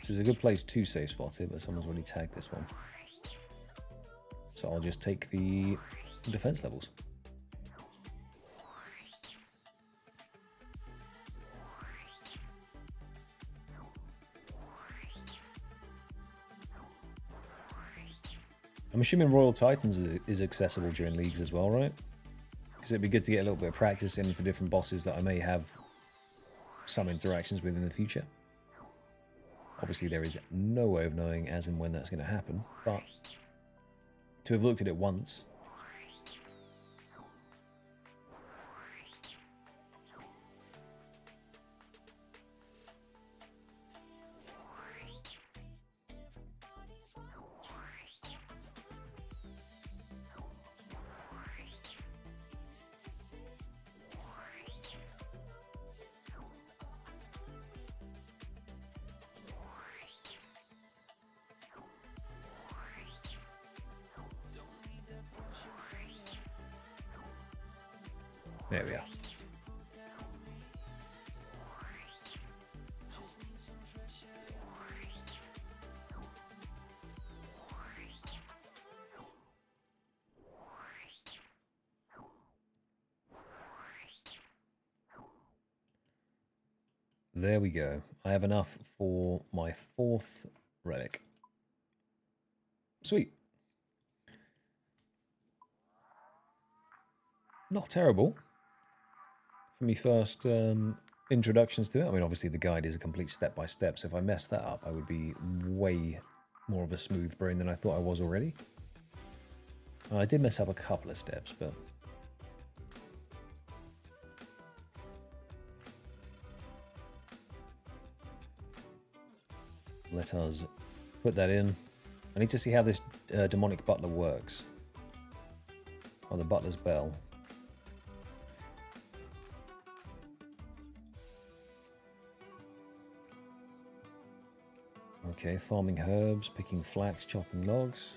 This is a good place to save spot it, but someone's already tagged this one. So I'll just take the defense levels. I'm assuming Royal Titans is accessible during leagues as well, right? Because it'd be good to get a little bit of practice in for different bosses that I may have some interactions with in the future. Obviously, there is no way of knowing as and when that's going to happen, but to have looked at it once. There we are. There we go. I have enough for my 4th relic. Sweet. Not terrible for me first introductions to it. I mean, obviously the guide is a complete step-by-step, so if I messed that up, I would be way more of a smooth brain than I thought I was already. I did mess up a couple of steps, but... let us put that in. I need to see how this demonic butler works. Oh, the butler's bell. Okay, farming herbs, picking flax, chopping logs.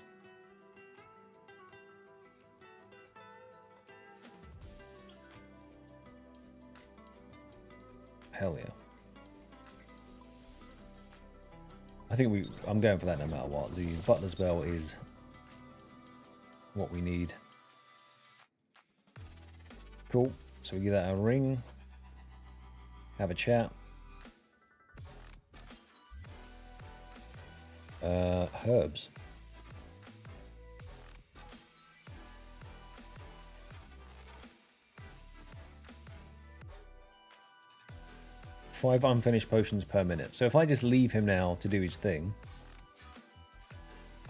Hell yeah. I think I'm going for that no matter what. The butler's bell is what we need. Cool. So we give that a ring. Have a chat. Herbs. 5 unfinished potions per minute. So if I just leave him now to do his thing,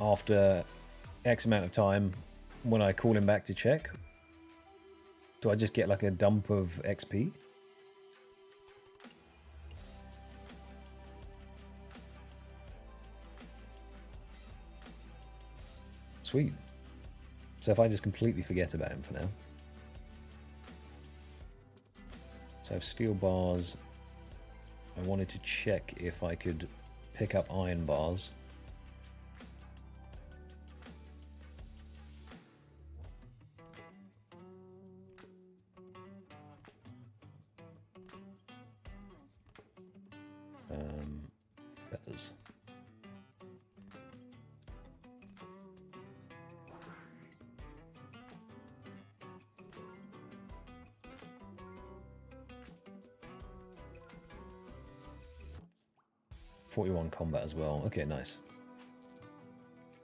after X amount of time, when I call him back to check, do I just get like a dump of XP? Sweet. So if I just completely forget about him for now. So I have steel bars. I wanted to check if I could pick up iron bars. Feathers. .41 combat as well. Okay, nice.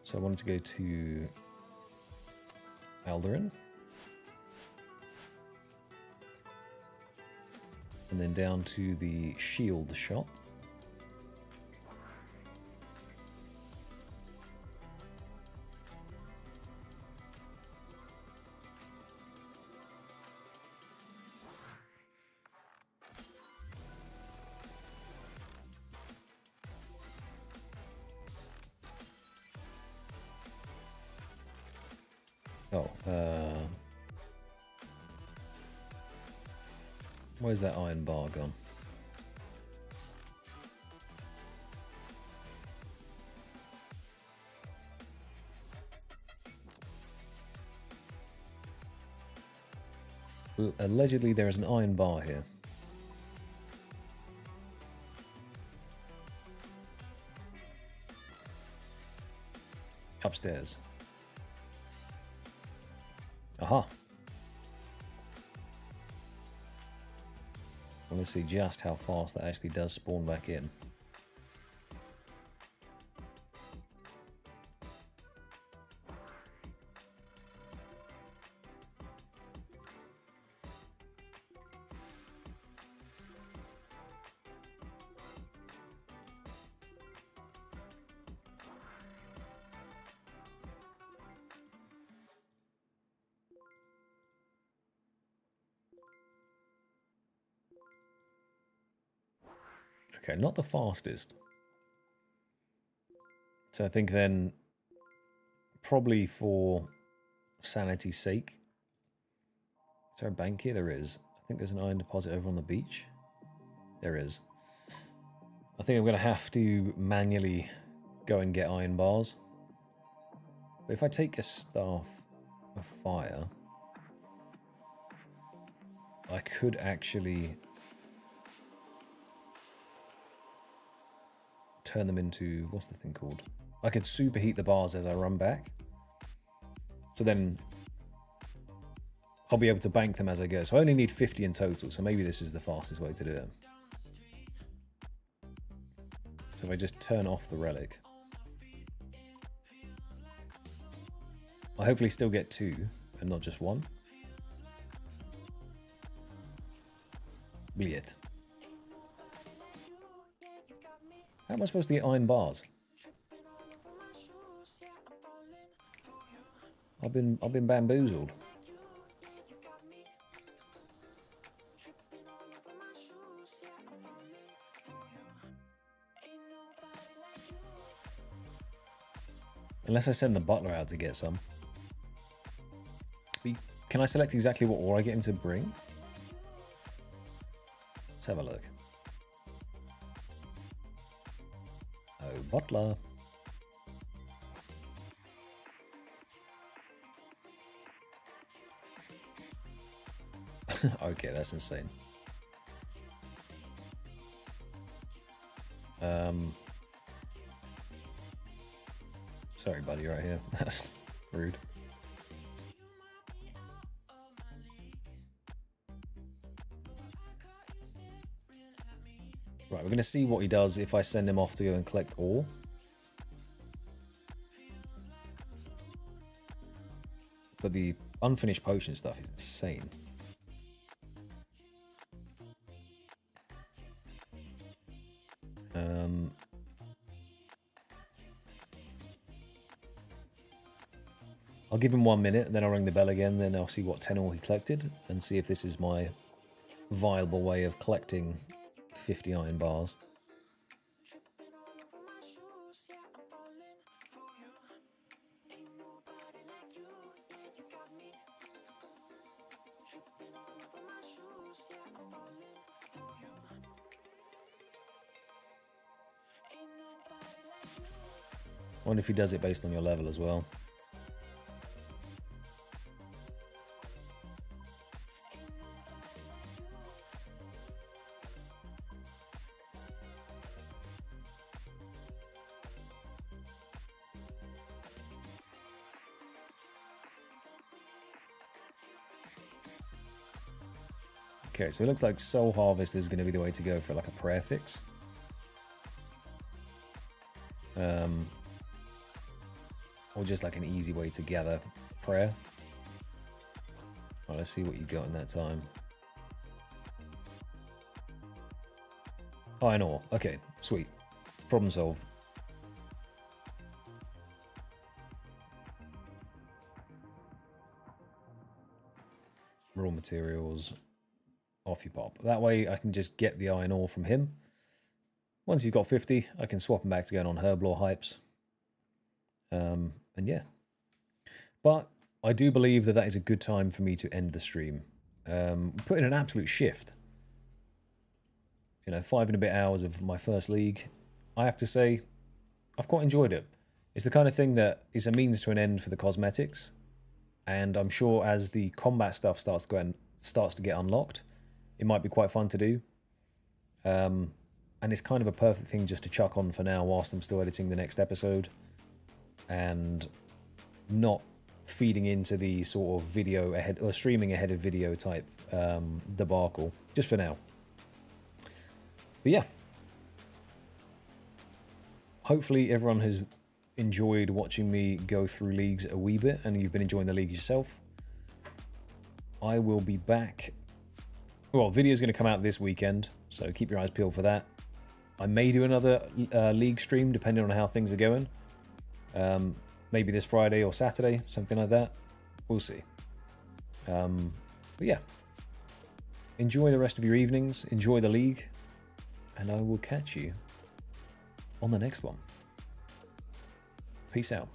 So I wanted to go to Alderan. And then down to the shield shop. Oh, where's that iron bar gone? Allegedly there is an iron bar here. Upstairs. Aha. Well, let's see just how fast that actually does spawn back in. Okay, not the fastest. So I think then, probably for sanity's sake. Is there a bank here? There is. I think there's an iron deposit over on the beach. There is. I think I'm going to have to manually go and get iron bars. But if I take a staff of fire, I could actually turn them into, what's the thing called? I could superheat the bars as I run back. So then I'll be able to bank them as I go. So I only need 50 in total, so maybe this is the fastest way to do it. So if I just turn off the relic, I'll hopefully still get 2 and not just 1. Bliet. How am I supposed to get iron bars? I've been bamboozled. Unless I send the butler out to get some. Can I select exactly what ore I get him to bring? Let's have a look. Oh, butler. Okay, that's insane. Sorry, buddy, right here. That's rude. Right, we're going to see what he does if I send him off to go and collect ore. But the unfinished potion stuff is insane. I'll give him 1 minute, and then I'll ring the bell again, then I'll see what 10 ore he collected, and see if this is my viable way of collecting 50 iron bars. I wonder if he does it based on your level as well. Okay, so it looks like Soul Harvest is going to be the way to go for like a prayer fix. Or just like an easy way to gather prayer. Well, let's see what you got in that time. Iron ore. Okay, sweet. Problem solved. Raw materials. Off you pop. That way I can just get the iron ore from him. Once he's got 50, I can swap him back to going on Herblore hypes. And yeah. But I do believe that that is a good time for me to end the stream. Put in an absolute shift. You know, 5 and a bit hours of my first league. I have to say, I've quite enjoyed it. It's the kind of thing that is a means to an end for the cosmetics. And I'm sure as the combat stuff starts to get unlocked, it might be quite fun to do. And it's kind of a perfect thing just to chuck on for now whilst I'm still editing the next episode. And not feeding into the sort of video ahead or streaming ahead of video type debacle. Just for now. But yeah. Hopefully everyone has enjoyed watching me go through leagues a wee bit and you've been enjoying the league yourself. I will be back. Well, video's going to come out this weekend, so keep your eyes peeled for that. I may do another league stream depending on how things are going. Maybe this Friday or Saturday, something like that. We'll see. But yeah. Enjoy the rest of your evenings. Enjoy the league. And I will catch you on the next one. Peace out.